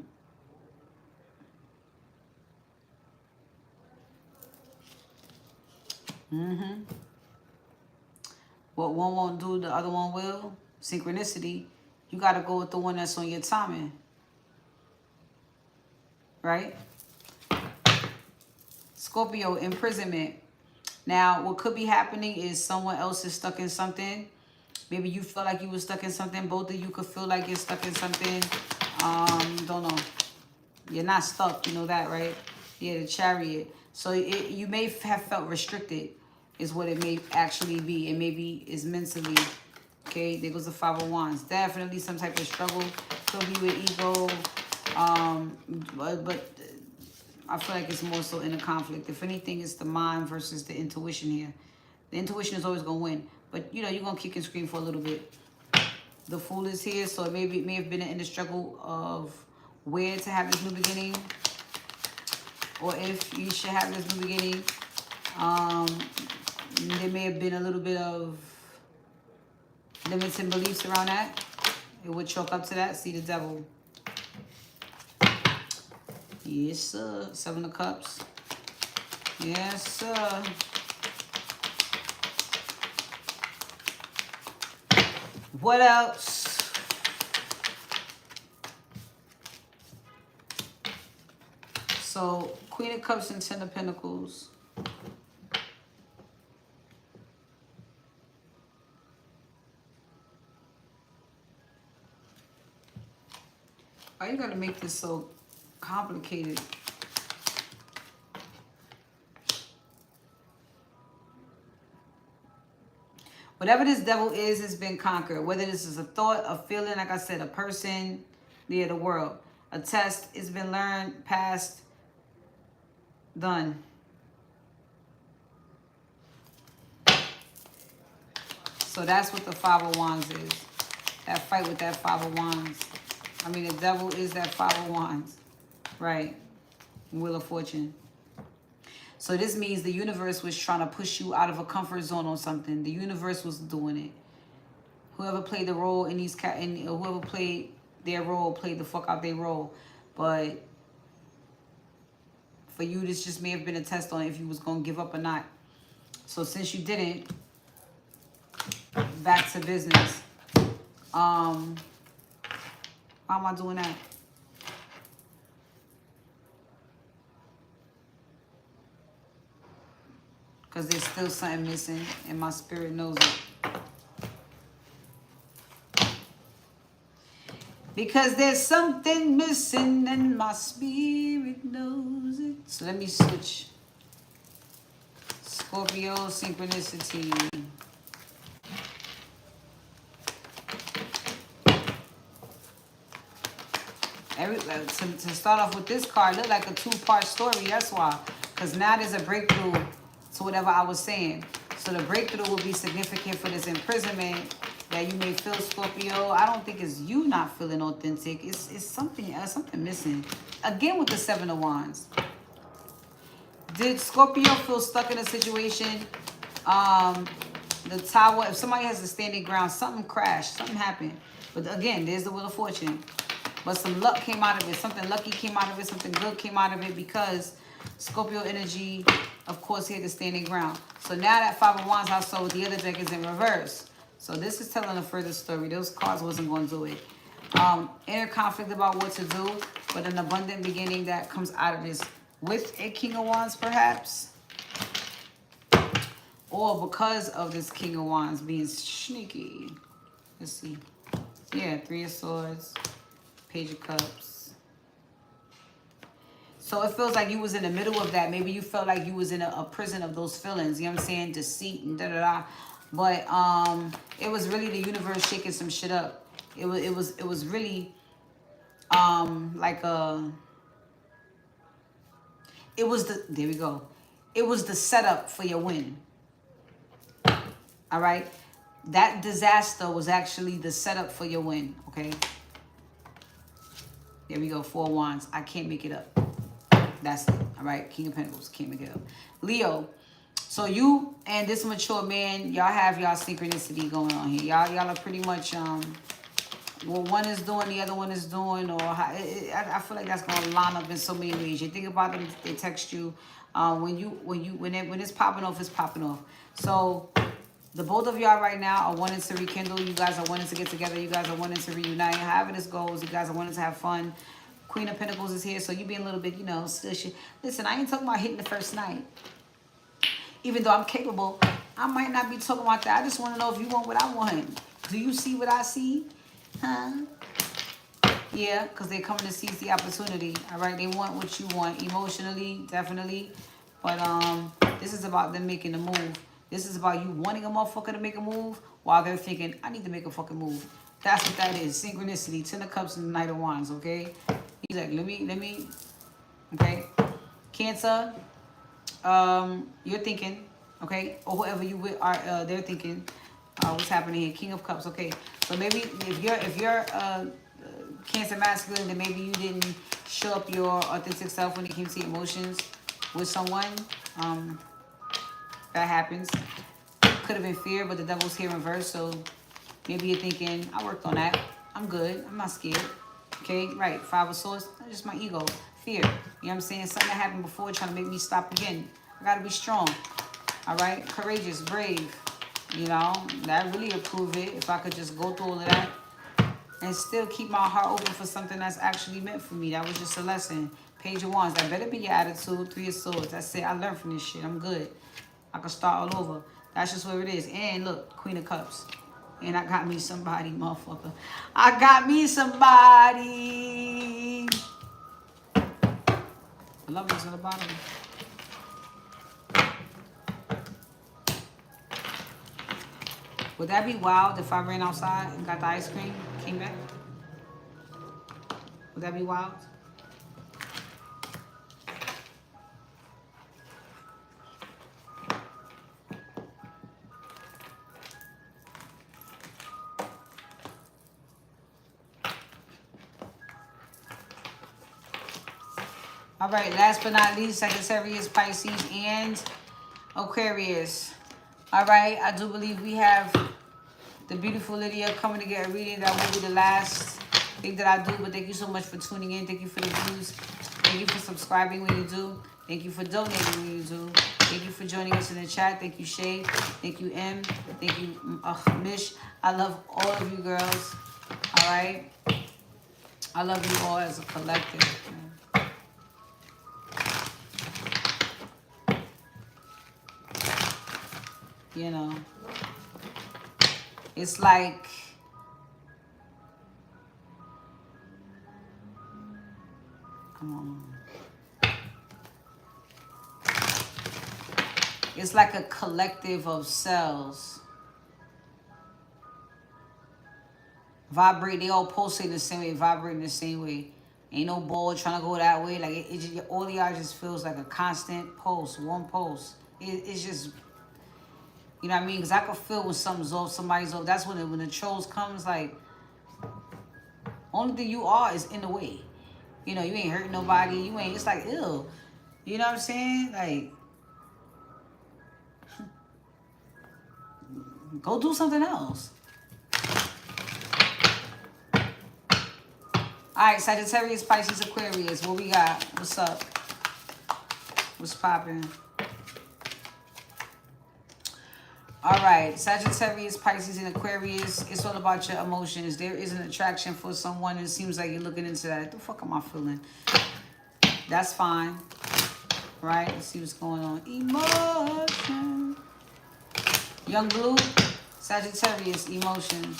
one won't do, the other one will. Synchronicity. You got to go with the one that's on your timing. Right? Scorpio, imprisonment. Now, what could be happening is someone else is stuck in something. Maybe you feel like you were stuck in something. Both of you could feel like you're stuck in something. Don't know. You're not stuck. You know that, right? Yeah, the Chariot. So you may have felt restricted is what it may actually be. It maybe is mentally. Okay, there goes the 5 of Wands. Definitely some type of struggle. Could be with ego. But I feel like it's more so in a conflict. If anything, it's the mind versus the intuition here. The intuition is always going to win. But, you know, you're going to kick and scream for a little bit. The Fool is here, so it may have been in the struggle of where to have this new beginning. Or if you should have this new beginning. There may have been a little bit of limiting beliefs around that. It would chalk up to that. See the Devil. Yes, sir. 7 of Cups. Yes, sir. What else? So, Queen of Cups and 10 of Pentacles. Why you gotta make this so complicated? Whatever this devil is, it's been conquered. Whether this is a thought, a feeling, like I said, a person, the world. A test, it's been learned, passed, done. So that's what the 5 of Wands is. That fight with that 5 of Wands. I mean, the devil is that 5 of Wands. Right. Wheel of Fortune. So this means the universe was trying to push you out of a comfort zone on something. The universe was doing it. Whoever played the role in these whoever played their role played the fuck out their role. But for you, this just may have been a test on if you was going to give up or not. So since you didn't, back to business. Why am I doing that? Because there's still something missing and my spirit knows it. Because there's something missing and my spirit knows it. So let me switch. Scorpio, synchronicity. To start off with this card, look like a 2-part story. That's why. Because now there's a breakthrough to whatever I was saying. So the breakthrough will be significant for this imprisonment that you may feel, Scorpio. I don't think it's you not feeling authentic. It's something else, something missing. Again with the 7 of Wands. Did Scorpio feel stuck in a situation? The Tower, if somebody has a standing ground, something crashed, something happened. But again, there's the Wheel of Fortune. But some luck came out of it. Something lucky came out of it. Something good came out of it because Scorpio energy, of course, hit the standing ground. So now that 5 of Wands household, the other deck is in reverse. So this is telling a further story. Those cards wasn't going to do it. Inner conflict about what to do, but an abundant beginning that comes out of this with a King of Wands, perhaps. Or because of this King of Wands being sneaky. Let's see. Yeah, 3 of Swords. Page of Cups. So it feels like you was in the middle of that. Maybe you felt like you was in a prison of those feelings. You know what I'm saying? Deceit and da-da-da. But it was really the universe shaking some shit up. It was really like a... It was the... There we go. It was the setup for your win. All right? That disaster was actually the setup for your win. Okay? There we go. 4 of Wands. I can't make it up. That's it. All right? King of Pentacles. Can't make it up. Leo. So you and this mature man, y'all have y'all synchronicity going on here. Y'all are pretty much... what one is doing, the other one is doing, or how, I feel like that's gonna line up in so many ways. You think about them, they text you. When it's popping off, it's popping off. So the both of y'all right now are wanting to rekindle. You guys are wanting to get together. You guys are wanting to reunite. However this goes, you guys are wanting to have fun. Queen of Pentacles is here, so you being a little bit, you know, stushy. Listen, I ain't talking about hitting the first night. Even though I'm capable, I might not be talking about that. I just want to know if you want what I want. Do you see what I see? Huh? Yeah, because they're coming to seize the opportunity. All right, they want what you want emotionally, definitely. But this is about them making a move. This is about you wanting a motherfucker to make a move while they're thinking, I need to make a fucking move. That's what that is. Synchronicity. 10 of Cups and the Knight of Wands, okay? He's like, let me, okay? Cancer, you're thinking, okay? Or whoever you with are, they're thinking. What's happening here? King of Cups, okay? So maybe if you're Cancer masculine, then maybe you didn't show up your authentic self when it came to emotions with someone. That happens. Could have been fear, but the devil's here in reverse. So maybe you're thinking, I worked on that. I'm good. I'm not scared. Okay, right. 5 of Swords. That's just my ego. Fear. You know what I'm saying? Something that happened before trying to make me stop again. I got to be strong. All right? Courageous, brave. You know, that really approve it. If I could just go through all of that and still keep my heart open for something that's actually meant for me. That was just a lesson. Page of Wands. That better be your attitude. 3 of Swords. That's it. I learned from this shit. I'm good. I can start all over. That's just where it is. And look, Queen of Cups. And I got me somebody, motherfucker. I got me somebody. The Lovers on the bottom. Would that be wild if I ran outside and got the ice cream, came back? Would that be wild? All right, last but not least, Sagittarius, Pisces, and Aquarius. All right, I do believe we have the beautiful Lydia coming to get a reading. That will be the last thing that I do, but thank you so much for tuning in. Thank you for the views. Thank you for subscribing when you do. Thank you for donating when you do. Thank you for joining us in the chat. Thank you, Shay. Thank you, M. Thank you, Mish. I love all of you girls. All right? I love you all as a collective. You know, it's like, come on. It's like a collective of cells. Vibrate, they all pulsate the same way, vibrating the same way. Ain't no ball trying to go that way. Like, it just, all of y'all just feels like a constant pulse, one pulse. It's just... You know what I mean? Because I can feel when something's off, somebody's off. That's when the trolls comes, like, only thing you are is in the way. You know, you ain't hurting nobody. You ain't, it's like, ew. You know what I'm saying? Like, go do something else. All right, Sagittarius, Pisces, Aquarius. What we got? What's up? What's popping? All right, Sagittarius, Pisces, and Aquarius. It's all about your emotions. There is an attraction for someone. It seems like you're looking into that. What the fuck am I feeling? That's fine. Right? Let's see what's going on. Emotion. Young Blue, Sagittarius, emotions.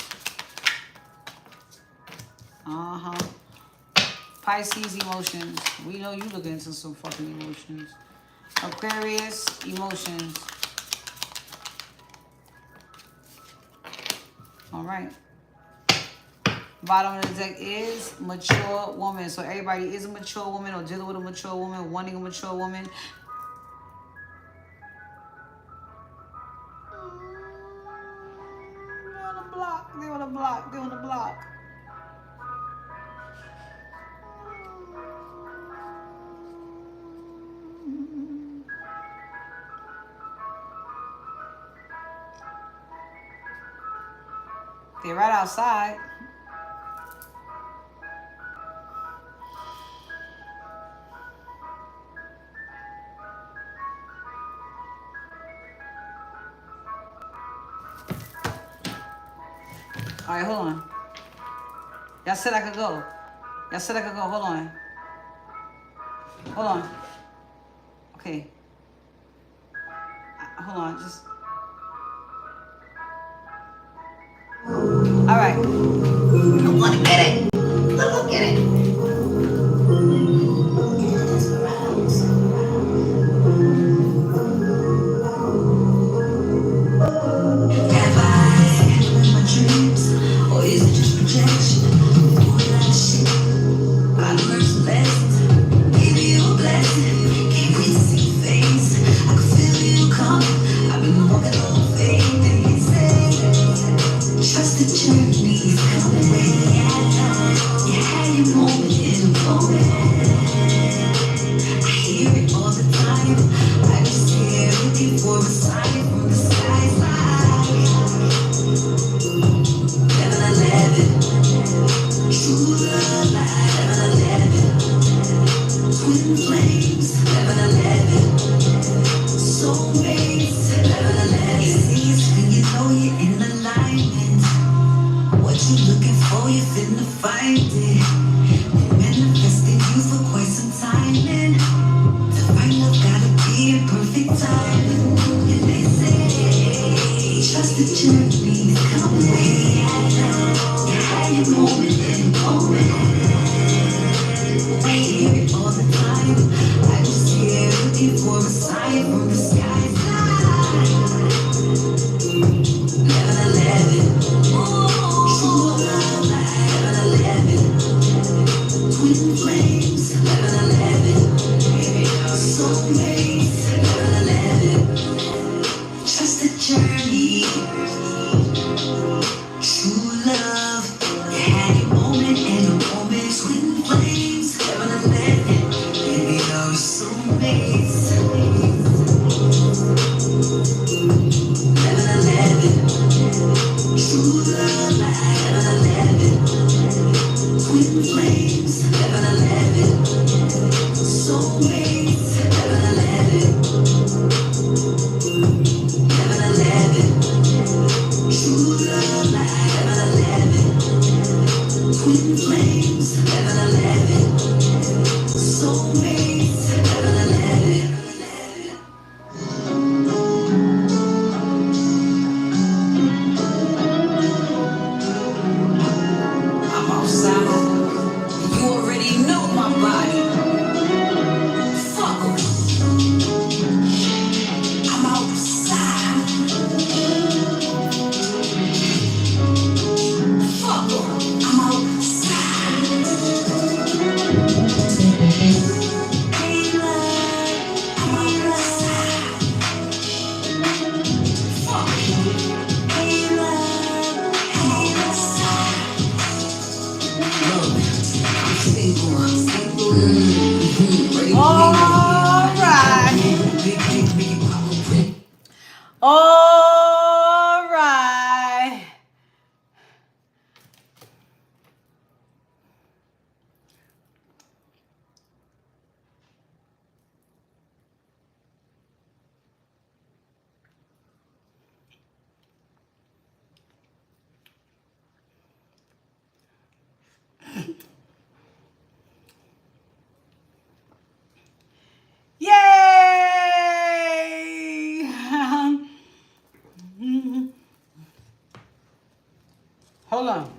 Pisces emotions. We know you looking into some fucking emotions. Aquarius emotions. All right. Bottom of the deck is mature woman. So everybody is a mature woman or dealing with a mature woman, wanting a mature woman. They're on the block. They're on the block. They're on the block. They're right outside. All right, hold on. Y'all said I could go. Y'all said I could go. Hold on. Hold on. Okay. Hold on. Just. All right. Look at it. Look at it. Have I in my dreams, or is it just projection? All that shit. I learned some lessons. Give you a blessing. Can't wait to see your face. I can feel you coming. I've been walking on faith, and you say, trust the journey is coming. You had your moment in a moment. I hear it all the time. I just hear looking for a sign from the sky. 11, true love, 11, twin flames, 11, soulmates, 11. It seems when you know you're in alignment. What you looking for, you finna find it. Been manifesting you for quite some time, and divine love gotta be in perfect timing. And they say, trust the journey is coming. You had your moment in a moment. I hear it all the time. I just hear looking for a sign from the sky. 11, true love, 11, twin flames, 11, soulmates, 11. Trust the journey. True love, you had your moment and a moment. Twin flames, 11, baby, you're soulmates. 11, true love, 11, twin flames, 11, soulmates, 11, 11, true love, 11, twin flames, 11, soulmates, 11. I'm outside. You already know my body. Fuck 'em. I'm outside. Fuck 'em. I'm outside. Hey love, I'm outside. Fuck 'em. Hey love, I'm outside. Look, I'm single. Ready to All right. big pop. All right. Yay! Hold on.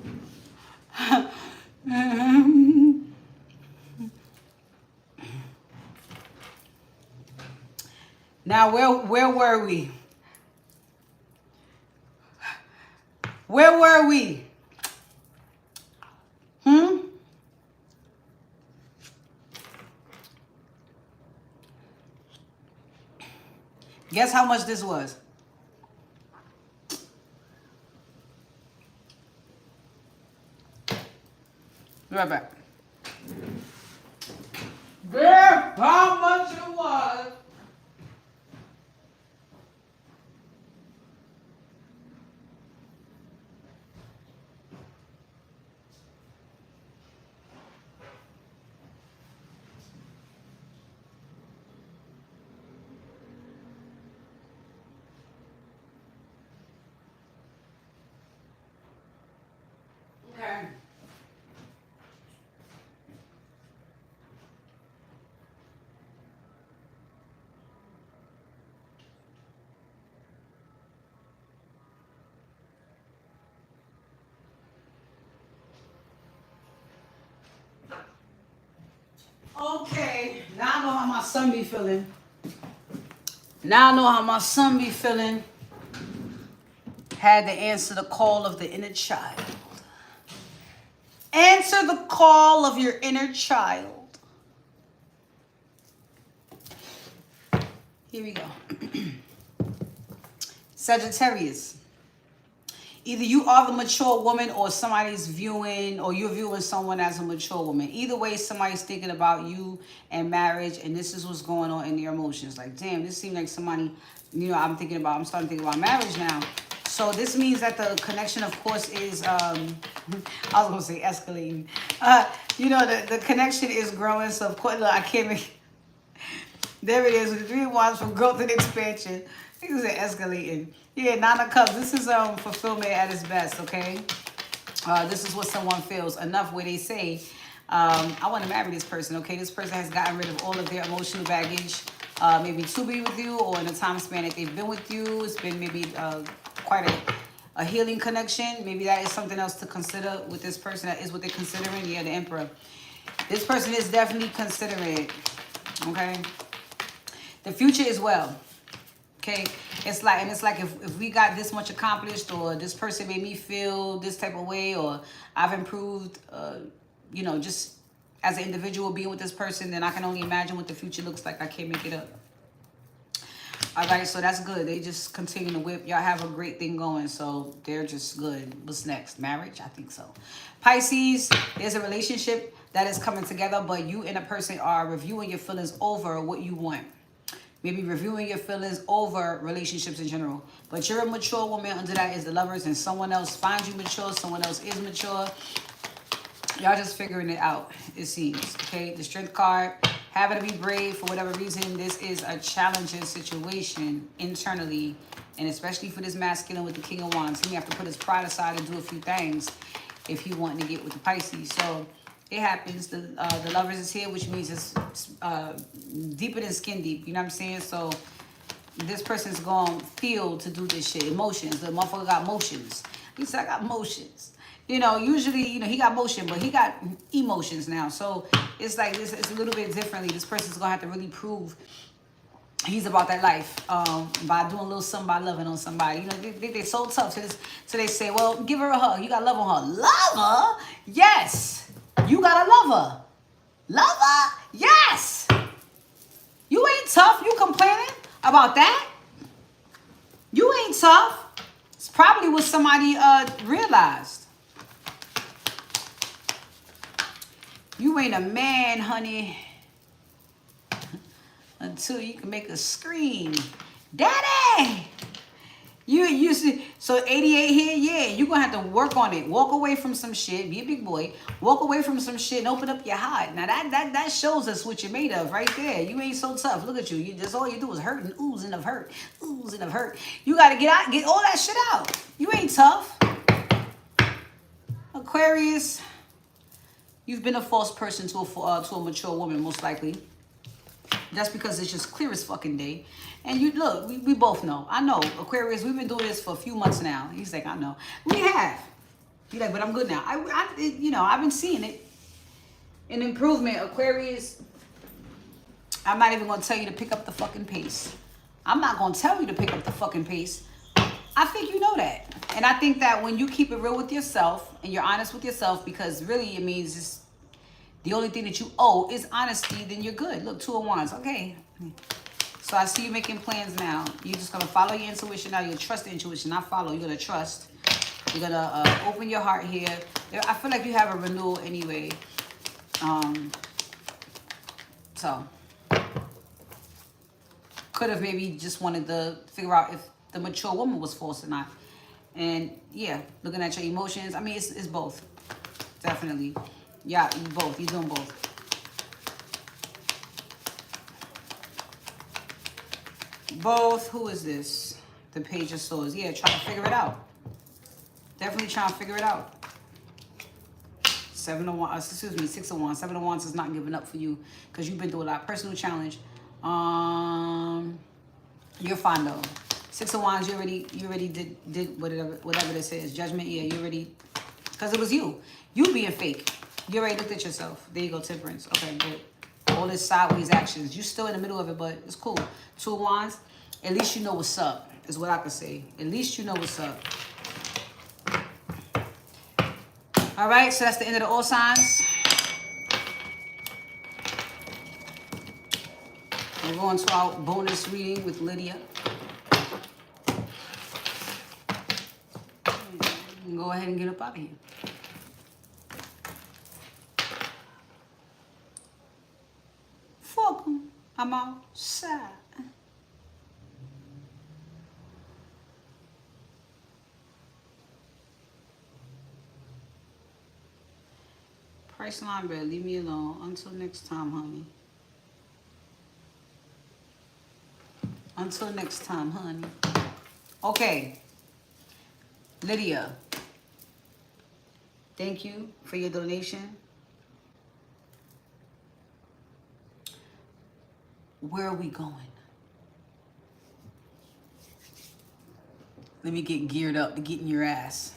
Now, where were we? Where were we? Guess how much this was? Be right back. Guess how much it was? Okay. Okay, now I know how my son be feeling. Now I know how my son be feeling. Had to answer the call of the inner child. Answer the call of your inner child. Here we go. Sagittarius. Either you are the mature woman or somebody's viewing, or you're viewing someone as a mature woman. Either way, somebody's thinking about you and marriage, and this is what's going on in their emotions. Like, damn, this seems like somebody, you know, I'm starting to think about marriage now. So this means that the connection, of course, is, I was going to say escalating. You know, the connection is growing. So, of course, look, I can't make, there it is, with the 3 of Wands from growth and expansion. I think it's escalating. Yeah, 9 of Cups. This is fulfillment at its best, okay? This is what someone feels. Enough where they say, I want to marry this person, okay? This person has gotten rid of all of their emotional baggage, maybe to be with you, or in the time span that they've been with you. It's been maybe quite a healing connection. Maybe that is something else to consider with this person. That is what they're considering. Yeah, the Emperor. This person is definitely considering it, okay? The future as well. Okay, it's like if we got this much accomplished, or this person made me feel this type of way, or I've improved, you know, just as an individual being with this person, then I can only imagine what the future looks like. I can't make it up. All right, so that's good. They just continue to whip. Y'all have a great thing going, so they're just good. What's next? Marriage? I think so. Pisces, there's a relationship that is coming together, but you and a person are reviewing your feelings over what you want. Maybe reviewing your feelings over relationships in general. But you're a mature woman. Under that is the Lovers, and someone else finds you mature. Someone else is mature. Y'all just figuring it out, it seems. Okay, the Strength card. Having to be brave for whatever reason. This is a challenging situation internally. And especially for this masculine with the King of Wands. He may have to put his pride aside and do a few things if he wanting to get with the Pisces. So it happens. The Lovers is here, which means it's deeper than skin deep. You know what I'm saying? So this person's going to feel to do this shit. Emotions. The motherfucker got motions. He said, I got motions. You know, usually, you know, he got motion, but he got emotions now. So it's like this. It's a little bit differently. This person's going to have to really prove he's about that life by doing a little something, by loving on somebody. You know, they're so tough. So they say, well, give her a hug. You got love on her. Love her? Yes. You got a lover. Lover? Yes. You ain't tough. You complaining about that? You ain't tough. It's probably what somebody realized. You ain't a man, honey, until you can make a scream. Daddy! You see, so 88 here, yeah, you're going to have to work on it. Walk away from some shit. Be a big boy. Walk away from some shit and open up your heart. Now, that shows us what you're made of right there. You ain't so tough. Look at you. That's all you do is hurt and oozing of hurt. Oozing of hurt. You got to get all that shit out. You ain't tough. Aquarius, you've been a false person to a mature woman, most likely. That's because it's just clear as fucking day. And you look, we both know. I know, Aquarius, we've been doing this for a few months now. He's like, I know. We have. He's like, but I'm good now. You know, I've been seeing it. An improvement, Aquarius. I'm not even going to tell you to pick up the fucking pace. I'm not going to tell you to pick up the fucking pace. I think you know that. And I think that when you keep it real with yourself and you're honest with yourself, because really it means it's the only thing that you owe is honesty, then you're good. Look, 2 of Wands. Okay. So I see you making plans now. You're just going to follow your intuition now. You'll trust the intuition, not follow. You're going to trust. You're going to open your heart here. I feel like you have a renewal anyway. So could have maybe just wanted to figure out if the mature woman was false or not. And yeah, looking at your emotions. I mean, it's both. Definitely. Yeah, both. You're doing both. Both. Who is this? The Page of Swords. Yeah, trying to figure it out. Definitely trying to figure it out. 7 of Wands. Excuse me, 6 of Wands. 7 of Wands is not giving up for you because you've been through a lot. Personal challenge. You're fine though. 6 of Wands. You already did whatever this is. Judgment. Yeah, you already. Because it was you. You being fake. You already looked at yourself. There you go, Temperance. Okay, good. All this sideways actions. You're still in the middle of it, but it's cool. 2 of Wands. At least you know what's up, is what I could say. At least you know what's up. All right, so that's the end of the all signs. We're going to our bonus reading with Lydia. Go ahead and get up out of here. Fuck 'em. I'm outside. Priceline, bro, leave me alone. Until next time, honey. Until next time, honey. Okay. Lydia. Thank you for your donation. Where are we going? Let me get geared up to get in your ass.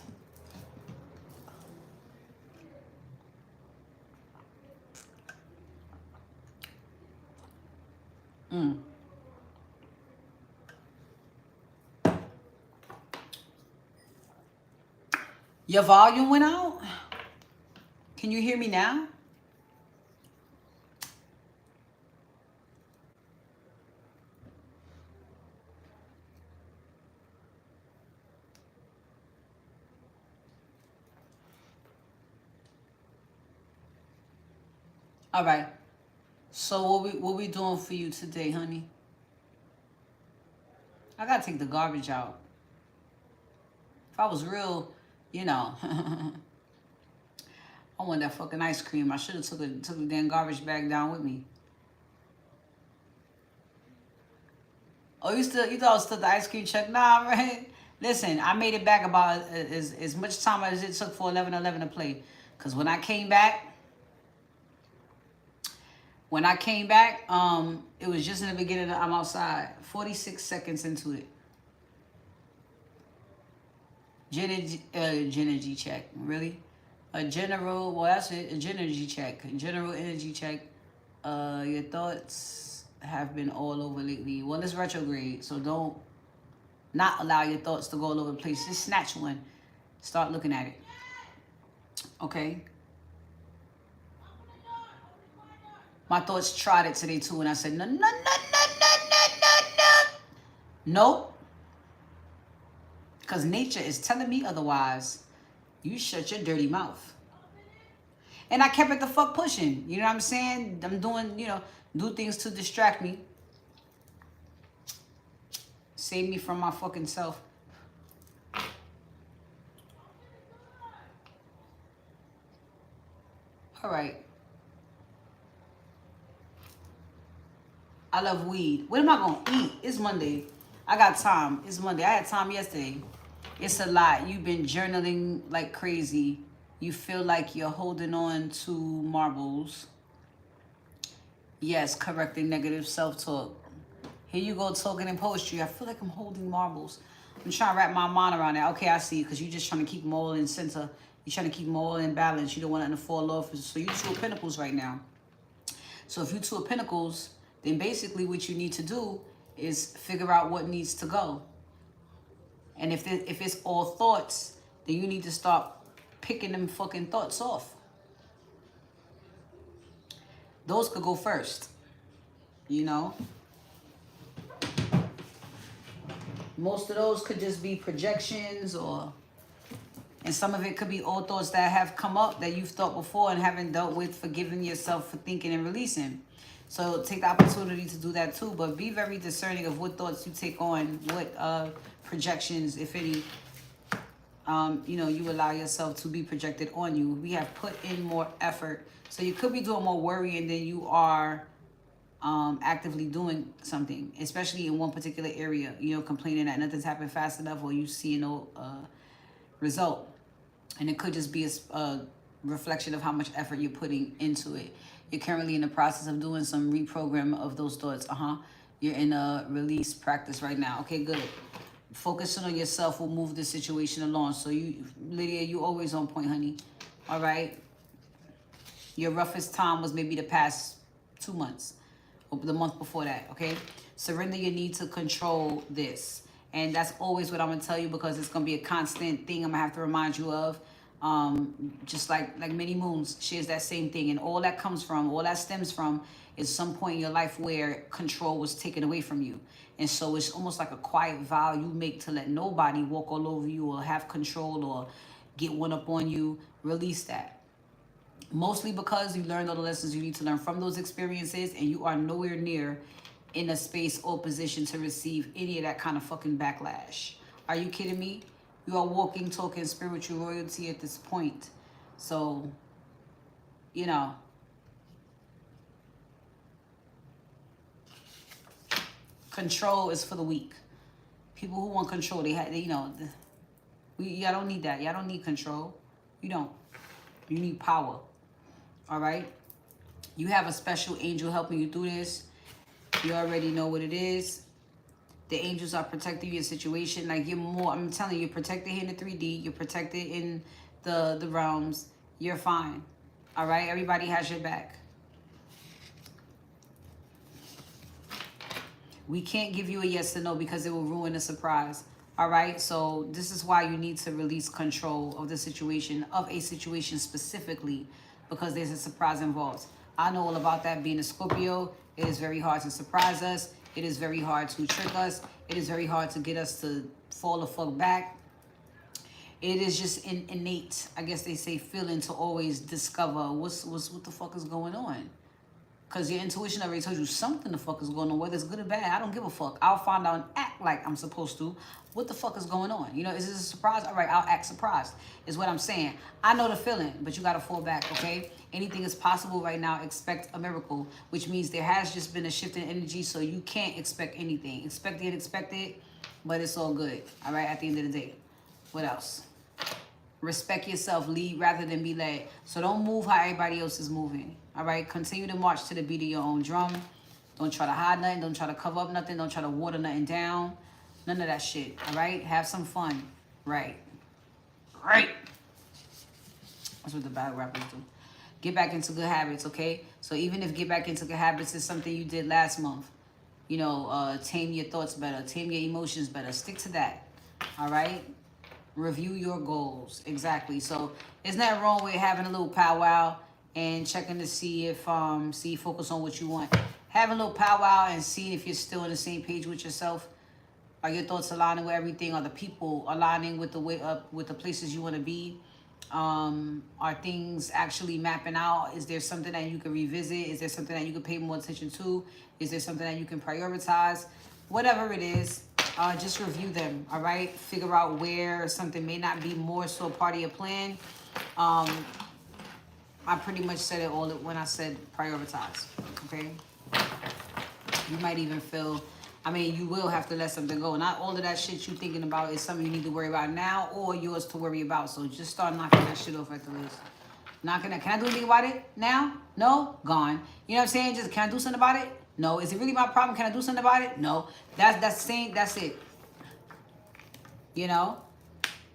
Your volume went out? Can you hear me now? All right. So what we doing for you today, honey? I gotta take the garbage out. If I was real, you know, I want that fucking ice cream. I should have took the damn garbage bag down with me. Oh, you thought I was still the ice cream truck? Nah, right? Listen, I made it back about as much time as it took for 11:11 to play. Cause when I came back, it was just in the beginning of I'm outside. 46 seconds into it. Energy check. Really? A general, well, that's it. A energy check. General energy check. Your thoughts have been all over lately. Well, it's retrograde, so don't not allow your thoughts to go all over the place. Just snatch one. Start looking at it. Okay? My thoughts tried it today too, and I said, no. Nope. Because nature is telling me otherwise. You shut your dirty mouth. And I kept it the fuck pushing. You know what I'm saying? I'm doing, do things to distract me. Save me from my fucking self. All right. I love weed. What am I going to eat? It's Monday. I got time. It's Monday. I had time yesterday. It's a lot. You've been journaling like crazy. You feel like you're holding on to marbles. Yes, correcting negative self-talk. Here you go talking in poetry. I feel like I'm holding marbles. I'm trying to wrap my mind around that. Okay, I see. Because you're just trying to keep them all in center. You're trying to keep them all in balance. You don't want nothing to fall off. So you're 2 of Pentacles right now. So if you're 2 of Pentacles, then basically what you need to do is figure out what needs to go. And if it's all thoughts, then you need to start picking them fucking thoughts off. Those could go first, you know. Most of those could just be projections, and some of it could be old thoughts that have come up that you've thought before and haven't dealt with, forgiving yourself for thinking and releasing. So take the opportunity to do that too, but be very discerning of what thoughts you take on, what projections, if any, you know, you allow yourself to be projected on you. We have put in more effort. So you could be doing more worrying than you are actively doing something, especially in one particular area, you know, complaining that nothing's happened fast enough or you see no result. And it could just be a reflection of how much effort you're putting into it. You're currently in the process of doing some reprogram of those thoughts. You're in a release practice right now. Okay, good. Focusing on yourself will move the situation along. So you, Lydia, you always on point, honey. All right. Your roughest time was maybe the past 2 months or the month before that. Okay. Surrender your need to control this. And that's always what I'm going to tell you, because it's going to be a constant thing I'm going to have to remind you of. Just like many moons shares that same thing, and all that comes from, all that stems from is some point in your life where control was taken away from you. And so it's almost like a quiet vow you make to let nobody walk all over you or have control or get one up on you. Release that. Mostly because you learned all the lessons you need to learn from those experiences, and you are nowhere near in a space or position to receive any of that kind of fucking backlash. Are you kidding me? You are walking, talking spiritual royalty at this point. So, you know, control is for the weak. People who want control, you know, y'all don't need that. Y'all don't need control. You don't. You need power. All right? You have a special angel helping you through this. You already know what it is. The angels are protecting your situation. Like, you're more, I'm telling you, you're protected here in the 3D. You're protected in the realms. You're fine. All right? Everybody has your back. We can't give you a yes or no because it will ruin the surprise. All right? So this is why you need to release control of the situation, of a situation specifically, because there's a surprise involved. I know all about that. Being a Scorpio, it is very hard to surprise us. It is very hard to trick us. It is very hard to get us to fall the fuck back. It is just innate, I guess they say, feeling to always discover what the fuck is going on. Because your intuition already told you something the fuck is going on, whether it's good or bad. I don't give a fuck. I'll find out and act like I'm supposed to. What the fuck is going on? You know, is this a surprise? All right, I'll act surprised, is what I'm saying. I know the feeling, but you got to fall back, okay? Anything is possible right now. Expect a miracle, which means there has just been a shift in energy, so you can't expect anything. Expect the unexpected, but it's all good, all right, at the end of the day. What else? Respect yourself. Lead rather than be led. So don't move how everybody else is moving. All right? Continue to march to the beat of your own drum. Don't try to hide nothing. Don't try to cover up nothing. Don't try to water nothing down. None of that shit. All right? Have some fun. Right. Right. That's what the bad rappers do. Get back into good habits, okay? So even if get back into good habits is something you did last month, you know, tame your thoughts better. Tame your emotions better. Stick to that. All right? Review your goals. Exactly. So there's nothing wrong with having a little powwow and checking to see if focus on what you want. Having a little powwow and seeing if you're still on the same page with yourself. Are your thoughts aligning with everything? Are the people aligning with the way up, with the places you want to be? Are things actually mapping out? Is there something that you can revisit? Is there something that you can pay more attention to? Is there something that you can prioritize? Whatever it is, just review them, all right? Figure out where something may not be more so a part of your plan. I pretty much said it all when I said prioritize, okay? You might even feel, I mean, you will have to let something go. Not all of that shit you thinking about is something you need to worry about now or yours to worry about. So just start knocking that shit off at the list. Knocking that, can I do anything about it now? No? Gone. You know what I'm saying? Just, can I do something about it? No. Is it really my problem? Can I do something about it? No. That's it. You know?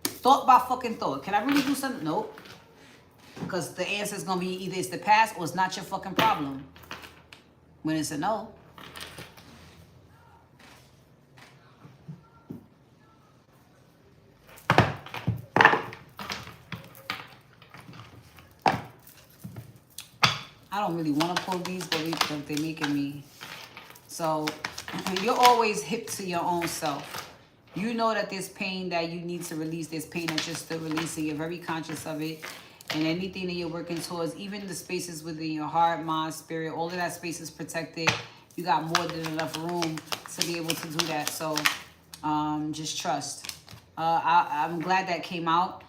Thought by fucking thought. Can I really do something? Nope. Because the answer is going to be either it's the past or it's not your fucking problem. When it's a no. don't really want to pull these, but they're making me. So you're always hip to your own self. You know that there's pain that you need to release. There's pain that you're still releasing. You're very conscious of it. And anything that you're working towards, even the spaces within your heart, mind, spirit, all of that space is protected. You got more than enough room to be able to do that. So just trust. I'm glad that came out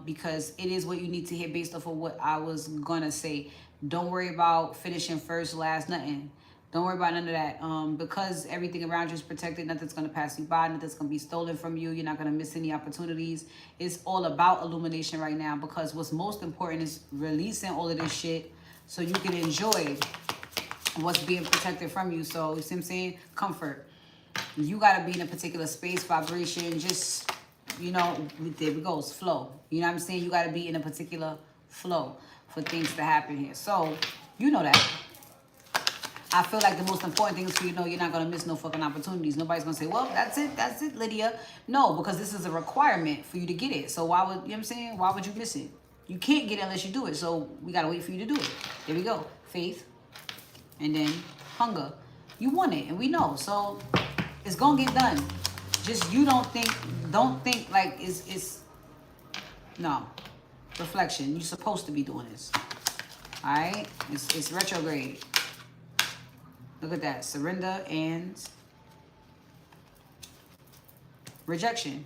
because it is what you need to hear based off of what I was going to say. Don't worry about finishing first, last, nothing. Don't worry about none of that. Because everything around you is protected, nothing's going to pass you by, nothing's going to be stolen from you. You're not going to miss any opportunities. It's all about illumination right now because what's most important is releasing all of this shit so you can enjoy what's being protected from you. So, you see what I'm saying? Comfort. You got to be in a particular space, vibration, just, you know, there we go, it's flow. You know what I'm saying? You got to be in a particular flow for things to happen here. So, you know that. I feel like the most important thing is for you to know you're not going to miss no fucking opportunities. Nobody's going to say, well, that's it, Lydia. No, because this is a requirement for you to get it. So why would, you know what I'm saying? Why would you miss it? You can't get it unless you do it. So we got to wait for you to do it. There we go. Faith. And then hunger. You want it, and we know. So it's going to get done. Just you don't think like it's no. Reflection. You're supposed to be doing this. All right? It's retrograde. Look at that. Surrender and rejection.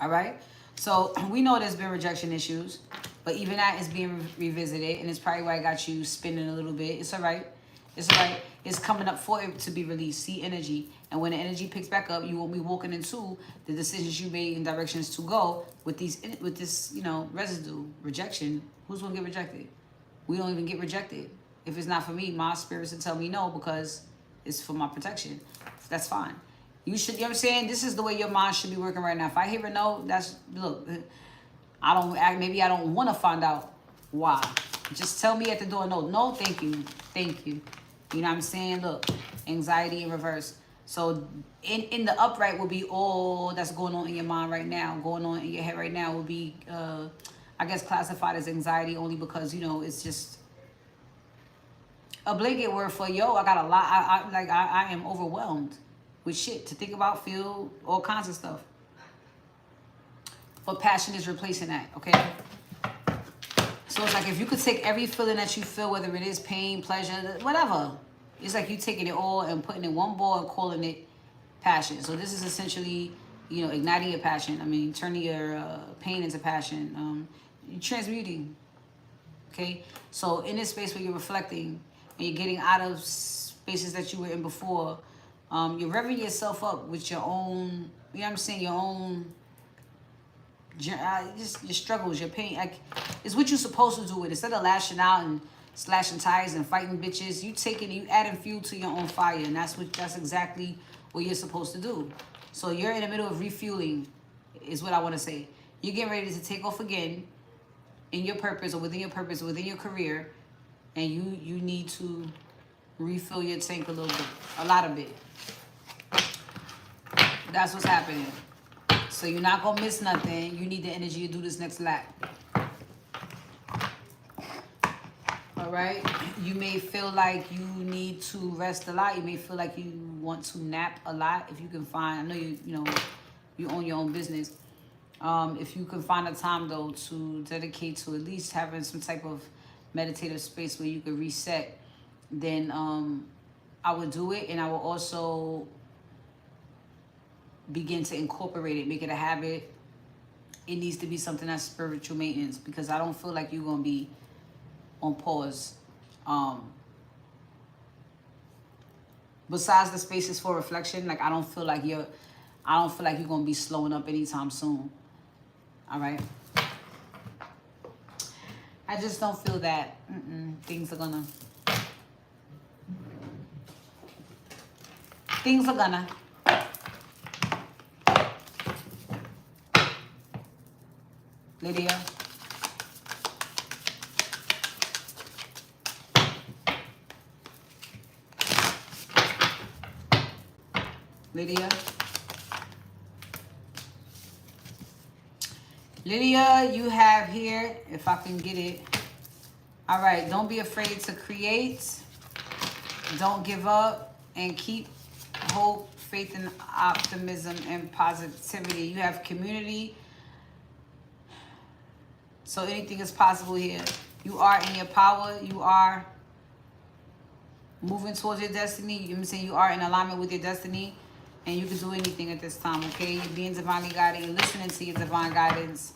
All right? So we know there's been rejection issues, but even that is being revisited, and it's probably why I got you spinning a little bit. It's all right. It's all right. It's coming up for it to be released. See energy. And when the energy picks back up, you will be walking into the decisions you made and directions to go with this, you know, residue. Rejection. Who's going to get rejected? We don't even get rejected. If it's not for me, my spirits will tell me no because it's for my protection. That's fine. You should, you know what I'm saying? This is the way your mind should be working right now. If I hear a no, that's, look, maybe I don't want to find out why. Just tell me at the door, no, thank you. Thank you. You know what I'm saying? Look, anxiety in reverse. So in the upright will be all that's going on in your mind right now, going on in your head right now will be, I guess, classified as anxiety only because, you know, it's just a blanket word for, yo, I got a lot. I am overwhelmed with shit to think about, feel, all kinds of stuff. But passion is replacing that, okay? So it's like if you could take every feeling that you feel, whether it is pain, pleasure, whatever. It's like you taking it all and putting it in one ball and calling it passion. So this is essentially, you know, igniting your passion. I mean, turning your pain into passion. Transmuting, okay? So in this space where you're reflecting and you're getting out of spaces that you were in before, you're revving yourself up with your own, you know what I'm saying, your own, just your struggles, your pain. Like, it's what you're supposed to do with it. Instead of lashing out and slashing tires and fighting bitches, you adding fuel to your own fire, and that's exactly what you're supposed to do. So you're in the middle of refueling, is what I want to say. You're getting ready to take off again in your purpose, or within your career, and you need to refill your tank a little bit, a lot of it. That's what's happening. So you're not gonna miss nothing. You need the energy to do this next lap. All right. You may feel like you need to rest a lot. You may feel like you want to nap a lot. If you can find, I know you own your own business. If you can find a time though to dedicate to at least having some type of meditative space where you can reset, then I would do it, and I will also begin to incorporate it, make it a habit. It needs to be something that's spiritual maintenance, because I don't feel like you're gonna be on pause. Besides the spaces for reflection, like I don't feel like you're gonna be slowing up anytime soon. All right. I just don't feel that things are gonna. Lydia. Lydia, you have here, if I can get it. All right, don't be afraid to create. Don't give up, and keep hope, faith, and optimism and positivity. You have community, so anything is possible here. You are in your power. You are moving towards your destiny. You know what I'm saying? You are in alignment with your destiny, and you can do anything at this time, okay? You're being divinely guided. You're listening to your divine guidance.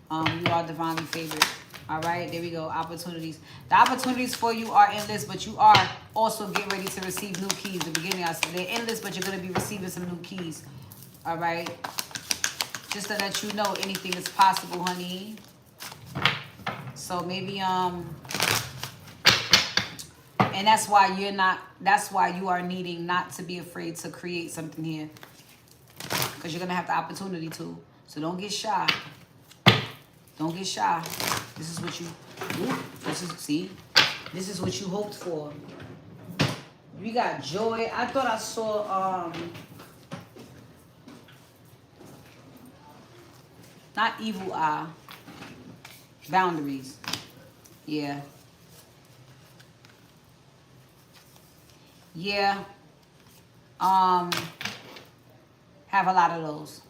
You are divinely favored. All right, there we go. Opportunities. The opportunities for you are endless, but you are also getting ready to receive new keys. The beginning, I said they're endless, but you're going to be receiving some new keys. All right. Just to let you know, anything is possible, honey. So maybe, and that's why you are needing not to be afraid to create something here. Because you're going to have the opportunity to. So don't get shy. Don't get shy. This is what you, this is what you hoped for. We got joy. I thought I saw, not evil eye, boundaries. Yeah. Yeah. Have a lot of those.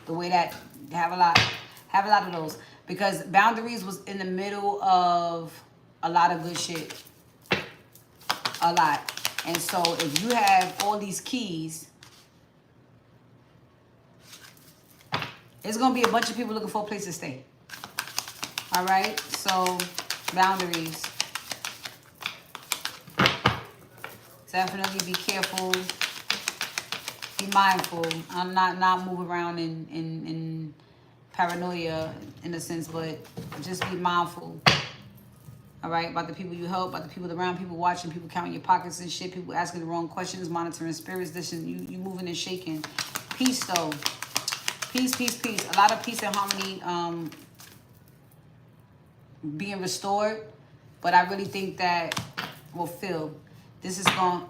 The way that, have a lot of those. Because boundaries was in the middle of a lot of good shit. A lot. And so if you have all these keys, there's going to be a bunch of people looking for a place to stay. All right? So, boundaries. Definitely be careful. Be mindful. I'm not move around in paranoia in a sense, but just be mindful. All right, about the people you help, about the people around, people watching, people counting your pockets and shit, people asking the wrong questions, monitoring spirits. This is you moving and shaking. Peace though, peace. A lot of peace and harmony being restored, but I really think that will Phil, this is going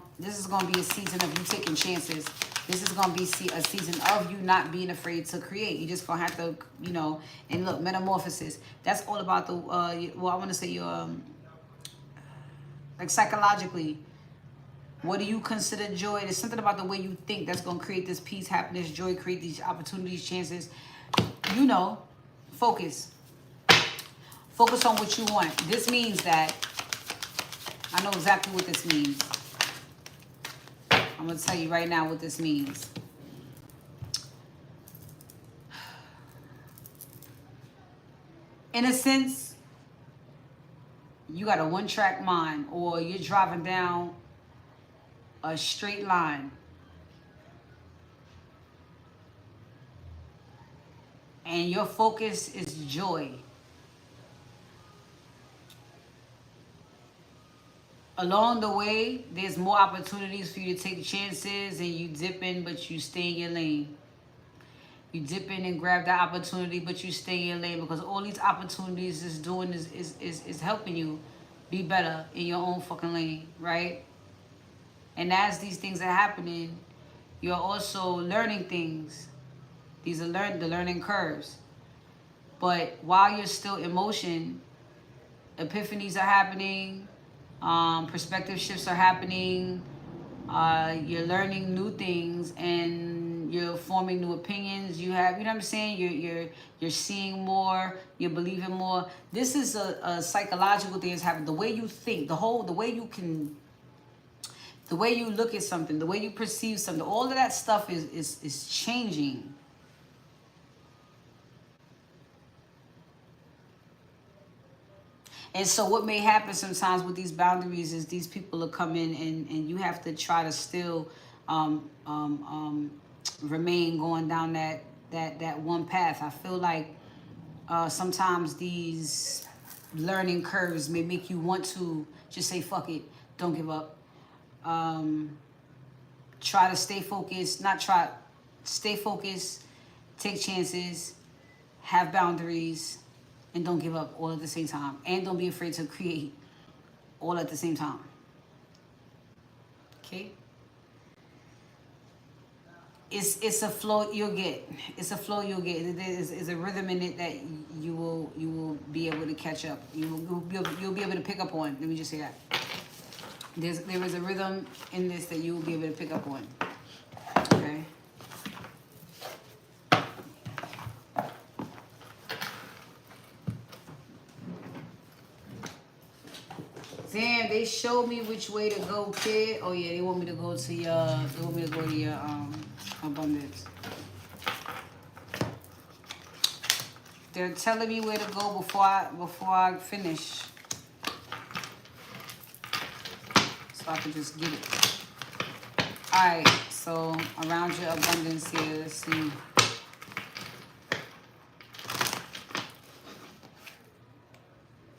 to be a season of you taking chances. This is going to be a season of you not being afraid to create. You just going to have to, you know, and look, metamorphosis. That's all about the, well, I want to say your, like psychologically, what do you consider joy? There's something about the way you think that's going to create this peace, happiness, joy, create these opportunities, chances. You know, focus. Focus on what you want. This means that, I know exactly what this means. I'm going to tell you right now what this means. In a sense, you got a one-track mind, or you're driving down a straight line. And your focus is joy. Along the way, there's more opportunities for you to take chances, and you dip in, but you stay in your lane. You dip in and grab that opportunity, but you stay in your lane, because all these opportunities is doing is helping you be better in your own fucking lane, right? And as these things are happening, you're also learning things. These are the learning curves. But while you're still in motion, epiphanies are happening. Perspective shifts are happening. You're learning new things, and you're forming new opinions. You have, you know what I'm saying? You're seeing more. You're believing more. This is a psychological thing that's happening. The way you think, the way you look at something, the way you perceive something, all of that stuff is changing. And so what may happen sometimes with these boundaries is these people will come in, and you have to try to still remain going down that one path. I feel like sometimes these learning curves may make you want to just say, fuck it, don't give up. Try to stay focused, stay focused, take chances, have boundaries, and don't give up all at the same time. And don't be afraid to create all at the same time. Okay? it's a flow you'll get. It's a flow you'll get. There's a rhythm in it that you will be able to catch up. You'll be able to pick up on. Let me just say that. There is a rhythm in this that you will be able to pick up on. Okay. Damn, they showed me which way to go, kid. Oh yeah, they want me to go to your abundance. They're telling me where to go before I finish. So I can just get it. Alright, so around your abundance here, let's see.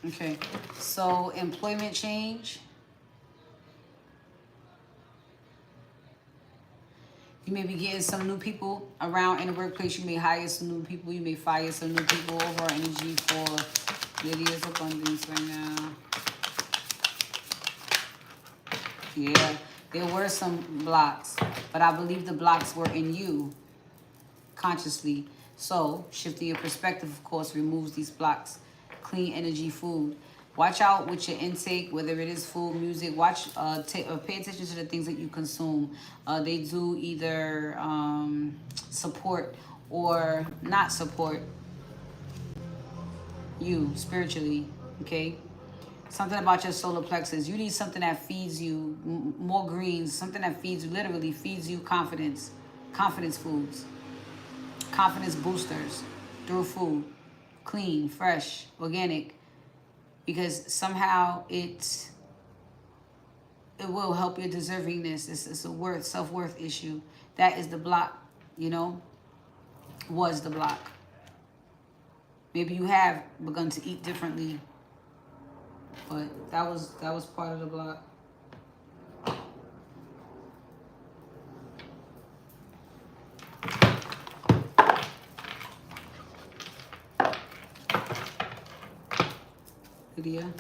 Okay, so employment change. You may be getting some new people around in the workplace. You may hire some new people. You may fire some new people. Overall energy for Lydia's abundance right now. Yeah, there were some blocks, but I believe the blocks were in you consciously. So shifting your perspective, of course, removes these blocks. Clean energy food. Watch out with your intake, whether it is food, music. Watch, pay attention to the things that you consume. They do either support or not support you spiritually. Okay, something about your solar plexus. You need something that feeds you more greens. Something that feeds you, literally feeds you confidence. Confidence foods. Confidence boosters through food. Clean, fresh, organic, because somehow it will help your deservingness. It's a self-worth issue. That is the block, you know, was the block. Maybe you have begun to eat differently, but that was part of the block. Lydia.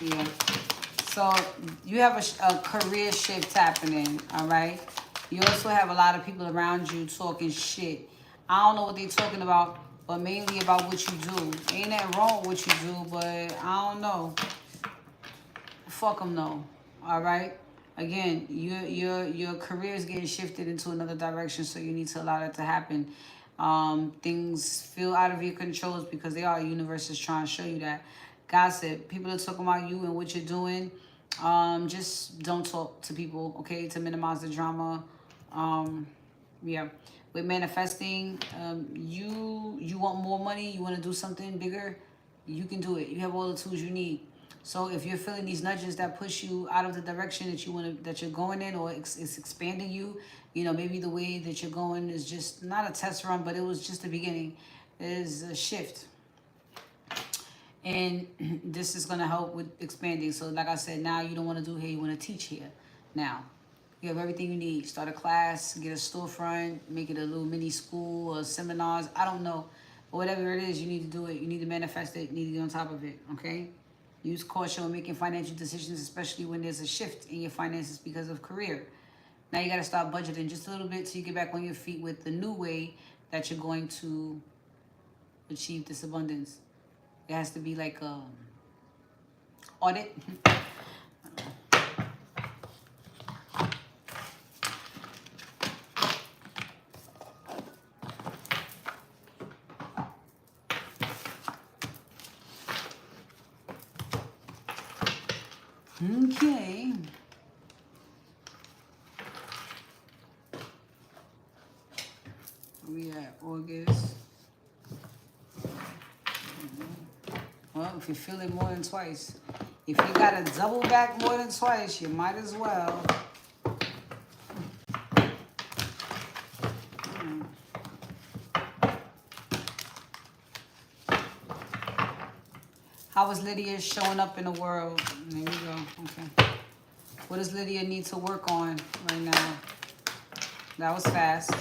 Yeah. So you have a career shift happening, all right? You also have a lot of people around you talking shit. I don't know what they're talking about, but mainly about what you do. Ain't that wrong with what you do, but I don't know. Fuck them though, all right? Again, your career is getting shifted into another direction, so you need to allow that to happen. Things feel out of your controls because they are. The universe is trying to show you that. Gossip. People are talking about you and what you're doing. Just don't talk to people, okay? To minimize the drama. Yeah. With manifesting, you want more money. You want to do something bigger. You can do it. You have all the tools you need. So if you're feeling these nudges that push you out of the direction that you want to, that you're going in, or it's expanding you, you know, maybe the way that you're going is just not a test run, but it was just the beginning. There's a shift. And this is going to help with expanding. So like I said, now you don't want to do here, you want to teach here. Now, you have everything you need. Start a class, get a storefront, make it a little mini school or seminars. I don't know. But whatever it is, you need to do it. You need to manifest it. You need to get on top of it, okay? Use caution when making financial decisions, especially when there's a shift in your finances because of career. Now you got to start budgeting just a little bit so you get back on your feet with the new way that you're going to achieve this abundance. It has to be like a audit. Okay. We at August. Well, if you feel it more than twice. If you got to double back more than twice, you might as well. How is Lydia showing up in the world? There we go. Okay. What does Lydia need to work on right now? That was fast.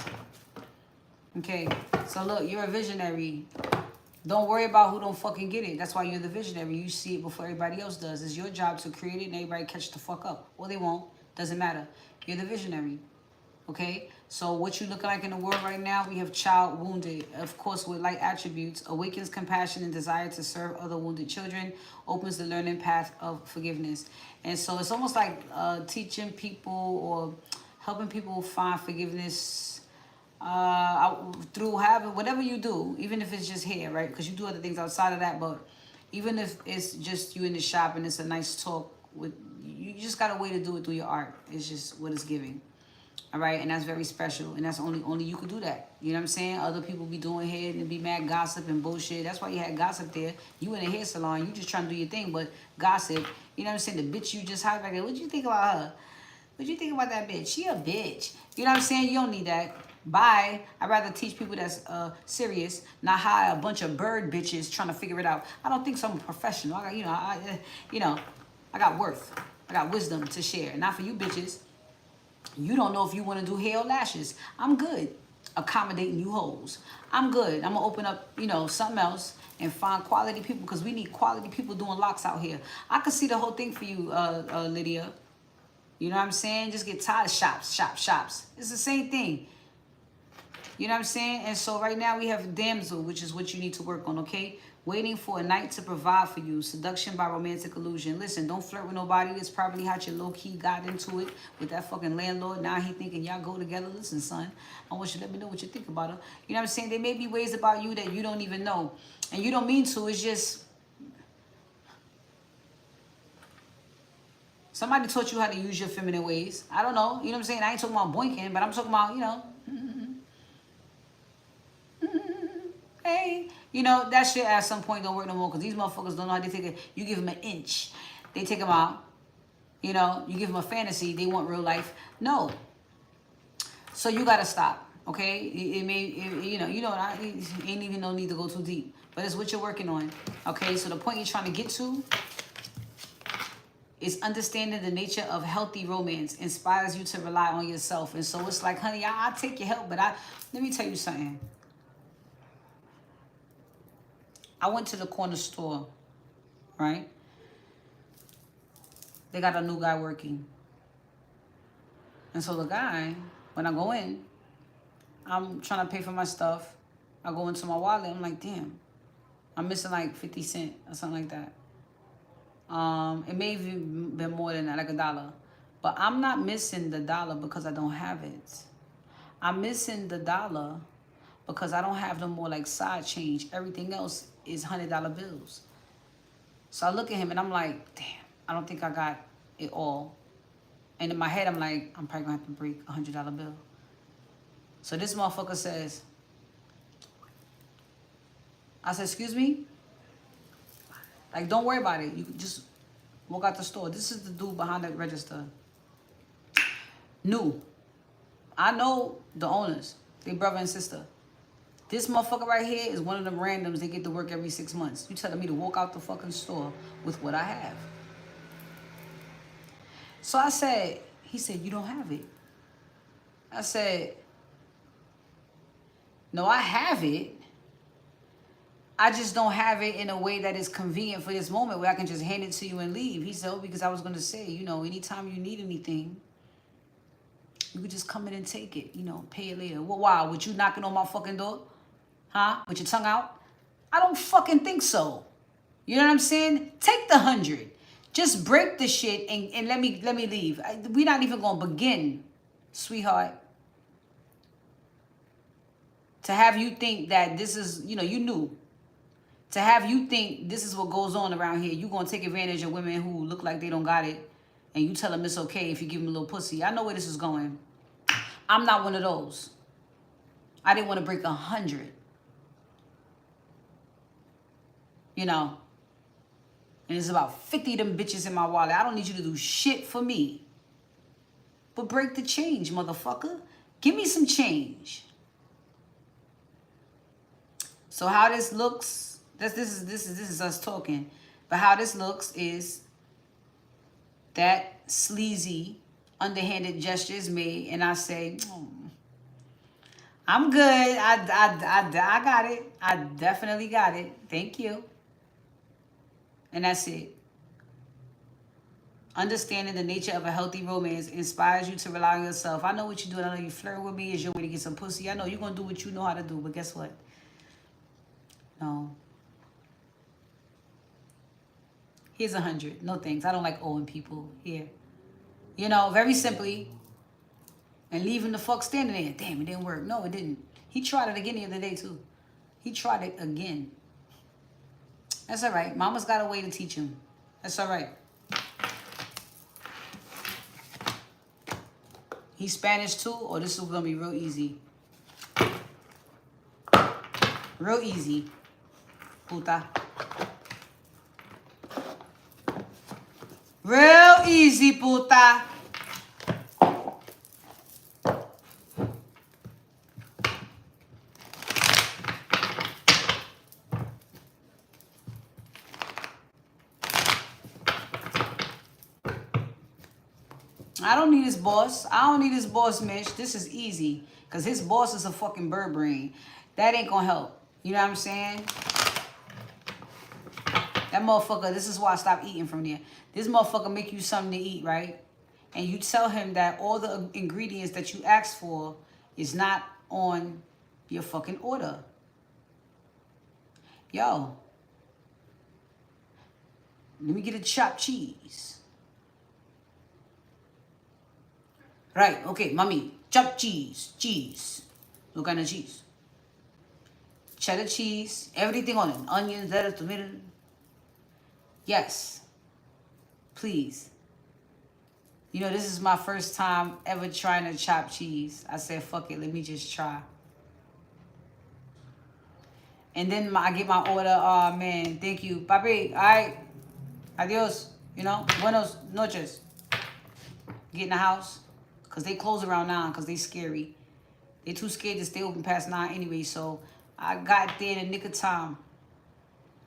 Okay. So look, you're a visionary. Don't worry about who don't fucking get it. That's why you're the visionary. You see it before everybody else does. It's your job to create it and everybody catch the fuck up. Well, they won't. Doesn't matter. You're the visionary. Okay? So what you looking like in the world right now, we have child wounded. Of course, with light attributes. Awakens compassion and desire to serve other wounded children. Opens the learning path of forgiveness. And so it's almost like teaching people or helping people find forgiveness through having whatever you do, even if it's just hair, right? Because you do other things outside of that, but even if it's just you in the shop and it's a nice talk with you, just got a way to do it through your art. It's just what it's giving. All right, and that's very special, and that's only you could do that. You know what I'm saying? Other people be doing hair and be mad gossip and bullshit. That's why you had gossip there. You in a hair salon, you just trying to do your thing, but gossip. You know what I'm saying? The bitch you just hired back there. What you think about her? What you think about that bitch? She a bitch. You know what I'm saying? You don't need that. Bye. I'd rather teach people that's serious, not hire a bunch of bird bitches trying to figure it out. I don't think so. I'm a professional. I got, I got worth. I got wisdom to share. Not for you bitches. You don't know if you want to do hair or lashes. I'm good accommodating you hoes. I'm good. I'm going to open up, something else and find quality people because we need quality people doing locks out here. I could see the whole thing for you, Lydia. You know what I'm saying? Just get tired of shops. It's the same thing. You know what I'm saying? And so right now we have damsel, which is what you need to work on, okay? Waiting for a night to provide for you. Seduction by romantic illusion. Listen, don't flirt with nobody. That's probably how you low-key got into it with that fucking landlord. Now he thinking y'all go together. Listen, son, I want you to let me know what you think about her. You know what I'm saying? There may be ways about you that you don't even know. And you don't mean to. It's just... somebody taught you how to use your feminine ways. I don't know. You know what I'm saying? I ain't talking about boinking, but I'm talking about, hey, that shit at some point don't work no more because these motherfuckers don't know how to take it. You give them an inch, they take them out. You give them a fantasy, they want real life. No. So you gotta stop, okay? It ain't even no need to go too deep, but it's what you're working on, okay? So the point you're trying to get to is understanding the nature of healthy romance inspires you to rely on yourself. And so it's like, honey, I'll take your help, but let me tell you something. I went to the corner store, right? They got a new guy working. And so the guy, when I go in, I'm trying to pay for my stuff. I go into my wallet. I'm like, damn, I'm missing like 50 cents or something like that. It may have even been more than that, like $1. But I'm not missing the $1 because I don't have it. I'm missing the $1 because I don't have no more like side change. Everything else is $100 bills. So I look at him and I'm like, damn, I don't think I got it all. And in my head, I'm like, I'm probably gonna have to break a $100 bill. So this motherfucker says, I said, excuse me? Like, don't worry about it. You can just walk out the store. This is the dude behind that register. New. I know the owners. They brother and sister. This motherfucker right here is one of them randoms. They get to work every 6 months. You telling me to walk out the fucking store with what I have. So I said, he said, you don't have it. I said, no, I have it. I just don't have it in a way that is convenient for this moment where I can just hand it to you and leave. He said, oh, because I was going to say, anytime you need anything, you could just come in and take it, pay it later. Well, wow, with you knocking on my fucking door? Huh? With your tongue out? I don't fucking think so. You know what I'm saying? Take the 100. Just break the shit and let me leave. We're not even going to begin, sweetheart, to have you think that this is, you knew. To have you think this is what goes on around here. You going to take advantage of women who look like they don't got it. And you tell them it's okay if you give them a little pussy. I know where this is going. I'm not one of those. I didn't want to break 100. And it's about 50 of them bitches in my wallet. I don't need you to do shit for me. But break the change, motherfucker. Give me some change. So how this looks... This is us talking. But how this looks is that sleazy, underhanded gesture is made, and I say, I'm good. I got it. I definitely got it. Thank you. And that's it. Understanding the nature of a healthy romance inspires you to rely on yourself. I know what you're doing. I know you flirting with me. Is your way to get some pussy. I know you're going to do what you know how to do. But guess what? No. Here's 100. No thanks. I don't like owing people. Here. You know, very simply. And leaving the fuck standing there. Damn, it didn't work. No, it didn't. He tried it again the other day, too. He tried it again. That's all right. Mama's got a way to teach him. That's all right. He's Spanish, too? Or this is going to be real easy. Real easy. Puta. Real easy, puta. I don't need his boss. I don't need his boss, Mish. This is easy. Because his boss is a fucking bird brain. That ain't going to help. You know what I'm saying? That motherfucker, this is why I stopped eating from there. This motherfucker make you something to eat, right? And you tell him that all the ingredients that you asked for is not on your fucking order. Yo. Let me get a chopped cheese. Right, okay, mommy. Chopped cheese. Cheese. What kind of cheese? Cheddar cheese. Everything on it. Onions, lettuce, tomato. Yes. Please. You know, this is my first time ever trying to chop cheese. I said, fuck it, let me just try. And then I get my order. Oh, man, thank you. Papi, all right. Adios. You know, buenos noches. Get in the house. Because they close around 9 because they scary. They too scared to stay open past 9 anyway. So I got there in the nick of time.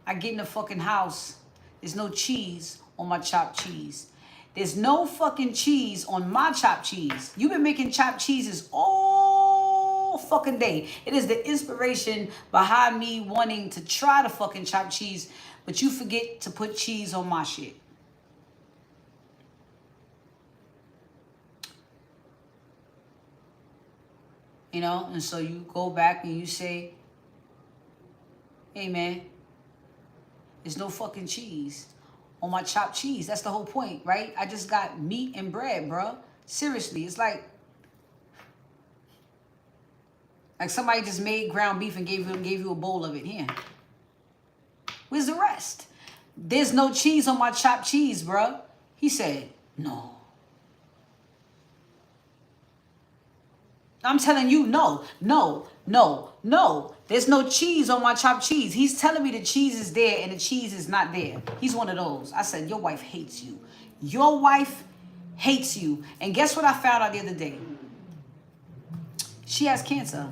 I get in the fucking house. There's no cheese on my chopped cheese. There's no fucking cheese on my chopped cheese. You've been making chopped cheeses all fucking day. It is the inspiration behind me wanting to try the fucking chopped cheese, but you forget to put cheese on my shit. You know, and so you go back and you say, hey man, there's no fucking cheese on my chopped cheese. That's the whole point, right? I just got meat and bread, bro. Seriously, it's like somebody just made ground beef and gave you a bowl of it. Here. Where's the rest? There's no cheese on my chopped cheese, bro. He said, no. I'm telling you, no. There's no cheese on my chopped cheese. He's telling me the cheese is there and the cheese is not there. He's one of those. I said, your wife hates you. Your wife hates you. And guess what I found out the other day? She has cancer.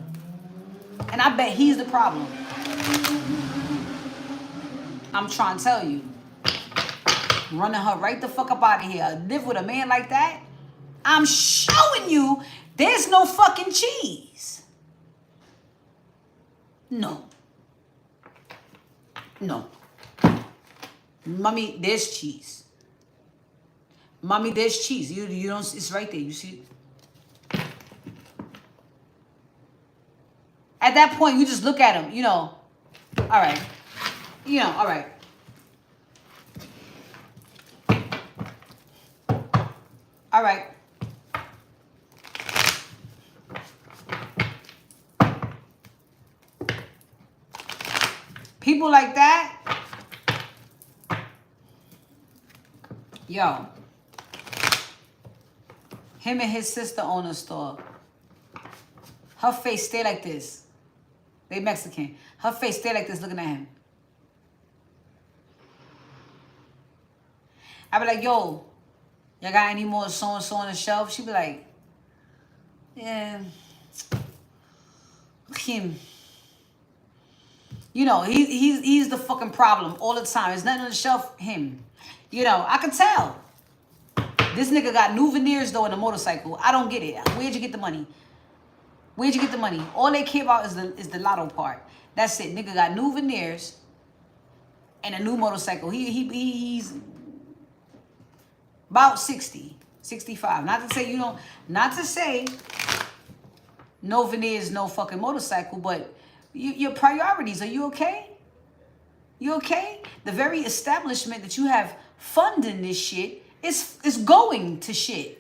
And I bet he's the problem. I'm trying to tell you. Running her right the fuck up out of here. Live with a man like that? I'm showing you there's no fucking cheese. No. Mommy, there's cheese. Mommy, there's cheese. You don't, it's right there. You see it? At that point, you just look at him, you know. All right. You know, all right. All right. People like that, yo, him and his sister own a store. Her face stay like this. They Mexican. Her face stay like this looking at him. I be like, yo, y'all got any more so-and-so on the shelf? She be like, yeah, look him. You know, he's the fucking problem all the time. There's nothing on the shelf, him. You know, I can tell. This nigga got new veneers, though, in a motorcycle. I don't get it. Where'd you get the money? Where'd you get the money? All they care about is the lotto part. That's it. Nigga got new veneers and a new motorcycle. He's about 60, 65. Not to say you don't, not to say no veneers, no fucking motorcycle, but your priorities, are you okay? You okay? The very establishment that you have funding this shit is going to shit.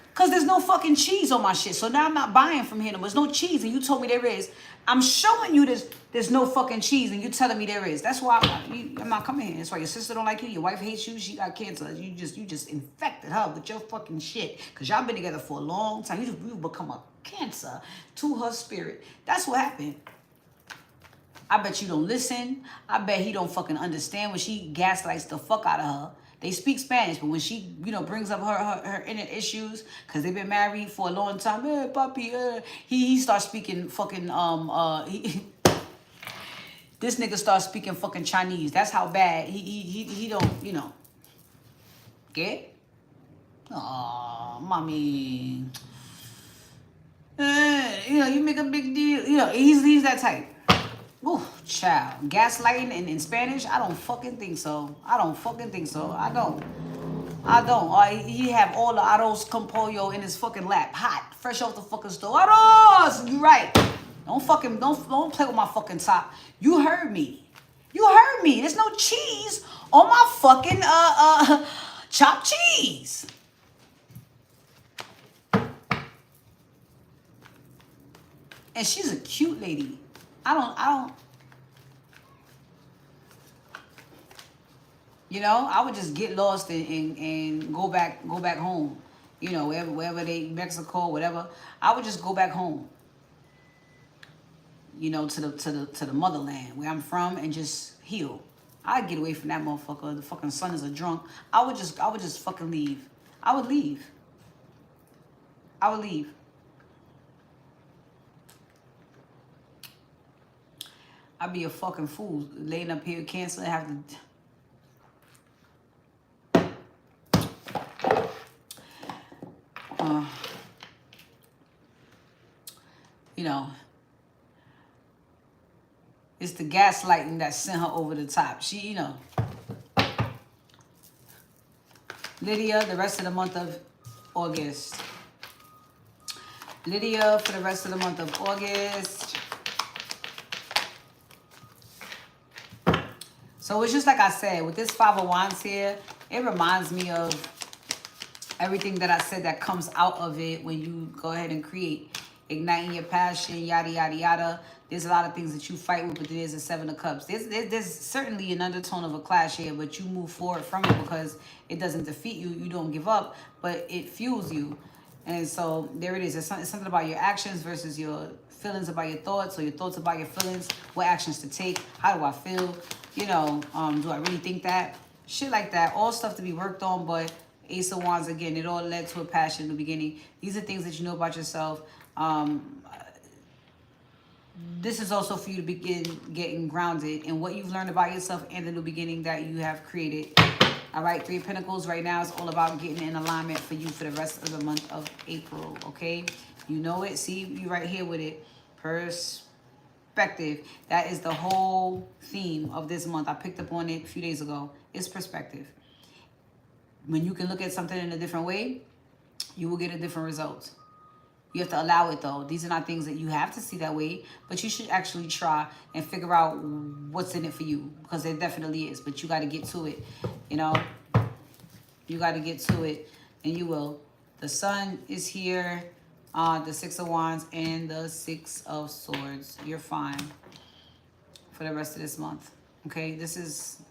Because there's no fucking cheese on my shit. So now I'm not buying from here. There's no cheese and you told me there is. I'm showing you there's no fucking cheese and you telling me there is. That's why I'm not coming here. That's why your sister don't like you. Your wife hates you. She got cancer. You just infected her with your fucking shit. Because y'all been together for a long time. You've become a cancer to her spirit. That's what happened. I bet you don't listen. I bet he don't fucking understand when she gaslights the fuck out of her. They speak Spanish, but when she, brings up her inner issues, because they've been married for a long time, papi, he starts speaking fucking, this nigga starts speaking fucking Chinese. That's how bad he don't, get? Aw, mommy. You make a big deal. He's that type. Ooh, child. Gaslighting in Spanish? I don't fucking think so. I don't. He have all the arroz con pollo in his fucking lap. Hot. Fresh off the fucking stove. Arroz! You right. Don't play with my fucking top. You heard me. There's no cheese on my fucking chopped cheese. And she's a cute lady. I don't, I would just get lost and go back home, wherever Mexico, whatever. I would just go back home, to the motherland where I'm from and just heal. I'd get away from that motherfucker. The fucking son is a drunk. I would just fucking leave. I would leave. I'd be a fucking fool laying up here with cancer and have to, it's the gaslighting that sent her over the top. She, Lydia, the rest of the month of August. Lydia, for the rest of the month of August. So it's just like I said, with this Five of Wands here, it reminds me of everything that I said that comes out of it when you go ahead and create. Igniting your passion, yada, yada, yada. There's a lot of things that you fight with, but there's a Seven of Cups. There's certainly an undertone of a clash here, but you move forward from it because it doesn't defeat you. You don't give up, but it fuels you. And so there it is. It's something about your actions versus your feelings about your thoughts, or your thoughts about your feelings. What actions to take? How do I feel? Do I really think that? Shit like that. All stuff to be worked on, but Ace of Wands, again, it all led to a passion in the beginning. These are things that you know about yourself. This is also for you to begin getting grounded in what you've learned about yourself and the new beginning that you have created. All right, Three of Pentacles right now is all about getting in alignment for you for the rest of the month of April, okay? You know it. See, you right here with it. Perspective. That is the whole theme of this month. I picked up on it a few days ago. It's perspective. When you can look at something in a different way, you will get a different result. You have to allow it, though. These are not things that you have to see that way, but you should actually try and figure out what's in it for you, because there definitely is, but you got to get to it, You got to get to it, and you will. The Sun is here, the Six of Wands, and the Six of Swords. You're fine for the rest of this month, okay? This is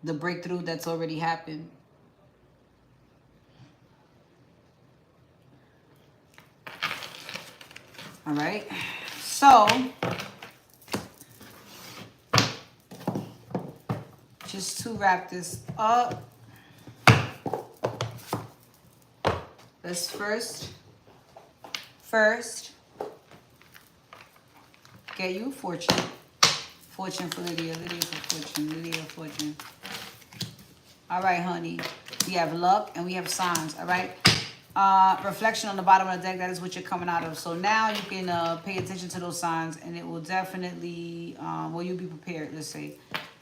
the breakthrough that's already happened. All right, so just to wrap this up, let's first get you fortune. Fortune for Lydia, Lydia for fortune, Lydia for fortune. All right, honey, we have luck and we have signs, all right? Reflection on the bottom of the deck, that is what you're coming out of. So now you can pay attention to those signs, and it will definitely, well, you'll be prepared, let's say.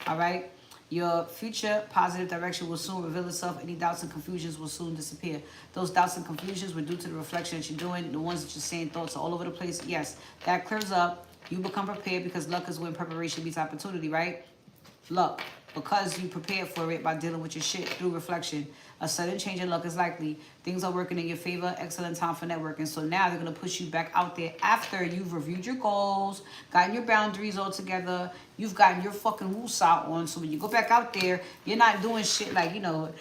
All right? Your future positive direction will soon reveal itself. Any doubts and confusions will soon disappear. Those doubts and confusions were due to the reflection that you're doing. The ones that you're saying, thoughts are all over the place. Yes, that clears up. You become prepared because luck is when preparation meets opportunity, right? Luck. Because you prepared for it by dealing with your shit through reflection. A sudden change in luck is likely. Things are working in your favor. Excellent time for networking. So now they're going to push you back out there after you've reviewed your goals, gotten your boundaries all together. You've gotten your fucking woosah on. So when you go back out there, you're not doing shit like, you know,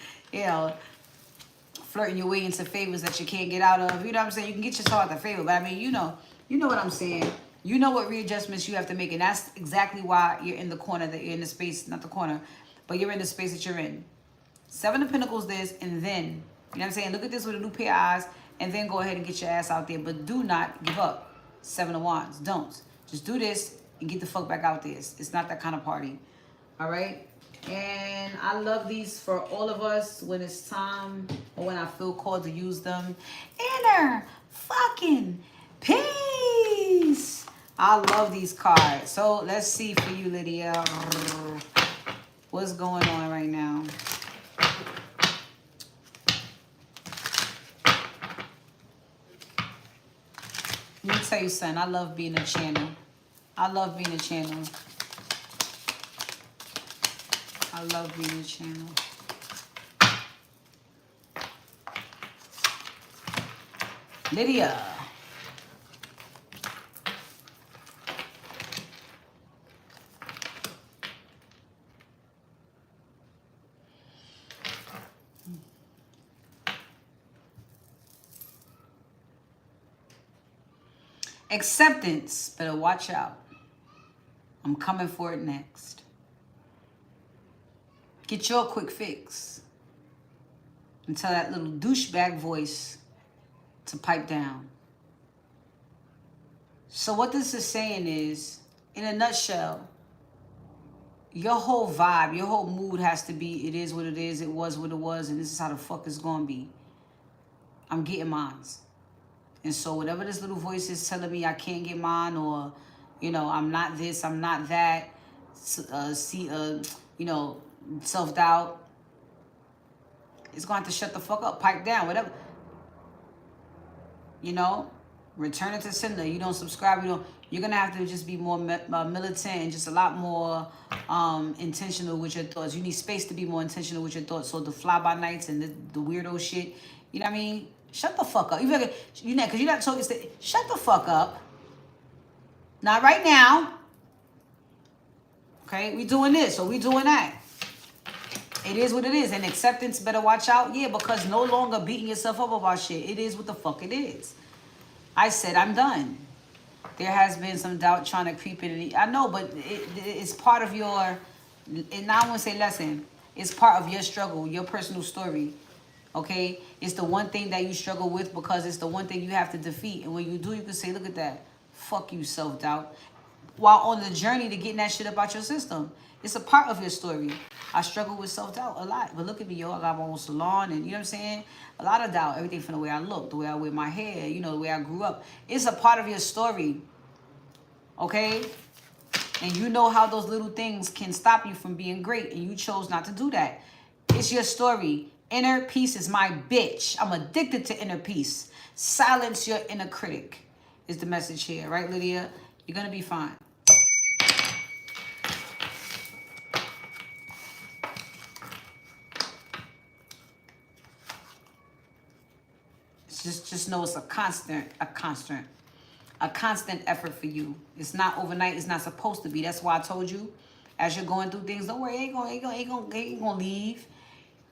flirting your way into favors that you can't get out of. You know what I'm saying? You can get yourself out the favor. But I mean, you know what I'm saying. You know what readjustments you have to make. And that's exactly why you're in the corner that you're in the space, not the corner, but you're in the space that you're in. Seven of Pentacles this, and then, you know what I'm saying? Look at this with a new pair of eyes, and then go ahead and get your ass out there. But do not give up. Seven of Wands. Don't. Just do this and get the fuck back out there. It's not that kind of party. All right? And I love these for all of us when it's time or when I feel called to use them. Inner fucking peace. I love these cards. So let's see for you, Lydia. What's going on right now? Let me tell you something. I love being a channel. I love being a channel. I love being a channel. Lydia. Acceptance. Better watch out. I'm coming for it next. Get your quick fix. And tell that little douchebag voice to pipe down. So what this is saying is, in a nutshell, your whole vibe, your whole mood has to be, it is what it is, it was what it was, and this is how the fuck it's gonna be. I'm getting mines. And so whatever this little voice is telling me I can't get mine, or, you know, I'm not this, I'm not that, you know, self-doubt, it's going to have to shut the fuck up, pipe down, whatever. You know, return it to sender. You don't subscribe, you're going to have to just be more militant and just a lot more intentional with your thoughts. You need space to be more intentional with your thoughts. So the fly-by-nights and the weirdo shit, you know what I mean? Shut the fuck up. Because you're not so used to, shut the fuck up. Not right now. Okay, we doing this, so we doing that. It is what it is. And acceptance, better watch out. Yeah, because no longer beating yourself up about shit. It is what the fuck it is. I said I'm done. There has been some doubt trying to creep in. I know, but it's part of your, and now I want to say lesson. It's part of your struggle, your personal story. Okay? It's the one thing that you struggle with because it's the one thing you have to defeat. And when you do, you can say, look at that. Fuck you, self-doubt. While on the journey to getting that shit up out your system. It's a part of your story. I struggle with self-doubt a lot. But look at me, yo. I got my own salon and, you know what I'm saying? A lot of doubt. Everything from the way I look, the way I wear my hair, you know, the way I grew up. It's a part of your story. Okay? And you know how those little things can stop you from being great. And you chose not to do that. It's your story. Inner peace is my bitch. I'm addicted to inner peace. Silence your inner critic is the message here. Right, Lydia? You're going to be fine. Just know it's a constant effort for you. It's not overnight. It's not supposed to be. That's why I told you, as you're going through things, don't worry, ain't gonna leave.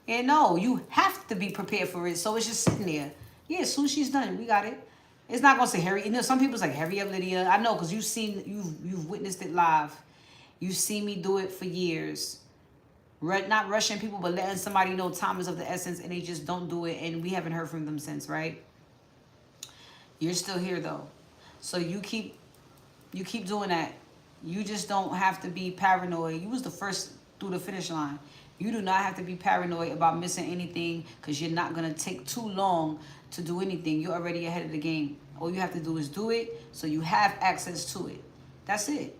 Yeah, no, you have to be prepared for it. So it's just sitting there. Yeah, as soon as she's done, we got it. It's not gonna say hurry. You know, some people's like, hurry up, Lydia. I know, because you've witnessed it live. You've seen me do it for years. Not rushing people, but letting somebody know time is of the essence, and they just don't do it, and we haven't heard from them since, right? You're still here though, so you keep doing that. You just don't have to be paranoid. You was the first through the finish line. You do not have to be paranoid about missing anything because you're not going to take too long to do anything. You're already ahead of the game. All you have to do is do it so you have access to it. That's it.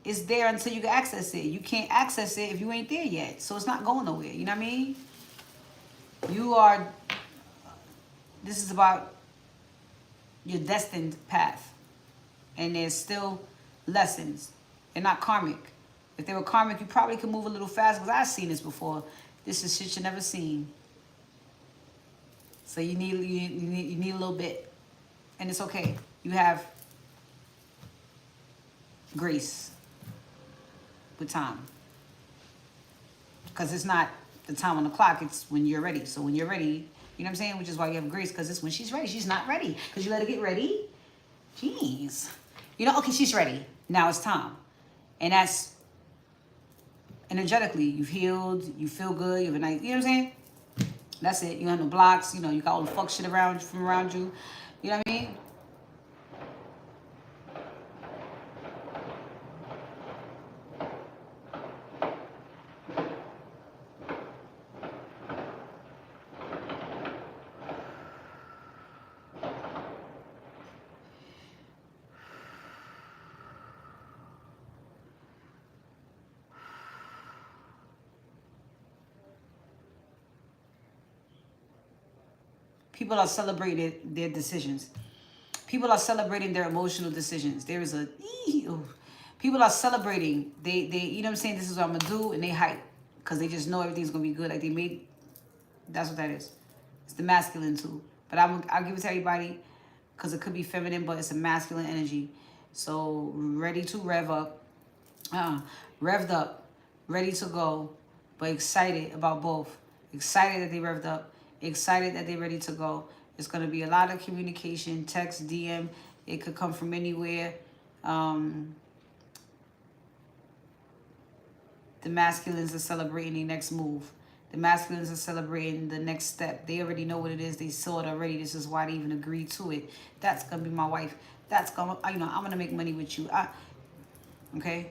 It's there until you can access it. You can't access it if you ain't there yet. So it's not going nowhere. You know what I mean? This is about your destined path. And there's still lessons. They're not karmic. If they were karmic, you probably could move a little fast because I've seen this before. This is shit you never seen. So you need a little bit. And it's okay. You have grace with time. Because it's not the time on the clock, it's when you're ready. So when you're ready, you know what I'm saying? Which is why you have grace, because it's when she's ready. She's not ready. Because you let her get ready. Jeez. You know, okay, she's ready. Now it's time. And that's energetically, you've healed, you feel good, you have a nice, you know what I'm saying? That's it. You have no blocks, you know, you got all the fuck shit around you. You know what I mean? People are celebrating their decisions. People are celebrating their emotional decisions. There is a... People are celebrating. They you know what I'm saying? This is what I'm going to do. And they hype. Because they just know everything's going to be good. Like they made... That's what that is. It's the masculine too. But I'll give it to everybody. Because it could be feminine, but it's a masculine energy. So ready to rev up. Revved up. Ready to go. But excited about both. Excited that they revved up. Excited that they're ready to go. It's going to be a lot of communication, text, DM. It could come from anywhere. The masculines are celebrating the next move. The masculines are celebrating the next step. They already know what it is. They saw it already. This is why they even agreed to it. That's going to be my wife. That's going to, you know, I'm going to make money with you. Okay?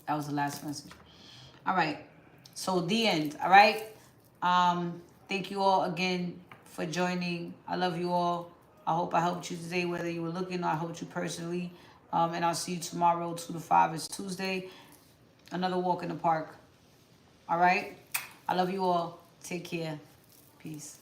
That was the last message. All right. So the end. All right. Thank you all again for joining. I love you all. I hope I helped you today, whether you were looking or I helped you personally. And I'll see you tomorrow, 2 to 5. It's Tuesday. Another walk in the park. All right. I love you all. Take care. Peace.